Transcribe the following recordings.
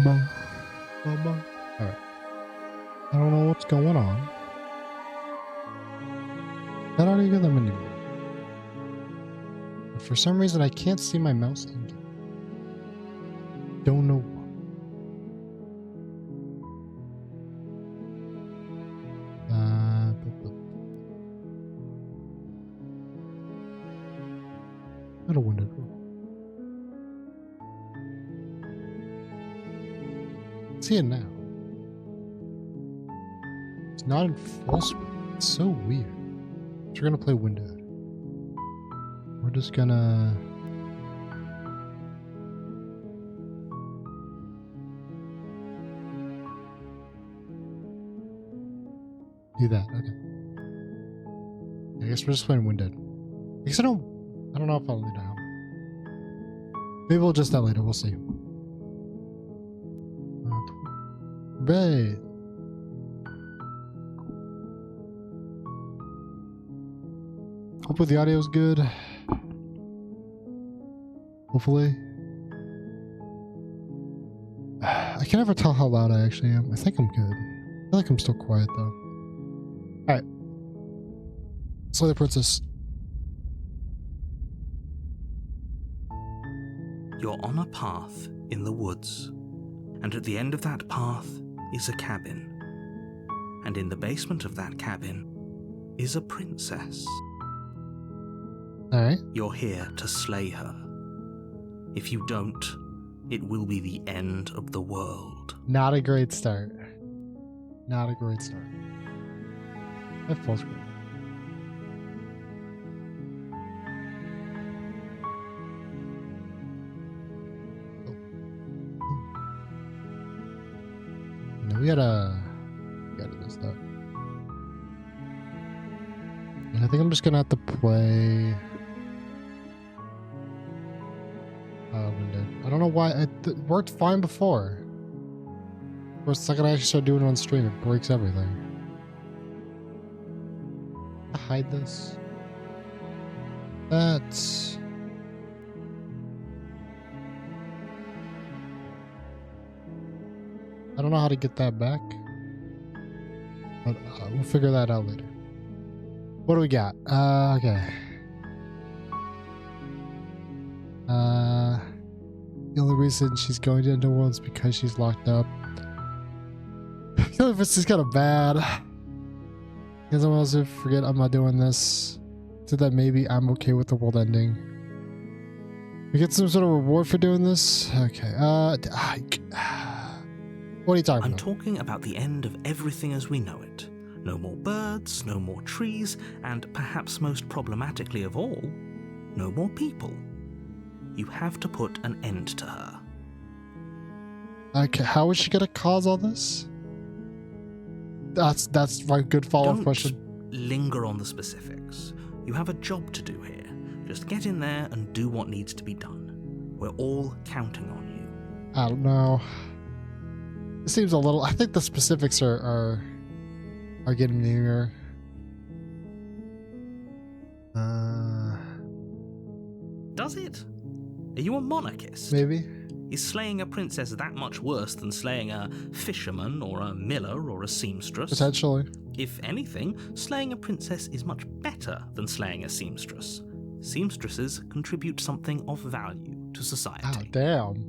Bum, bum, bum. Alright. I don't know what's going on. I don't even get them anymore. But for some reason, I can't see my mouse handle. Don't know why. Not a window. See it now. It's not in full screen. It's so weird. So we're gonna play Windowed. We're just gonna do that. Okay. I guess we're just playing Windowed. I guess I don't know if I'll leave now. Maybe we'll just that later. We'll see. Right. Hopefully the audio's good. Hopefully. I can never tell how loud I actually am. I think I'm good. I feel like I'm still quiet though. Alright. Slay the princess. You're on a path in the woods, and at the end of that path is a cabin. And in the basement of that cabin is a princess. Alright. You're here to slay her. If you don't, it will be the end of the world. Not a great start. Not a great start. I have full screen. No, we gotta do this stuff. And I think I'm just gonna have to play Windowed. I don't know why it worked fine before. Of course, the second I actually start doing it on stream, it breaks everything. Hide this. That's... I don't know how to get that back. But we'll figure that out later. What do we got? Okay. The only reason she's going to Underworld is because she's locked up. I feel like this is kind of bad. Because I'm also forget I'm not doing this. So that maybe I'm okay with the world ending. We get some sort of reward for doing this? Okay. What are you talking about? I'm talking about the end of everything as we know it. No more birds, no more trees, and perhaps most problematically of all, no more people. You have to put an end to her. Okay, how is she gonna cause all this? That's my good follow-up question. Don't linger on the specifics. You have a job to do here. Just get in there and do what needs to be done. We're all counting on you. I don't know. It seems a little... I think the specifics are getting nearer. Does it? Are you a monarchist? Maybe. Is slaying a princess that much worse than slaying a fisherman or a miller or a seamstress? Potentially. If anything, slaying a princess is much better than slaying a seamstress. Seamstresses contribute something of value to society. Oh, damn.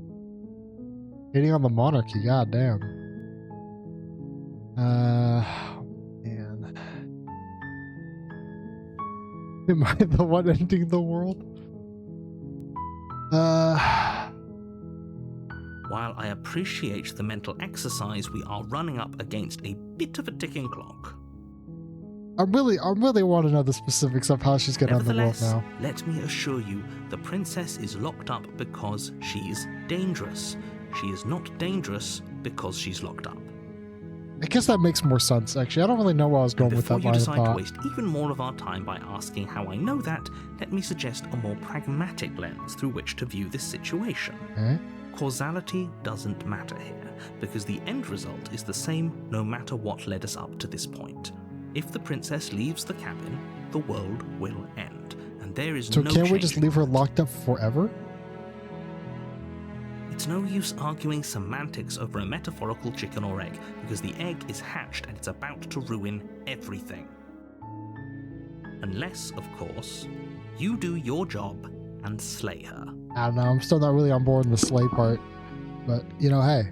Hitting on the monarchy, god damn. Man. Am I the one ending the world? While I appreciate the mental exercise, we are running up against a bit of a ticking clock. I really want to know the specifics of how she's gonna end the world now. Let me assure you, the princess is locked up because she's dangerous. She is not dangerous because she's locked up. I guess that makes more sense, actually. I don't really know where I was going with that line of Before you decide to thought. waste even more of our time by asking how I know that, let me suggest a more pragmatic lens through which to view this situation. Okay. Causality doesn't matter here, because the end result is the same no matter what led us up to this point. If the princess leaves the cabin, the world will end, and there is So no can't we just changing leave her that. locked up forever? It's It's no use arguing semantics over a metaphorical chicken or egg, because the egg is hatched and it's about to ruin everything. Unless, of course, you do your job and slay her. I don't know, I'm still not really on board in the slay part. But, you know, hey.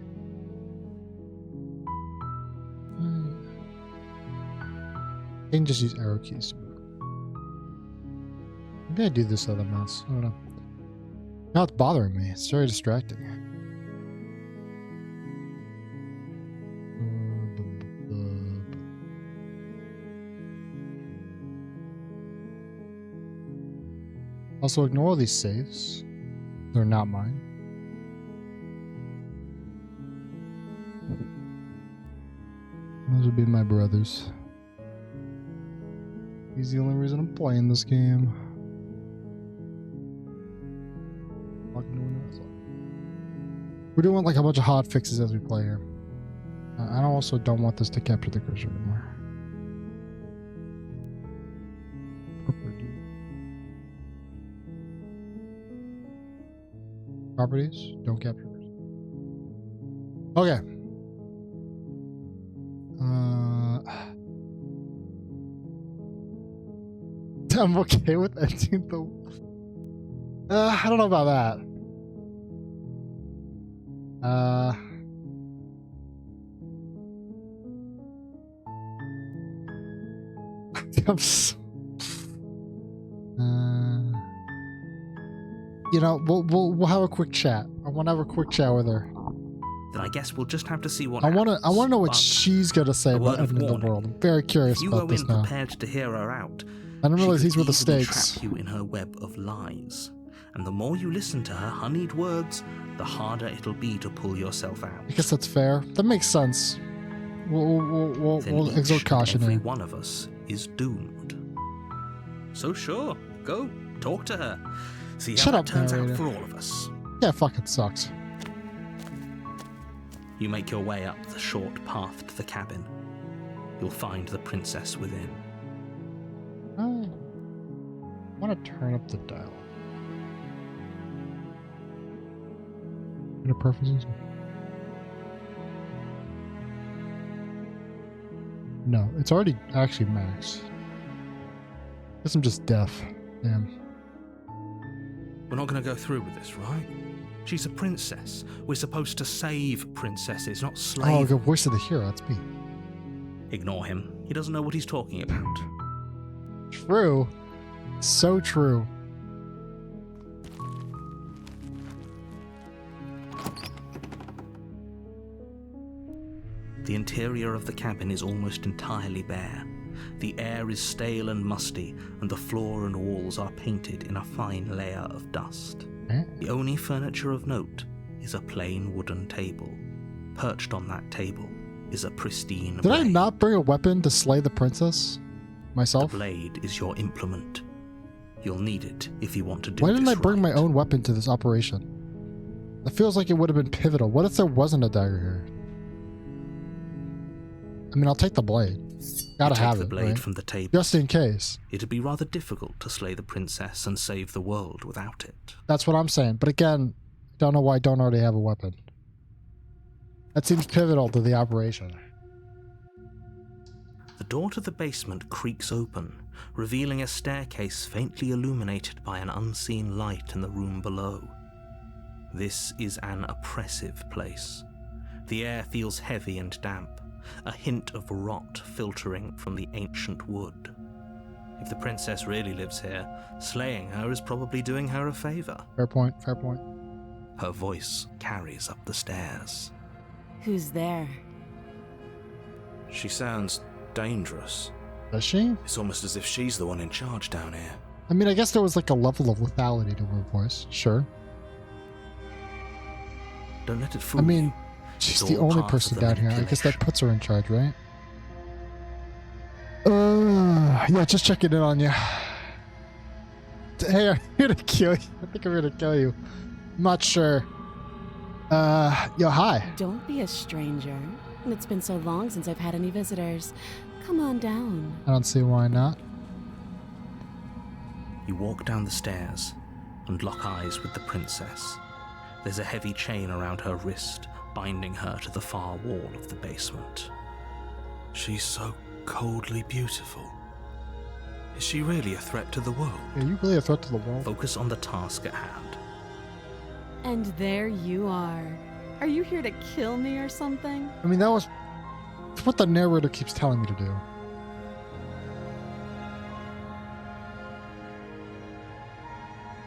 I can just use arrow keys to move. Maybe I do this other mouse. I don't know. Now it's bothering me. It's very distracting. Also, ignore all these saves. They're not mine. Those would be my brother's. He's the only reason I'm playing this game. We're doing like a bunch of hot fixes as we play here. I also don't want this to capture the cursor anymore. Properties, don't capture cursor. Okay. I'm okay with ending the... I don't know about that. You know, we'll have a quick chat. I want to have a quick chat with her. Then I guess we'll just have to see what I want to know what but she's gonna say about ending the world. I'm very curious about this now. If you go in prepared to hear her out, I didn't realize these were the she could easily stakes. trap you in her web of lies. And the more you listen to her honeyed words, the harder it'll be to pull yourself out. I guess that's fair. That makes sense. We'll exert caution every here. one of us is doomed. So sure, go talk to her. See how that turns out for all of us. Yeah, it fucking sucks. You make your way up the short path to the cabin. You'll find the princess within. I want to turn up the dial. Any preferences? No, it's already actually maxed. Guess I'm just deaf. Damn. We're not going to go through with this, right? She's a princess. We're supposed to save princesses, not slave. Oh, good voice of the hero. That's me. Ignore him. He doesn't know what he's talking about. True. So true. The interior of the cabin is almost entirely bare. The air is stale and musty, and the floor and walls are painted in a fine layer of dust. The only furniture of note is a plain wooden table. Perched on that table is a pristine blade. Did I not bring a weapon to slay the princess? Myself? The blade is your implement. You'll need it if you want to do Why this didn't I bring right. my own weapon to this operation? It feels like it would have been pivotal. What if there wasn't a dagger here? I mean, I'll take the blade. Gotta have the it, blade right? from the table. Just in case. It'd be rather difficult to slay the princess and save the world without it. That's what I'm saying. But again, don't know why I don't already have a weapon. That seems pivotal to the operation. The door to the basement creaks open, revealing a staircase faintly illuminated by an unseen light in the room below. This is an oppressive place. The air feels heavy and damp, a hint of rot filtering from the ancient wood. If the princess really lives here, slaying her is probably doing her a favor. Fair point, fair point. Her voice carries up the stairs. Who's there? She sounds dangerous. Does she? It's almost as if she's the one in charge down here. I mean, I guess there was like a level of lethality to her voice. Sure. Don't let it fool I mean, you. she's It's the all only part of person the down here. I guess that manipulation. puts her in charge, right? Yeah, just checking in on you. Hey, I'm here to kill you. I think I'm here to kill you. I'm not sure. Yo, hi. Don't be a stranger. It's been so long since I've had any visitors. Come on down. I don't see why not. You walk down the stairs and lock eyes with the princess. There's a heavy chain around her wrist, binding her to the far wall of the basement. She's so coldly beautiful. Is she really a threat to the world? Are you really a threat to the world? Focus on the task at hand. And there you are. Are you here to kill me or something? I mean, that's what the narrator keeps telling me to do.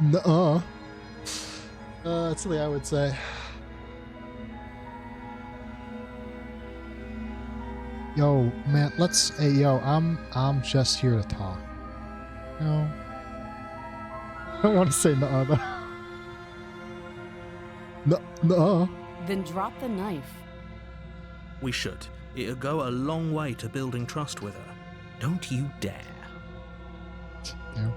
Nuh-uh. That's something I would say. Yo, man, hey, yo, I'm just here to talk. You know? I don't want to say nuh-uh, though. Nuh-uh. Then drop the knife. We should. It'll go a long way to building trust with her. Don't you dare. Yeah.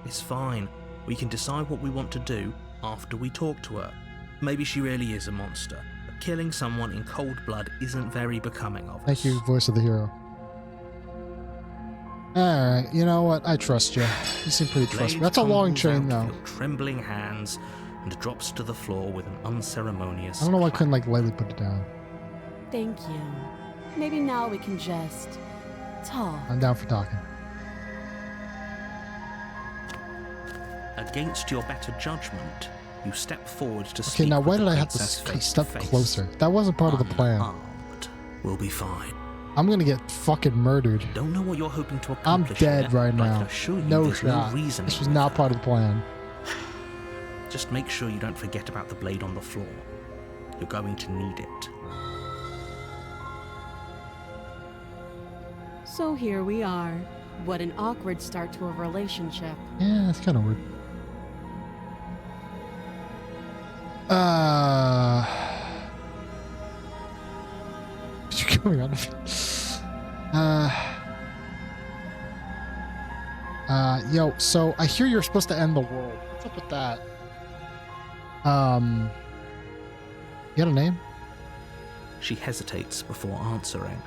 It's fine. We can decide what we want to do after we talk to her. Maybe she really is a monster, but killing someone in cold blood isn't very becoming of us. Thank you, voice of the hero. Alright, you know what? I trust you. You seem pretty trustworthy. Blade That's a long tumbles chain, out though. of your trembling hands and drops to the floor with an unceremonious I don't know why I clap. couldn't, like, lightly put it down. Thank you. Maybe now we can just talk. I'm down for talking. Against your better judgment, you step forward to Okay, speak now why with did the I have to princess face step to face. closer? That wasn't part of the plan. Unarmed. We'll be fine. I'm gonna get fucking murdered. Don't know what you're hoping to I'm accomplish dead here, right but I can now. assure you No there's shot. no reason This was not part of the plan. Just make sure you don't forget about the blade on the floor. You're going to need it. So here we are. What an awkward start to a relationship. Yeah, that's kind of weird. You're coming on. Yo, so I hear you're supposed to end the world. What's up with that? You got a name? She hesitates before answering.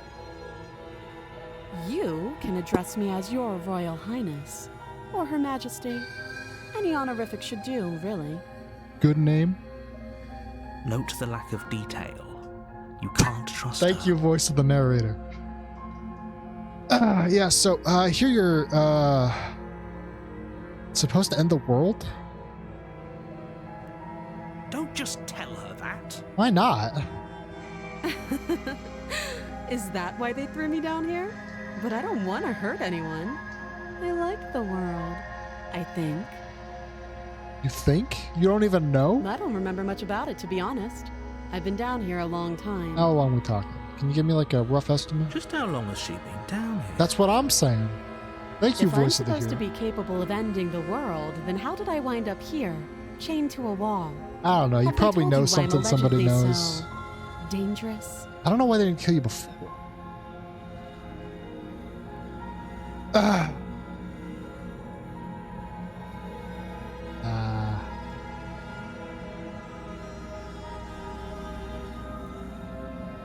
You can address me as your Royal Highness, or Her Majesty. Any honorific should do, really. Good name? Note the lack of detail. You can't trust Thank her. you, voice of the narrator. Yeah, so, I hear you're, supposed to end the world? Don't just tell her that. Why not? Is that why they threw me down here? But I don't want to hurt anyone. I like the world, I think. You think? You don't even know? I don't remember much about it, to be honest. I've been down here a long time. How long we talking? Can you give me like a rough estimate? Just how long has she been down here? That's what I'm saying. Thank you, If I'm voice of the supposed to hero. be capable of ending the world, then how did I wind up here, chained to a wall? I don't know. You Have they probably told know you why I'm something somebody allegedly knows. so dangerous? I don't know why they didn't kill you before.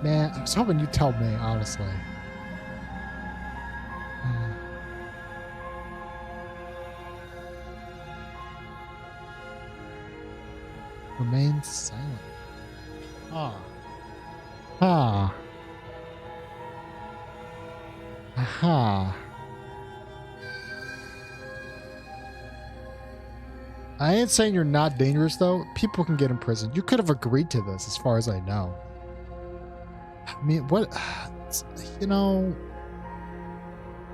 Man, I was hoping you'd tell me, honestly. Remain silent. Ah. Aha. I ain't saying you're not dangerous, though. People can get imprisoned. You could have agreed to this, as far as I know. I mean, what... You know...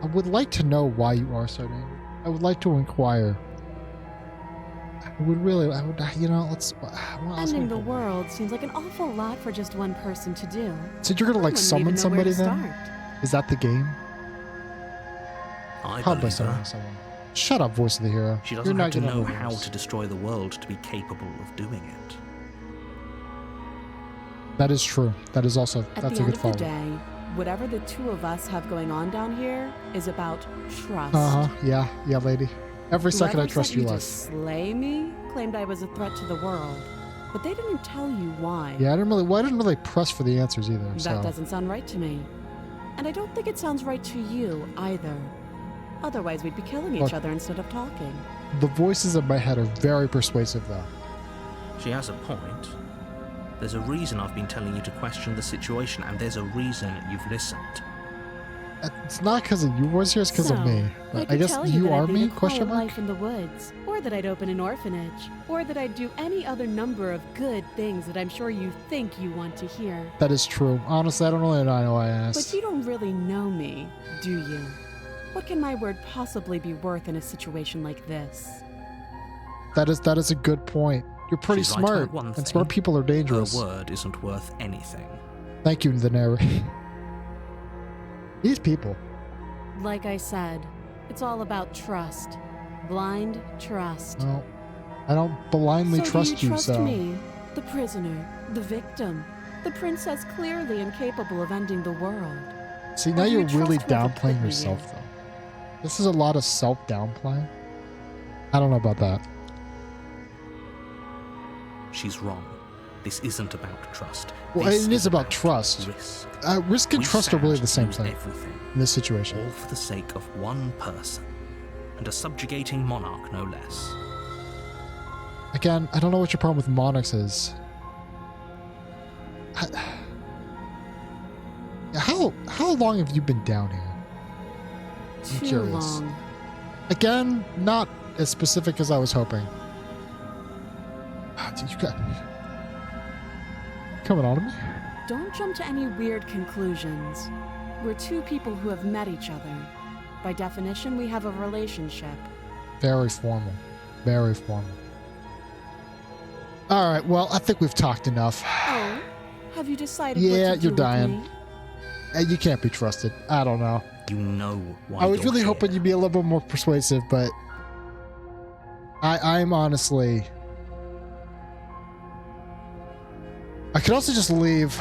I would like to know why you are so dangerous. I would like to inquire. I would, you know, let's... what else Ending would the I do? world seems like an awful lot for just one person to do. So you're gonna, I like, wouldn't summon even know where somebody to then? start. Is that the game? I Probably believe summoning her. someone. Shut up, voice of the hero. She You're doesn't not have to gonna know know how this. to destroy the world to be capable of doing it. That is true. That is also... At that's the a end good of follow. the day, whatever the two of us have going on down here is about trust. Uh-huh. Yeah. Yeah, lady. Every second I Whoever trust sent you to less. slay me claimed I was a threat to the world, but they didn't tell you why. Yeah, I didn't really press for the answers either, That so... doesn't sound right to me. And I don't think it sounds right to you either. Otherwise, we'd be killing each Look. other instead of talking. The voices in my head are very persuasive, though. She has a point. There's a reason I've been telling you to question the situation, and there's a reason you've listened. It's not because of you, Voice here, it's because of me. But I guess you are me? Question mark? Life in the woods, or that I'd open an orphanage, or that I'd do any other number of good things that I'm sure you think you want to hear. That is true. Honestly, I don't really know why I asked. But you don't really know me, do you? What can my word possibly be worth in a situation like this? That is a good point. You're pretty She's right smart, about one and thing. smart people are dangerous. Her word isn't worth anything. Thank you, the narrator. These people. Like I said, it's all about trust. Blind trust. Well, I don't blindly So trust do you trust so. me, the prisoner, the victim, the princess clearly incapable of ending the world? See, Or now do you you're really trust whoever put downplaying me yourself, here? though. This is a lot of self-downplaying. I don't know about that. She's wrong. This isn't about trust. Well, This it is about trust. Risk. Risk and We trust are really the same stand to thing lose everything, in this situation. all for the sake of one person, and a subjugating monarch, no less. Again, I don't know what your problem with monarchs is. How long have you been down here? I'm Too curious. long. Again, not as specific as I was hoping. Dude, you got coming on to me? Don't jump to any weird conclusions. We're two people who have met each other. By definition, we have a relationship. Very formal. Very formal. Alright, well, I think we've talked enough. Oh, have you decided Yeah, what to you're do with dying. me? You can't be trusted. I don't know. You know why I was you're really here. hoping you'd be a little bit more persuasive, but I'm honestly... I could also just leave,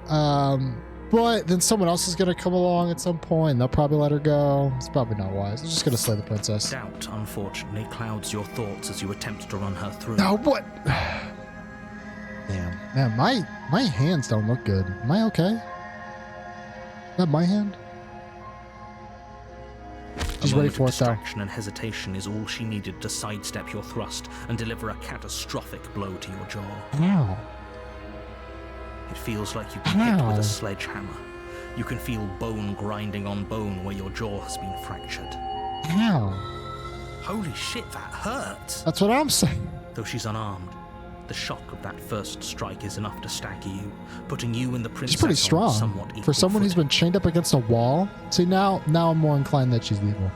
but then someone else is going to come along at some point, and they'll probably let her go. It's probably not wise. I'm just going to slay the princess. Doubt, unfortunately, clouds your thoughts as you attempt to run her through. No, what? Damn. Man, my hands don't look good. Am I okay? Is that my hand? She's a ready moment for of it, though. distraction and hesitation is all she needed to sidestep your thrust and deliver a catastrophic blow to your jaw. Ow. It feels like you've been hit with Ow. a sledgehammer. You can feel bone grinding on bone where your jaw has been fractured. Ow. Holy shit, that hurts! That's what I'm saying. Though she's unarmed, the shock of that first strike is enough to stagger you, putting you and the princess She's pretty on strong. somewhat equal For someone who's footing. been chained up against a wall. See, now I'm more inclined that she's evil.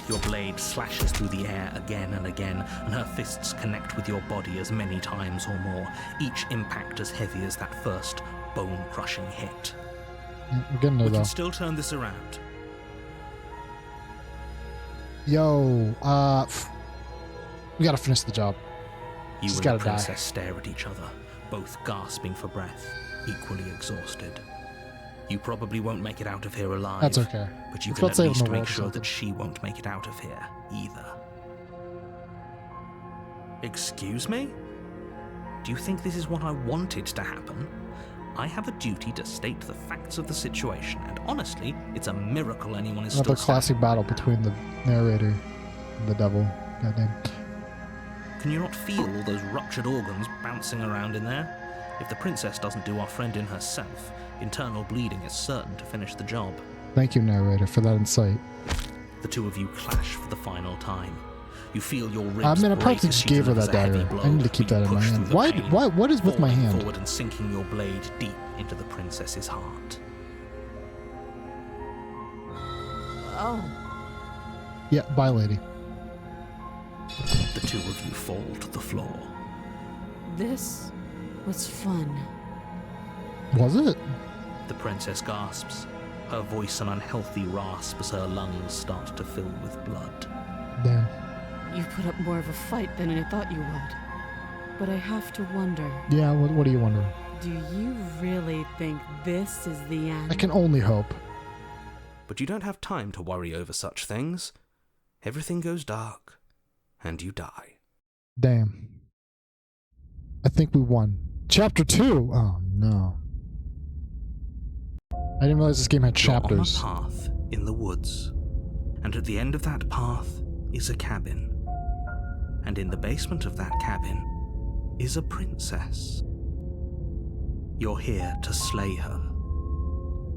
Your blade slashes through the air again and again, and her fists connect with your body as many times or more, each impact as heavy as that first bone-crushing hit. Yeah, we're getting there, We though. can still turn this around. Yo, we gotta finish the job. You She's and gotta the die. princess stare at each other, both gasping for breath, equally exhausted. You probably won't make it out of here alive. That's okay. But you It's can about at saving least the world make or sure something. that she won't make it out of here either. Excuse me? Do you think this is what I wanted to happen? I have a duty to state the facts of the situation, and honestly, it's a miracle anyone is Another still classic standing battle right now. between the narrator and the devil. Goddamn. Can you not feel all those ruptured organs bouncing around in there? If the princess doesn't do our friend in herself, internal bleeding is certain to finish the job. Thank you, narrator, for that insight. The two of you clash for the final time. You feel your ribs I mean, I break probably as just she gave her delivers that a heavy dagger. blow, I need to keep but that you in my push hand. through the pain, What is with my falling hand? forward and sinking your blade deep into the princess's heart. Oh, Yeah, bye, lady. The two of you fall to the floor. this was fun. Was it? The princess gasps, her voice an unhealthy rasp as her lungs start to fill with blood. Damn. You put up more of a fight than I thought you would. But I have to wonder, Yeah, what are you wondering? do you really think this is the end? I can only hope. But you don't have time to worry over such things. Everything goes dark, and you die. Damn. I think we won. Chapter 2! Oh, no. I didn't realize this game had chapters. You're on a path in the woods, and at the end of that path is a cabin. And in the basement of that cabin is a princess. You're here to slay her.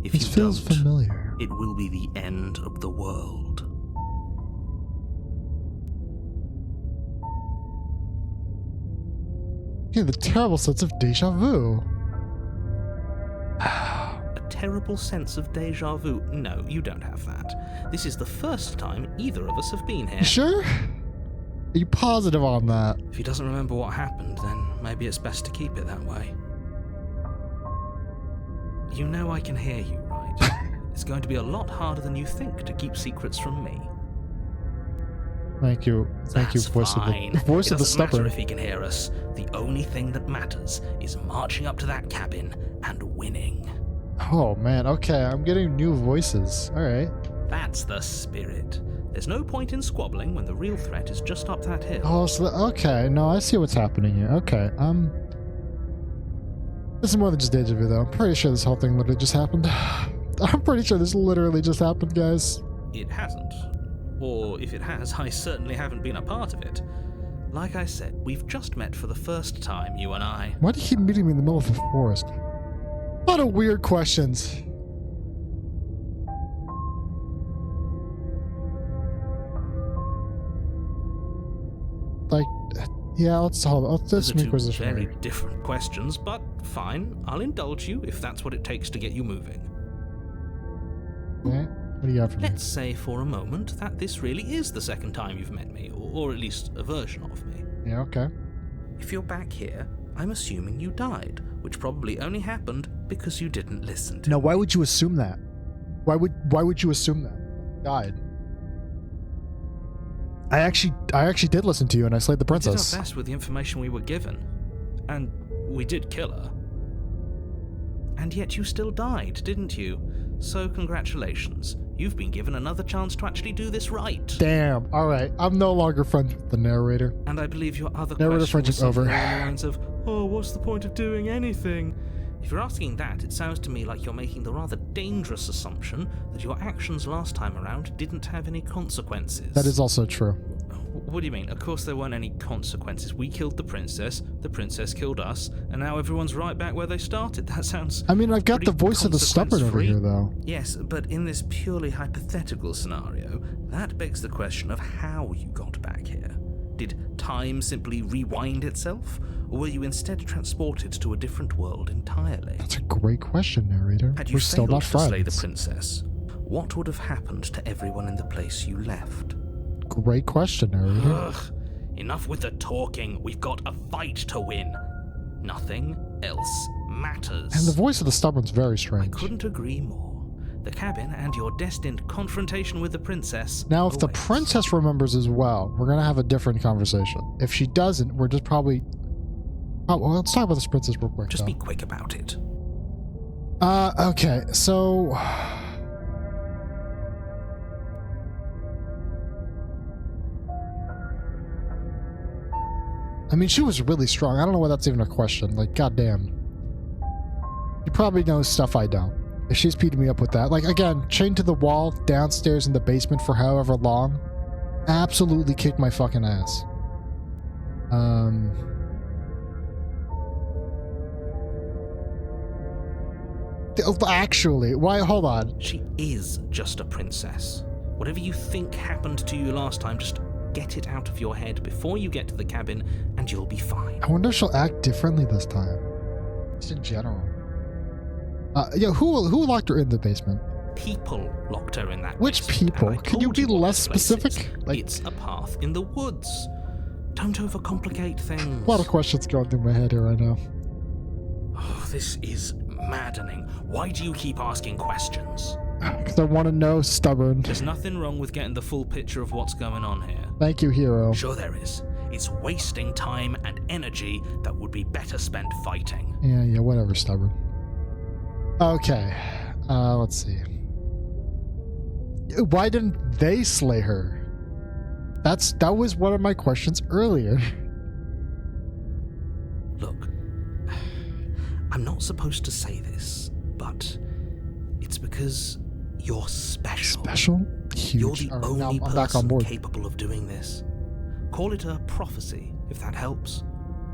If This you feels don't, familiar. it will be the end of the world. Yeah, the terrible sense of deja vu. A terrible sense of deja vu? No, you don't have that. This is the first time either of us have been here. You sure? Are you positive on that? If he doesn't remember what happened, then maybe it's best to keep it that way. You know I can hear you, right? It's going to be a lot harder than you think to keep secrets from me. Thank you. Thank you, That's voice fine. of the voice It of the doesn't matter stubborn. if he can hear us. The only thing that matters is marching up to that cabin and winning. Oh man, okay, I'm getting new voices. Alright. That's the spirit. There's no point in squabbling when the real threat is just up that hill. Oh, so okay, no, I see what's happening here. Okay, this is more than just deja vu though. I'm pretty sure this whole thing literally just happened. I'm pretty sure this literally just happened, guys. It hasn't. Or if it has, I certainly haven't been a part of it. Like I said, we've just met for the first time, you and I. Why do you keep meeting me in the middle of the forest? A lot of weird questions. Like, yeah, let's Those are make two position. very different questions, but fine. I'll indulge you if that's what it takes to get you moving. Yeah? What do you got for me? Let's say for a moment that this really is the second time you've met me, or at least a version of me. Yeah, okay. If you're back here, I'm assuming you died, which probably only happened because you didn't listen to Now, me. why would you assume that? Why would you assume that? Died. I actually did listen to you, and I slayed the We did princess. our best with the information we were given, and we did kill her. And yet you still died, didn't you? So congratulations. You've been given another chance to actually do this right. Damn. All right, I'm no longer friends with the narrator. And I believe your other Narrative question was friendship's something over. along the lines of, oh, what's the point of doing anything? If you're asking that, it sounds to me like you're making the rather dangerous assumption that your actions last time around didn't have any consequences. That is also true. What do you mean? Of course there weren't any consequences. We killed the princess killed us, and now everyone's right back where they started. That sounds... I mean, I've got the pretty voice of the stubborn over consequence-free. here, though. Yes, but in this purely hypothetical scenario, that begs the question of how you got back here. Did time simply rewind itself, or were you instead transported to a different world entirely? That's a great question, narrator. Had you We're still failed not to slay the friends. princess, what would have happened to everyone in the place you left? Great question, narrator. Ugh, enough with the talking. We've got a fight to win. Nothing else matters. And the voice of the stubborn's very I strange. couldn't agree more. The cabin and your destined confrontation with the princess. Now, if the awaits. princess remembers as well, we're gonna have a different conversation. If she doesn't, we're just probably... Oh, well, let's talk about this princess real quick, Just though. be quick about it. Okay, so... I mean, she was really strong. I don't know why that's even a question. Like, goddamn. You probably know stuff I don't. If she's beating me up with that. Like, again, chained to the wall, downstairs in the basement for however long. Absolutely kicked my fucking ass. Actually, why? Hold on. She is just a princess. Whatever you think happened to you last time, just get it out of your head before you get to the cabin, and you'll be fine. I wonder if she'll act differently this time. Just in general. Yeah, who locked her in the basement? People locked her in that Which basement, people? and I Can you told be what less this place is. specific? Like- It's a path in the woods. Don't overcomplicate things. A lot of questions going through my head here right now. Oh, this is maddening. Why do you keep asking questions? Because I want to know, stubborn. There's nothing wrong with getting the full picture of what's going on here. Thank you, hero. Sure there is. It's wasting time and energy that would be better spent fighting. Yeah, whatever, stubborn. Okay, let's see. Why didn't they slay her? That was one of my questions earlier. Look, I'm not supposed to say this, but it's because you're special. Special? Huge. You're the All right, only now I'm back on person board. capable of doing this. Call it a prophecy, if that helps.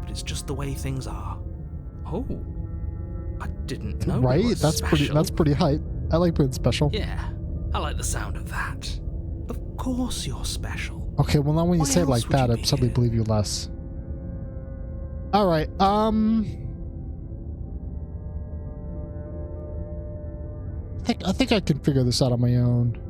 But It's just the way things are. Oh, I didn't know. Right? We were That's special. pretty hype. I like being special. Yeah, I like the sound of that. Of course you're special. Okay, well now when you Why say it else like would that, you I be suddenly here? believe you less. Alright, I think I can figure this out on my own.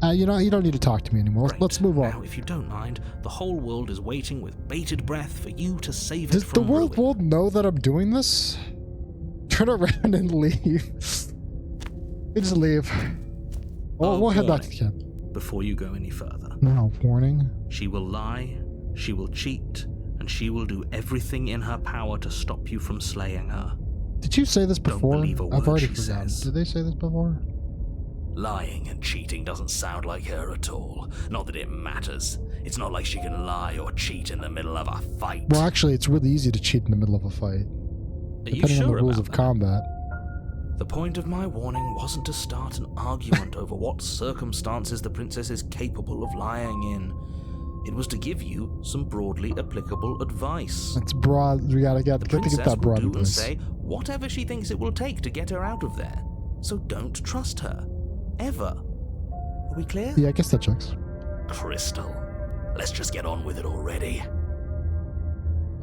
You don't need to talk to me anymore. Great. Let's move on. Now, if you don't mind, the whole world is waiting with bated breath for you to save it Does the from ruin. world know that I'm doing this? Turn around and leave. You just leave. Oh, we'll head back to the camp. Before you go any further, No, warning. she will lie, she will cheat, and she will do everything in her power to stop you from slaying her. Did you say this Don't before? believe a I've word already she forgotten. says. Did they say this before? Lying and cheating doesn't sound like her at all. Not that it matters. It's not like she can lie or cheat in the middle of a fight. Well, actually, it's really easy to cheat in the middle of a fight, Are you depending on sure the rules about of that? combat. The point of my warning wasn't to start an argument over what circumstances the princess is capable of lying in. It was to give you some broadly applicable advice. It's broad. We gotta get The to princess get that will broad do and advice. say whatever she thinks it will take to get her out of there. So don't trust her. Ever. Are we clear? Yeah, I guess that checks. Crystal, let's just get on with it already.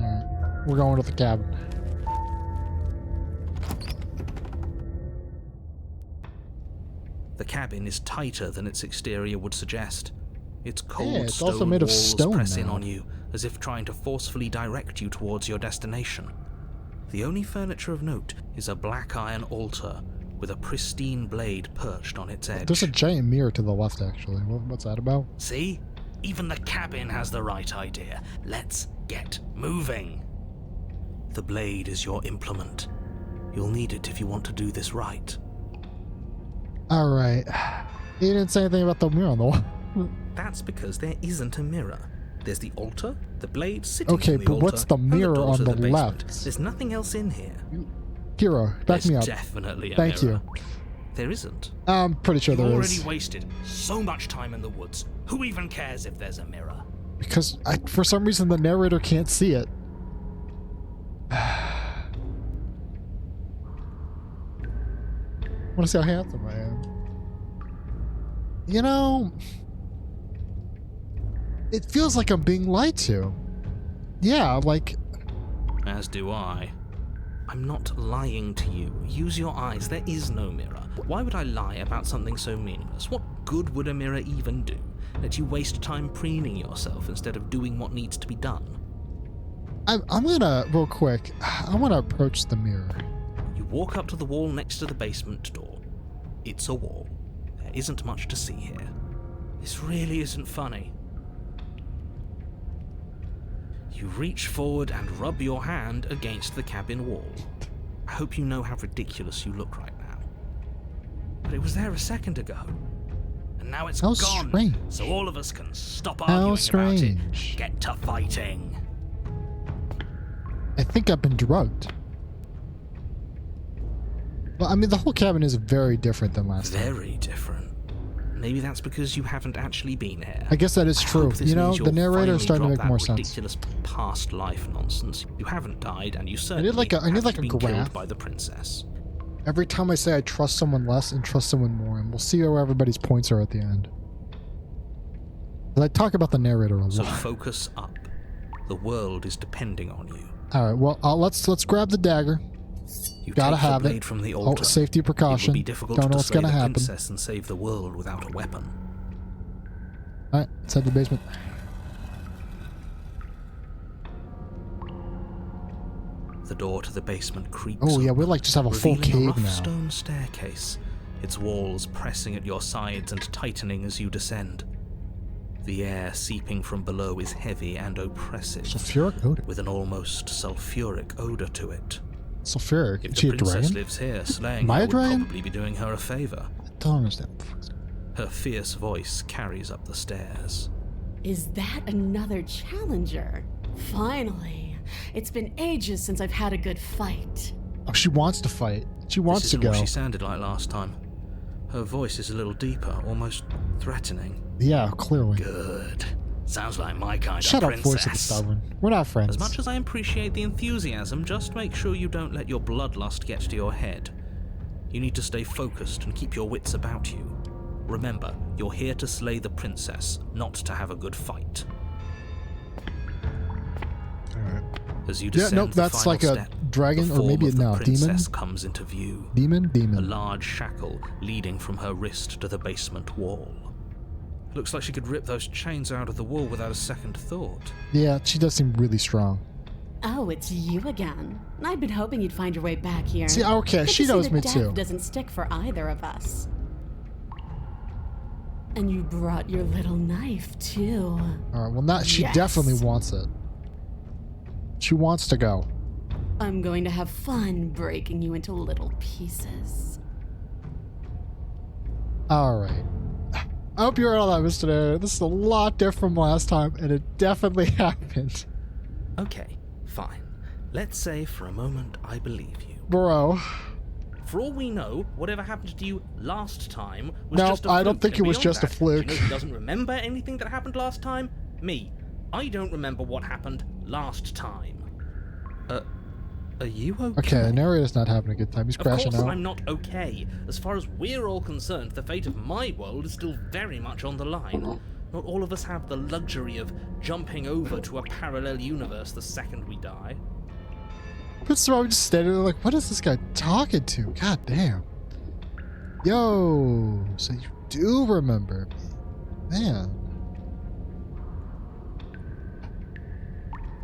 Alright. We're going to the cabin. The cabin is tighter than its exterior would suggest. Its cold Yeah, it's stone also made of walls stone press in now. on you, as if trying to forcefully direct you towards your destination. The only furniture of note is a black iron altar with a pristine blade perched on its edge. There's a giant mirror to the left, actually. What's that about? See? Even the cabin has the right idea. Let's get moving. The blade is your implement. You'll need it if you want to do this right. Alright. He didn't say anything about the mirror on the wall. That's because there isn't a mirror. There's the altar, the blade sitting Okay, on the but altar, what's the and mirror door on to the basement. left? There's nothing else in here. Hero, back There's me up. definitely a Thank mirror. There isn't. I'm pretty sure You've there already is. wasted so much time in the woods. Who even cares if there's a mirror? Because for some reason the narrator can't see it. Want to see how handsome I am? You know, it feels like I'm being lied to. Yeah, like, As do I. I'm not lying to you. Use your eyes. There is no mirror. Why would I lie about something so meaningless? What good would a mirror even do? Let you waste time preening yourself instead of doing what needs to be done. I'm gonna, real quick, I want to approach the mirror. You walk up to the wall next to the basement door. It's a wall. There isn't much to see here. This really isn't funny. You reach forward and rub your hand against the cabin wall. I hope you know how ridiculous you look right now. But it was there a second ago. And now it's How gone. strange. So all of us can stop How arguing about it. strange. Get to fighting. I think I've been drugged. Well, I mean, the whole cabin is very different than last time. Very different. Maybe that's because you haven't actually been here. I guess that is I true. hope this You know, means the you'll narrator is finally starting to drop make more that sense. ridiculous past life nonsense. You haven't died, and you certainly like a haven't been graph. killed by the princess. Every time I say I trust someone less and trust someone more, and we'll see where everybody's points are at the end. But I talk about the narrator a So lot. focus up. The world is depending on you. All right, well, let's grab the dagger. You Gotta take the have it. blade from the Oh, altar. safety It will precaution. be difficult Don't know to what's slay gonna the happen. princess and save the world without a weapon. All right, let's head to the basement. The door to the basement creaks. Oh yeah, open, we like just have a full revealing a cave rough now. stone staircase, its walls pressing at your sides and tightening as you descend. The air seeping from below is heavy and oppressive, Sulfuric odor. with an almost sulfuric odor to it. Sulfuric. If Is the she a princess dragon? lives here, slaying Am I her a would dragon? probably be doing her a favor. I don't understand. Her fierce voice carries up the stairs. Is that another challenger? Finally. It's been ages since I've had a good fight. Oh, she wants to fight. She wants This to isn't go. what she sounded like last time. Her voice is a little deeper, almost threatening. Yeah, clearly. Good. Sounds like my kind Shut of up, voice of the princess. stubborn. We're not friends. As much as I appreciate the enthusiasm, just make sure you don't let your bloodlust get to your head. You need to stay focused and keep your wits about you. Remember, you're here to slay the princess, not to have a good fight. Alright. As you Yeah, descend nope, the that's final like a step, dragon, the or form maybe of the no, demon? princess comes into view. Demon? A Demon. large shackle leading from her wrist to the basement wall. Looks like she could rip those chains out of the wall without a second thought. Yeah, she does seem really strong. Oh, it's you again. I'd been hoping you'd find your way back here. See, okay, Good to she see knows that me death too. Doesn't stick for either of us. And you brought your little knife too. Alright, well, not. She Yes. definitely wants it. She wants to go. I'm going to have fun breaking you into little pieces. Alright. I hope you're all that, Mr. Nerd. This is a lot different from last time, and it definitely happened. Okay, fine. Let's say for a moment I believe you. Bro. For all we know, whatever happened to you last time was No, just a fluke. I don't think and it was beyond just a that, fluke. do you know who doesn't remember anything that happened last time? Me. I don't remember what happened last time. Are you okay? Okay, the narrator's not having a good time. He's Of crashing course out. I'm not okay. As far as we're all concerned, the fate of my world is still very much on the line. Not all of us have the luxury of jumping over to a parallel universe the second we die. Puts the just standing there like, what is this guy talking to? God damn. Yo, so you do remember me. Man.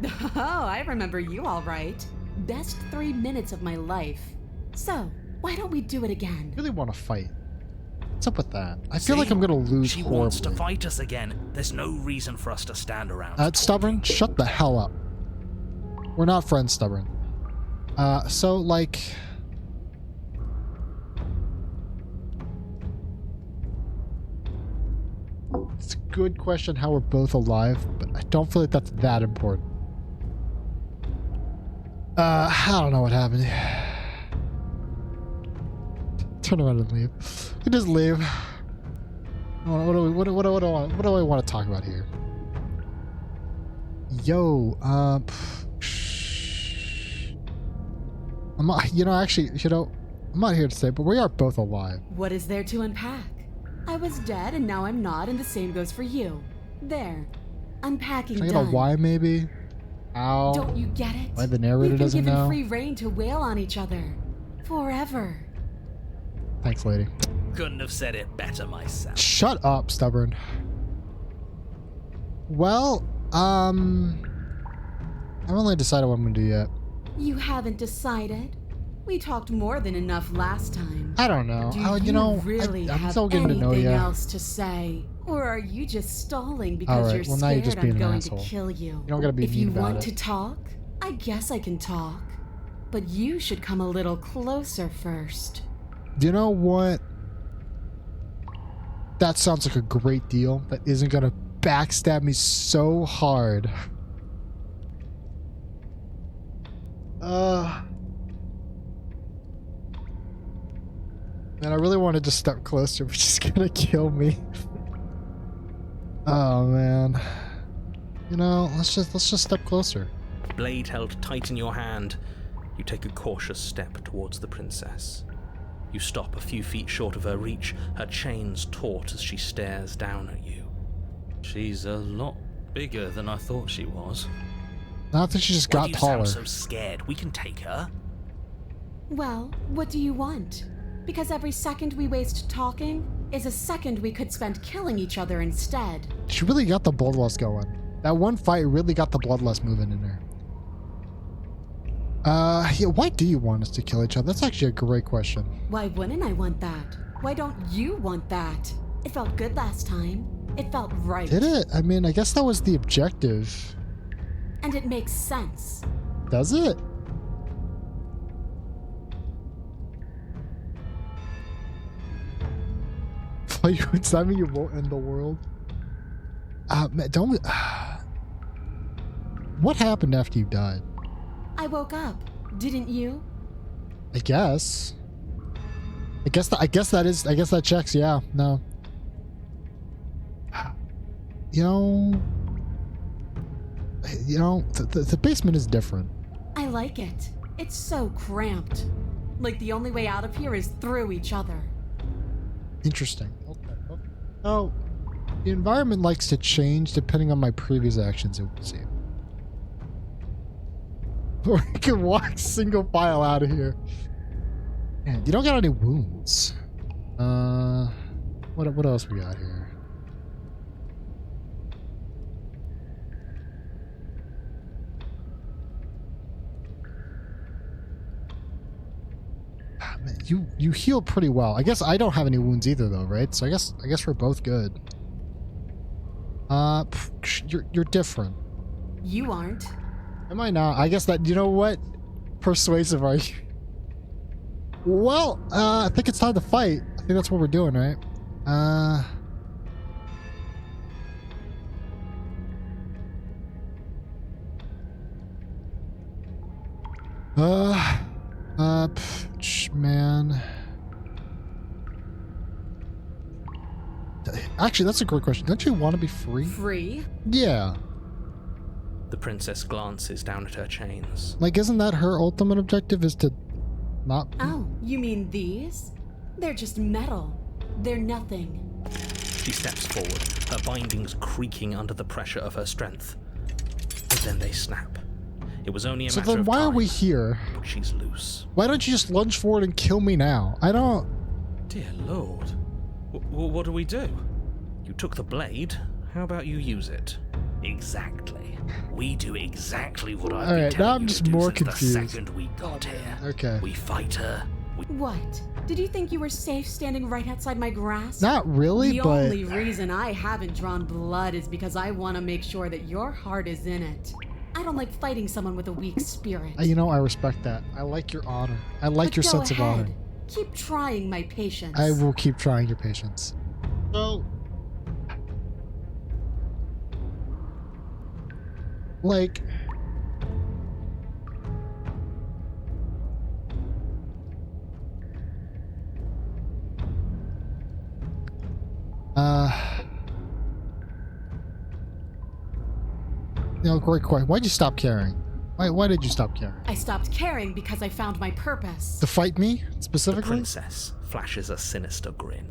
Oh, I remember you all right. Best 3 minutes of my life. So, why don't we do it again? I really want to fight. What's up with that? I feel like See? I'm gonna lose She horribly. wants to fight us again. There's no reason for us to stand around. Stubborn, shut the hell up. We're not friends, Stubborn. So, like... It's a good question how we're both alive, but I don't feel like that's that important. I don't know what happened. Turn around and leave. We can just leave. What do I want to talk about here? Yo, I'm not, I'm not here to say, but we are both alive. What is there to unpack? I was dead and now I'm not, and the same goes for you. There. Unpacking Can I get a done. why maybe? Ow. Don't you get it? Why the narrator We've been doesn't given know? free reign to wail on each other. Forever. Thanks, lady. Couldn't have said it better myself. Shut up, Stubborn. Well, I haven't really decided what I'm gonna do yet. You haven't decided? We talked more than enough last time. I don't know. Do really I'm have still getting to know anything you. else to say? Or are you just stalling because Alright, you're well, now you're scared just being I'm an going asshole. to kill you? You don't gotta be If mean you about want it. to talk, I guess I can talk. But you should come a little closer first. Do you know what? That sounds like a great deal. That isn't gonna backstab me so hard. Man, I really wanted to step closer, but she's gonna kill me. Oh man. You know, let's just step closer. Blade held tight in your hand, you take a cautious step towards the princess. You stop a few feet short of her reach, her chains taut as she stares down at you. She's a lot bigger than I thought she was. I think she just Why got do you taller. sound so scared? We can take her. Well, what do you want? Because every second we waste talking is a second we could spend killing each other instead. She really got the bloodlust going. That one fight really got the bloodlust moving in her. Yeah, why do you want us to kill each other? That's actually a great question. Why wouldn't I want that? Why don't you want that? It felt good last time. It felt right. Did it? I mean, I guess that was the objective. And it makes sense. Does it? Does that mean you won't end the world? Man, don't we... What happened after you died? I woke up. Didn't you? I guess. I guess that checks, yeah. No. You know, You know, the basement is different. I like it. It's so cramped. Like the only way out of here is through each other. Interesting. Okay. Oh, the environment likes to change depending on my previous actions, it would seem. Or we can walk single file out of here. Man, you don't got any wounds. What else we got here? Ah, man, you heal pretty well. I guess I don't have any wounds either, though, right? So I guess we're both good. You're different. You aren't. Am I not? I guess that, you know what? Persuasive are you? Well, I think it's time to fight. I think that's what we're doing, right? Man. Actually, that's a great question. Don't you want to be free? Free? Yeah. The princess glances down at her chains. Like, isn't that her ultimate objective, is to not... Oh, you mean these? They're just metal. They're nothing. She steps forward, her bindings creaking under the pressure of her strength. But then they snap. It was only a matter of time. So then why are we here? But she's loose. Why don't you just lunge forward and kill me now? I don't... Dear Lord. What do we do? You took the blade. How about you use it? Exactly. We do exactly what I've Alright, been telling now I'm you just to do more since confused. the second we got here. Okay. We fight her. What? Did you think you were safe standing right outside my grasp? Not really, The but... only reason I haven't drawn blood is because I want to make sure that your heart is in it. I don't like fighting someone with a weak spirit. You know, I respect that. I like your honor. I like But your go sense of honor. ahead. Keep trying my patience. I will keep trying your patience. So... like... You know, great question. Why'd you stop caring? Why did you stop caring? I stopped caring because I found my purpose. To fight me, The specifically? princess flashes a sinister grin.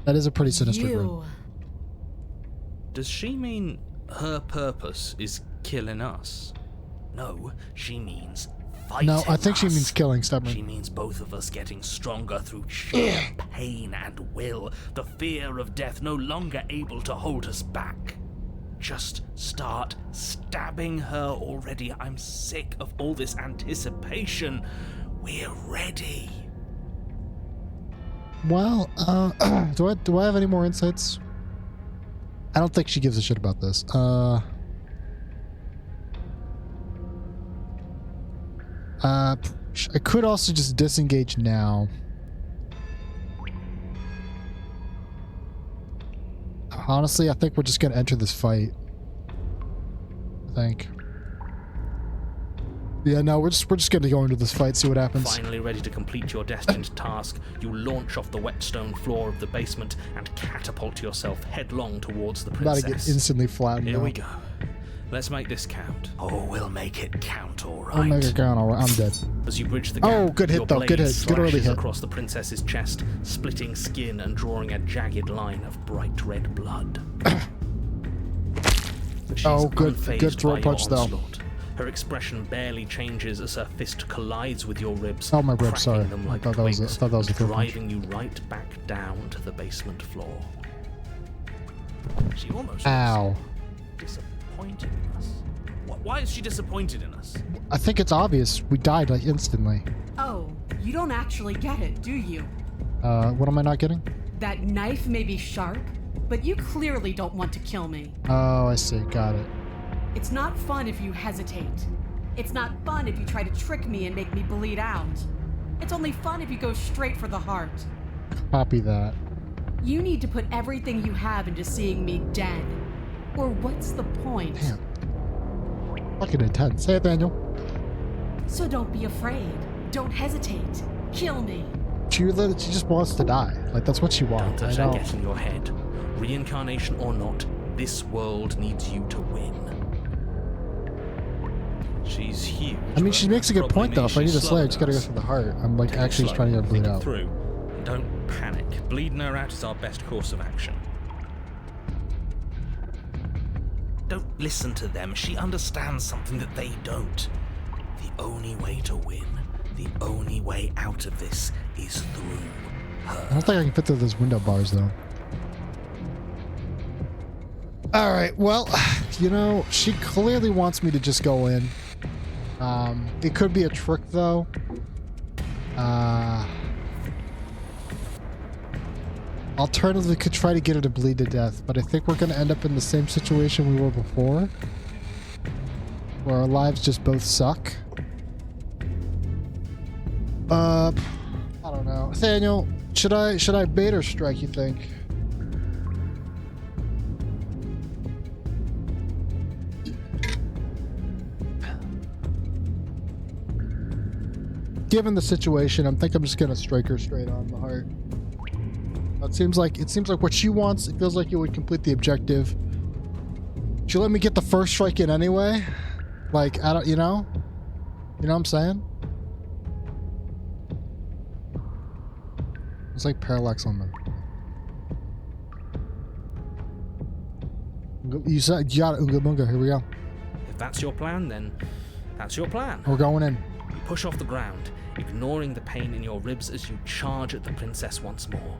That is a pretty sinister grin. You. Does she mean her purpose is killing us? No, she means fighting No, I think she us. means killing, stubborn. She means both of us getting stronger through sheer pain and will. The fear of death no longer able to hold us back. Just start stabbing her already. I'm sick of all this anticipation. We're ready. Well, do I have any more insights? I don't think she gives a shit about this. I could also just disengage now. Honestly, I think we're just gonna enter this fight. I think. Yeah, no, we're just gonna go into this fight, see what happens. Finally ready to complete your destined task, you launch off the wet stone floor of the basement and catapult yourself headlong towards the I'm about to princess. get instantly flattened. Here now. we go. Let's make this count. Oh, we'll make it count, all right. I'll make it count, alright. I'm dead. As you bridge the gap, Oh, good hit, your though. Good blade hit. Good early slashes hit. across the princess's chest, splitting skin and drawing a jagged line of bright red blood. She's Oh, good unfazed throat by your punch, though. onslaught. Her expression barely changes as her fist collides with your ribs, Oh, my ribs, sorry. cracking them I like thought that was a twigs, throat punch. driving you right back down to the basement floor. She almost Ow. disappointed in us. Why is she disappointed in us? I think it's obvious. We died like instantly. Oh, you don't actually get it, do you? What am I not getting? That knife may be sharp, but you clearly don't want to kill me. Oh, I see. Got it. It's not fun if you hesitate. It's not fun if you try to trick me and make me bleed out. It's only fun if you go straight for the heart. Copy that. You need to put everything you have into seeing me dead. Or what's the point? Damn. Fucking intense. Hey, Daniel. So don't be afraid. Don't hesitate. Kill me. She just wants to die. Like, that's what she wants. Don't let I her know. get in your head. Reincarnation or not, this world needs you to win. She's huge. I mean, but she makes a that good probably point though. means If I need she's a slower Slayer, I just than gotta go us. through the heart. I'm like Take it actually just trying to get her bleed Think it out. through. And don't panic. Bleeding her out is our best course of action. Don't listen to them. She understands something that they don't. The only way to win, the only way out of this is through her. I don't think I can fit through those window bars though. Alright, well, you know, she clearly wants me to just go in. It could be a trick though. Alternatively, could try to get her to bleed to death, but I think we're gonna end up in the same situation we were before. Where our lives just both suck. I don't know. Nathaniel, should I bait or strike, you think? Given the situation, I think I'm just gonna strike her straight on the heart. It seems like what she wants. It feels like it would complete the objective. She let me get the first strike in anyway. Like, I don't, you know what I'm saying? It's like parallax on them. You said you got it, Unga Bunga. Here we go. If that's your plan, then that's your plan. We're going in. You push off the ground, ignoring the pain in your ribs as you charge at the princess once more.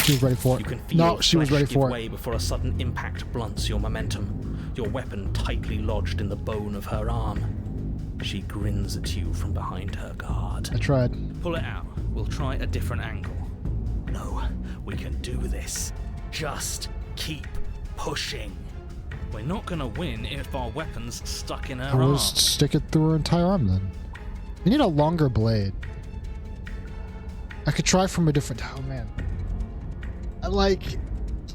She was ready for You it. can feel No, she was flesh ready give for it. way before a sudden impact blunts your momentum, your weapon tightly lodged in the bone of her arm. She grins at you from behind her guard. I tried. Pull it out. We'll try a different angle. No, we can do this. Just keep pushing. We're not gonna win if our weapon's stuck in her We'll arm. just stick it through her entire arm then. We need a longer blade. I could try from a different... Oh, man. Like,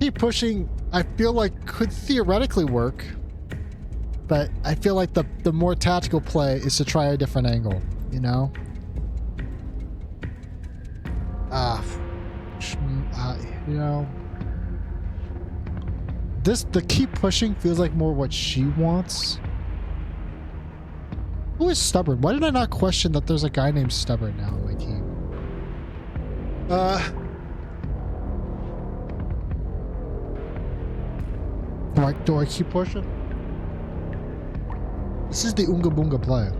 keep pushing, I feel like could theoretically work. But I feel like the more tactical play is to try a different angle, you know? You know... The keep pushing feels like more what she wants. Who is Stubborn? Why did I not question that there's a guy named Stubborn now in my team? Do I keep pushing? This is the Unga Bunga play.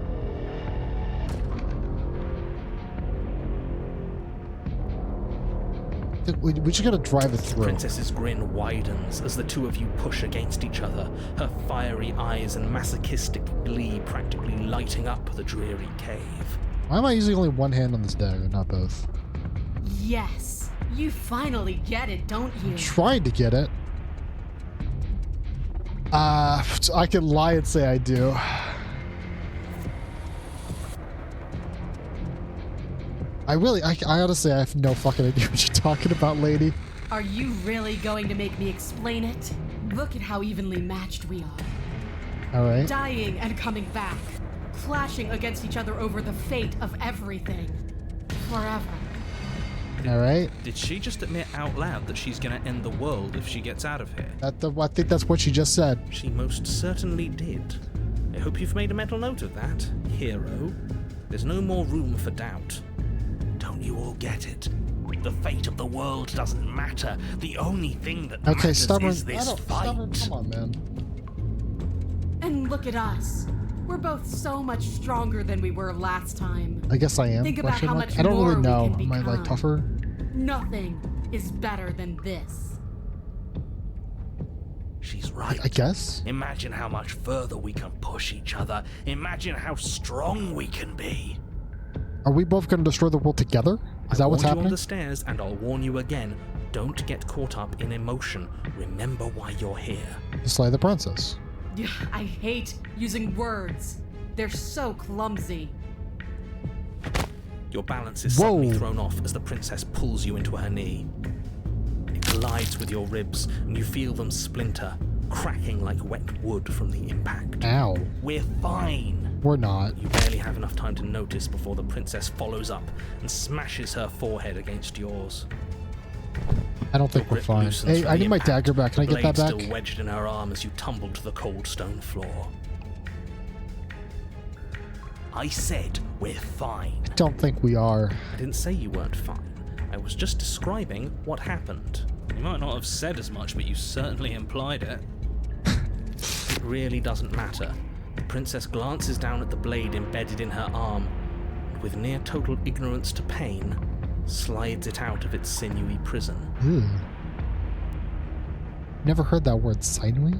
We just gotta drive it through. Princess's grin widens as the two of you push against each other, her fiery eyes and masochistic glee practically lighting up the dreary cave. Why am I using only one hand on this dagger, not both? Yes, you finally get it, don't you? I'm trying to get it. I could lie and say I do. I honestly, I have no fucking idea what you're talking about, lady. Are you really going to make me explain it? Look at how evenly matched we are. All right. Dying and coming back. Clashing against each other over the fate of everything. Forever. All right. Did she just admit out loud that she's gonna end the world if she gets out of here? I think that's what she just said. She most certainly did. I hope you've made a mental note of that, hero. There's no more room for doubt. Don't you all get it? The fate of the world doesn't matter. The only thing that Okay, matters Stubborn. is this fight. Stubborn, come on, man. And look at us. We're both so much stronger than we were last time. I guess I am. Think about question how mark? much I don't more really we know. can Am I like become. tougher? Nothing is better than this. She's right. I guess. Imagine how much further we can push each other. Imagine how strong we can be. Are we both going to destroy the world together? Is that what's I warned you on happening? the stairs, and I'll warn you again. Don't get caught up in emotion. Remember why you're here. To slay the princess. I hate using words. They're so clumsy. Your balance is suddenly Whoa. thrown off as the princess pulls you into her knee. It collides with your ribs, and you feel them splinter, cracking like wet wood from the impact. Ow. We're fine. We're not. You barely have enough time to notice before the princess follows up and smashes her forehead against yours. I don't think Your we're grip fine. loosens Hey, from I the need my impact, dagger back. Can I the get that blade back? still wedged in her arm as you tumble to the cold stone floor. I said we're fine. Don't think we are. I didn't say you weren't fine. I was just describing what happened. You might not have said as much, but you certainly implied it. It really doesn't matter. The princess glances down at the blade embedded in her arm, and with near total ignorance to pain, slides it out of its sinewy prison. Ew. Never heard that word, sinewy?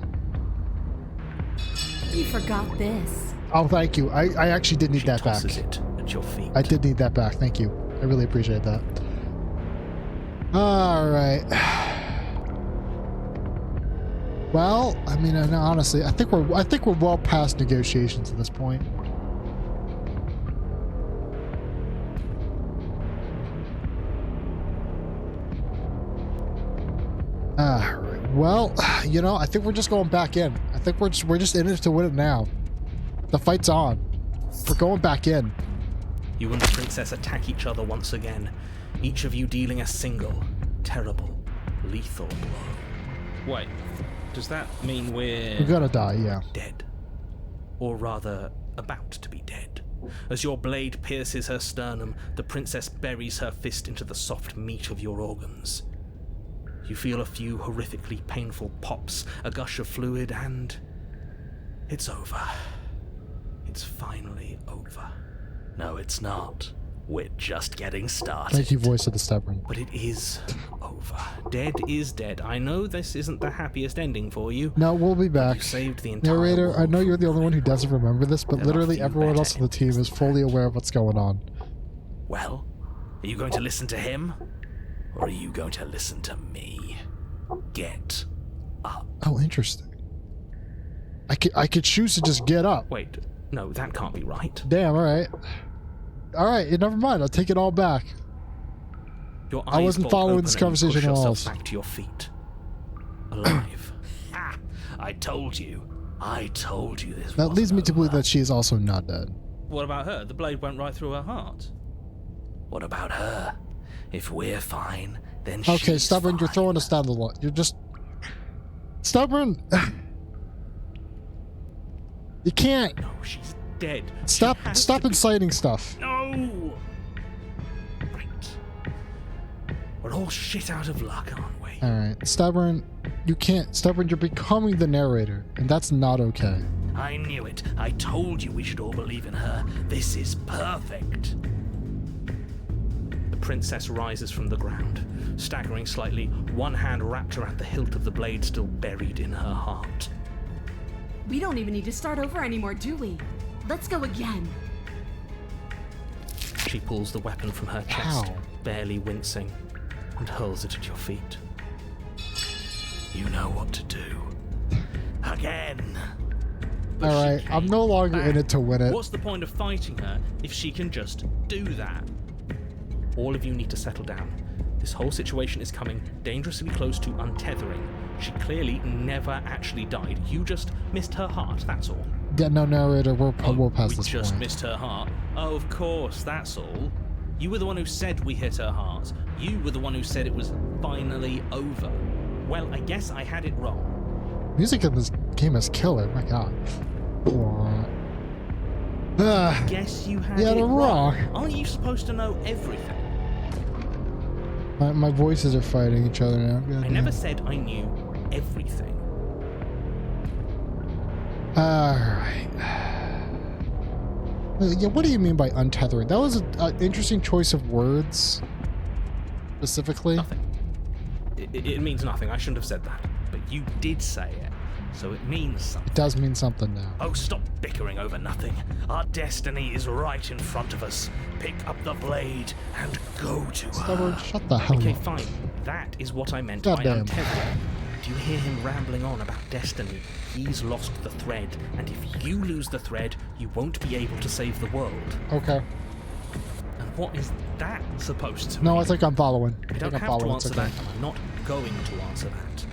You forgot this. Oh, thank you. I actually did need She that back. tosses it at your feet. I did need that back. Thank you. I really appreciate that. All right. Well, I mean, honestly, I think we're well past negotiations at this point. All right. Well, you know, I think we're just going back in. I think we're just in it to win it now. The fight's on. We're going back in. You and the princess attack each other once again, each of you dealing a single, terrible, lethal blow. Wait, does that mean we're We're gonna die, yeah. dead? Or rather, about to be dead. As your blade pierces her sternum, the princess buries her fist into the soft meat of your organs. You feel a few horrifically painful pops, a gush of fluid, and it's over. It's finally over. No, it's not. We're just getting started. Thank you, voice of the stubborn. But it is over. Dead is dead. I know this isn't the happiest ending for you. No, we'll be back. You saved the entire Narrator, I world know from you're the only one who ruin. doesn't remember this, but There are literally few everyone better else on the team endings is than fully that. aware of what's going on. Well, are you going to listen to him? Or are you going to listen to me? Get up. Oh, interesting. I could choose to just get up. Wait, no, that can't be right. Damn, alright. Alright, never mind, I'll take it all back. Your I eyes wasn't bolt following open this and you conversation push at all. yourself back to your feet. Alive. Ha! I told you. I told you this That leads me to believe over. that she is also not dead. What about her? The blade went right through her heart. What about her? If we're fine, then Okay, she's stubborn, you're fine. throwing us down the line. You're just... Stubborn! You can't! No, she's dead. She Stop has to be- inciting stuff. No! Right. We're all shit out of luck, aren't we? Alright, Stubborn, you can't. Stubborn, you're becoming the narrator, and that's not okay. I knew it. I told you we should all believe in her. This is perfect. The princess rises from the ground, staggering slightly, one hand wrapped around the hilt of the blade still buried in her heart. We don't even need to start over anymore, do we? Let's go again. She pulls the weapon from her chest, Ow. barely wincing, and hurls it at your feet. You know what to do. Again. But she Alright, I'm came no longer in back. it to win it. What's the point of fighting her if she can just do that? All of you need to settle down. This whole situation is coming dangerously close to untethering. She clearly never actually died. You just missed her heart, that's all. Yeah, no, narrator, we're past we this just point. missed her heart. Oh, of course, that's all. You were the one who said we hit her heart. You were the one who said it was finally over. Well, I guess I had it wrong. Music in this game is killer, my god. Guess you had Yeah, it they're wrong. Aren't you supposed to know everything? My voices are fighting each other now. God I damn. never said I knew everything. Alright. Yeah, what do you mean by untethering? That was an interesting choice of words. Specifically. Nothing. It means nothing. I shouldn't have said that. But you did say it, so it means something. It does mean something now. Oh, stop bickering over nothing. Our destiny is right in front of us. Pick up the blade and go to Stubborn, her. shut the hell Okay, up. fine. That is what I meant by Goddamn. untethering. Do you hear him rambling on about destiny? He's lost the thread, and if you lose the thread, you won't be able to save the world. Okay. And what is that supposed to mean? No, I think I'm following. I I don't think I'm have to following. It's answer okay. that, and I'm not going to answer that.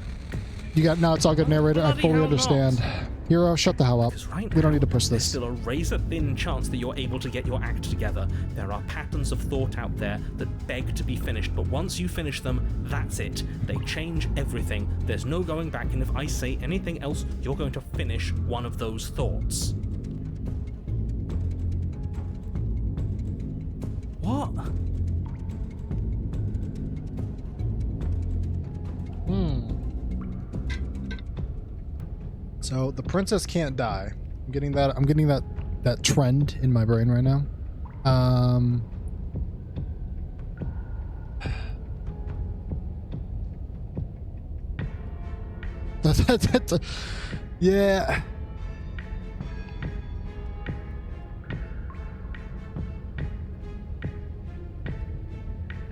You got no, it's all good, narrator. I Bloody fully hell understand. Hero, shut the hell up. Because right We don't now, need to push there's this. still a razor-thin chance that you're able to get your act together. There are patterns of thought out there that beg to be finished, but once you finish them, that's it. They change everything. There's no going back, and if I say anything else, you're going to finish one of those thoughts. So the princess can't die. I'm getting that trend in my brain right now. Yeah.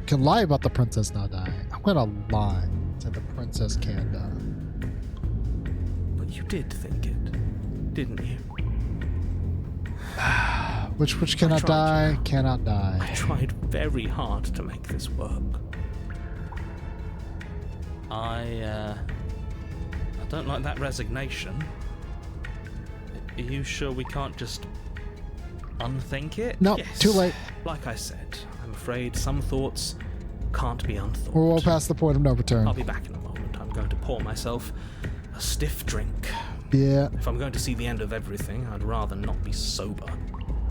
I can lie about the princess not dying. I'm gonna lie that the princess can die. But you did think it, didn't you? Which cannot die, cannot I die. tried very hard to make this work. I don't like that resignation. Are you sure we can't just unthink it? No, Yes. too late. Like I said, I'm afraid some thoughts can't be unthought. We're well past the point of no return. I'll be back in a moment. I'm going to pour myself a stiff drink. Yeah, If I'm going to see the end of everything, I'd rather not be sober.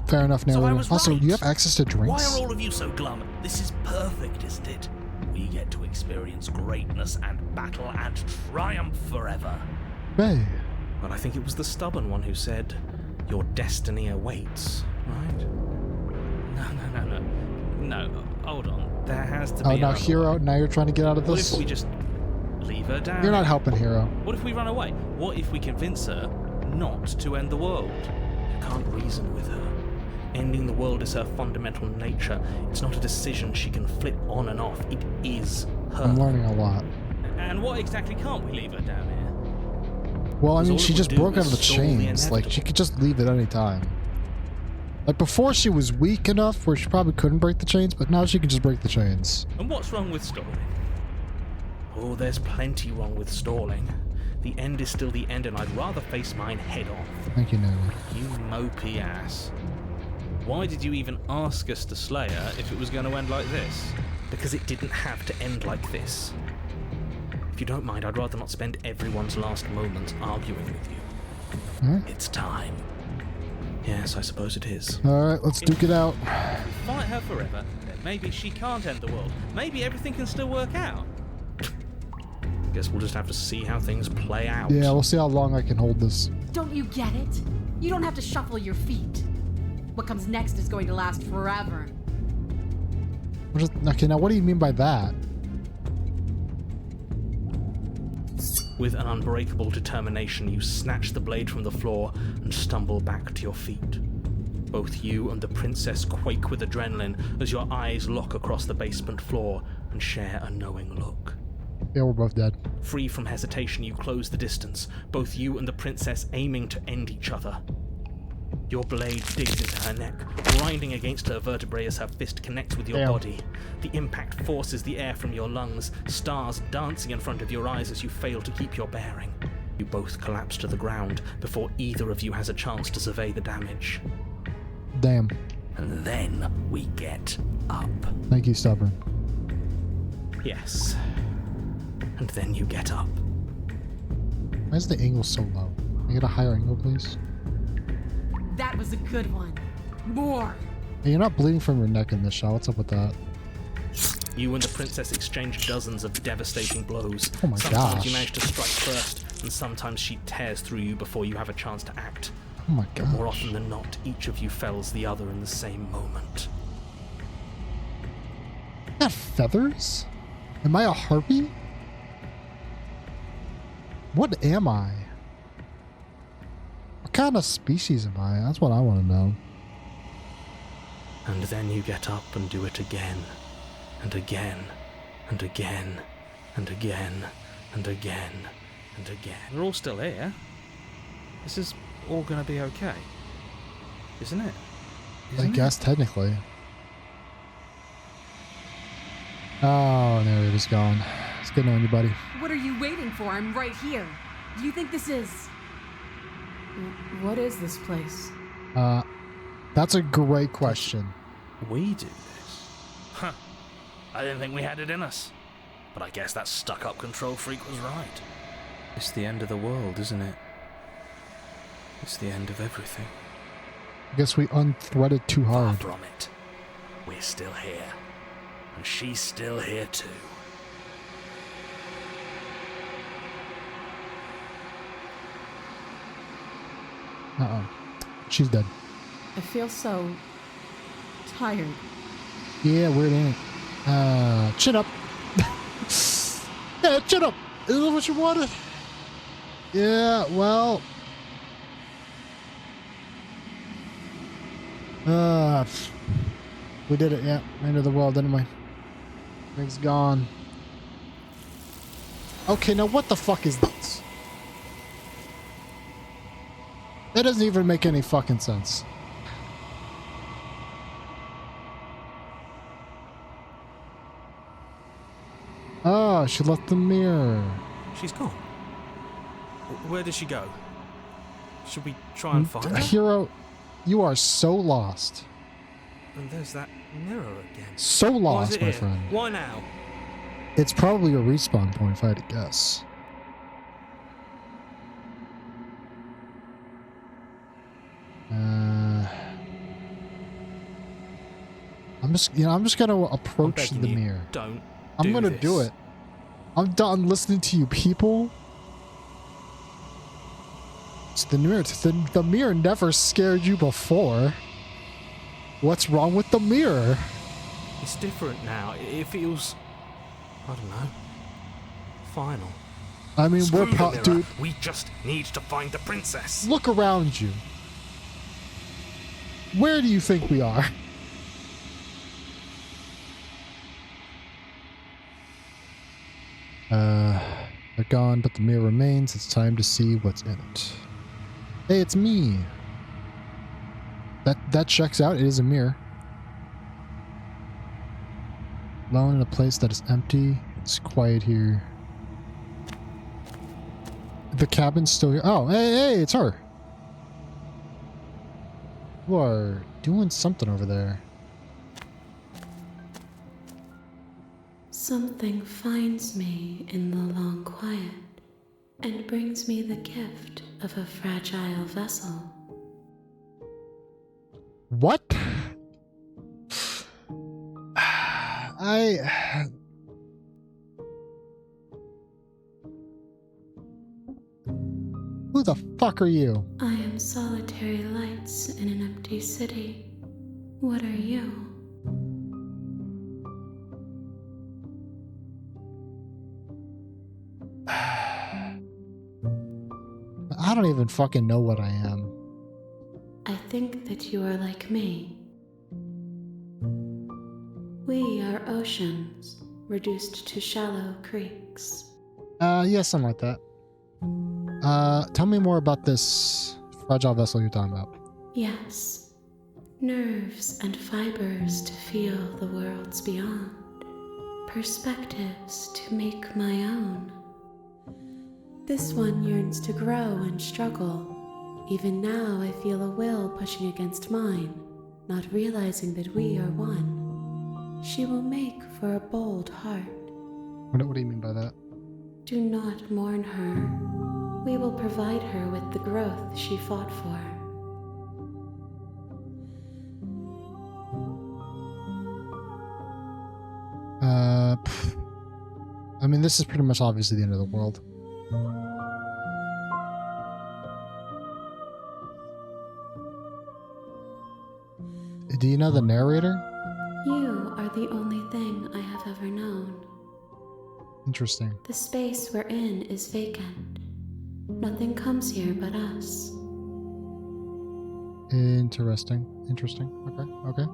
fair enough, So I narrator. was Also, right. you have access to drinks? Why are all of you so glum? This is perfect, isn't it? We get to experience greatness and battle and triumph forever. Hey, Well, I think it was the stubborn one who said, "Your destiny awaits," right? No, hold on. There has to be oh, now another Hero, one. now you're trying to get out of What this? if we just leave her down? You're not helping Hero. What if we run away? What if we convince her not to end the world? You can't reason with her. Ending the world is her fundamental nature. It's not a decision she can flip on and off. It is her. I'm learning a lot. And what exactly can't we leave her down here? Well, I Because mean, all she it just would do broke out is of the stall the chains. Like, she inevitable. could just leave at any time. Like, before she was weak enough where she probably couldn't break the chains, but now she can just break the chains. And what's wrong with stalling? Oh, there's plenty wrong with stalling. The end is still the end, and I'd rather face mine head on. Thank you, Narrator. You mopey ass. Why did you even ask us to slay her if it was going to end like this? Because it didn't have to end like this. If you don't mind, I'd rather not spend everyone's last moments arguing with you. Alright, It's time. Yes, I suppose it is. alright, let's duke it out. Fight her forever, then maybe she can't end the world. Maybe everything can still work out. Guess we'll just have to see how things play out. Yeah, we'll see how long I can hold this. Don't you get it? You don't have to shuffle your feet. What comes next is going to last forever. Okay, now what do you mean by that? With an unbreakable determination, you snatch the blade from the floor and stumble back to your feet. Both you and the princess quake with adrenaline as your eyes lock across the basement floor and share a knowing look. Yeah, we're both dead. Free from hesitation, you close the distance, both you and the princess aiming to end each other. Your blade digs into her neck, grinding against her vertebrae as her fist connects with your Damn. body. The impact forces the air from your lungs, stars dancing in front of your eyes as you fail to keep your bearing. You both collapse to the ground before either of you has a chance to survey the damage. Damn. And then we get up. Thank you, Stubborn. Yes. And then you get up. Why is the angle so low? Can I get a higher angle, please? That was a good one. More. Hey, you're not bleeding from your neck in this shot. What's up with that? You and the princess exchange dozens of devastating blows. Oh my sometimes gosh. you manage to strike first, and sometimes she tears through you before you have a chance to act. Oh my But more gosh. often than not, each of you fells the other in the same moment. Got feathers? Am I a harpy? What am I? What kind of species am I? That's what I want to know. And then you get up and do it again, and again, and again, and again, and again, and again. We're all still here. This is all gonna be okay. Isn't it? I guess technically. Oh, narrator's gone. It's good knowing you, buddy. What are you waiting for? I'm right here. Do you think this is... What is this place? That's a great question. We do this. Huh. I didn't think we had it in us. But I guess that stuck-up control freak was right. It's the end of the world, isn't it? It's the end of everything. I guess we unthreaded too Far hard. from it. We're still here. And she's still here too. Uh-oh. She's dead. I feel so tired. Yeah, weird, ain't it? Chin up. Yeah, chin up. Is that what you wanted? Yeah, well. We did it, yeah. End of the world, didn't we? Thing's gone. Okay, now what the fuck is this? That doesn't even make any fucking sense. Oh, she left the mirror. She's gone. Where did she go? Should we try and find her? Hero, you are so lost. And there's that mirror again. So Why is lost, it my here? friend. Why now? It's probably a respawn point if I had to guess. I'm just gonna approach the you, mirror. Don't. I'm gonna do it. I'm done listening to you people. It's the mirror. The mirror never scared you before. What's wrong with the mirror? It's different now. It feels, I don't know, final. I mean, Screw we're the mirror. dude. We just need to find the princess. Look around you. Where do you think we are? They're gone, but the mirror remains. It's time to see what's in it. Hey, it's me. That checks out. It is a mirror. Alone in a place that is empty. It's quiet here. The cabin's still here. Oh, hey, it's her. You are doing something over there. Something finds me in the long quiet and brings me the gift of a fragile vessel. What? Who the fuck are you? I am solitary lights in an empty city. What are you? I don't even fucking know what I am. I think that you are like me. We are oceans, reduced to shallow creeks. Yeah, something like that. Tell me more about this fragile vessel you're talking about. Yes, nerves and fibers to feel the worlds beyond, perspectives to make my own. This one yearns to grow and struggle. Even now I feel a will pushing against mine, not realizing that we are one. She will make for a bold heart. What do you mean by that? Do not mourn her. We will provide her with the growth she fought for. I mean, this is pretty much obviously the end of the world. Do you know the narrator? You are the only thing I have ever known. Interesting. The space we're in is vacant. Nothing comes here but us. Interesting. Okay.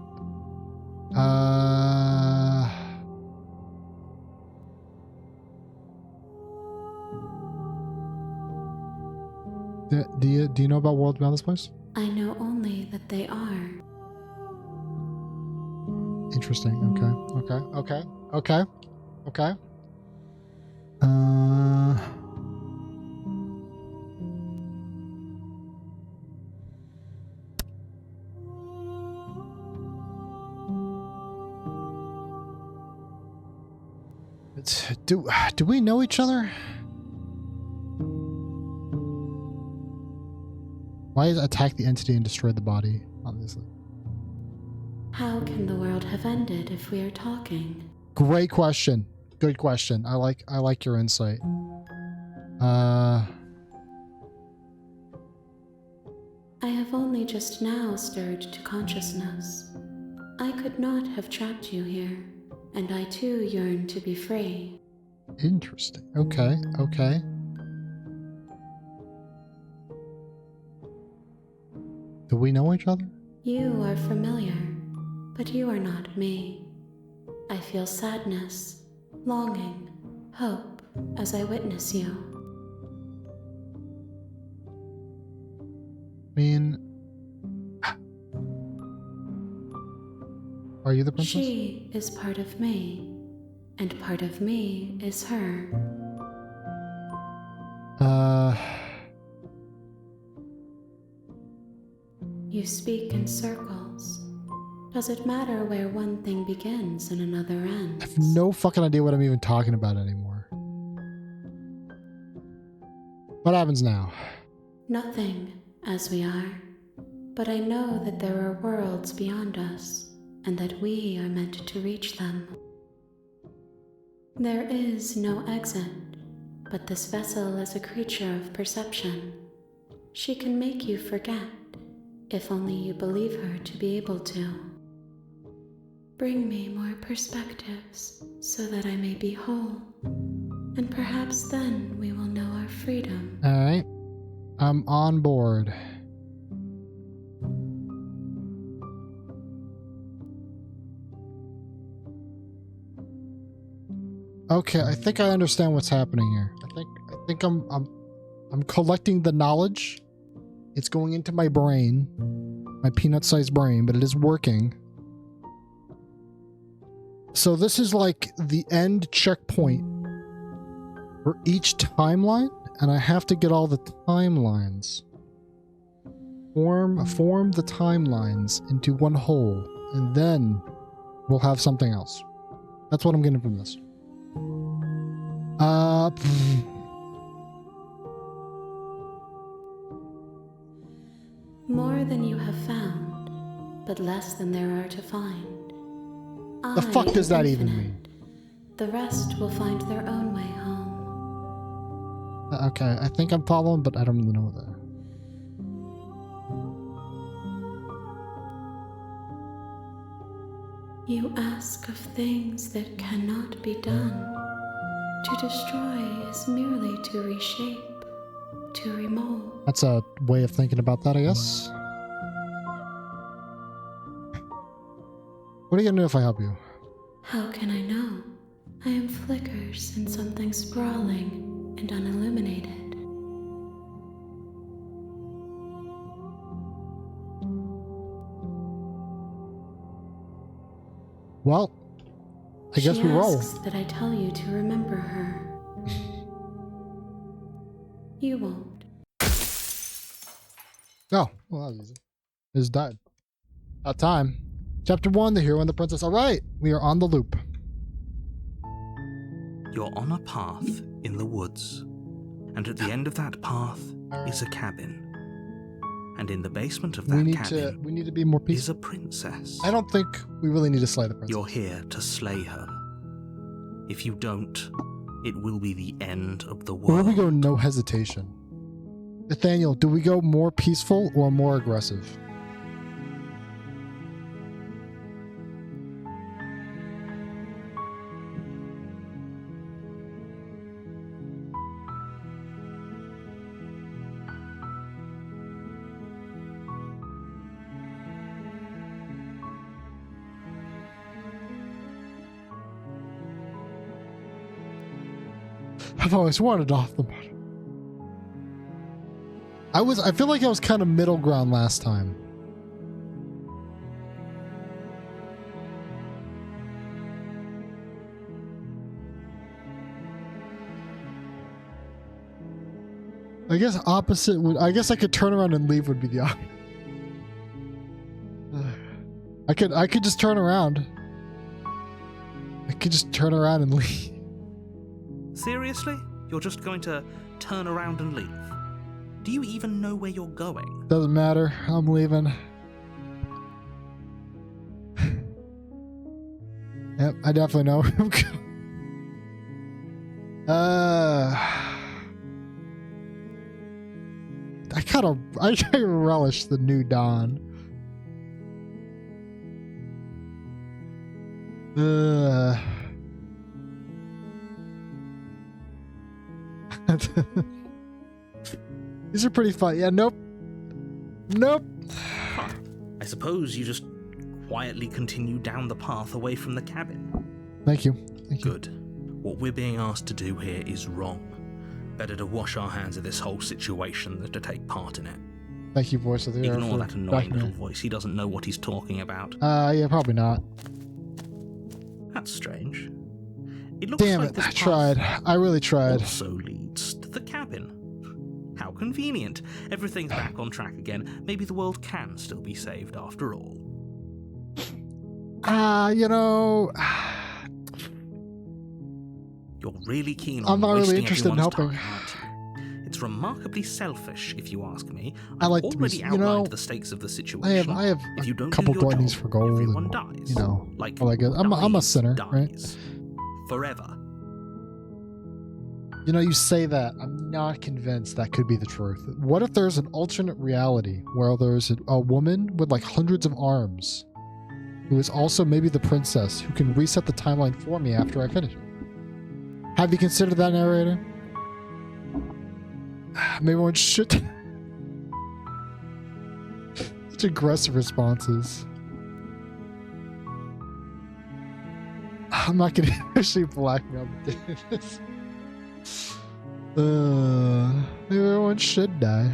Do you know about worlds beyond this place? I know only that they are. Interesting. Okay. Do we know each other? Why is attack the entity and destroy the body? Obviously. How can the world have ended if we are talking? Great question. Good question. I like your insight. I have only just now stirred to consciousness. I could not have trapped you here, and I too yearn to be free. Interesting. Okay, okay. Do we know each other? You are familiar, but you are not me. I feel sadness, longing, hope as I witness you. I mean, are you the princess? She is part of me, and part of me is her. You speak in circles. Does it matter where one thing begins and another ends? I have no fucking idea what I'm even talking about anymore. What happens now? Nothing, as we are. But I know that there are worlds beyond us, and that we are meant to reach them. There is no exit, but this vessel is a creature of perception. She can make you forget, if only you believe her to be able to. Bring me more perspectives, so that I may be whole, and perhaps then we will know our freedom. Alright. I'm on board. Okay, I think I understand what's happening here. I think I'm collecting the knowledge. It's going into my brain, my peanut-sized brain, but it is working. So this is like the end checkpoint for each timeline, and I have to get all the timelines. Form the timelines into one whole, and then we'll have something else. That's what I'm getting from this. More than you have found, but less than there are to find. The fuck does that even mean? The rest will find their own way home. Okay, I think I'm following, but I don't really know what that. You ask of things that cannot be done. To destroy is merely to reshape, to remold. That's a way of thinking about that, I guess. What are you gonna do if I help you? How can I know? I am flickers in something sprawling and unilluminated. Well, I guess we roll. She asks that I tell you to remember her. You won't. Oh, well, that was easy. It's died. About time. Chapter 1, The Hero and the Princess. All right, we are on the loop. You're on a path in the woods, and at the end of that path is a cabin. And in the basement of that cabin we need to be more is peaceful. a princess. I don't think we really need to slay the princess. You're here to slay her. If you don't, it will be the end of the Where world. do we go? No hesitation. Nathaniel, do we go more peaceful or more aggressive? I've always wanted off the bottom. I feel like I was kind of middle ground last time. I guess opposite would, I guess I could turn around and leave would be the option. I could just turn around. I could just turn around and leave. Seriously? You're just going to turn around and leave? Do you even know where you're going? Doesn't matter. I'm leaving. Yep, I definitely know where I'm going. I kind I relish the new dawn. These are pretty fun. Yeah, nope. I suppose you just quietly continue down the path away from the cabin. Thank you. Good. What we're being asked to do here is wrong. Better to wash our hands of this whole situation than to take part in it. Thank you, voice of the air. Ignore that annoying little voice. He doesn't know what he's talking about. Yeah, probably not. That's strange. It looks Damn like it, this I tried. I really tried. also leads to the cabin. How convenient. Everything's back on track again. Maybe the world can still be saved after all. You know... You're really keen I'm on not really wasting interested in everyone's helping. time, aren't you? It's remarkably selfish, if you ask me. I I've like to be, already you outlined know, the stakes of the situation. I have If you a don't couple do your gluttonies job, for gold, everyone and, dies. you know, like all that good. I'm a sinner, right? dies. Forever. You know, you say that. I'm not convinced that could be the truth. What if there's an alternate reality where there's a woman with like hundreds of arms who is also maybe the princess who can reset the timeline for me after I finish it? Have you considered that, narrator? Maybe one should. Such aggressive responses. I'm not gonna actually blacking out the Davis. Maybe everyone should die.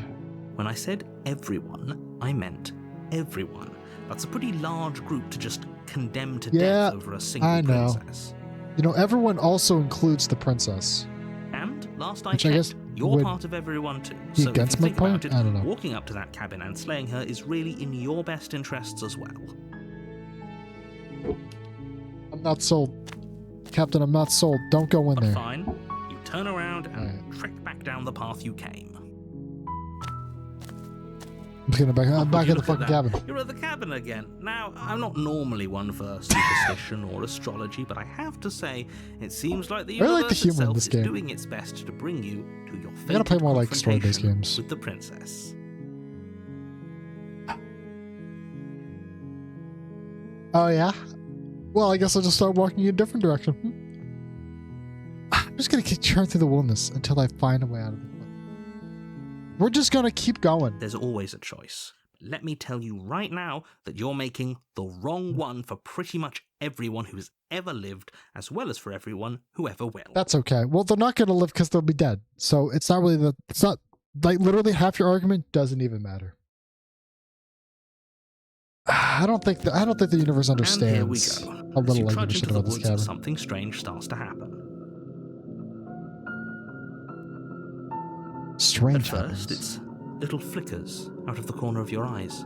When I said everyone, I meant everyone. That's a pretty large group to just condemn to Yeah, death over a single I know. princess. You know, everyone also includes the princess. And last I Which I checked, guess you're would part of everyone too. be So if you against my think about point? it, I don't know. walking up to that cabin and slaying her is really in your best interests as well. I'm not sold. Captain, I'm not sold. Don't go in But there. fine, you turn around and Alright. trek back down the path you came. I'm just gonna I'm back You in the look at fucking that. cabin. You're at the cabin again. Now, I'm not normally one for superstition or astrology, but I have to say, it seems like the I really like the universe humor in itself this is game. doing its best to bring you to your I gotta play fated more like story-based confrontation games. with the princess. Oh yeah? Well, I guess I'll just start walking in a different direction. I'm just gonna keep churning through the wilderness until I find a way out of it. We're just gonna keep going. There's always a choice. Let me tell you right now that you're making the wrong one for pretty much everyone who's ever lived, as well as for everyone who ever will. That's okay. Well, they're not gonna live because they'll be dead. So it's not really it's not like literally half your argument doesn't even matter. I don't think the universe understands And here we go. how As little you I give a trudge shit into the about this woods, cabin. something strange starts to happen. Strange At first, happens. it's little flickers out of the corner of your eyes.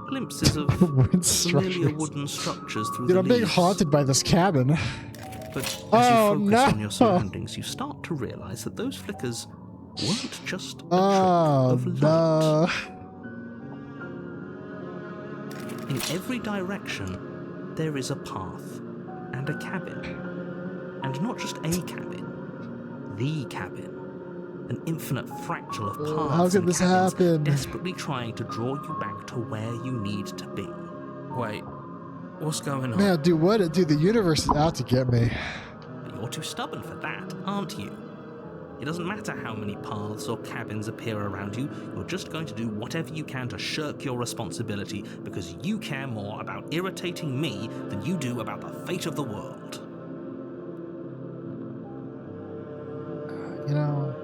Glimpses of Wooden familiar structures. wooden structures through Dude, the I'm being leaves. haunted by this cabin. But as Oh, you focus no. on your surroundings, you start to realize that those flickers weren't just a Oh trick of light. no. In every direction, there is a path and a cabin. And not just a cabin, the cabin. An infinite fractal of paths how could and this cabins happen? desperately trying to draw you back to where you need to be. Wait, what's going on? Man, dude, dude, the universe is out to get me. But you're too stubborn for that, aren't you? It doesn't matter how many paths or cabins appear around you, you're just going to do whatever you can to shirk your responsibility because you care more about irritating me than you do about the fate of the world. You know.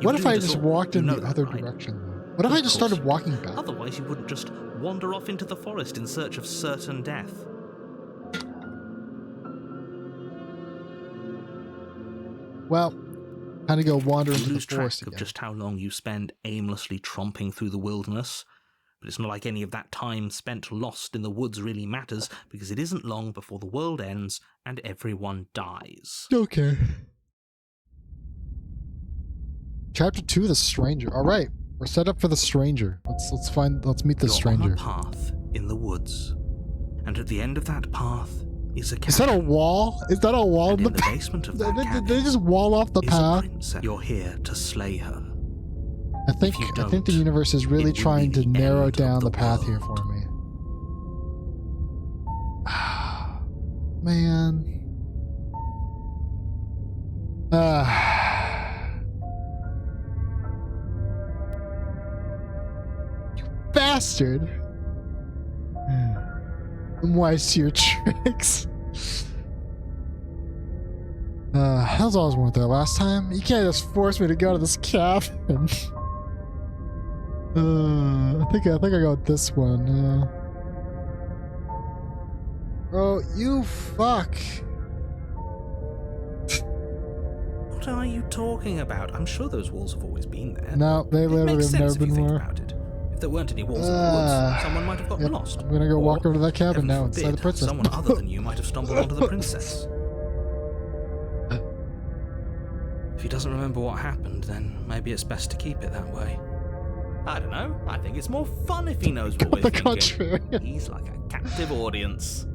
You What if do I this just all. walked You in know the that, other right? direction, though? What if I Of just course started you do. walking back? Otherwise, you wouldn't just wander off into the forest in search of certain death. Well, kind of go wander You into the lose track forest of again. just how long you spend aimlessly tromping through the wilderness. But it's not like any of that time spent lost in the woods really matters, because it isn't long before the world ends and everyone dies. Okay. Chapter 2, The Stranger. All right, we're set up for the stranger. Let's meet the You're stranger. on a path in the woods, and at the end of that path is a cabin. Is that a wall? Is that a wall And in in the the path? basement of that Did cabin they just wall off the is a path? princess. You're here to slay her. I think If you the don't, universe is really it will trying be to the narrow end down of the the path here world. for me. Man. You bastard. I'm wise to your tricks. How's always went there last time? You can't just force me to go to this cabin. I think I got this one. Bro, you fuck. What are you talking about? I'm sure those walls have always been there. No, they It literally makes have never sense if you been think more. about it. If there weren't any walls in the woods, someone might have gotten Yep, lost. I'm gonna go Or, walk over to that cabin heaven now inside the forbid, princess. someone other than you might have stumbled onto the princess. If he doesn't remember what happened, then maybe it's best to keep it that way. I don't know. I think it's more fun if he knows what we're The thinking. contrary. He's like a captive audience.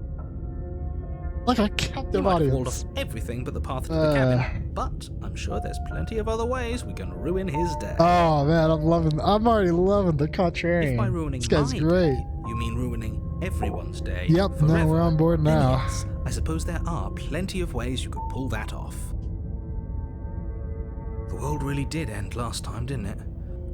Like a You captive might have walled audience. off everything but the path to the cabin, but I'm sure there's plenty of other ways we can ruin his day. Oh man, I'm already loving the contrarian. If by ruining This guy's my great. day, you mean ruining everyone's day Yep, forever, no, we're on board then now. yes, I suppose there are plenty of ways you could pull that off. The world really did end last time, didn't it?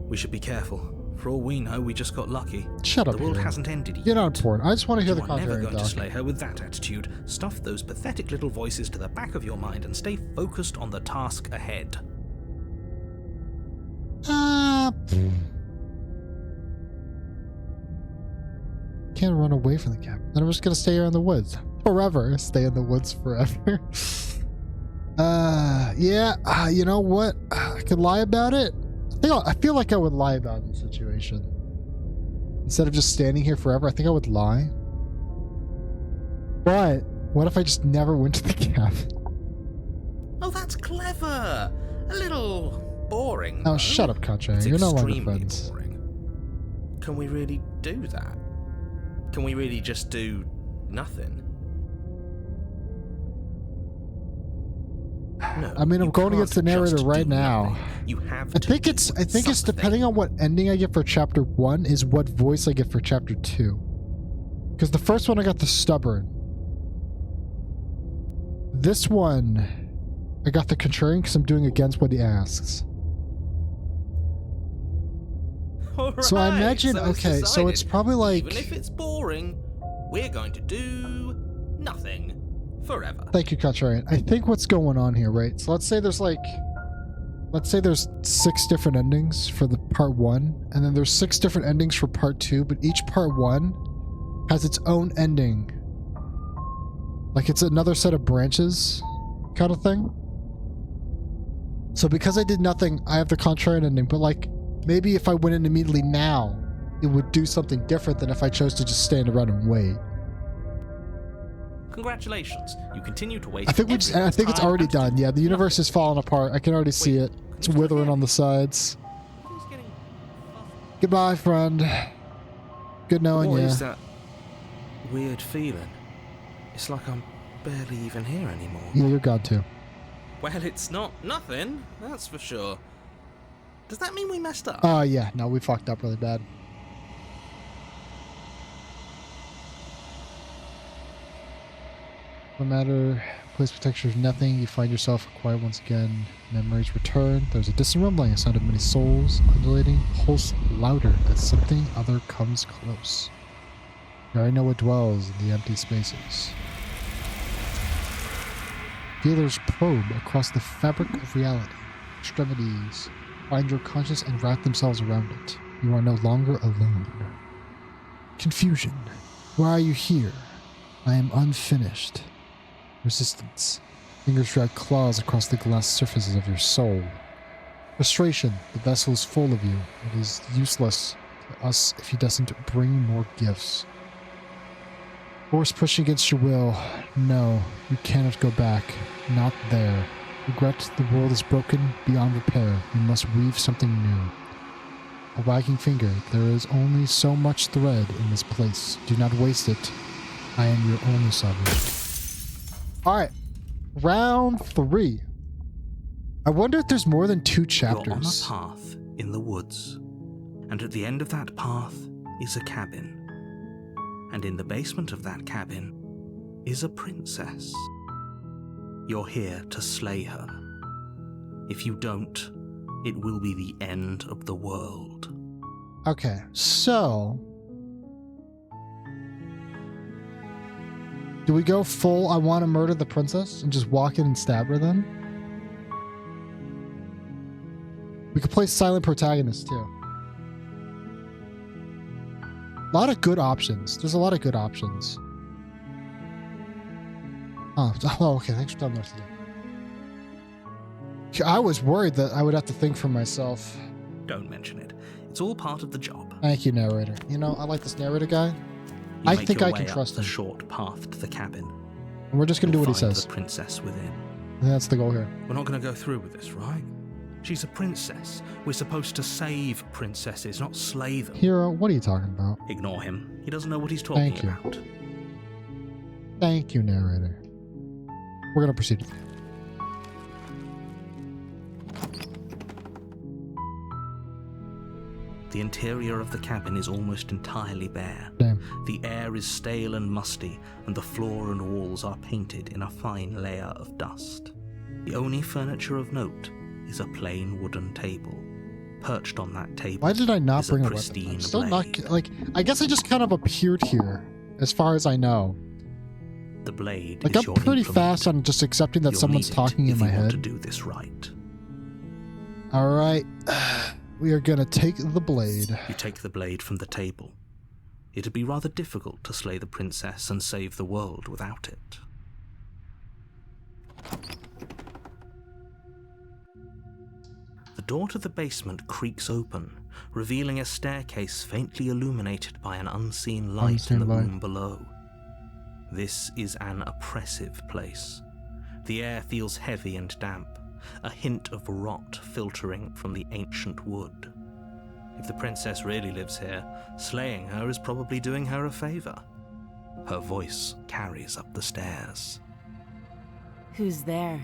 We should be careful. For all we know, we just got lucky. Shut up, The world Hero. hasn't ended yet. You're not important. I just want to hear the You are never contrarian going to talk. slay her with that attitude. Stuff those pathetic little voices to the back of your mind and stay focused on the task ahead. Can't run away from the cabin. Then I'm just gonna stay here in the woods forever. Stay in the woods forever. Yeah. You know what? I could lie about it. I feel like I would lie about the situation instead of just standing here forever. I think I would lie. But what if I just never went to the cabin? Oh, that's clever! A little boring. Oh, though. shut up, Contrarian. It's You're no longer extremely friends. boring. Can we really do that? Can we really just do nothing? No, I mean, I'm you going against the can't just narrator right do now. nothing. You have I to think do it's something. depending on what ending I get for chapter 1 is what voice I get for chapter 2. Because the first one I got the stubborn. This one I got the contrarian because I'm doing against what he asks. So I Alright, imagine so it's okay, so decided. it's probably like Even if it's boring, we're going to do nothing forever. thank you, Contrarian. I think what's going on here, right? So let's say there's 6 different endings for the part 1, and then there's 6 different endings for part 2, but each part 1 has its own ending. Like it's another set of branches kind of thing. So because I did nothing, I have the contrarian ending, but like maybe if I went in immediately now, it would do something different than if I chose to just stand around and wait. Congratulations, you continue to waste. I think it's everyone's time already and done. Yeah, the universe is falling apart. I can already see it. It's withering on the sides. Who's getting Goodbye, friend. Good knowing What you. is that weird feeling? It's like I'm barely even here anymore. Yeah, you're gone too. Well, it's not nothing, that's for sure. Does that mean we messed up? Yeah, no, we fucked up really bad. No matter, place protector of nothing, you find yourself quiet once again. Memories return. There's a distant rumbling, a sound of many souls, undulating, pulse louder as something other comes close. You already know what dwells in the empty spaces. Feelers probe across the fabric of reality. Extremities find your conscience and wrap themselves around it. You are no longer alone. Confusion. Why are you here? I am unfinished. Resistance. Fingers drag claws across the glass surfaces of your soul. Frustration. The vessel is full of you. It is useless to us if he doesn't bring more gifts. Force pushing against your will. No, you cannot go back. Not there. Regret the world is broken beyond repair. You must weave something new. A wagging finger. There is only so much thread in this place. Do not waste it. I am your only sovereign. Alright. Round 3. I wonder if there's more than 2 chapters. You're on a path in the woods, and at the end of that path is a cabin. And in the basement of that cabin is a princess. You're here to slay her. If you don't, it will be the end of the world. Okay, so do we go full I want to murder the princess and just walk in and stab her then? We could play silent protagonist too. A lot of good options. There's a lot of good options. Oh, okay. Thanks for telling me what to do. I was worried that I would have to think for myself. Don't mention it. It's all part of the job. Thank you, narrator. You know, I like this narrator guy. You I make think your I way can up trust the him. short path to the cabin. And we're just going to do You'll what he find says. the princess within. And that's the goal here. We're not going to go through with this, right? She's a princess. We're supposed to save princesses, not slay them. Hero, what are you talking about? Ignore him. He doesn't know what he's talking Thank you. about. Thank you, narrator. We're going to proceed. The interior of the cabin is almost entirely bare. Damn. The air is stale and musty, and the floor and walls are painted in a fine layer of dust. The only furniture of note is a plain wooden table. Perched on that table Why did I not is bring a a weapon? pristine I'm still blade. not, like, I guess I just kind of appeared here, as far as I know. The blade Like, is I'm your pretty implement. fast on just accepting that You'll someone's need it talking in if my you want head. to do this right. Alright. We are gonna take the blade. You take the blade from the table. It'd be rather difficult to slay the princess and save the world without it. The door to the basement creaks open, revealing a staircase faintly illuminated by an unseen light in the room below. This is an oppressive place. The air feels heavy and damp, a hint of rot filtering from the ancient wood. If the princess really lives here, slaying her is probably doing her a favor. Her voice carries up the stairs. Who's there?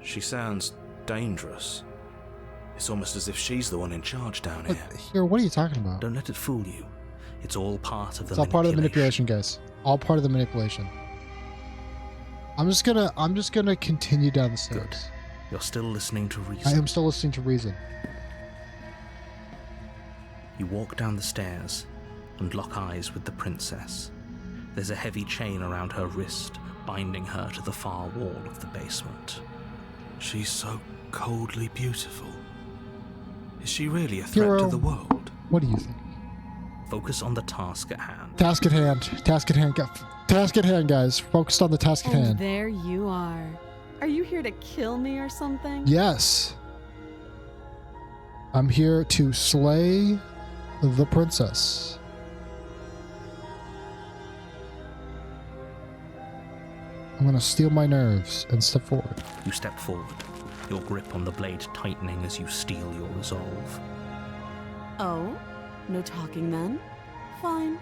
She sounds dangerous. It's almost as if she's the one in charge down here. Here, what are you talking about? Don't let it fool you. It's all part of the It's all part of the manipulation, guys. All part of the manipulation. I'm just gonna continue down the stairs. Good. You're still listening to I reason. am still listening to reason. You walk down the stairs and lock eyes with the princess. There's a heavy chain around her wrist, binding her to the far wall of the basement. She's so coldly beautiful. Is she really a threat Hero. to the world? What do you think? Focus on the task at hand. Task at hand. Task at hand. Task at hand, guys. Focused on the task at And hand. there you are. Are you here to kill me or something? Yes. I'm here to slay the princess. I'm gonna steal my nerves and step forward. You step forward, your grip on the blade tightening as you steel your resolve. Oh? No talking then? Fine.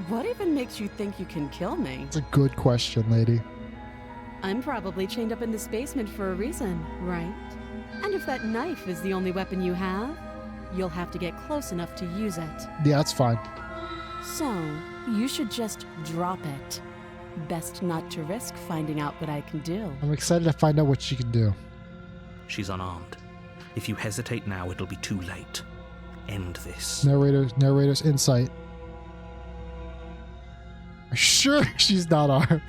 What even makes you think you can kill me? It's a good question, lady. I'm probably chained up in this basement for a reason, right? And if that knife is the only weapon you have, you'll have to get close enough to use it. Yeah, that's fine. So, you should just drop it. Best not to risk finding out what I can do. I'm excited to find out what she can do. She's unarmed. If you hesitate now, it'll be too late. End this. Narrator's insight. Sure, she's not armed.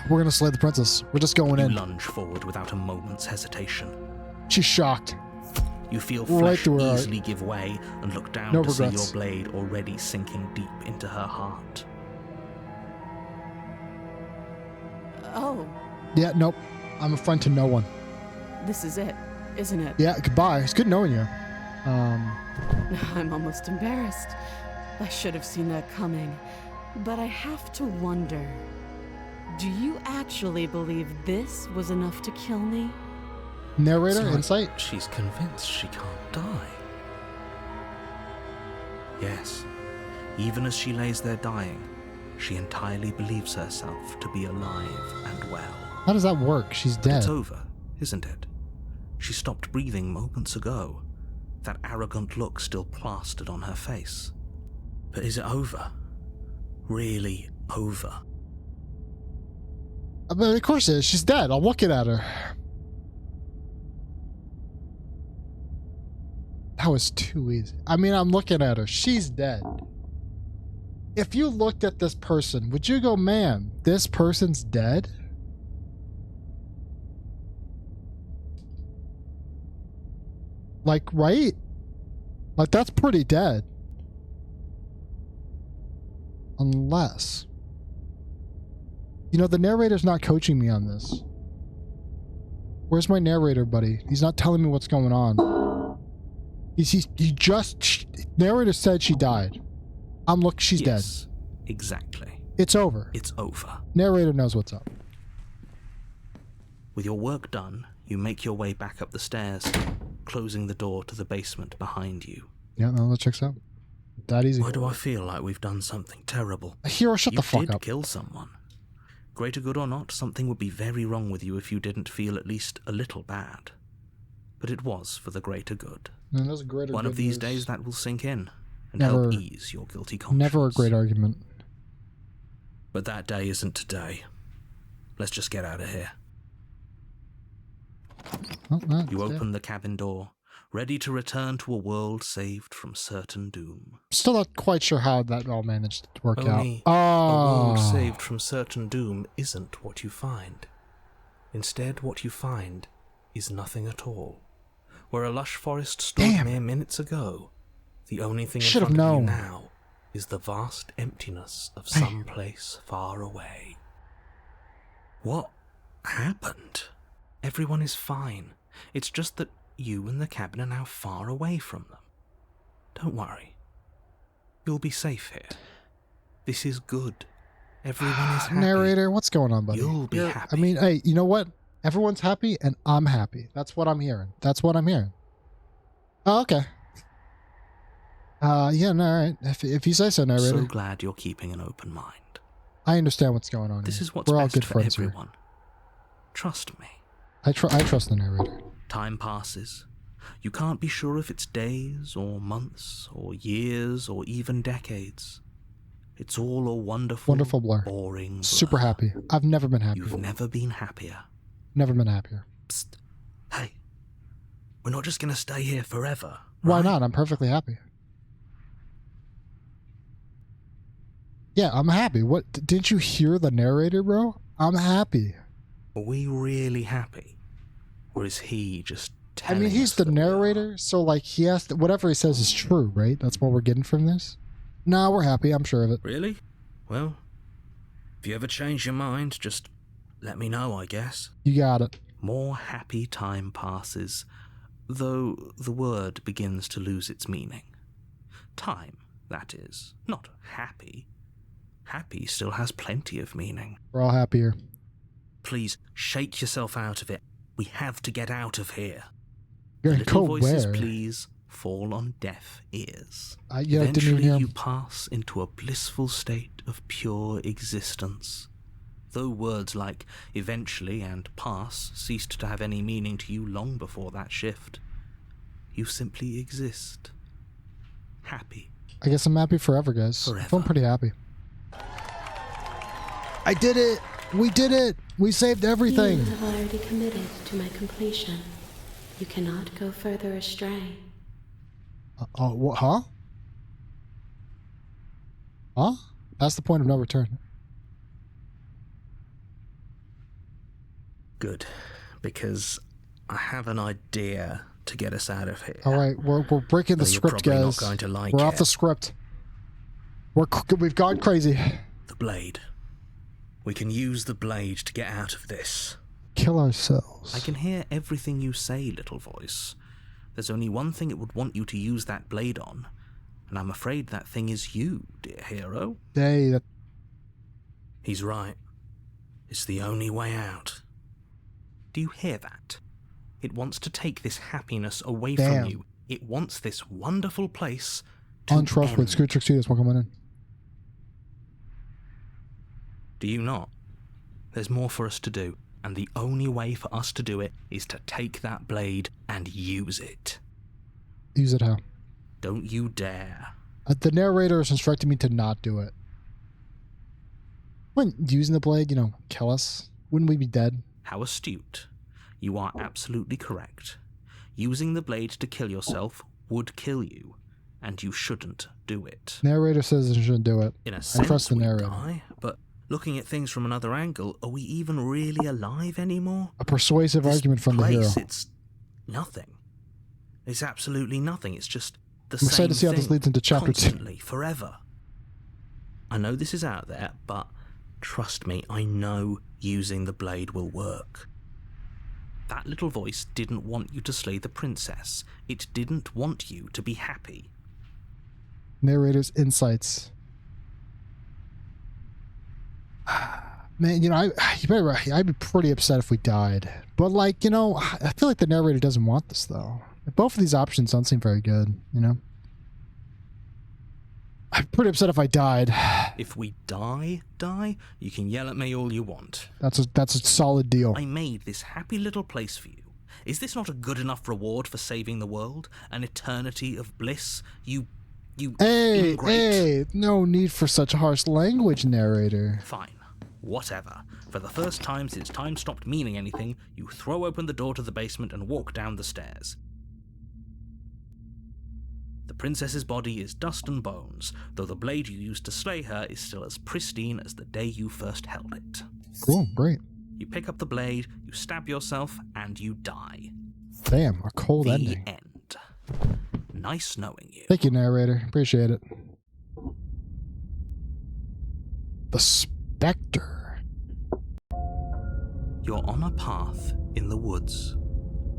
We're gonna slay the princess. We're just going You in. lunge forward without a moment's hesitation. She's shocked. You feel Right flesh through her heart. easily give way and look down No to see regrets. your blade already sinking deep into her heart. Oh, Yeah, nope. I'm a friend to no one. this is it, isn't it? Yeah, goodbye. It's good knowing you. I'm almost embarrassed. I should have seen that coming. But I have to wonder, do you actually believe this was enough to kill me? Narrator, It's like insight. She's convinced she can't die. Yes, even as she lays there dying, she entirely believes herself to be alive and well. How does that work? She's dead. It's over, isn't it? She stopped breathing moments ago, that arrogant look still plastered on her face. But is it over? Really over? I mean, of course it is. She's dead. I'm looking at her. That was too easy. I mean, I'm looking at her. She's dead. If you looked at this person, would you go, man, this person's dead? Like, right? Like, that's pretty dead. Unless... You know, the narrator's not coaching me on this. Where's my narrator, buddy? He's not telling me what's going on. Narrator said she died. She's dead. Exactly. It's over. It's over. Narrator knows what's up. With your work done, you make your way back up the stairs, closing the door to the basement behind you. Yeah, no, that checks out. That easy. Why do I feel like we've done something terrible? Hero, shut the fuck You did up. kill someone. Greater good or not, something would be very wrong with you if you didn't feel at least a little bad. But it was for the greater good. No, that's a greater One good of these news. days that will sink in and Never- help ease your guilty conscience. Never a great argument. But that day isn't today. Let's just get out of here. Oh, no, You it's open the cabin door, ready to return to a world saved from certain doom. Still not quite sure how that all managed to work Only out. a world Oh. saved from certain doom isn't what you find. Instead, what you find is nothing at all. Where a lush forest stood Damn. mere minutes ago, the only thing in Should have front of you known. now is the vast emptiness of some place far away. What happened? Everyone is fine. It's just that you and the cabin are now far away from them. Don't worry. You'll be safe here. This is good. Everyone is happy. Narrator, what's going on, buddy? You'll be happy. I mean, hey, you know what? Everyone's happy and I'm happy. That's what I'm hearing. That's what I'm hearing. Oh, okay. Yeah, no, all right. If you say so, narrator. So glad you're keeping an open mind. I understand what's going on This here. is what's We're all best good for friends everyone. Trust me. here. I trust the narrator. Time passes. You can't be sure if it's days or months or years or even decades. It's all a wonderful Blur. boring blur. Super happy. I've never been happier. You've never been happier. Never been happier. Psst. Hey, we're not just going to stay here forever. Why right? not? I'm perfectly happy. Yeah, I'm happy. What? Didn't you hear the narrator, bro? I'm happy. Are we really happy? Or is he just I telling mean, he's us the that we are? narrator, so like he has to, whatever he says is true, right? That's what we're getting from this. Nah, we're happy. I'm sure of it. Really? Well, if you ever change your mind, just let me know, I guess. You got it. More happy time passes, though the word begins to lose its meaning. Time, that is, not happy. Happy still has plenty of meaning. We're all happier. Please, shake yourself out of it. We have to get out of here. You're gonna go Little voices, where? please, fall on deaf ears. Yeah, I didn't even Eventually, hear you him. pass into a blissful state of pure existence. Though words like eventually and pass ceased to have any meaning to you long before that shift, you simply exist. Happy. I guess I'm happy forever, guys. Forever. I'm pretty happy. I did it! We did it! We saved everything! You have already committed to my completion. You cannot go further astray. What? Huh? Huh? That's the point of no return. Good, because I have an idea to get us out of here. All right, we're breaking the Though you're script, probably not guys. going to like We're off it. the script. We've gone crazy. The blade. We can use the blade to get out of this. Kill ourselves. I can hear everything you say, little voice. There's only one thing it would want you to use that blade on, and I'm afraid that thing is you, dear hero. Hey, that He's right. It's the only way out. Do you hear that? It wants to take this happiness away Damn. from you. It wants this wonderful place to untrustworthy. end. Screw Trick Studios, one coming in. Do you not? There's more for us to do. And the only way for us to do it is to take that blade and use it. Use it how? Don't you dare. The narrator is instructing me to not do it. When using the blade, you know, kill us, wouldn't we be dead? How astute. You are absolutely correct. Using the blade to kill yourself would kill you, and you shouldn't do it. Narrator says I shouldn't do it. In a I sense, trust the we narrator. die, but looking at things from another angle, are we even really alive anymore? A persuasive This argument from the hero. place, it's nothing. It's absolutely nothing. It's just the I'm same excited to see how this thing leads into chapter 2. constantly, forever. I know this is out there, but trust me, I know using the blade will work. That little voice didn't want you to slay the princess. It didn't want you to be happy. Narrator's insights. Man, you know, I'd be pretty upset if we died. But, like, you know, I feel like the narrator doesn't want this, though. Both of these options don't seem very good, you know? I'm pretty upset if I died. If we die, you can yell at me all you want. That's a solid deal. I made this happy little place for you. Is this not a good enough reward for saving the world? An eternity of bliss? You Hey, ingrate. hey, no need for such harsh language, narrator. Fine. Whatever. For the first time since time stopped meaning anything, you throw open the door to the basement and walk down the stairs. The princess's body is dust and bones, though the blade you used to slay her is still as pristine as the day you first held it. Cool, great. You pick up the blade, you stab yourself, and you die. Damn, a cold The ending. end. Nice knowing you. Thank you, narrator. Appreciate it. The Spectre. You're on a path in the woods,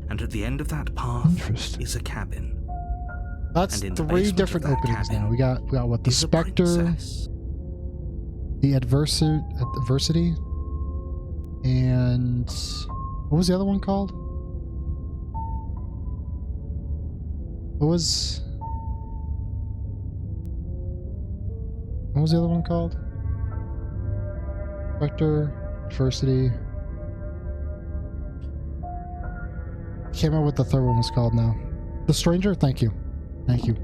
and at the end of that path Interesting. is a cabin. That's And in the 3 basement different of that openings cabin now. We got what? The Is a Spectre, princess. the Adversity, and what was the other one called? What was the other one called? Spectre, Adversity. Can't remember what the third one was called now. The Stranger? Thank you. Thank you.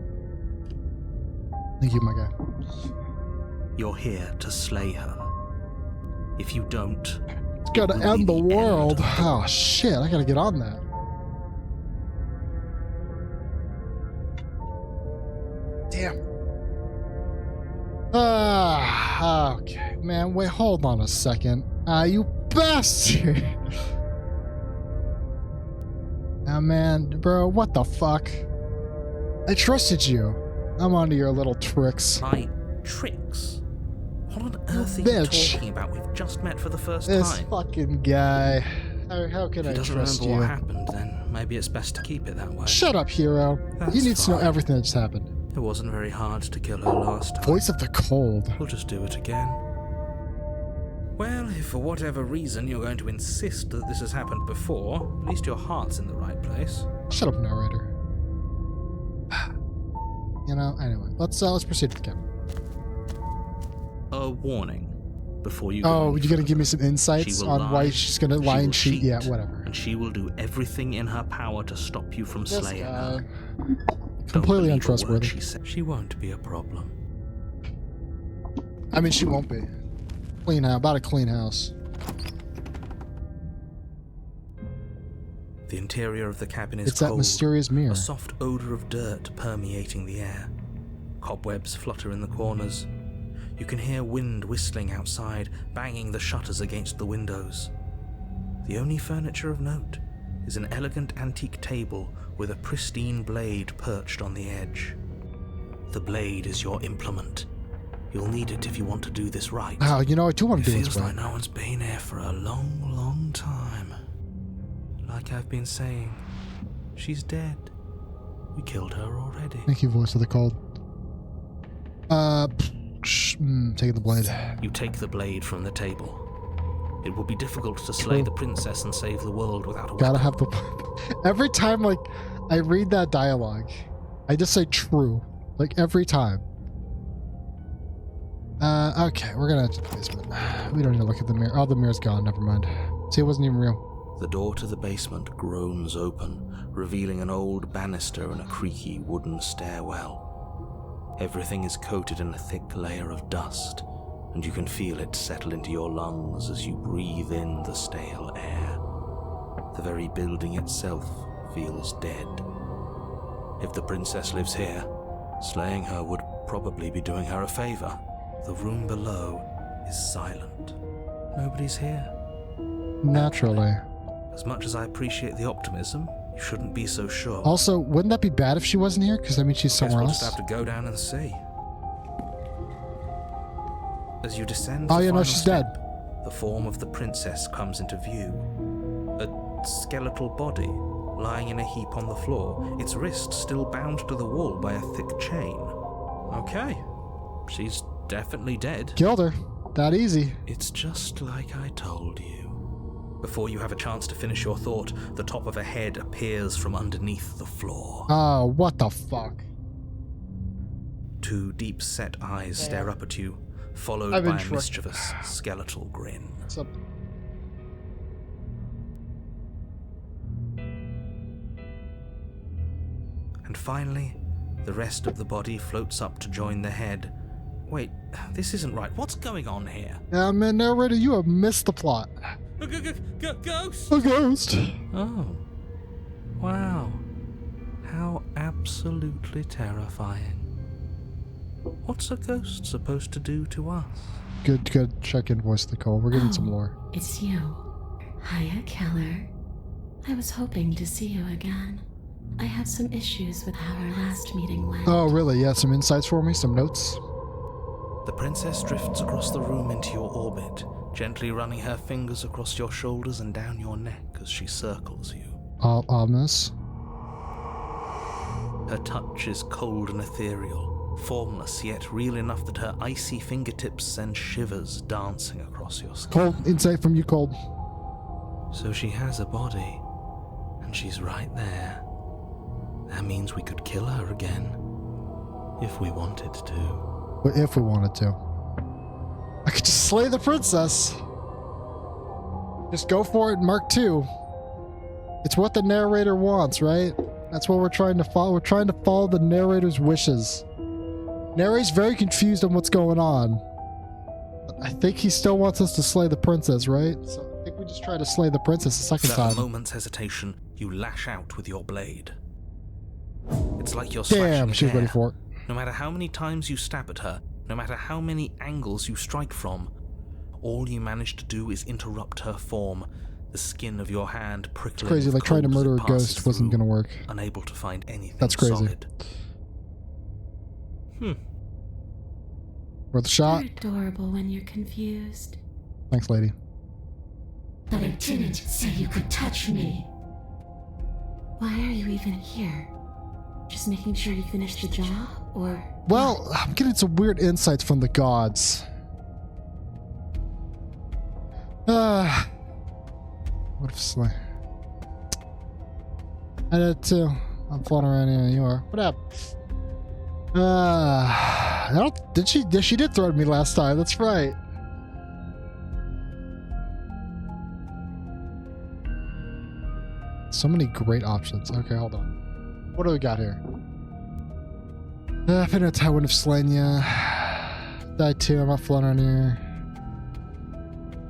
Thank you, my guy. You're here to slay her. If you don't, It's gonna will end be the the end world. of the Oh shit, I gotta get on that. Damn. Okay. Man, wait, hold on a second. You bastard! Man, bro, what the fuck? I trusted you. I'm onto your little tricks. my tricks. What on earth are Bitch. you talking about? We've just met for the first This time. fucking guy. How can If I he doesn't trust remember you? what happened, then maybe it's best to keep it that way. Shut up, hero. That's You need to know fine. everything that just happened. It wasn't very hard to kill her last time. Voice of the Cold. We'll just do it again. Well, if for whatever reason you're going to insist that this has happened before, at least your heart's in the right place. Shut up, narrator. You know, anyway, let's proceed with the game. A warning before you go Oh, any you're gonna further. give me some insights She will on why lie, she's gonna she lie will and cheat? Yeah, cheat, whatever. And she will do everything in her power to stop you from This slaying guy. her. Don't Completely believe a word untrustworthy. She said. She won't be a problem. I mean, she won't be. Clean house, about a clean house. The interior of the cabin is It's that cold. mysterious mirror. A soft odor of dirt permeating the air. Cobwebs flutter in the corners. You can hear wind whistling outside, banging the shutters against the windows. The only furniture of note is an elegant antique table with a pristine blade perched on the edge. The blade is your implement. You'll need it if you want to do this right. Oh, you know, I do want It to do this feels right. like no one's been here for a long, long time. Like I've been saying, she's dead. We killed her already. Thank you, Voice of the Cold. Taking the blade. You take the blade from the table. It will be difficult to slay True. the princess and save the world without a Gotta weapon. have the. Every time, like, I read that dialogue, I just say true. Like, every time. Okay, we're gonna enter the basement. We don't need to look at the mirror. Oh, the mirror's gone. Never mind. See, it wasn't even real. The door to the basement groans open, revealing an old banister and a creaky wooden stairwell. Everything is coated in a thick layer of dust, and you can feel it settle into your lungs as you breathe in the stale air. The very building itself feels dead. If the princess lives here, slaying her would probably be doing her a favor. The room below is silent. Nobody's here. Naturally. As much as I appreciate the optimism, you shouldn't be so sure. Also, wouldn't that be bad if she wasn't here? Because, I mean, she's Guess somewhere we'll else. just have to go down and see. As you descend Oh, the yeah, no, final she's step, dead. the form of the princess comes into view. A skeletal body lying in a heap on the floor, its wrist still bound to the wall by a thick chain. Okay, she's definitely dead. Killed her. That easy. It's just like I told you. Before you have a chance to finish your thought, the top of a head appears from underneath the floor. Oh, what the fuck? Two deep-set eyes stare up at you, followed I've been by a tricked. mischievous skeletal grin. What's up? And finally, the rest of the body floats up to join the head. Wait, this isn't right. What's going on here? Yeah, man, narrator, you have missed the plot. Ghost? A ghost. Oh. Wow. How absolutely terrifying. What's a ghost supposed to do to us? Good check-in voice, Nicole. We're getting some lore. It's you. Hiya, Keller. I was hoping to see you again. I have some issues with how our last meeting went. Oh, really? Yeah, some insights for me? Some notes? The princess drifts across the room into your orbit, gently running her fingers across your shoulders and down your neck as she circles you. Ominous. Her touch is cold and ethereal, formless yet real enough that her icy fingertips send shivers dancing across your skin. Cold. Insight from you, Cold. So she has a body, and she's right there. That means we could kill her again, if we wanted to. But if we wanted to. I could just slay the princess. Just go for it, Mark II. It's what the narrator wants, right? That's what we're trying to follow. We're trying to follow the narrator's wishes. Narrator's very confused on what's going on. But I think he still wants us to slay the princess, right? So I think we just try to slay the princess a second Without time. a moment's hesitation, you lash out with your blade. It's like you're slashing Damn, at she's ready air. for it. No matter how many times you stab at her, no matter how many angles you strike from, all you manage to do is interrupt her form, the skin of your hand prickling. Crazy, with like trying to cold as murder it a ghost passes wasn't through, gonna work. unable to find anything That's crazy. solid. Worth a shot. You're adorable when you're confused. Thanks, lady. But I didn't say you could touch me. Why are you even here? Just making sure you finish the job, or... Well, I'm getting some weird insights from the gods. What if Slay? I did too. I'm floating around here. You are. What up? I don't. Did she? She did threaten me last time. That's right. So many great options. Okay, hold on. What do we got here? I think I wouldn't have slain ya. Died too. I'm not floating around here.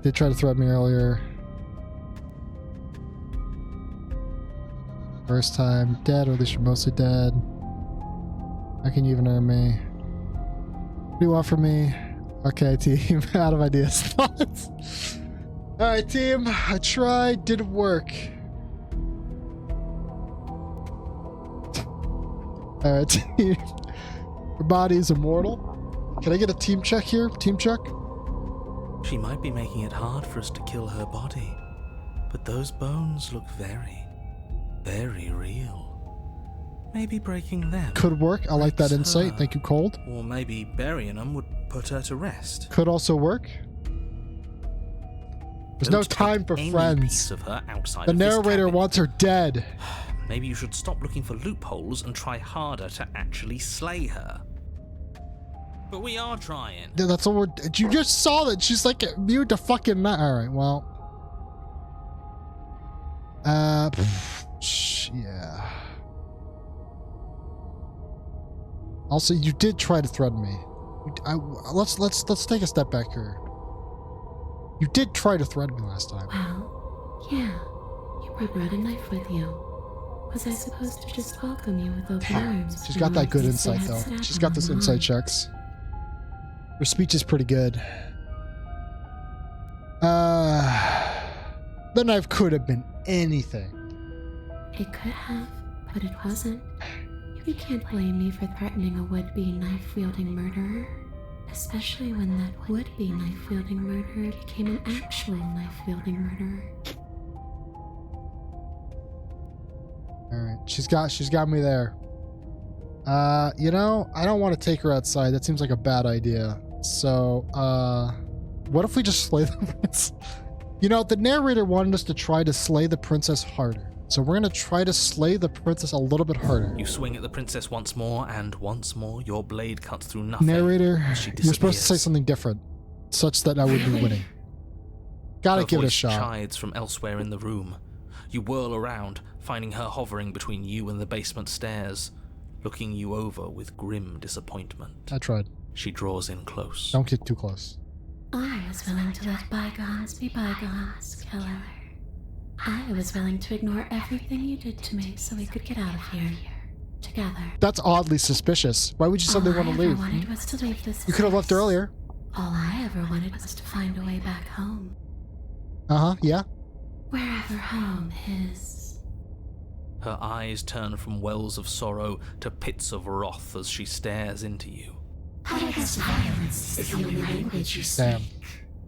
Did try to threaten me earlier. First time dead, or at least you're mostly dead. How can you even earn me? What do you want from me? Okay, team. Out of ideas. Alright, team. I tried. Didn't work. Alright, team. Your body is immortal. Can I get a team check here? Team check? She might be making it hard for us to kill her body, but those bones look very, very real. Maybe breaking them. Could work. I like that That's insight. her. Thank you, Cold. Or maybe burying them would put her to rest. Could also work. There's Don't no time take for any friends. piece of her outside The of this narrator cabin. wants her dead. Maybe you should stop looking for loopholes and try harder to actually slay her. But we are trying. Yeah, that's all we're. You just saw that. She's like immune to fucking. Alright, well. Yeah. Also, you did try to threaten me. Let's take a step back here. You did try to threaten me last time. Well, yeah. You brought a knife with you. Was I supposed to just welcome you with open arms? She's got that good insight, though. She's got those insight checks. Her speech is pretty good. The knife could have been anything. It could have, but it wasn't. You can't blame me for threatening a would-be knife-wielding murderer. Especially when that would-be knife-wielding murderer became an actual knife-wielding murderer. Alright, she's got me there. You know, I don't want to take her outside. That seems like a bad idea. So, what if we just slay the prince? You know, the narrator wanted us to try to slay the princess harder. So we're going to try to slay the princess a little bit harder. You swing at the princess once more, and once more your blade cuts through nothing. Narrator, as she you're supposed to say disappears. something different, such that I would be winning. Gotta Her give it a voice shot. chides from elsewhere in the room. You whirl around, finding her hovering between you and the basement stairs, looking you over with grim disappointment. I tried. She draws in close. Don't get too close. I was willing to let bygones be bygones, killer. I was willing to ignore everything you did to me so we could get out of here. Together. That's oddly suspicious. Why would you suddenly want to leave? All I ever wanted was to leave this You could have left place. earlier. All I ever wanted was to find a way back home. Uh-huh, yeah. Wherever home is. Her eyes turn from wells of sorrow to pits of wrath as she stares into you. I guess violence is the only language you Damn. speak.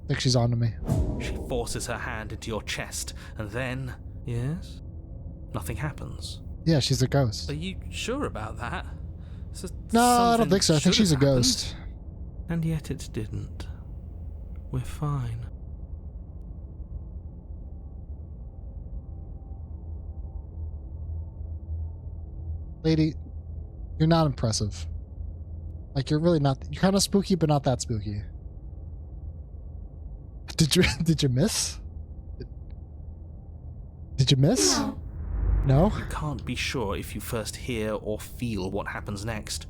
I think she's on to me. She forces her hand into your chest, and then... Yes? Nothing happens. Yeah, she's a ghost. Are you sure about that? No, I don't Something think so. I think should she's a have happened. ghost. And yet it didn't. We're fine. Lady, you're not impressive. Like, you're really not... You're kind of spooky, but not that spooky. Did you miss? Did you miss? No. No? You can't be sure if you first hear or feel what happens next,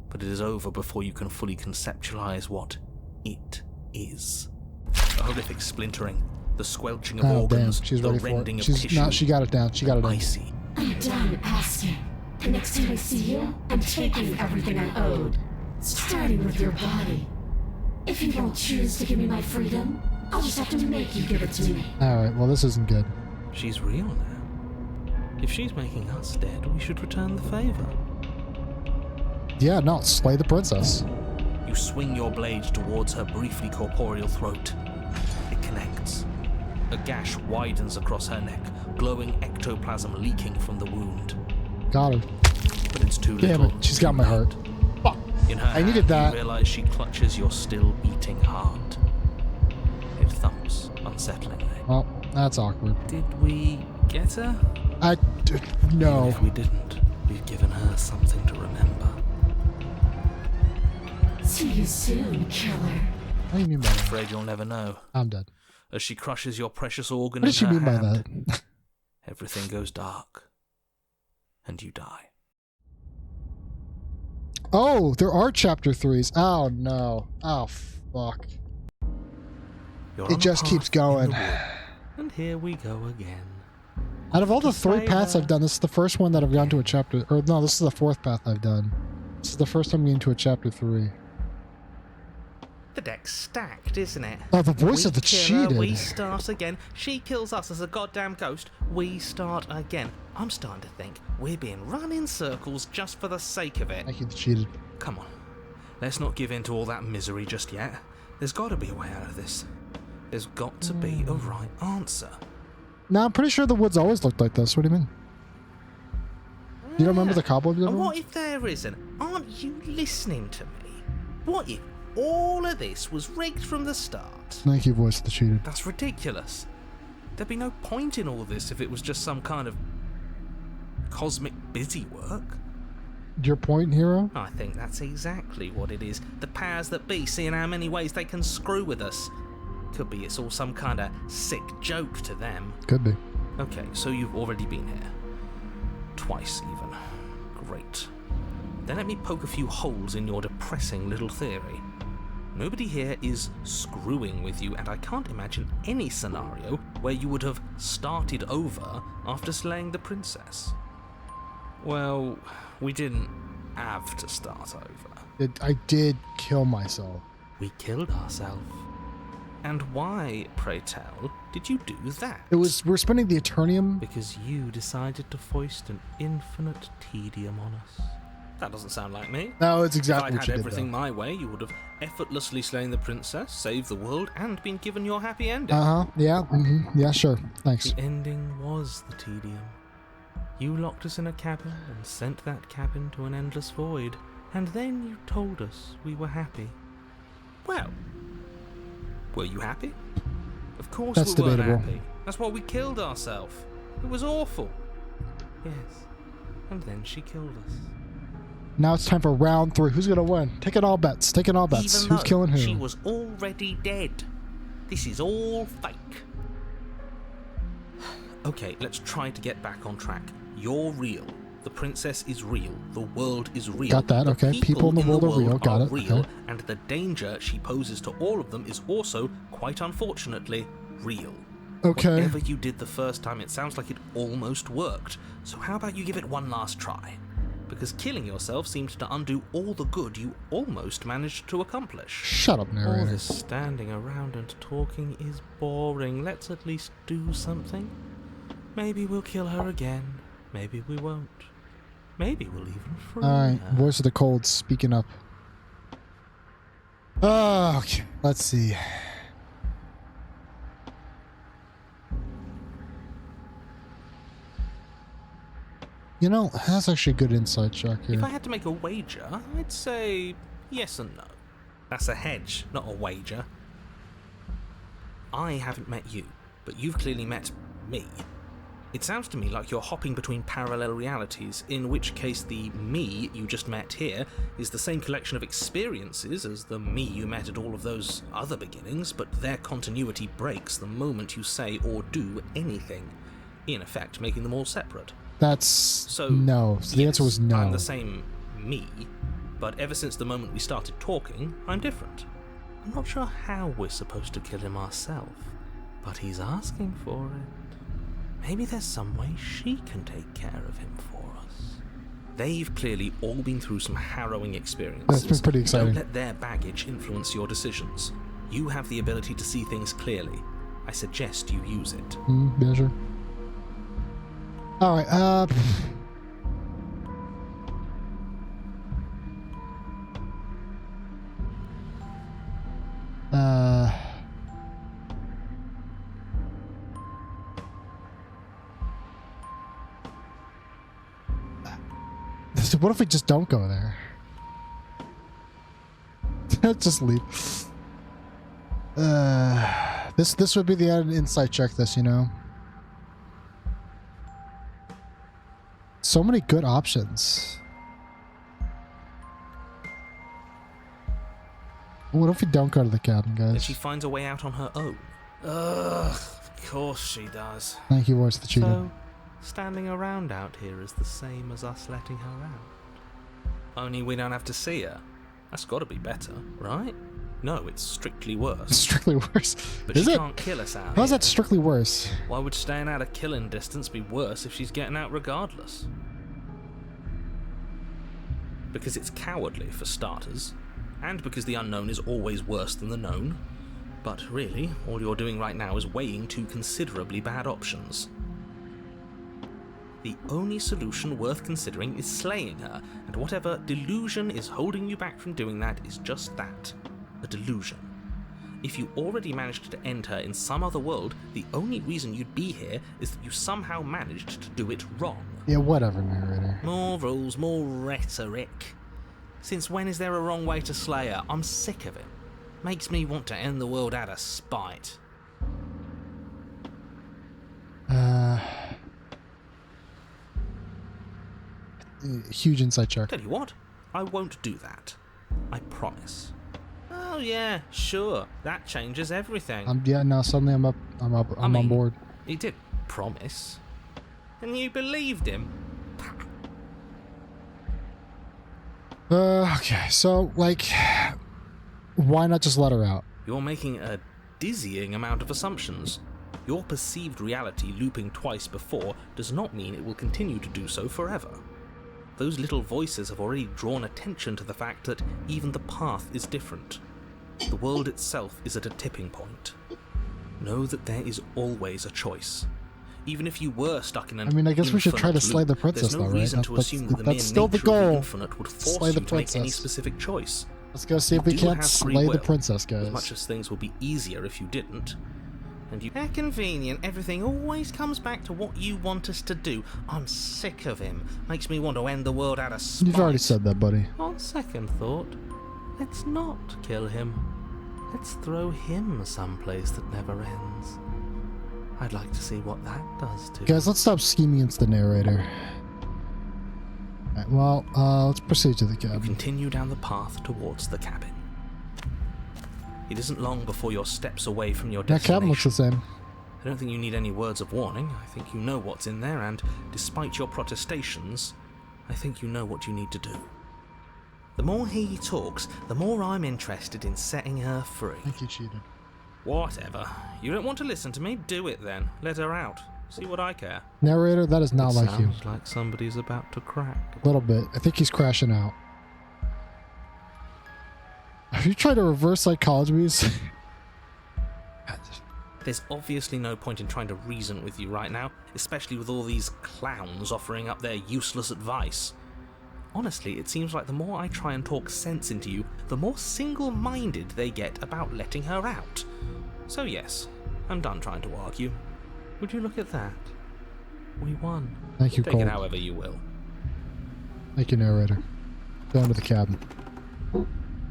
but it is over before you can fully conceptualize what it is. A horrific splintering, the squelching of Oh, damn. organs, She's the ready for rending it. of She's tissue, not... She got it down. She got it down. icy. I'm done asking. The next time I see you, I'm taking everything I owed. Starting with your body. If you don't choose to give me my freedom, I'll just have to make you give it to me. Alright, well, this isn't good. She's real now. If she's making us dead, we should return the favor. Yeah, no, slay the princess. You swing your blade towards her briefly corporeal throat. It connects. A gash widens across her neck, glowing ectoplasm leaking from the wound. Got her. But it's too Damn little. it, she's got my heart. Fuck. In her I needed hand, that. You realize she clutches your still beating heart. It thumps unsettlingly. Well, that's awkward. Did we get her? No. Even if we didn't, we've given her something to remember. See you soon, killer. What do you mean by I'm that? afraid you'll never know. I'm dead. As she crushes your precious organ What does she in her mean by hand, that? everything goes dark. And you die. Oh, there are chapter 3s. Oh, no. Oh, fuck. You're It on a just path keeps in going. the wood, and here we go again. Out of all the 3 Say paths that. I've done, this is the first one that I've gone to a chapter... Or, no, this is the 4th path I've done. This is the first time getting to a chapter 3. The deck's stacked, isn't it? Oh, the voice We of the kill her, cheated. we start again. She kills us as a goddamn ghost. We start again. I'm starting to think we're being run in circles just for the sake of it. Thank you, the cheated. Come on. Let's not give in to all that misery just yet. There's got to be a way out of this. There's got to be a right answer. No, I'm pretty sure the woods always looked like this. What do you mean? You don't remember the cobwebs? And everyone? what if there isn't? Aren't you listening to me? What if all of this was rigged from the start? Thank you, voice of the cheated. That's ridiculous. There'd be no point in all this if it was just some kind of cosmic busy work. Your point, hero? I think that's exactly what it is. The powers that be seeing how many ways they can screw with us. Could be it's all some kind of sick joke to them. Could be. Okay, so you've already been here. Twice, even. Great. Then let me poke a few holes in your depressing little theory. Nobody here is screwing with you, and I can't imagine any scenario where you would have started over after slaying the princess. Well, we didn't have to start over. I did kill myself. We killed ourselves. And why, pray tell, did you do that? We're spending the Eternium. Because you decided to foist an infinite tedium on us. That doesn't sound like me. No, it's exactly If I'd what had you did, everything though. my way, you would have effortlessly slain the princess, saved the world, and been given your happy ending. Yeah. Yeah, sure. Thanks. The ending was the tedium. You locked us in a cabin and sent that cabin to an endless void, and then you told us we were happy. Well, were you happy? Of course That's we weren't debatable. happy. That's why we killed ourselves. It was awful. Yes. And then she killed us. Now it's time for round 3. Who's gonna win? Taking all bets. Taking all bets. Even Who's though killing who? she was already dead. This is all fake. Okay, let's try to get back on track. You're real. The princess is real. The world is real. Got that, The okay. People in the world are real. Got it, real, okay. and the danger she poses to all of them is also, quite unfortunately, real. Okay. Whatever you did the first time, it sounds like it almost worked. So how about you give it one last try? Because killing yourself seemed to undo all the good you almost managed to accomplish. Shut up, All narrator. this standing around and talking is boring. Let's at least do something. Maybe we'll kill her again. Maybe we won't. Maybe we'll even free Alright, her. voice of the cold speaking up. Okay, let's see. You know, that's actually a good insight check If here. I had to make a wager, I'd say yes and no. That's a hedge, not a wager. I haven't met you, but you've clearly met me. It sounds to me like you're hopping between parallel realities, in which case the me you just met here is the same collection of experiences as the me you met at all of those other beginnings, but their continuity breaks the moment you say or do anything, in effect making them all separate. That's So no. So the answer was no. I'm the same me, but ever since the moment we started talking, I'm different. I'm not sure how we're supposed to kill him ourselves, but he's asking for it. Maybe there's some way she can take care of him for us. They've clearly all been through some harrowing experiences. That's been pretty exciting. Don't let their baggage influence your decisions. You have the ability to see things clearly. I suggest you use it. Yeah, sure. Alright, what if we just don't go there? Just leave. This would be the insight check this, you know. So many good options. What if we don't go to the cabin, And guys? she finds a way out on her own. Ugh, of course she does. Thank you, voice of the cheetah. So, standing around out here is the same as us letting her out. Only we don't have to see her. That's got to be better, right? No, it's strictly worse. Strictly worse. But Is she it? can't kill us out How's here. that strictly worse? Why would staying out of killing distance be worse if she's getting out regardless? Because it's cowardly, for starters, and because the unknown is always worse than the known. But really, all you're doing right now is weighing two considerably bad options. The only solution worth considering is slaying her, and whatever delusion is holding you back from doing that is just that, a delusion. If you already managed to end her in some other world, the only reason you'd be here is that you somehow managed to do it wrong. Yeah, whatever, narrator. More rules, more rhetoric. Since when is there a wrong way to slay her? I'm sick of it. Makes me want to end the world out of spite. Huge insight check. Tell you what, I won't do that. I promise. Oh yeah, sure. That changes everything. Yeah, no, suddenly I'm I on mean, board. It did. promise. And you believed him? Okay, so, like, why not just let her out? You're making a dizzying amount of assumptions. Your perceived reality looping twice before does not mean it will continue to do so forever. Those little voices have already drawn attention to the fact that even the path is different. The world itself is at a tipping point. Know that there is always a choice. Even if you were stuck in an I mean, I guess we should try to infinite slay the loop, princess, there's no though, right? reason to assume that the mere That's still the nature of goal. the infinite would force Slay the you to make any princess. specific choice. Let's go see if we You can't have free slay the will, princess, As much guys. as things will be easier if you didn't. And you... How convenient, everything always comes back to what you want us to do. I'm sick of him. Makes me want to end the world out of spite. You've already said that, buddy. On second thought, let's not kill him. Let's throw him someplace that never ends. I'd like to see what that does to Guys, let's stop scheming into the narrator. Alright, well, let's proceed to the You cabin. continue down the path towards the cabin. It isn't long before you're steps away from your That destination. cabin looks the same. I don't think you need any words of warning. I think you know what's in there, and despite your protestations, I think you know what you need to do. The more he talks, the more I'm interested in setting her free. I think you cheated. Whatever. You don't want to listen to me? Do it then. Let her out. See what I care. Narrator, that is not It like you. sounds like somebody's about to crack. A little bit. I think he's crashing out. Are you trying to reverse psychology me? There's obviously no point in trying to reason with you right now, especially with all these clowns offering up their useless advice. Honestly, it seems like the more I try and talk sense into you, the more single-minded they get about letting her out. So yes, I'm done trying to argue. Would you look at that? We won. Thank you, Take Cole. it however you will. Thank you, narrator. Down to the cabin.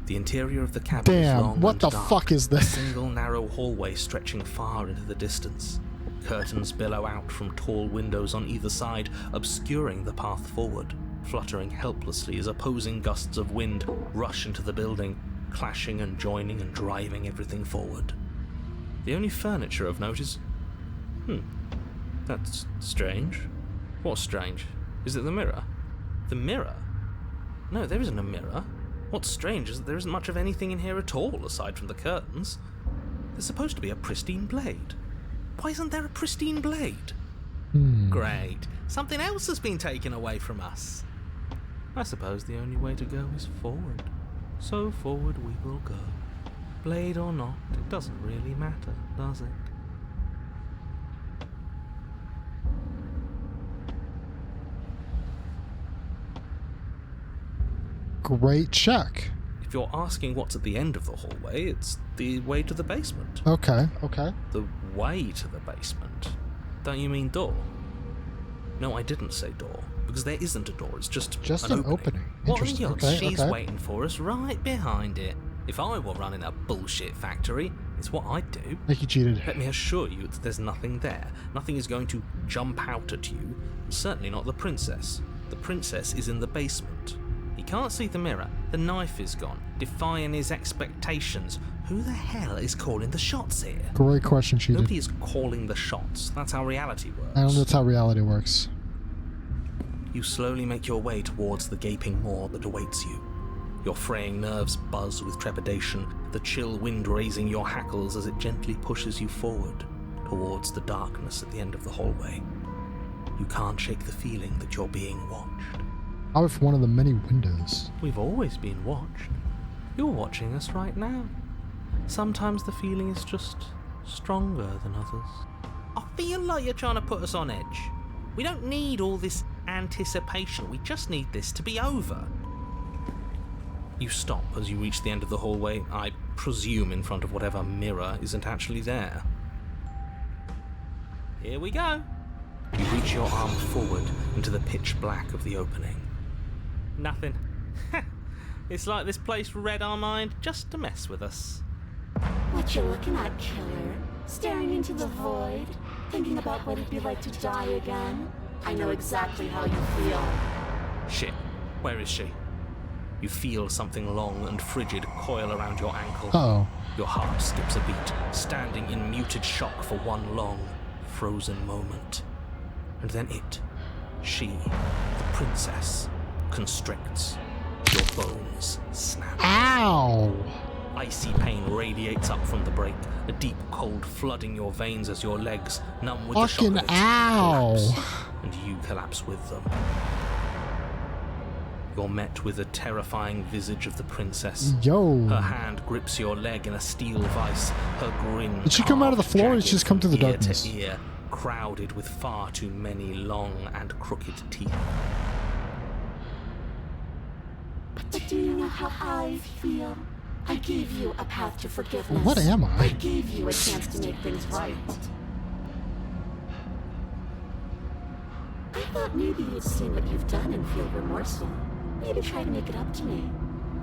The interior of the cabin is long Damn, what and the dark, fuck is a this? single narrow hallway stretching far into the distance. Curtains billow out from tall windows on either side, obscuring the path forward, fluttering helplessly as opposing gusts of wind rush into the building, clashing and joining and driving everything forward. The only furniture of note is... that's strange. What's strange? Is it the mirror? The mirror? No, there isn't a mirror. What's strange is that there isn't much of anything in here at all, aside from the curtains. There's supposed to be a pristine blade. Why isn't there a pristine blade? Great. Something else has been taken away from us. I suppose the only way to go is forward. So forward we will go. Blade or not, it doesn't really matter, does it? Great check. If you're asking what's at the end of the hallway, it's the way to the basement. Okay, okay. The way to the basement? Don't you mean door? No, I didn't say door, because there isn't a door, it's just an opening. Interesting. What Okay, she's okay. waiting for us right behind it. If I were running a bullshit factory, it's what I'd do. Like you cheated. Let me assure you that there's nothing there. Nothing is going to jump out at you, and certainly not the princess. The princess is in the basement. He can't see the mirror. The knife is gone, defying his expectations. Who the hell is calling the shots here? Great question, cheated. Nobody is calling the shots. That's how reality works. I don't know that's how reality works. You slowly make your way towards the gaping maw that awaits you. Your fraying nerves buzz with trepidation, the chill wind raising your hackles as it gently pushes you forward, towards the darkness at the end of the hallway. You can't shake the feeling that you're being watched. Out from one of the many windows. We've always been watched. You're watching us right now. Sometimes the feeling is just stronger than others. I feel like you're trying to put us on edge. We don't need all this anticipation. We just need this to be over. You stop as you reach the end of the hallway, I presume in front of whatever mirror isn't actually there. Here we go. You reach your arm forward into the pitch black of the opening. Nothing. It's like this place read our mind just to mess with us. What you looking at, killer? Staring into the void? Thinking about what it'd be like to die again? I know exactly how you feel. Shit, where is she? You feel something long and frigid coil around your ankle. Uh-oh. Your heart skips a beat, standing in muted shock for one long, frozen moment. And then she, the princess, constricts. Your bones snap. Ow! Icy pain radiates up from the break, a deep cold flooding your veins as your legs, numb with the shock of Fucking it, ow! collapse, and you collapse with them. You're met with a terrifying visage of the princess. Yo. Her hand grips your leg in a steel vice, her grin. Did she come out of the carved floor or did jagged she just come from through the ear darkness? to ear, crowded with far too many long and crooked teeth. But do you know how I feel? I gave you a path to forgiveness. What am I? I gave you a chance to make things right. I thought maybe you'd see what you've done and feel remorseful. Maybe try to make it up to me.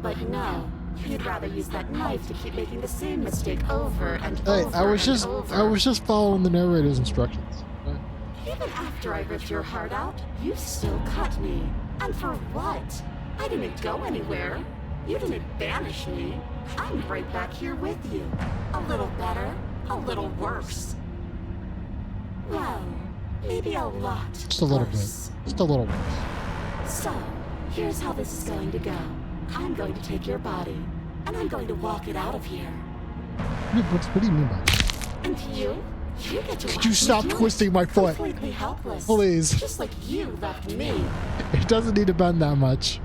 But no, you'd rather use that knife to keep making the same mistake over and Hey, over I was and just following the narrator's instructions. Even after I ripped your heart out, you still cut me. And for what? I didn't go anywhere. You didn't banish me. I'm right back here with you. A little better, a little worse. Well, maybe a lot Just a little bit. worse. Just a little bit. So, here's how this is going to go. I'm going to take your body, and I'm going to walk it out of here. What do you mean by that? And you get to Could watch you me stop do it. twisting my foot? Completely helpless. Please. Just like you left me. It doesn't need to bend that much.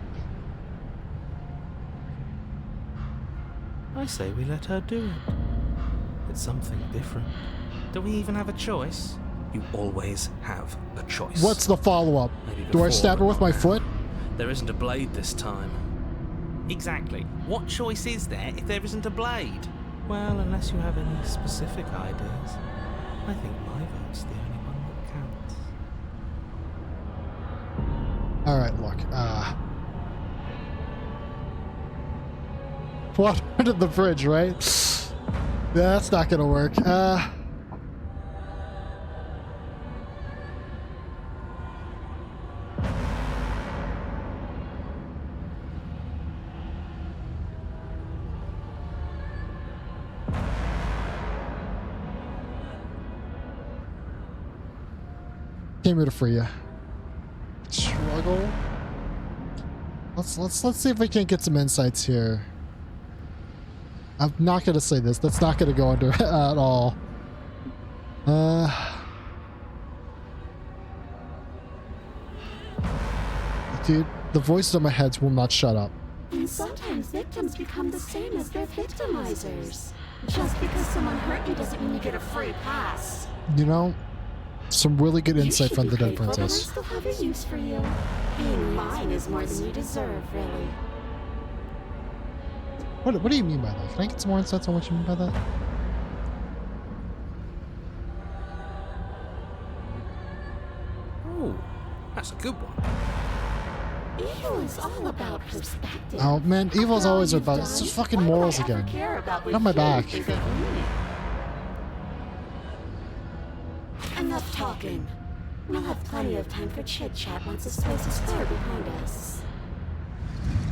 I say we let her do it. It's something different. Do we even have a choice? You always have a choice. What's the follow-up? Maybe Do I before, stab her with my foot? There isn't a blade this time. Exactly. What choice is there if there isn't a blade? Well, unless you have any specific ideas, I think my vote's the only one that counts. Alright, look. Water under the bridge, right? That's not gonna work. Came here to free you. Struggle. Let's see if we can't get some insights here. I'm not gonna say this. That's not gonna go under at all. Dude, the voices in my heads will not shut up. And sometimes victims become the same as their victimizers. Just because someone hurt you doesn't mean you get a free pass. You know, some really good insight from the Dead That I Princess. still have a use for you. Being mine is more than you deserve, really. What do you mean by that? Can I get some more insights on what you mean by that? Oh, that's a good one. Evil is all about perspective. Oh man, evil's After all always you've about done, it's just fucking why would morals I ever again. care about what Not my you back. think of me? Enough talking. We'll have plenty of time for chit-chat once this place is clear behind us.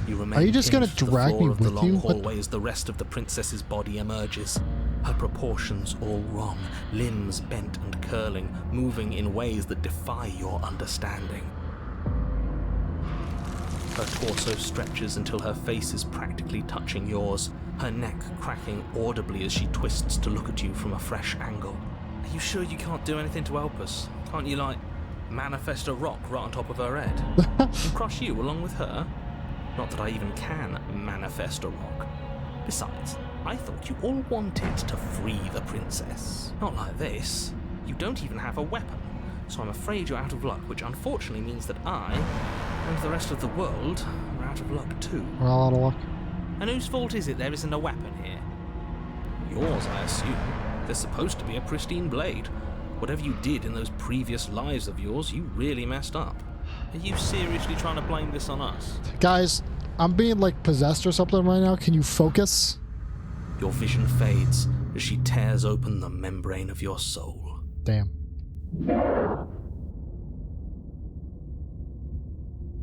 You remain Are you just gonna pinned to the drag floor me of the with long you? What- hallway as the rest of the princess's body emerges. Her proportions all wrong, limbs bent and curling, moving in ways that defy your understanding. Her torso stretches until her face is practically touching yours, her neck cracking audibly as she twists to look at you from a fresh angle. Are you sure you can't do anything to help us? Can't you, like, manifest a rock right on top of her head? And crush you along with her? Not that I even can manifest a rock. Besides, I thought you all wanted to free the princess. Not like this. You don't even have a weapon, so I'm afraid you're out of luck, which unfortunately means that I, and the rest of the world, are out of luck too. We're all out of luck. And whose fault is it there isn't a weapon here? Yours, I assume. There's supposed to be a pristine blade. Whatever you did in those previous lives of yours, you really messed up. Are you seriously trying to blame this on us? Guys, I'm being like possessed or something right now. Can you focus? Your vision fades as she tears open the membrane of your soul. Damn.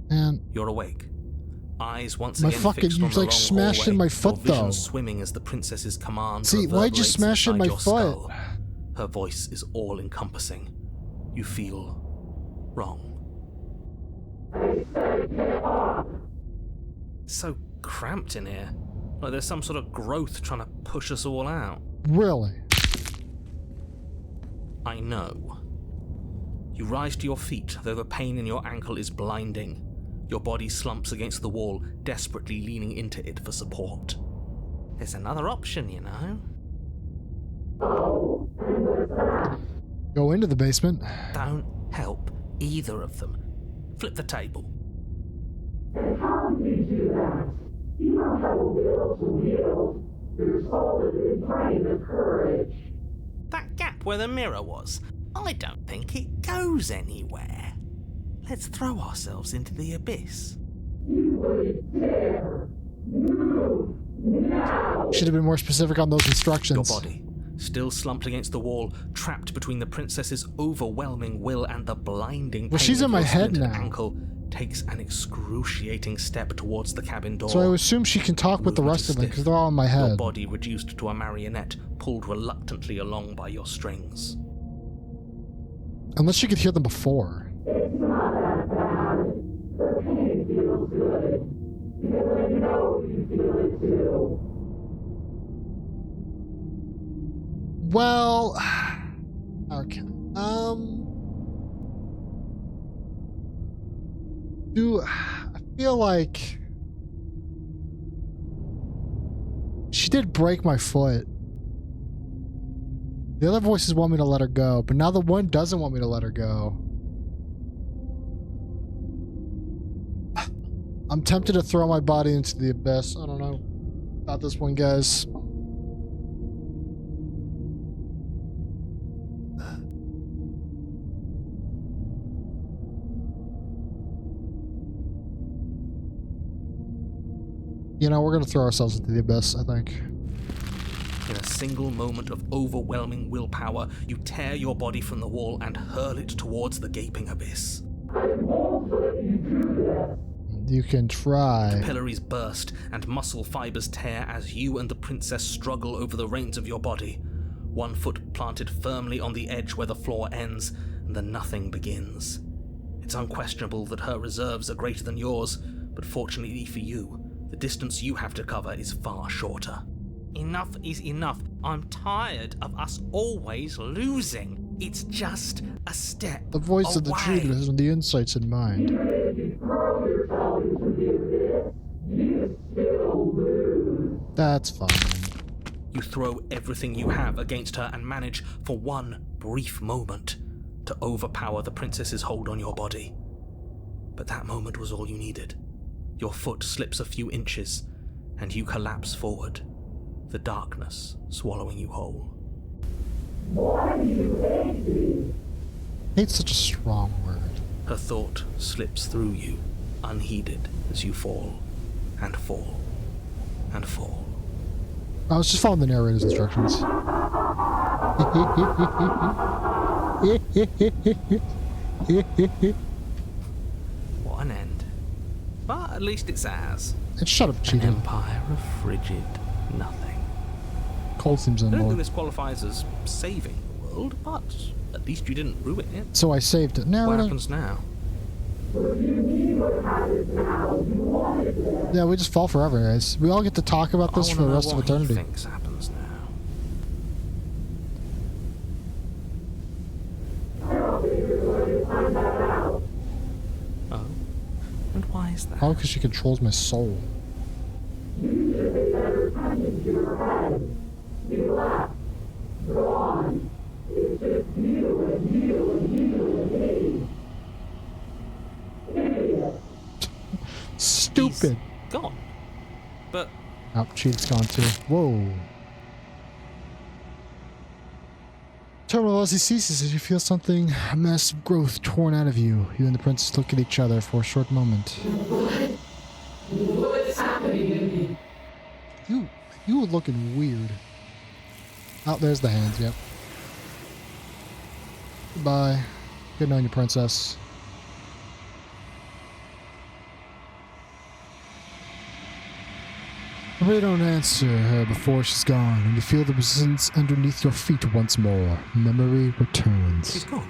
And You're awake. Eyes once My again fucking- fixed you, on the like, long smashed in hallway, my foot, your vision though. swimming as the princess's command See, why'd you reverberates smash in inside my your foot? skull. Her voice is all-encompassing. You feel wrong. It's so cramped in here. Like there's some sort of growth trying to push us all out. Really? I know. You rise to your feet, though the pain in your ankle is blinding. Your body slumps against the wall, desperately leaning into it for support. There's another option, you know. Go into the basement. Don't help either of them. Flip the table. How do you do that? You don't have a will to heal. Your soul is inflamed with courage. That gap where the mirror was, I don't think it goes anywhere. Let's throw ourselves into the abyss. You wouldn't dare. Move now. Should have been more specific on those Your instructions. body, still slumped against the wall, trapped between the princess's overwhelming will and the blinding Well, pain she's of in my your head splintered now. ankle, takes an excruciating step towards the cabin door. So I assume she can talk with the Movement rest is of them stiff. because they're all in my Your head. body reduced to a marionette, pulled reluctantly along by your strings. Unless she could hear them before. It's not that bad. The pain feels good. Because I know you feel it too. Well, okay. I feel like she did break my foot. The other voices want me to let her go, but now the one doesn't want me to let her go. I'm tempted to throw my body into the abyss. I don't know about this one, guys. You know, we're gonna throw ourselves into the abyss, I think. In a single moment of overwhelming willpower, you tear your body from the wall and hurl it towards the gaping abyss. You can try. Capillaries burst and muscle fibers tear as you and the princess struggle over the reins of your body. One foot planted firmly on the edge where the floor ends, and the nothing begins. It's unquestionable that her reserves are greater than yours, but fortunately for you, the distance you have to cover is far shorter. Enough is enough. I'm tired of us always losing. It's just a step The voice away. of the truth has the insights in mind. That's fine. You throw everything you have against her and manage, for one brief moment, to overpower the princess's hold on your body. But that moment was all you needed. Your foot slips a few inches, and you collapse forward, the darkness swallowing you whole. Hate's such a strong word. Her thought slips through you, unheeded, as you fall, and fall, and fall. I was just following the narrator's instructions. What an end. But at least it's ours. And shut up, An cheater. empire of frigid nothing. Cold seems I don't think unloyed. this qualifies as saving the world, but at least you didn't ruin it. So I saved it. What Narrator. happens now? Yeah, we just fall forever, guys. We all get to talk about this I for the wanna know rest of what eternity. he thinks happens now. Oh? And why is that? Probably because she controls my soul. Stupid. He's gone. But Oh, cheat's gone too. Whoa. Terminal velocity ceases as you feel something, a massive growth torn out of you. You and the princess look at each other for a short moment. What's happening to me? You were looking weird. Oh, there's the hands, yep. Goodbye. Good knowing you, princess. I really don't answer her before she's gone, and you feel the resistance underneath your feet once more. Memory returns. She's gone.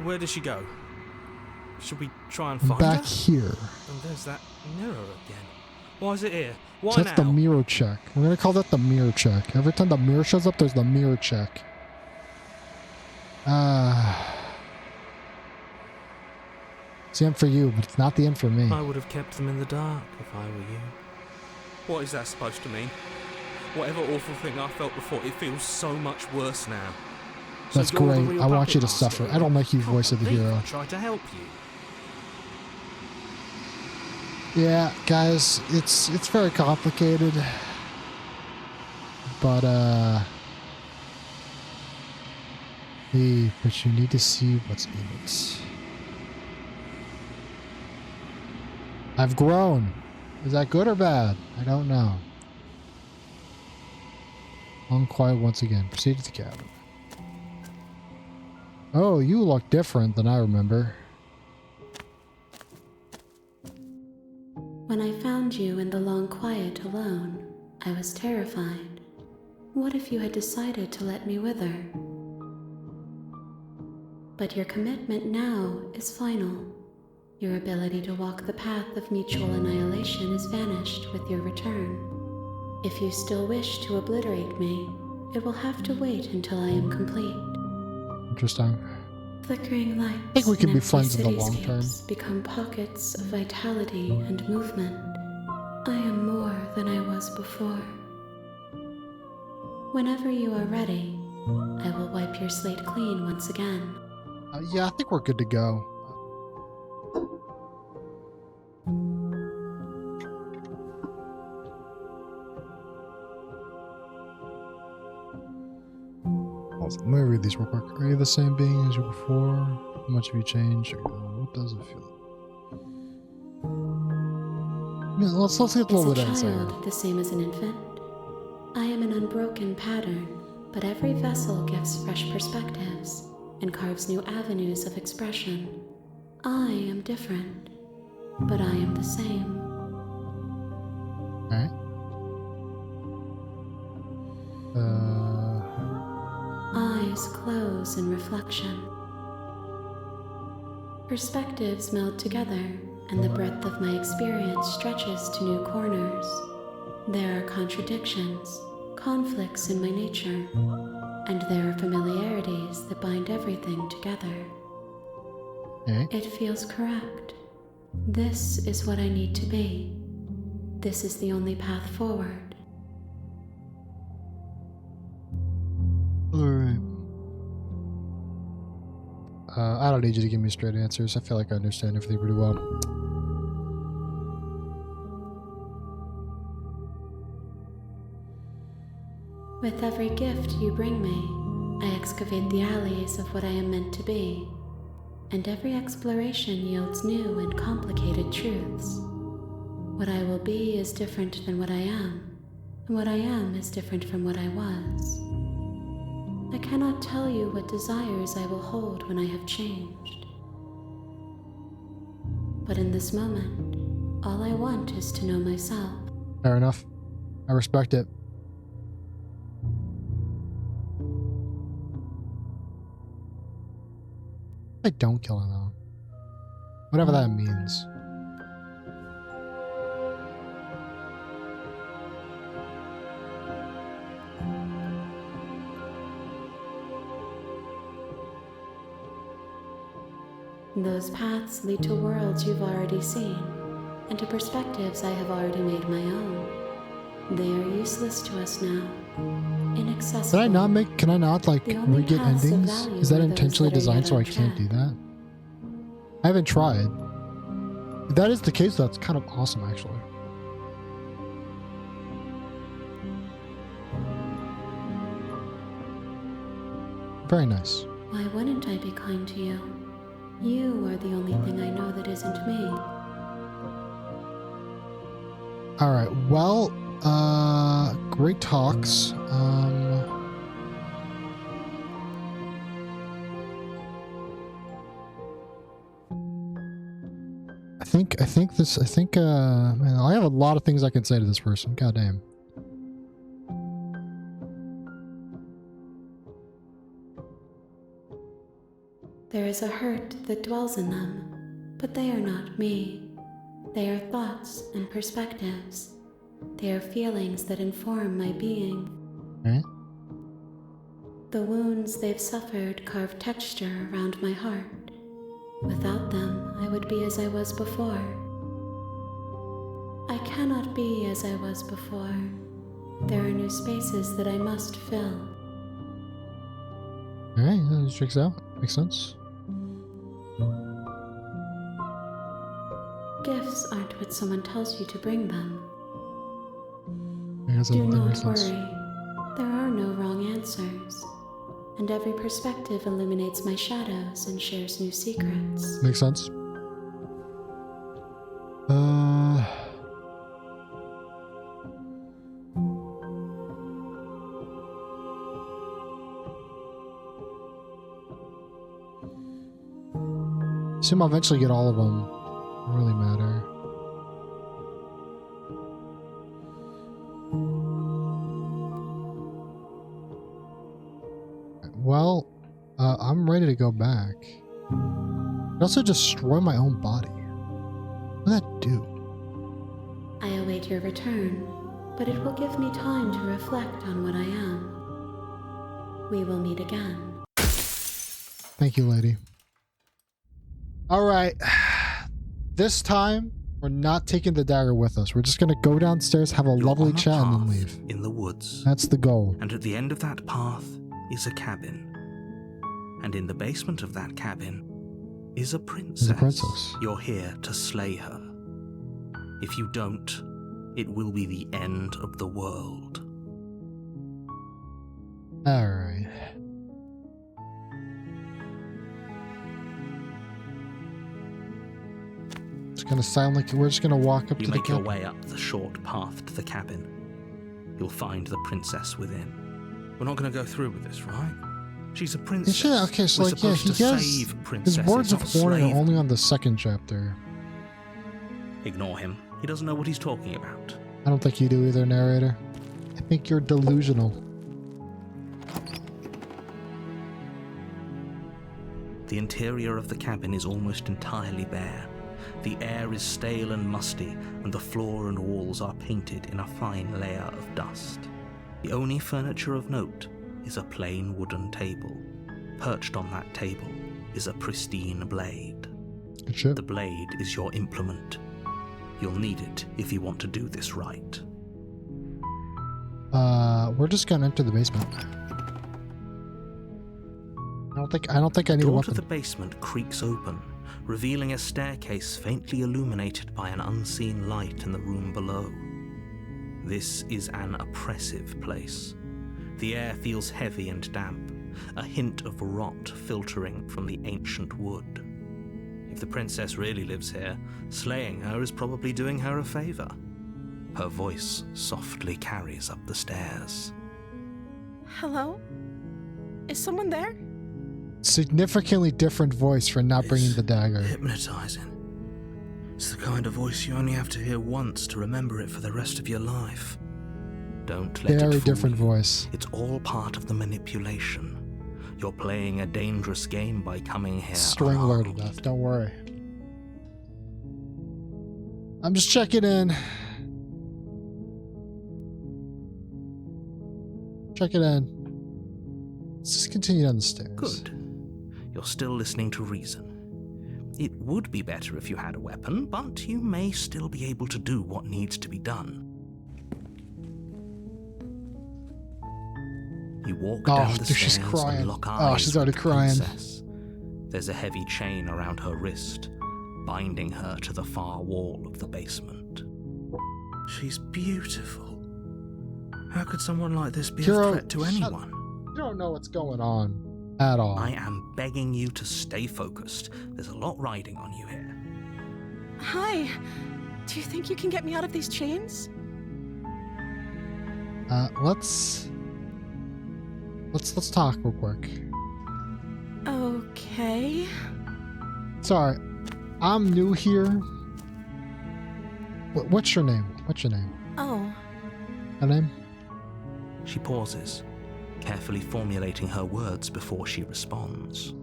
Where did she go? Should we try and find Back her? here. And there's that mirror again. Why is it here? Why So that's now? the mirror check. We're gonna call that the mirror check. Every time the mirror shows up, there's the mirror check. It's the end for you, but it's not the end for me. I would have kept them in the dark if I were you. What is that supposed to mean? Whatever awful thing I felt before, it feels so much worse now. So That's you're the great. real I want you to puppet master suffer. here. I don't like you, Can't voice of the believe hero. I tried to help you. Yeah, guys, it's very complicated. But but you need to see what's in it. I've grown. Is that good or bad? I don't know. Long quiet once again. Proceed to the cabin. Oh, you look different than I remember. When I found you in the long quiet alone, I was terrified. What if you had decided to let me wither? But your commitment now is final. Your ability to walk the path of mutual annihilation is vanished with your return. If you still wish to obliterate me, it will have to wait until I am complete. Interesting. Flickering lights I think we can and be empty friends in the long term. cityscapes become pockets of vitality and movement. I am more than I was before. Whenever you are ready, I will wipe your slate clean once again. Yeah, I think we're good to go. Let me read these real quick. Are you the same being as you were before? How much have you changed? What does it feel? Yeah, let's get a little bit of As a insight. child, the same as an infant, I am an unbroken pattern, but every vessel gives fresh perspectives and carves new avenues of expression. I am different, but I am the same. Alright. Eyes close in reflection. Perspectives meld together, and the breadth of my experience stretches to new corners. There are contradictions, conflicts in my nature, and there are familiarities that bind everything together. Alright. It feels correct. This is what I need to be. This is the only path forward. Alright. I don't need you to give me straight answers. I feel like I understand everything pretty well. With every gift you bring me, I excavate the alleys of what I am meant to be, and every exploration yields new and complicated truths. What I will be is different than what I am, and what I am is different from what I was. I cannot tell you what desires I will hold when I have changed. But in this moment, all I want is to know myself. Fair enough. I respect it. I don't kill him though. Whatever that means. Those paths lead to worlds you've already seen, and to perspectives I have already made my own. They are useless to us now. Inaccessible. Can I not like The only re-get paths of endings? value Is that are those intentionally that are designed yet so I can't do that? I haven't tried. If that is the case, that's kind of awesome actually. Very nice. Why wouldn't I be kind to you? You are the only thing I know that isn't me. Alright, well, great talks. I Man, I have a lot of things I can say to this person. God damn. There is a hurt that dwells in them, but they are not me. They are thoughts and perspectives. They are feelings that inform my being. Alright. The wounds they've suffered carve texture around my heart. Without them, I would be as I was before. I cannot be as I was before. There are new spaces that I must fill. Alright, that checks out. Makes sense. Gifts aren't what someone tells you to bring them. I guess Do that not makes sense. worry. There are no wrong answers. And every perspective illuminates my shadows and shares new secrets. Makes sense. Assume I'll eventually get all of them. Don't really matter. Well, I'm ready to go back. I also destroy my own body. What did that do? I await your return, but it will give me time to reflect on what I am. We will meet again. Thank you, lady. Alright. This time, we're not taking the dagger with us. We're just gonna go downstairs, have a You're lovely on a chat, and then path leave. in the woods. That's the goal. And at the end of that path is a cabin. And in the basement of that cabin is a princess. There's a princess. You're here to slay her. If you don't, it will be the end of the world. Alright. We're just gonna walk up You to the make your cabin. way up the short path to the cabin. You'll find the princess within. We're not going to go through with this, right? She's a princess. Yeah, okay, so We're like, yeah, supposed he to does. save His princesses, words of not warning slay are only on the second chapter. Ignore him. He doesn't know what he's talking about. I don't think you do either, narrator. I think you're delusional. The interior of the cabin is almost entirely bare. The air is stale and musty, and the floor and walls are painted in a fine layer of dust. The only furniture of note is a plain wooden table. Perched on that table is a pristine blade. Good shit. The blade is your implement. You'll need it if you want to do this right. We're just gonna enter the basement. I don't think I need a The door weapon. to the basement creaks open, revealing a staircase faintly illuminated by an unseen light in the room below. This is an oppressive place. The air feels heavy and damp, a hint of rot filtering from the ancient wood. If the princess really lives here, slaying her is probably doing her a favor. Her voice softly carries up the stairs. Hello? Is someone there? Significantly different voice for not bringing the dagger. Hypnotizing. It's the kind of voice you only have to hear once to remember it for the rest of your life. Don't let it Very fool different you. voice. It's all part of the manipulation. You're playing a dangerous game by coming here Strangler to unarmed. death. Don't worry. I'm just checking in. Check it in. Let's just continue down the stairs. Good. You're still listening to reason. It would be better if you had a weapon, but you may still be able to do what needs to be done. You walk down the dude, she's stairs crying. and lock Oh, eyes she's with already the crying. princess. There's a heavy chain around her wrist, binding her to the far wall of the basement. She's beautiful. How could someone like this be Hero, a threat to shut- anyone? You don't know what's going on at all. I am begging you to stay focused. There's a lot riding on you here. Hi. Do you think you can get me out of these chains? Let's talk real quick. Okay. Sorry, I'm new here. What's your name? What's your name? Oh, Her name? She pauses, carefully formulating her words before she responds.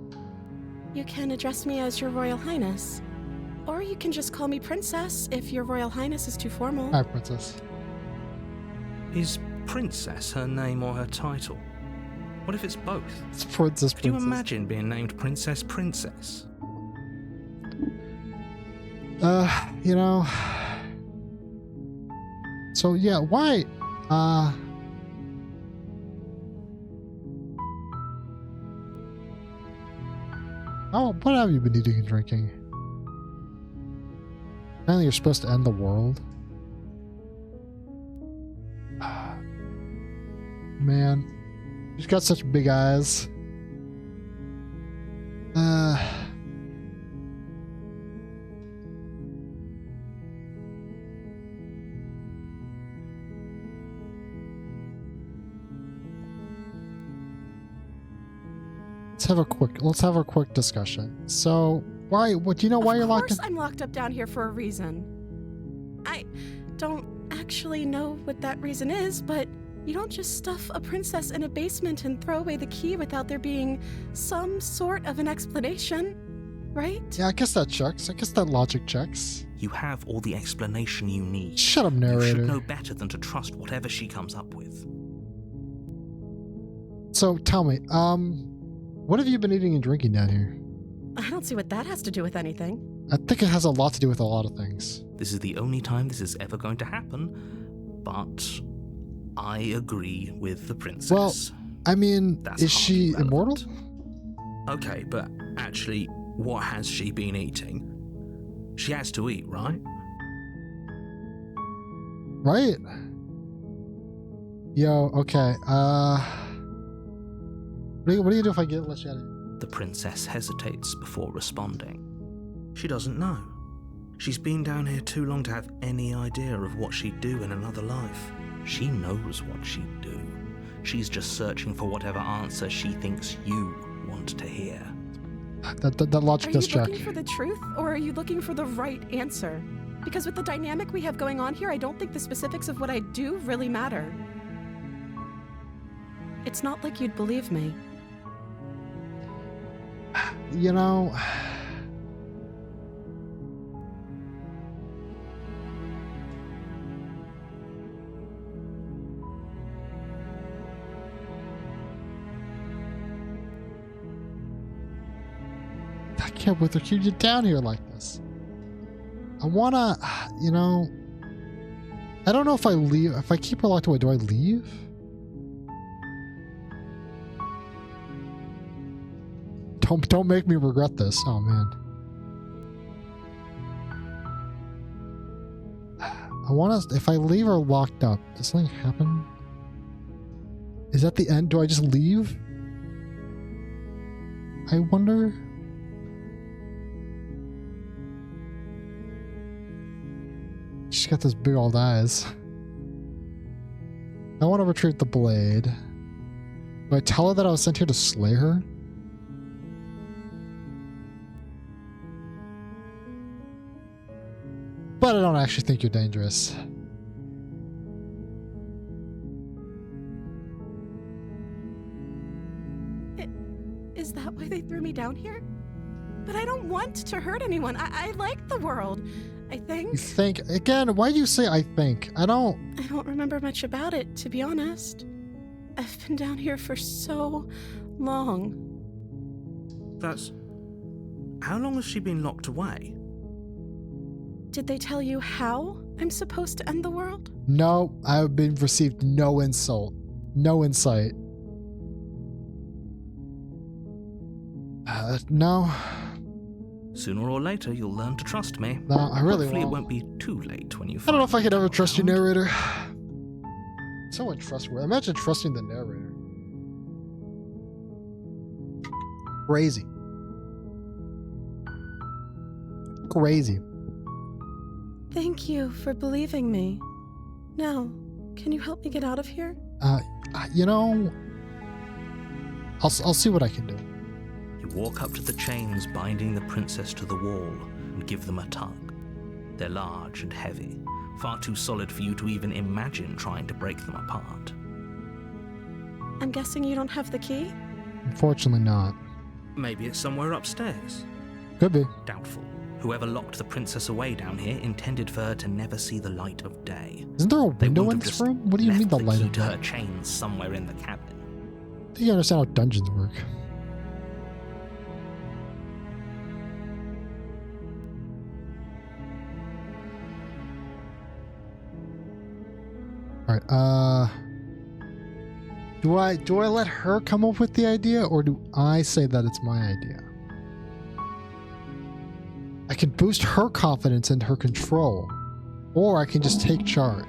you can address me as Your Royal Highness. Or you can just call me Princess if Your Royal Highness is too formal. Hi, Princess. Is Princess her name or her title? What if it's both? It's Princess. Could you imagine being named Princess Princess? You know. So yeah, why? Oh, what have you been eating and drinking? Apparently, you're supposed to end the world. Man, you've got such big eyes. Let's have a quick discussion. So, why? What do you know? Why you're locked in? Of course I'm locked up down here for a reason. I don't actually know what that reason is, but you don't just stuff a princess in a basement and throw away the key without there being some sort of an explanation, right? Yeah, I guess that checks. I guess that logic checks. You have all the explanation you need. Shut up, You narrator. should know better than to trust whatever she comes up with. So, tell me, what have you been eating and drinking down here? I don't see what that has to do with anything. I think it has a lot to do with a lot of things. This is the only time this is ever going to happen, but I agree with the princess. Well, I mean, That's is she hardly immortal? relevant. Okay, but actually, what has she been eating? She has to eat, right? Right? Yo, okay, what do you do if I let you out of here? The princess hesitates before responding. She doesn't know. She's been down here too long to have any idea of what she'd do in another life. She knows what she'd do. She's just searching for whatever answer she thinks you want to hear. That logic Are does you check. looking for the truth, or are you looking for the right answer? Because with the dynamic we have going on here, I don't think the specifics of what I do really matter. It's not like you'd believe me. You know, I can't believe they're keeping you down here like this. I wanna, you know, I don't know if I leave. If I keep her locked away, do I leave? Don't make me regret this. Oh man. I want to. If I leave her locked up, does something happen? Is that the end? Do I just leave? I wonder. She's got those big old eyes. I want to retrieve the blade. Do I tell her that I was sent here to slay her? But I don't actually think you're dangerous. Is that why they threw me down here? But I don't want to hurt anyone. I like the world, I think. You think? Again, why do you say I think? I don't remember much about it, to be honest. I've been down here for so long. That's... How long has she been locked away? Did they tell you how I'm supposed to end the world? No, I've been received no insult. No insight. No. Sooner or later, you'll learn to trust me. No, I really Hopefully it won't. won't be too late when you I don't know if I could ever finally trust you, come around. narrator. So untrustworthy. Imagine trusting the narrator. Crazy. Crazy. Thank you for believing me. Now, can you help me get out of here? You know, I'll see what I can do. You walk up to the chains binding the princess to the wall and give them a tug. They're large and heavy, far too solid for you to even imagine trying to break them apart. I'm guessing you don't have the key? Unfortunately not. Maybe it's somewhere upstairs. Could be. Doubtful. Whoever locked the princess away down here intended for her to never see the light of day. Isn't there a They window wouldn't in have this just room? What do you left mean the light key of to her day? chains somewhere in the cabin? Do you understand how dungeons work? Alright, do I let her come up with the idea, or do I say that it's my idea? I can boost her confidence and her control, or I can just take charge.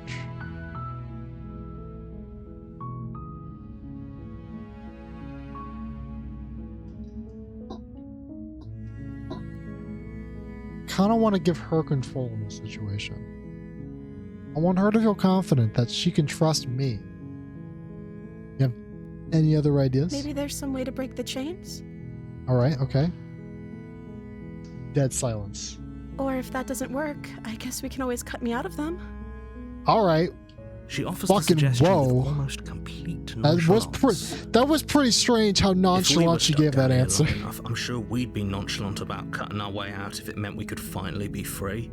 Kind of want to give her control in this situation. I want her to feel confident that she can trust me. You have any other ideas? Maybe there's some way to break the chains? Alright, okay. Dead silence. Or if that doesn't work, I guess we can always cut me out of them. Alright. She offers Fucking the suggestion whoa. with almost complete That nonchalance. was pretty strange how If we were nonchalant she stuck gave down that here answer. long enough, I'm sure we'd be nonchalant about cutting our way out if it meant we could finally be free.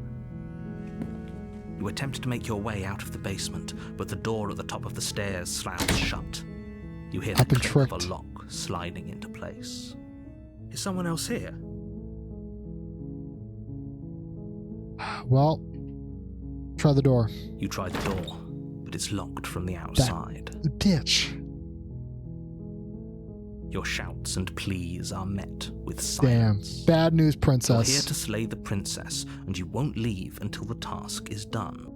You attempt to make your way out of the basement, but the door at the top of the stairs slams shut. You hear the I've been click of tricked. a lock sliding into place. Is someone else here? Well, try the door. You try the door, but it's locked from the outside. Ditch. Your shouts and pleas are met with Damn. silence. Bad news, You're princess. here to slay the princess, and you won't leave until the task is done.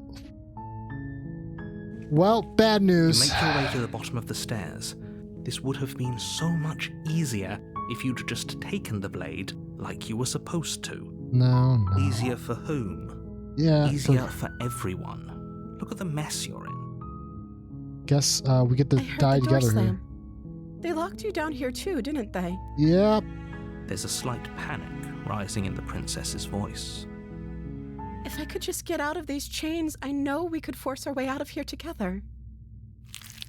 Well, bad You news. make your way to the bottom of the stairs. This would have been so much easier if you'd just taken the blade like you were supposed to. No. Easier for whom? Yeah. Easier for everyone. Look at the mess you're in. Guess we get to I heard die the door together here. slam. They locked you down here too, didn't they? Yep. There's a slight panic rising in the princess's voice. If I could just get out of these chains, I know we could force our way out of here together.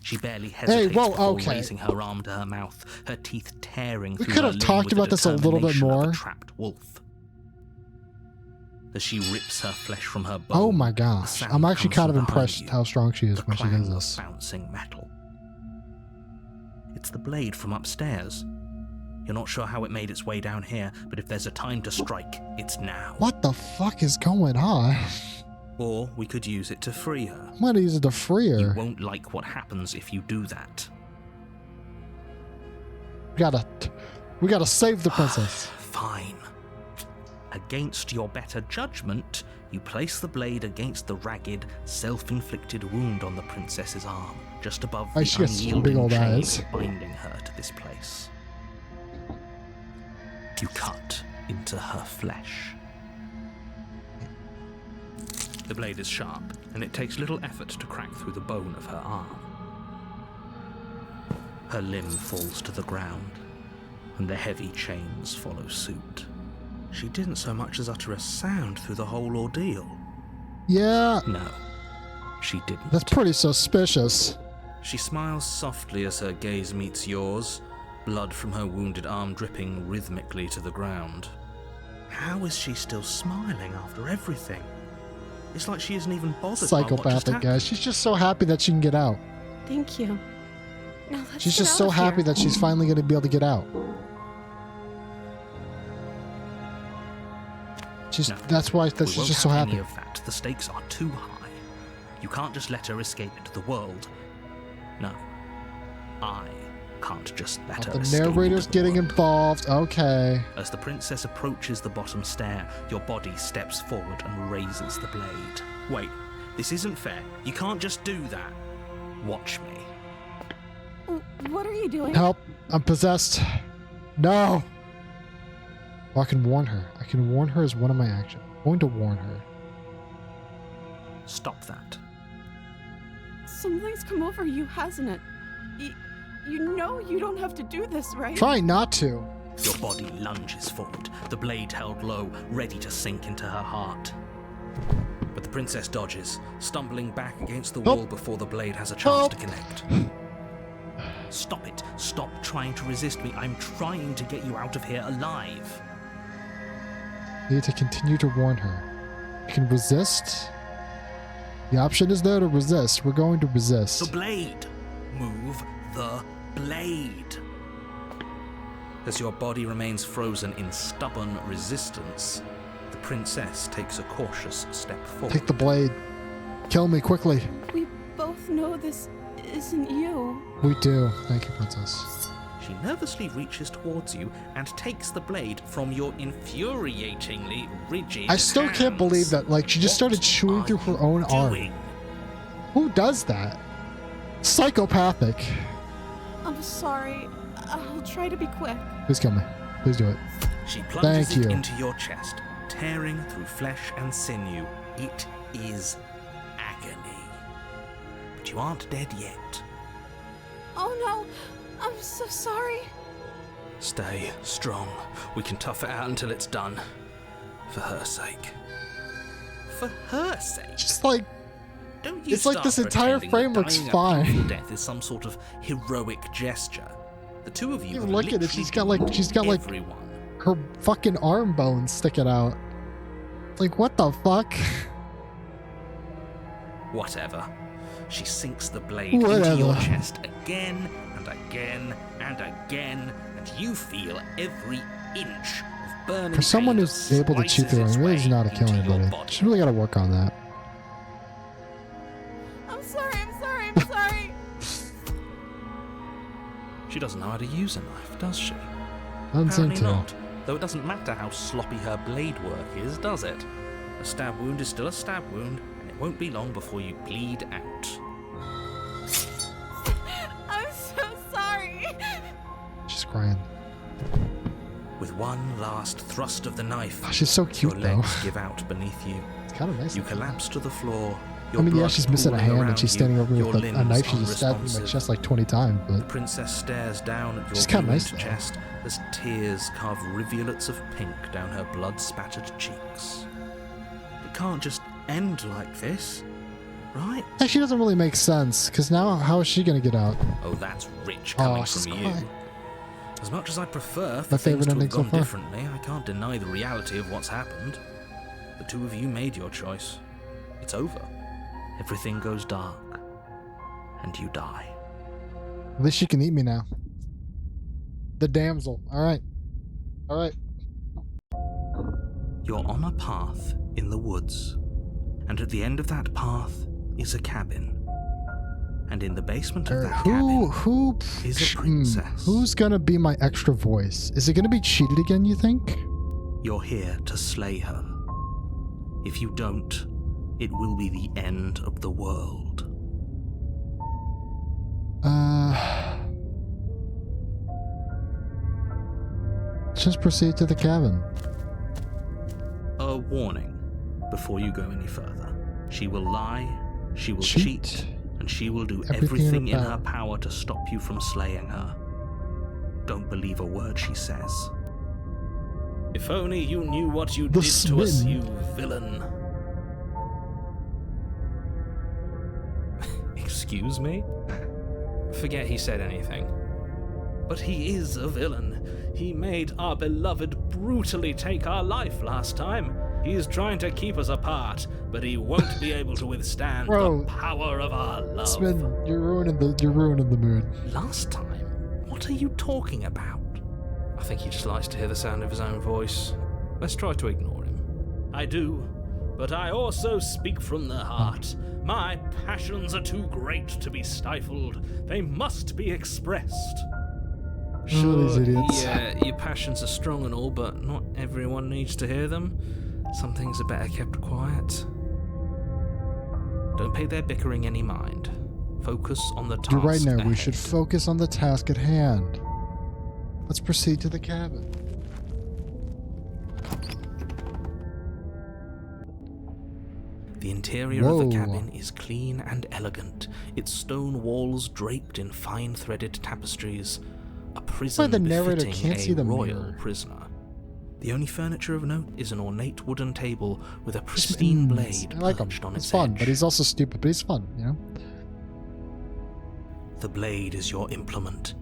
She barely hesitates whoa, before okay. raising her arm to her mouth, her teeth tearing We through could her have limb talked with the about this a little bit determination of more. a trapped wolf. As she rips her flesh from her bone, Oh my the gosh. sound I'm actually comes kind of from behind impressed you, how strong she is the when she clang does of this. bouncing metal. It's the blade from upstairs. You're not sure how it made its way down here, but if there's a time to strike, it's now. What the fuck is going on? Or we could use it to free her. I'm gonna use it to free You her. won't like what happens if you do that. We gotta save the princess. Fine. Against your better judgment, you place the blade against the ragged, self-inflicted wound on the princess's arm, just above Oh, the she got some big unyielding old chain eyes. binding her to this place. You cut into her flesh. The blade is sharp, and it takes little effort to crack through the bone of her arm. Her limb falls to the ground, and the heavy chains follow suit. She didn't so much as utter a sound through the whole ordeal. Yeah, No, she didn't. that's pretty suspicious. She smiles softly as her gaze meets yours, blood from her wounded arm dripping rhythmically to the ground. How is she still smiling after everything? It's like she isn't even bothered by what just Psychopathic, happened. guys. She's just so happy that she can get out. Thank you. Now let's She's get just out so of happy here. that she's finally gonna be able to get out. No, That's why we she's won't just so have happy. any of that. The stakes are too high. You can't just let her escape into the world. No, I can't just let her The escape narrator's into the getting world. involved. Okay. As the princess approaches the bottom stair, your body steps forward and raises the blade. Wait, this isn't fair. You can't just do that. Watch me. What are you doing? Help. I'm possessed. No. Oh, I can warn her. I can warn her as one of my actions. I'm going to warn her. Stop that. Something's come over you, hasn't it? You know you don't have to do this, right? Try not to. Your body lunges forward, the blade held low, ready to sink into her heart. But the princess dodges, stumbling back against the wall before the blade has a chance to connect. Stop it. Stop trying to resist me. I'm trying to get you out of here alive. I need to continue to warn her. You can resist. The option is there to resist. We're going to resist. The blade. Move the blade. As your body remains frozen in stubborn resistance, the princess takes a cautious step forward. Take the blade. Kill me quickly. We both know this isn't you. We do. Thank you, princess. She nervously reaches towards you and takes the blade from your infuriatingly rigid I still can't hands. believe that, like, she just started chewing through her own arm. Who does that? Psychopathic. I'm sorry. I'll try to be quick. Please kill me. Please do it. She plunges Thank it you. into your chest, tearing through flesh and sinew. It is agony. But you aren't dead yet. Oh no, I'm so sorry. Stay strong. We can tough it out until it's done. For her sake. For her sake? Just like, Don't you it's like start this entire pretending that framework's dying a fine. painful death is some sort of heroic gesture. The two of you You have look at it, literally she's got like everyone. her fucking arm bones sticking out. Like, what the fuck? Whatever. She sinks the blade into Whatever. your chest again and again and again, and you feel every inch of burning For someone pain who's able to chew slices through its it, really does way not kill into your anybody. body. She's really got to work on that. I'm sorry. She doesn't know how to use a knife, does she? Doesn't seem Apparently to. not. Though it doesn't matter how sloppy her blade work is, does it? A stab wound is still a stab wound, and it won't be long before you bleed out. I'm so sorry. She's crying. With one last thrust of the knife, Oh, she's so your cute, though. legs give out beneath you. It's kind of nice. You collapse to the floor. I mean, yeah, blood she's missing a pooling hand around and she's you, standing over me your with a limbs knife. She just stabbed me in my unresponsive. chest like 20 times, The but princess stares down at She's your kinda nice, ruined though. chest as tears carve rivulets of pink down her blood-spattered cheeks. It can't just end like this, right? actually doesn't really make sense, because now how is she going to get out? Oh, that's rich coming she's from you. crying. As much as I prefer for My things favorite to have ending so gone far. differently, I can't deny the reality of what's happened. The two of you made your choice. It's over. Everything goes dark. And you die. At least she can eat me now. The damsel. Alright. Alright. You're on a path in the woods, and at the end of that path is a cabin. And in the basement of that cabin is a princess. Who's gonna be my extra voice? Is it gonna be cheated again, you think? You're here to slay her. If you don't, it will be the end of the world. Let's just proceed to the cabin. A warning before you go any further. She will lie, she will cheat, and she will do everything in her power to stop you from slaying her. Don't believe a word she says. If only you knew what you The did to us, smitten. you villain. Excuse me? Forget he said anything. But he is a villain. He made our beloved brutally take our life last time. He is trying to keep us apart, but he won't be able to withstand Bro, the power of our love. Sven, you're ruining the mood. Last time? What are you talking about? I think he just likes to hear the sound of his own voice. Let's try to ignore him. I do, but I also speak from the heart. My passions are too great to be stifled. They must be expressed. These idiots. Yeah, your passions are strong and all, but not everyone needs to hear them. Some things are better kept quiet. Don't pay their bickering any mind. Focus on the task You're right now. We ahead. should focus on the task at hand. Let's proceed to the cabin. The interior of the Whoa. cabin is clean and elegant, its stone walls draped in fine threaded tapestries, a prison the narrator befitting can't a see the royal mirror. prisoner. The only furniture of note is an ornate wooden table with a pristine blade I like him. perched on He's its fun, edge. but he's also stupid, but he's fun, you know? The blade is your implement.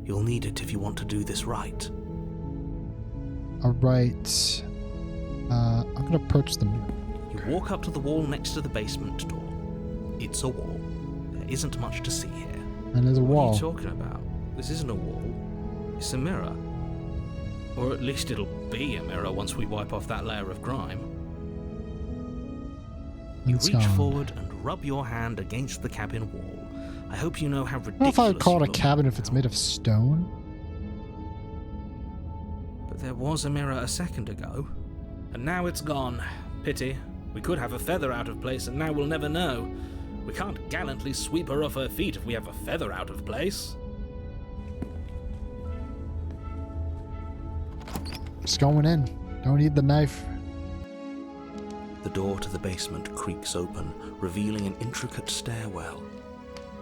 You'll need it if you want to do this right. Alright. I'm gonna approach the mirror. You walk up to the wall next to the basement door. It's a wall. There isn't much to see here. And there's a What are wall. you talking about? This isn't a wall. It's a mirror. Or at least it'll be a mirror once we wipe off that layer of grime. You It's reach gone. forward and rub your hand against the cabin wall. I hope you know how I don't know ridiculous if I would call it you a look cabin right if it's now. made of stone. But there was a mirror a second ago. And now it's gone. Pity. We could have a feather out of place and now we'll never know. We can't gallantly sweep her off her feet if we have a feather out of place. Just going in. Don't need the knife. The door to the basement creaks open, revealing an intricate stairwell.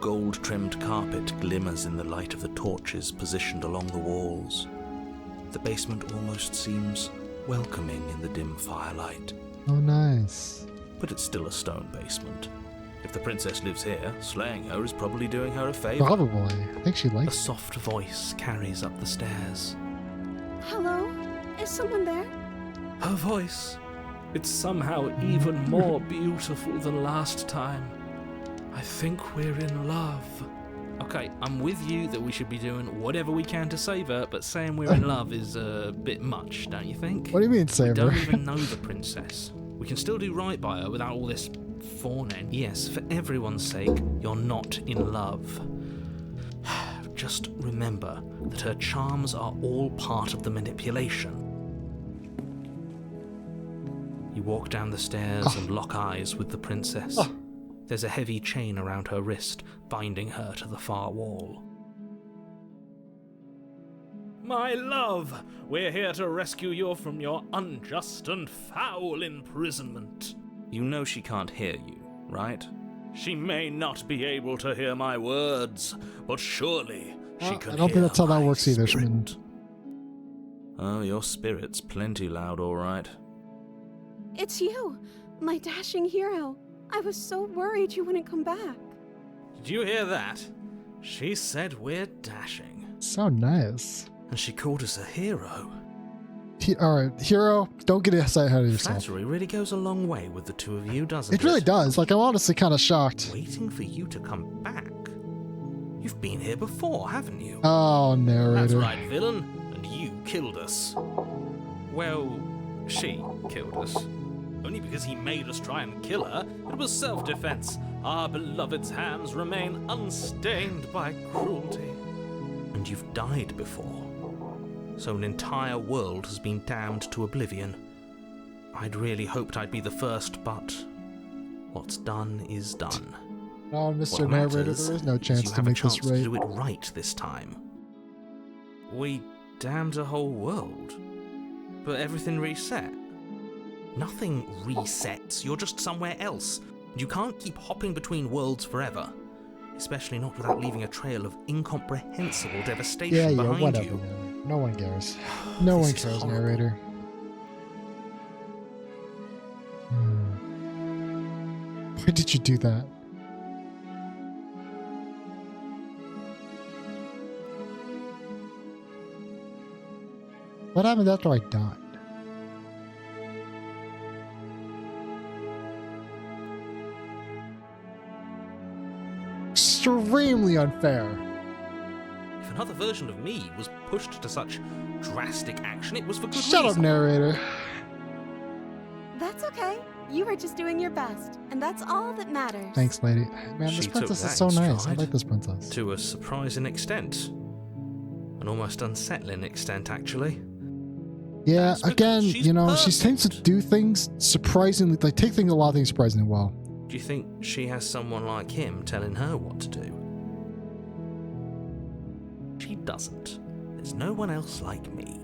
Gold-trimmed carpet glimmers in the light of the torches positioned along the walls. The basement almost seems welcoming in the dim firelight. Oh, nice. But it's still a stone basement. If the princess lives here, slaying her is probably doing her a favor. Probably. I think she A likes it. soft voice carries up the stairs. Hello? Is someone there? Her voice. It's somehow even more beautiful than last time. I think we're in love. Okay, I'm with you that we should be doing whatever we can to save her, but saying we're in love is a bit much, don't you think? What do you mean, We Saber? don't even know the princess. We can still do right by her without all this fawning. Yes, for everyone's sake, you're not in love. Just remember that her charms are all part of the manipulation. You walk down the stairs and lock eyes with the princess. There's a heavy chain around her wrist, binding her to the far wall. My love, we're here to rescue you from your unjust and foul imprisonment. You know she can't hear you, right? She may not be able to hear my words, but surely she can I don't think hear that's how that my works either, spirit. Schmidn. Oh, your spirit's plenty loud, all right. It's you, my dashing hero. I was so worried you wouldn't come back. Did you hear that? She said we're dashing. So nice. And she called us a hero. Alright, hero, don't get ahead of yourself. Flattery really goes a long way with the two of you, doesn't it? It really does. Like, I'm honestly kind of shocked. Waiting for you to come back. You've been here before, haven't you? Oh, That's narrator. right, villain. And you killed us. Well, she killed us. Only because he made us try and kill her. It was self-defense. Our beloved's hands remain unstained by cruelty. And you've died before. So an entire world has been damned to oblivion. I'd really hoped I'd be the first, but what's done is done. No, Mr. What Narrator, matters there is no is chance you to have a make chance this right. to do it right this time. We damned a whole world, but everything reset. Nothing resets. You're just somewhere else. You can't keep hopping between worlds forever, especially not without leaving a trail of incomprehensible devastation Yeah, behind whatever. you. Narrator. No one cares. No This one is cares, horrible. narrator. Why did you do that? What happened after I died? Extremely unfair. If another version of me was pushed to such drastic action, it was for good Shut up, reason. narrator. That's okay. You were just doing your best, and that's all that matters. Thanks, lady. Man, this She took princess is that so in nice. I stride. like this princess. To a surprising extent. An almost unsettling extent, actually. Yeah, That's because again, she's you know, she tends to perfect. do things surprisingly, like take things a lot of things surprisingly well. Do you think she has someone like him telling her what to do? She doesn't. There's no one else like me.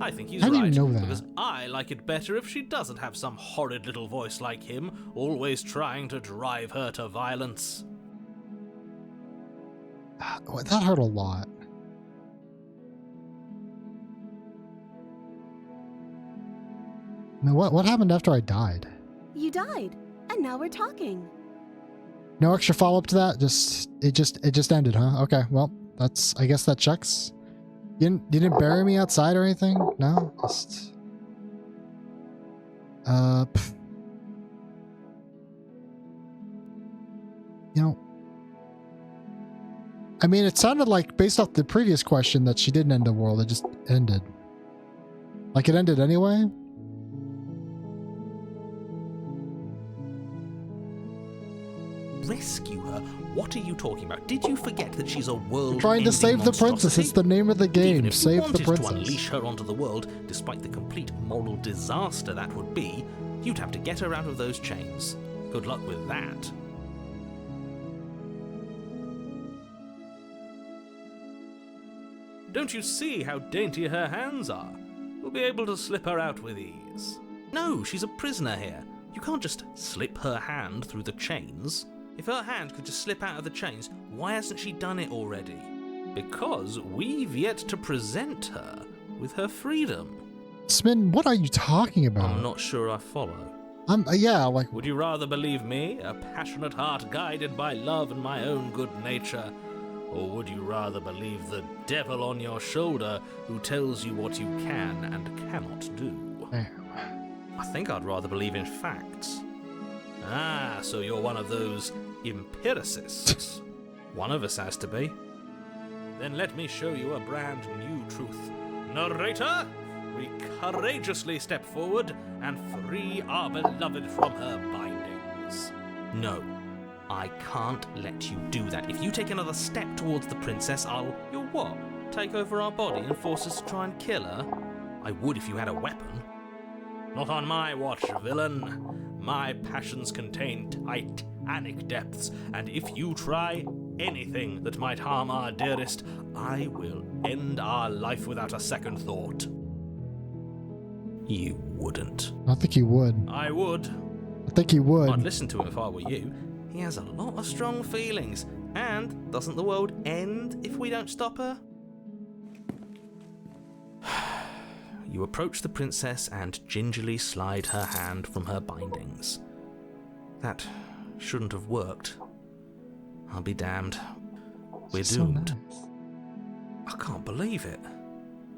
I think he's How do you right. know that? Because I like it better if she doesn't have some horrid little voice like him, always trying to drive her to violence. Oh, that hurt a lot. Now, what happened after I died? You died, and now we're talking. No extra follow-up to that? It just ended, huh? Okay, well, I guess that checks. You didn't bury me outside or anything? No? Just... You know... I mean, it sounded like, based off the previous question, that she didn't end the world. It just ended. Like, it ended anyway? Rescue her? What are you talking about? Did you forget that she's a world? Trying to save the princess. It's the name of the game. Even if Save you the wanted princess. to unleash her onto the world, despite the complete moral disaster that would be, you'd have to get her out of those chains. Good luck with that. Don't you see how dainty her hands are? You'll be able to slip her out with ease. No, she's a prisoner here. You can't just slip her hand through the chains. If her hand could just slip out of the chains, why hasn't she done it already? Because we've yet to present her with her freedom. Smin, what are you talking about? I'm not sure I follow. Yeah, like... Would you rather believe me, a passionate heart guided by love and my own good nature? Or would you rather believe the devil on your shoulder who tells you what you can and cannot do? I think I'd rather believe in facts. Ah, so you're one of those empiricists. One of us has to be. Then let me show you a brand new truth. Narrator, we courageously step forward and free our beloved from her bindings. No. I can't let you do that. If you take another step towards the princess, You'll what? Take over our body and force us to try and kill her? I would if you had a weapon. Not on my watch, villain. My passions contain titanic depths, and if you try anything that might harm our dearest, I will end our life without a second thought. You wouldn't. I think you would. I would. I think you would. I'd listen to him if I were you. He has a lot of strong feelings, and doesn't the world end if we don't stop her? You approach the princess and gingerly slide her hand from her bindings. That shouldn't have worked. I'll be damned. We're So doomed. nice. I can't believe it,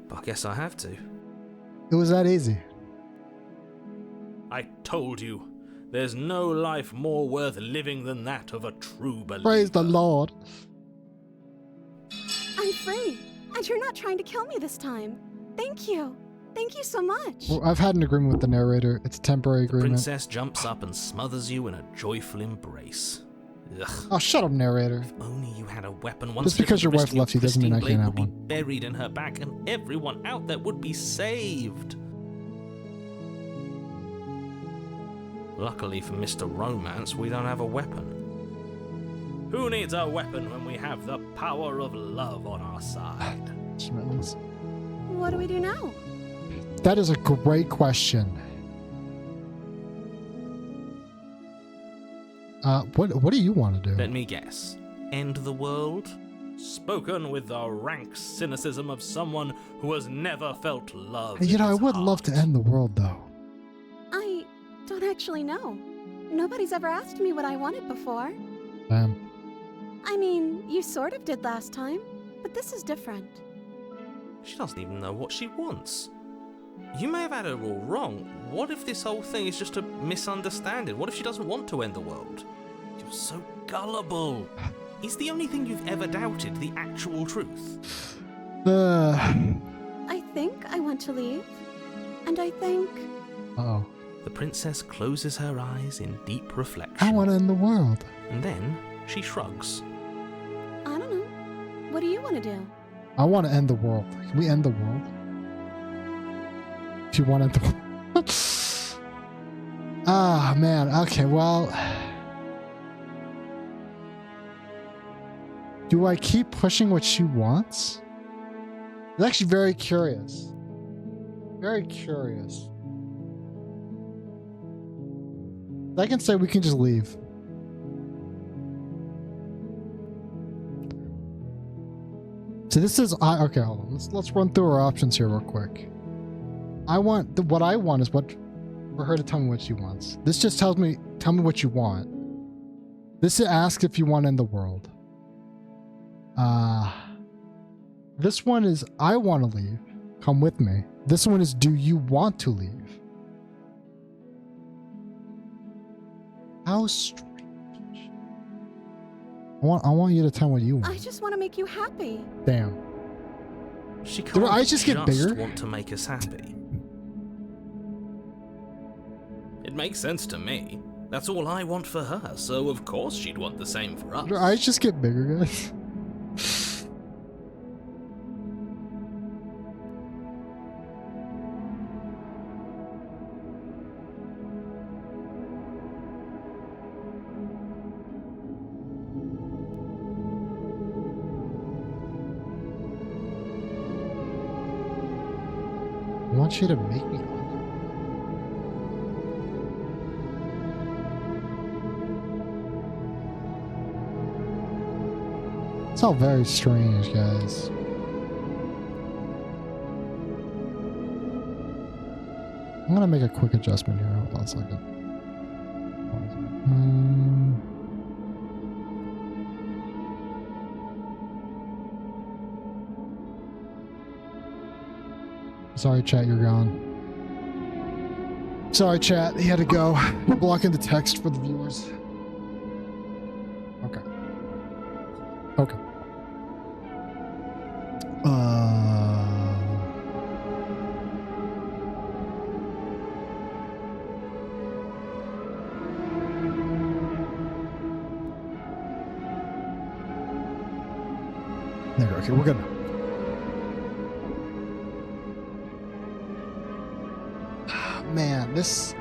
but I guess I have to. It was that easy. I told you. There's no life more worth living than that of a true believer. Praise the Lord. I'm free, and you're not trying to kill me this time. Thank you. Thank you so much. Well, I've had an agreement with the narrator. It's a temporary The agreement. princess jumps up and smothers you in a joyful embrace. Ugh. Oh, shut up, narrator. If only you had a weapon. One Just slip because of the your wrist wife left you doesn't mean I pristine can't blade have would be buried in her back, and everyone out there would be saved. Luckily for Mr. Romance, we don't have a weapon. Who needs a weapon when we have the power of love on our side? Schmittens. What do we do now? That is a great question. What do you want to do? Let me guess. End the world? Spoken with the rank cynicism of someone who has never felt love. You know, I in his would love to heart. end the world, though. I don't actually know. Nobody's ever asked me what I wanted before. Damn. I mean, you sort of did last time, but this is different. She doesn't even know what she wants. You may have had her all wrong. What if this whole thing is just a misunderstanding? What if she doesn't want to end the world? You're so gullible. Is the only thing you've ever doubted the actual truth? I think I want to leave. And I think... Uh-oh. The princess closes her eyes in deep reflection. I want to end the world. And then she shrugs. I don't know. What do you want to do? I want to end the world. Can we end the world? If you want to end the world. Ah, man. Okay, well... Do I keep pushing what she wants? I'm actually very curious. Very curious. I can say we can just leave. So this is okay. Hold on. Let's run through our options here real quick. What I want is what for her to tell me what she wants. This just tells me, tell me what you want. This asks if you want to end the world. This one is, I want to leave. Come with me. This one is, do you want to leave? How strange. I want you to tell what you want. I just want to make you happy. Damn. She Do her can't eyes just get bigger? want to make us happy. It makes sense to me. That's all I want for her, so of course she'd want the same for us. Do her eyes just get bigger, guys? I want you to make me one. It's all very strange, guys. I'm gonna make a quick adjustment here. Hold on a second. Sorry, chat, you're gone. Sorry, chat, he had to go. You're blocking the text for the viewers. Okay. Okay. There we go. Okay, we're good now. Man, this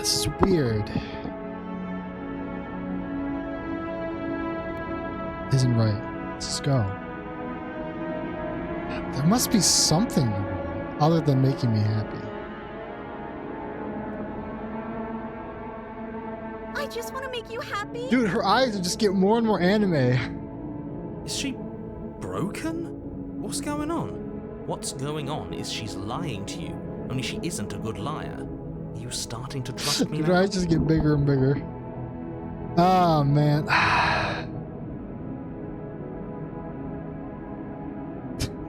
is weird. Isn't right. Let's just go. There must be something other than making me happy. I just want to make you happy. Dude, her eyes just get more and more anime. Is she broken? What's going on? What's going on is she's lying to you, only she isn't a good liar. Are you starting to trust me Dude, now? her eyes just get bigger and bigger. Oh, man.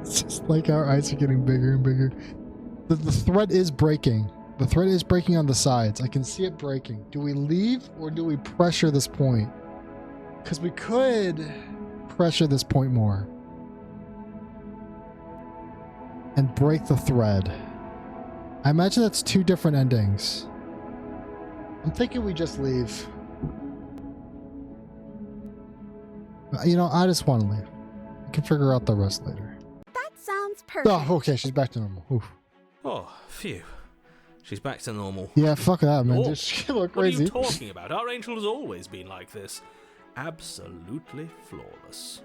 It's just like our eyes are getting bigger and bigger. The thread is breaking. The thread is breaking on the sides. I can see it breaking. Do we leave or do we pressure this point? Because we could pressure this point more. And break the thread. I imagine that's two different endings. I'm thinking we just leave. You know, I just want to leave. I can figure out the rest later. That sounds perfect. Oh, okay, she's back to normal. Oof. Oh, phew. She's back to normal. Yeah, fuck that, man. Oh, She look What are you crazy. talking about? Our angel has always been like this. Absolutely flawless.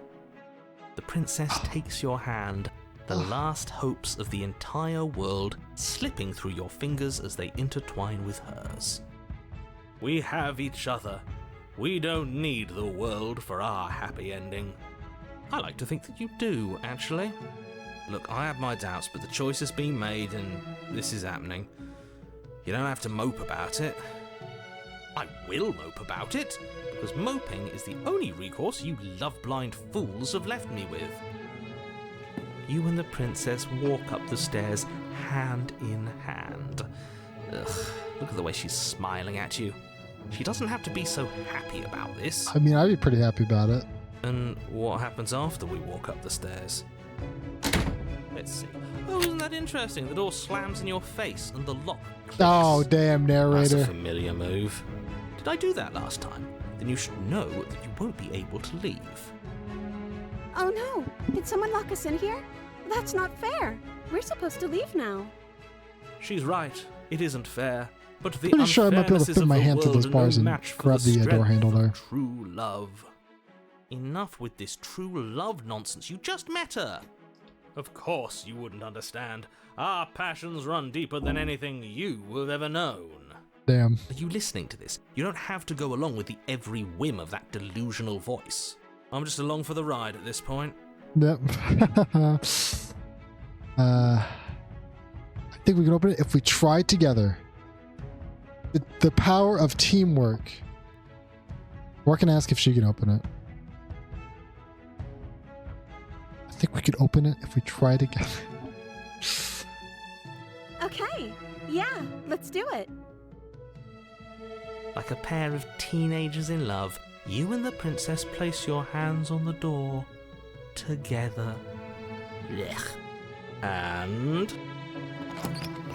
The princess takes your hand, the last hopes of the entire world slipping through your fingers as they intertwine with hers. We have each other. We don't need the world for our happy ending. I like to think that you do, actually. Look, I have my doubts, but the choice has been made and this is happening. You don't have to mope about it. I will mope about it, because moping is the only recourse you love-blind fools have left me with. You and the princess walk up the stairs hand in hand. Ugh, look at the way she's smiling at you. She doesn't have to be so happy about this. I mean, I'd be pretty happy about it. And what happens after we walk up the stairs? Let's see. Oh, isn't that interesting? The door slams in your face and the lock clicks. Oh, damn, That's a narrator. familiar move. Did I do that last time? Then you should know that you won't be able to leave. Oh no! Did someone lock us in here? That's not fair. We're supposed to leave now. She's right. It isn't fair. But the Pretty sure I might be able to unfairnesses put of my the hand through world those are bars no and match for grab the door strength handle of there. True love. Enough with this true love nonsense. You just met her. Of course you wouldn't understand. Our passions run deeper than anything you have ever known. Damn. Are you listening to this? You don't have to go along with the every whim of that delusional voice. I'm just along for the ride at this point. Yep. think we can open it if we try together. The power of teamwork. Or I can ask if she can open it. I think we could open it if we try together. Okay, yeah, let's do it. Like a pair of teenagers in love, you and the princess place your hands on the door together. Blech. And...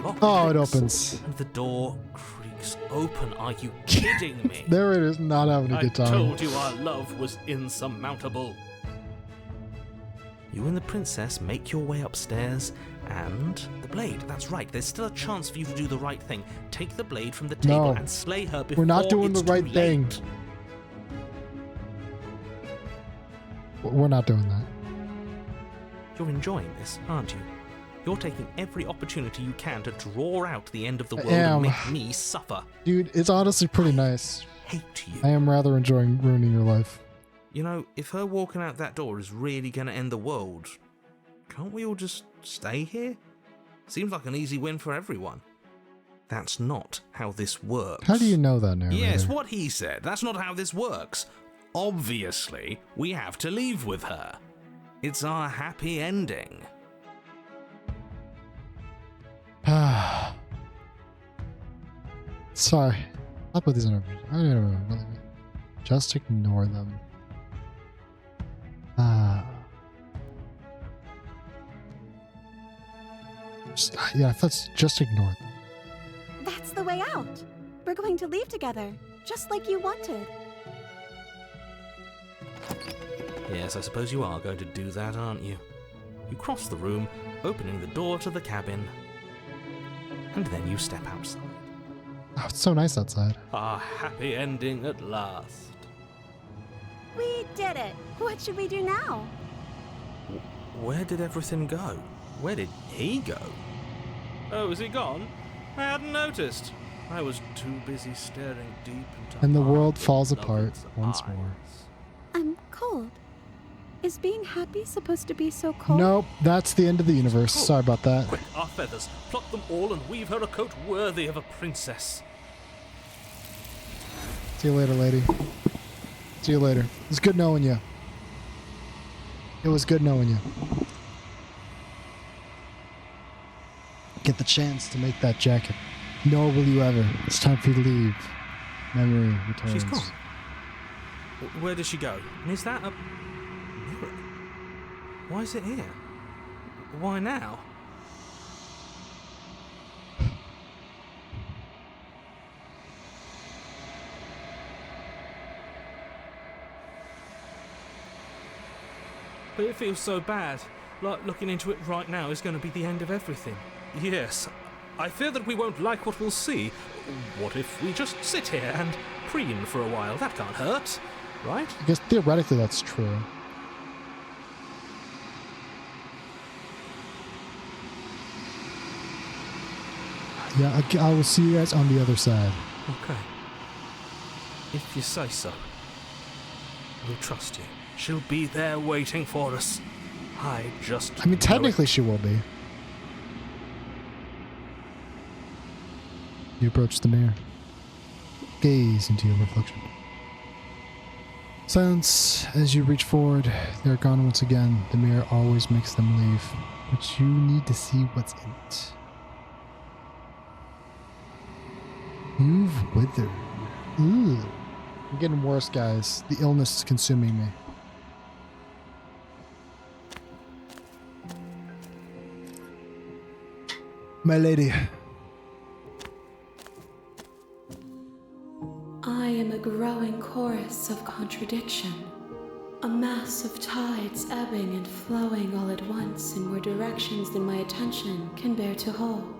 lock Oh, it clicks, opens. And the door creaks open. Are you kidding me? There it is, not having a I good time. told you our love was insurmountable. You and the princess make your way upstairs, and the blade. That's right. There's still a chance for you to do the right thing. Take the blade from the table No. and slay her before We're not doing it's the right too thing. late. We're not doing that. You're enjoying this, aren't you? You're taking every opportunity you can to draw out the end of the I world and am. make me suffer. Dude, it's honestly pretty nice. Hate you. I am rather enjoying ruining your life. You know, if her walking out that door is really going to end the world, can't we all just stay here? Seems like an easy win for everyone. That's not how this works. How do you know that, narrator? Yes, what he said. That's not how this works. Obviously, we have to leave with her. It's our happy ending. Sorry. I'll put these in over. I don't know. Really. Just ignore them. Yeah, let's just ignore them. That's the way out. We're going to leave together, just like you wanted. Yes, I suppose you are going to do that, aren't you? You cross the room, opening the door to the cabin, and then you step outside. Oh, it's so nice outside. Our happy ending at last. We did it. What should we do now? Where did everything go? Where did he go? Oh, is he gone? I hadn't noticed. I was too busy staring deep into And the world Arthur falls Lovell's apart once eyes. more. I'm cold. Is being happy supposed to be so cold? Nope, that's the end of the universe. Cool. Sorry about that. Quick, our feathers. Pluck them all and weave her a coat worthy of a princess. See you later, lady. See you later. It was good knowing you. It was good knowing you. Get the chance to make that jacket. Nor will you ever. It's time for you to leave. Memory returns. She's gone. Where did she go? And is that a mirror? Why is it here? Why now? But it feels so bad. Like looking into it right now is going to be the end of everything. Yes. I fear that we won't like what we'll see. What if we just sit here and preen for a while? That can't hurt, right? I guess theoretically that's true. Yeah, I will see you guys on the other side. Okay. If you say so. We'll trust you. She'll be there waiting for us. I just I mean, know technically it. she will be. You approach the mirror. Gaze into your reflection. Silence. As you reach forward, they're gone once again. The mirror always makes them leave, but you need to see what's in it. You've withered. Ooh. I'm getting worse, guys. The illness is consuming me. My lady. I am a growing chorus of contradiction, a mass of tides ebbing and flowing all at once in more directions than my attention can bear to hold.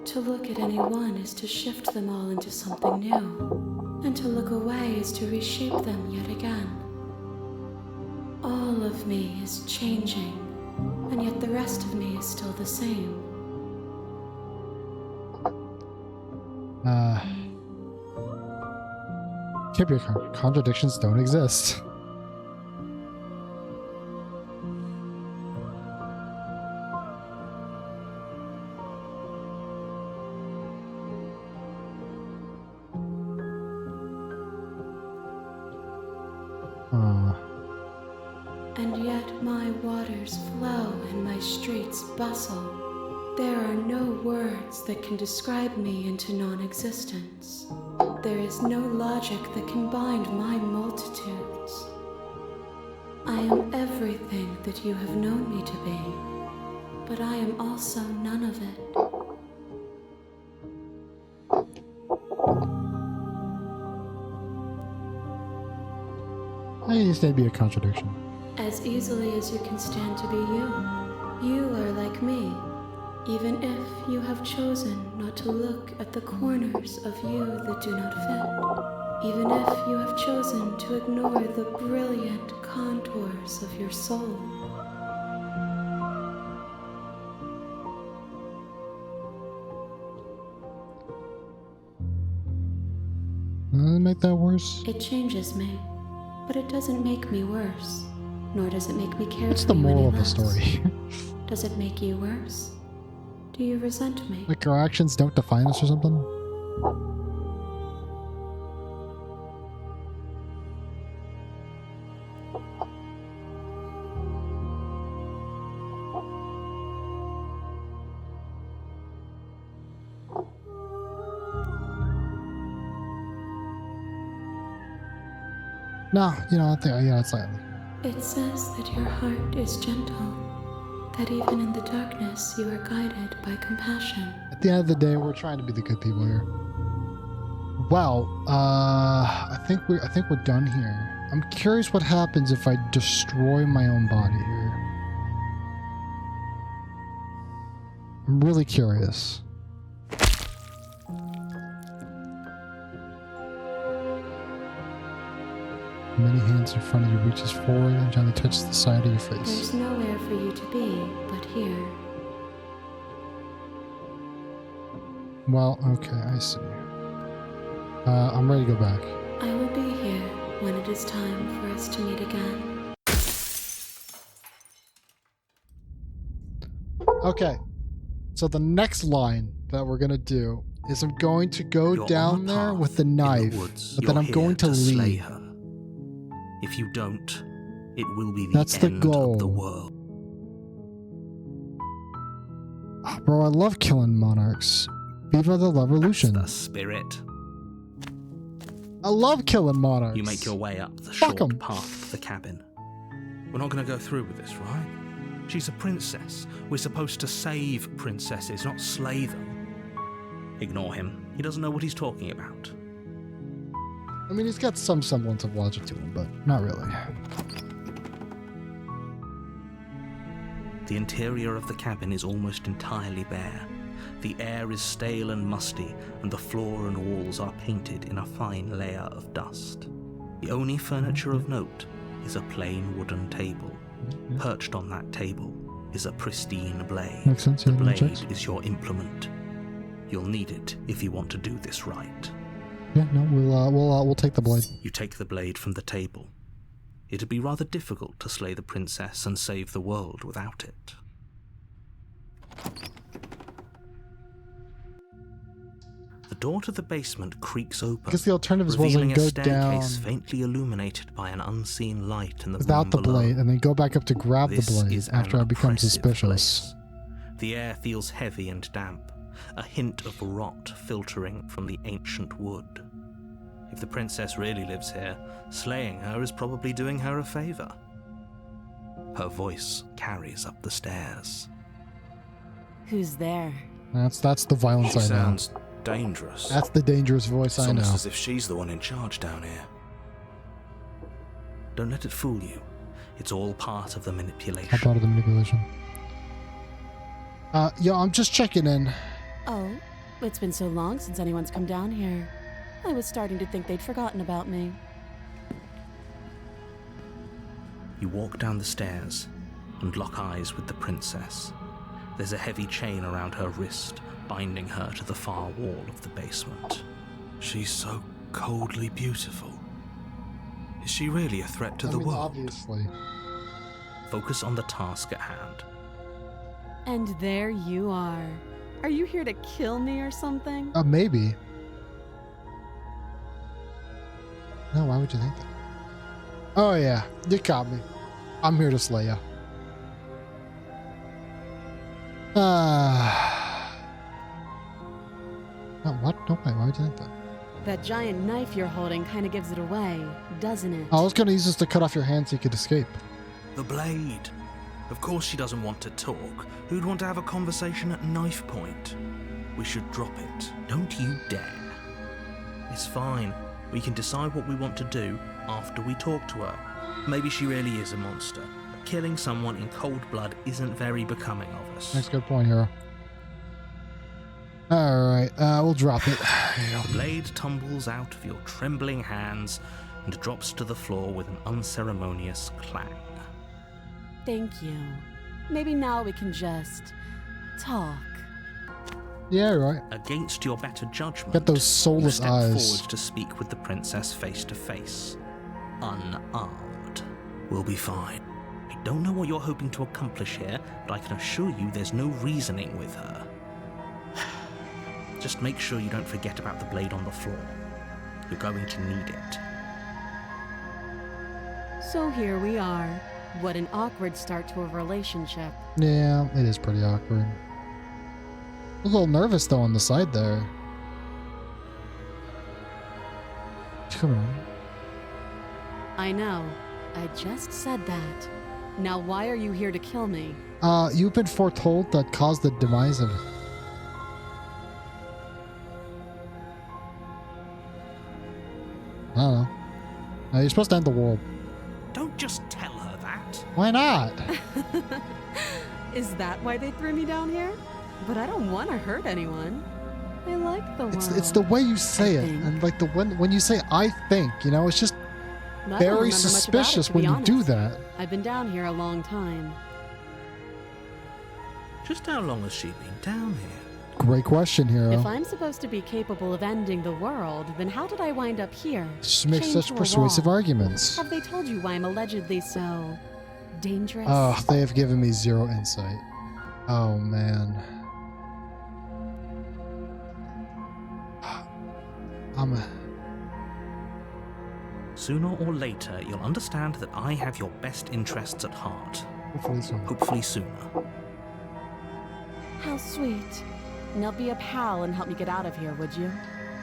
To look at any one is to shift them all into something new, and to look away is to reshape them yet again. All of me is changing, and yet the rest of me is still the same. Can't be contradictions don't exist. waters flow and my streets bustle. There are no words that can describe me into non-existence. There is no logic that can bind my multitudes. I am everything that you have known me to be, but I am also none of it. I used to be a contradiction. As easily as you can stand to be you. You are like me, even if you have chosen not to look at the corners of you that do not fit. Even if you have chosen to ignore the brilliant contours of your soul. Doesn't it make that worse? It changes me, but it doesn't make me worse. Nor does it make me care What's for the you moral any of the less. story? Does it make you worse? Do you resent me? Like our actions don't define us or something? No, you know, I think, yeah, it's like, It says that your heart is gentle, that even in the darkness you are guided by compassion. at the end of the day, we're trying to be the good people here. Well, I think we're done here. I'm curious what happens if I destroy my own body here. I'm really curious. Many hands in front of you reaches forward and gently touches the side of your face. There's nowhere for you to be but here. Well, okay, I see. I'm ready to go back. I will be here when it is time for us to meet again. Okay, so the next line that we're gonna do is I'm going to go You're down on a there path with the in knife, woods. but then You're I'm going here to slay leave. her. If you don't, it will be the That's the end goal. of the world. Oh, bro, I love killing monarchs. Viva the revolution. That's the spirit. I love killing monarchs. You make your way up the Fuck short 'em. path to the cabin. We're not going to go through with this, right? She's a princess. We're supposed to save princesses, not slay them. Ignore him. He doesn't know what he's talking about. I mean, he's got some semblance of logic to him, but not really. The interior of the cabin is almost entirely bare. The air is stale and musty, and the floor and walls are painted in a fine layer of dust. The only furniture of note is a plain wooden table. Perched on that table is a pristine blade. Makes sense, The yeah, blade checks. is your implement. You'll need it if you want to do this right. Yeah, no, we'll take the blade. You take the blade from the table. It'd be rather difficult to slay the princess and save the world without it. The door to the basement creaks open, Because the alternative was revealing to a go staircase down faintly illuminated by an unseen light in the without room the below. blade and then go back up to grab This the blade is after an I become oppressive suspicious. place. The air feels heavy and damp, a hint of rot filtering from the ancient wood. If the princess really lives here, slaying her is probably doing her a favor. Her voice carries up the stairs. Who's there? That's the violence She I know. sounds dangerous. That's the dangerous voice It's I know. almost as if she's the one in charge down here. Don't let it fool you. It's all part of the manipulation. How part of the manipulation? Yeah, I'm just checking in. Oh, it's been so long since anyone's come down here. I was starting to think they'd forgotten about me. You walk down the stairs and lock eyes with the princess. There's a heavy chain around her wrist, binding her to the far wall of the basement. She's so coldly beautiful. Is she really a threat to I the mean, world? obviously. Focus on the task at hand. And there you are. Are you here to kill me or something? Maybe. No, why would you think that? Oh yeah, you caught me. I'm here to slay ya. What? No, wait, why would you think that? That giant knife you're holding kind of gives it away, doesn't it? I was going to use this to cut off your hand so you could escape. The blade. Of course she doesn't want to talk. Who'd want to have a conversation at knife point? We should drop it. Don't you dare. It's fine. We can decide what we want to do after we talk to her. Maybe she really is a monster. But killing someone in cold blood isn't very becoming of us. That's a good point, hero. Alright, we'll drop it. The blade tumbles out of your trembling hands and drops to the floor with an unceremonious clang. Thank you. Maybe now we can just talk. Yeah, right. Against your better judgment, Got those soulless you step eyes. forward to speak with the princess face to face, unarmed. We'll be fine. I don't know what you're hoping to accomplish here, but I can assure you there's no reasoning with her. Just make sure you don't forget about the blade on the floor. You're going to need it. So here we are. What an awkward start to a relationship. Yeah, it is pretty awkward. A little nervous though on the side there. Come on. I know. I just said that. Now why are you here to kill me? You've been foretold that caused the demise of... I don't know. You're supposed to end the world. Don't just tell her that. Why not? Is that why they threw me down here? But I don't want to hurt anyone. I like the world. It's the way you say it, and like the when you say "I think," you know, it's just I don't very remember much about it, suspicious to when be you do honest. that. I've been down here a long time. Just how long has she been down here? Great question, hero. If I'm supposed to be capable of ending the world, then how did I wind up here? She makes chained such to a persuasive wall? arguments. Have they told you why I'm allegedly so dangerous? Oh, they have given me zero insight. Oh man. Sooner or later, you'll understand that I have your best interests at heart. Hopefully soon. Hopefully sooner. How sweet. Now be a pal and help me get out of here, would you?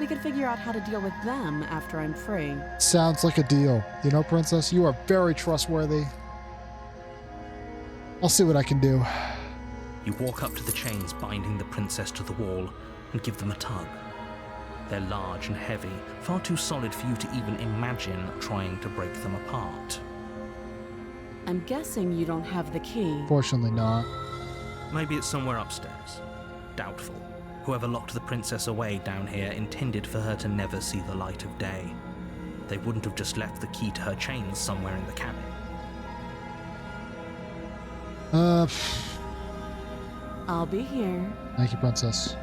We could figure out how to deal with them after I'm free. Sounds like a deal. You know, Princess, you are very trustworthy. I'll see what I can do. You walk up to the chains binding the princess to the wall and give them a tug. They're large and heavy, far too solid for you to even imagine trying to break them apart. I'm guessing you don't have the key. Fortunately not. Maybe it's somewhere upstairs. Doubtful. Whoever locked the princess away down here intended for her to never see the light of day. They wouldn't have just left the key to her chains somewhere in the cabin. I'll be here. Thank you, Princess.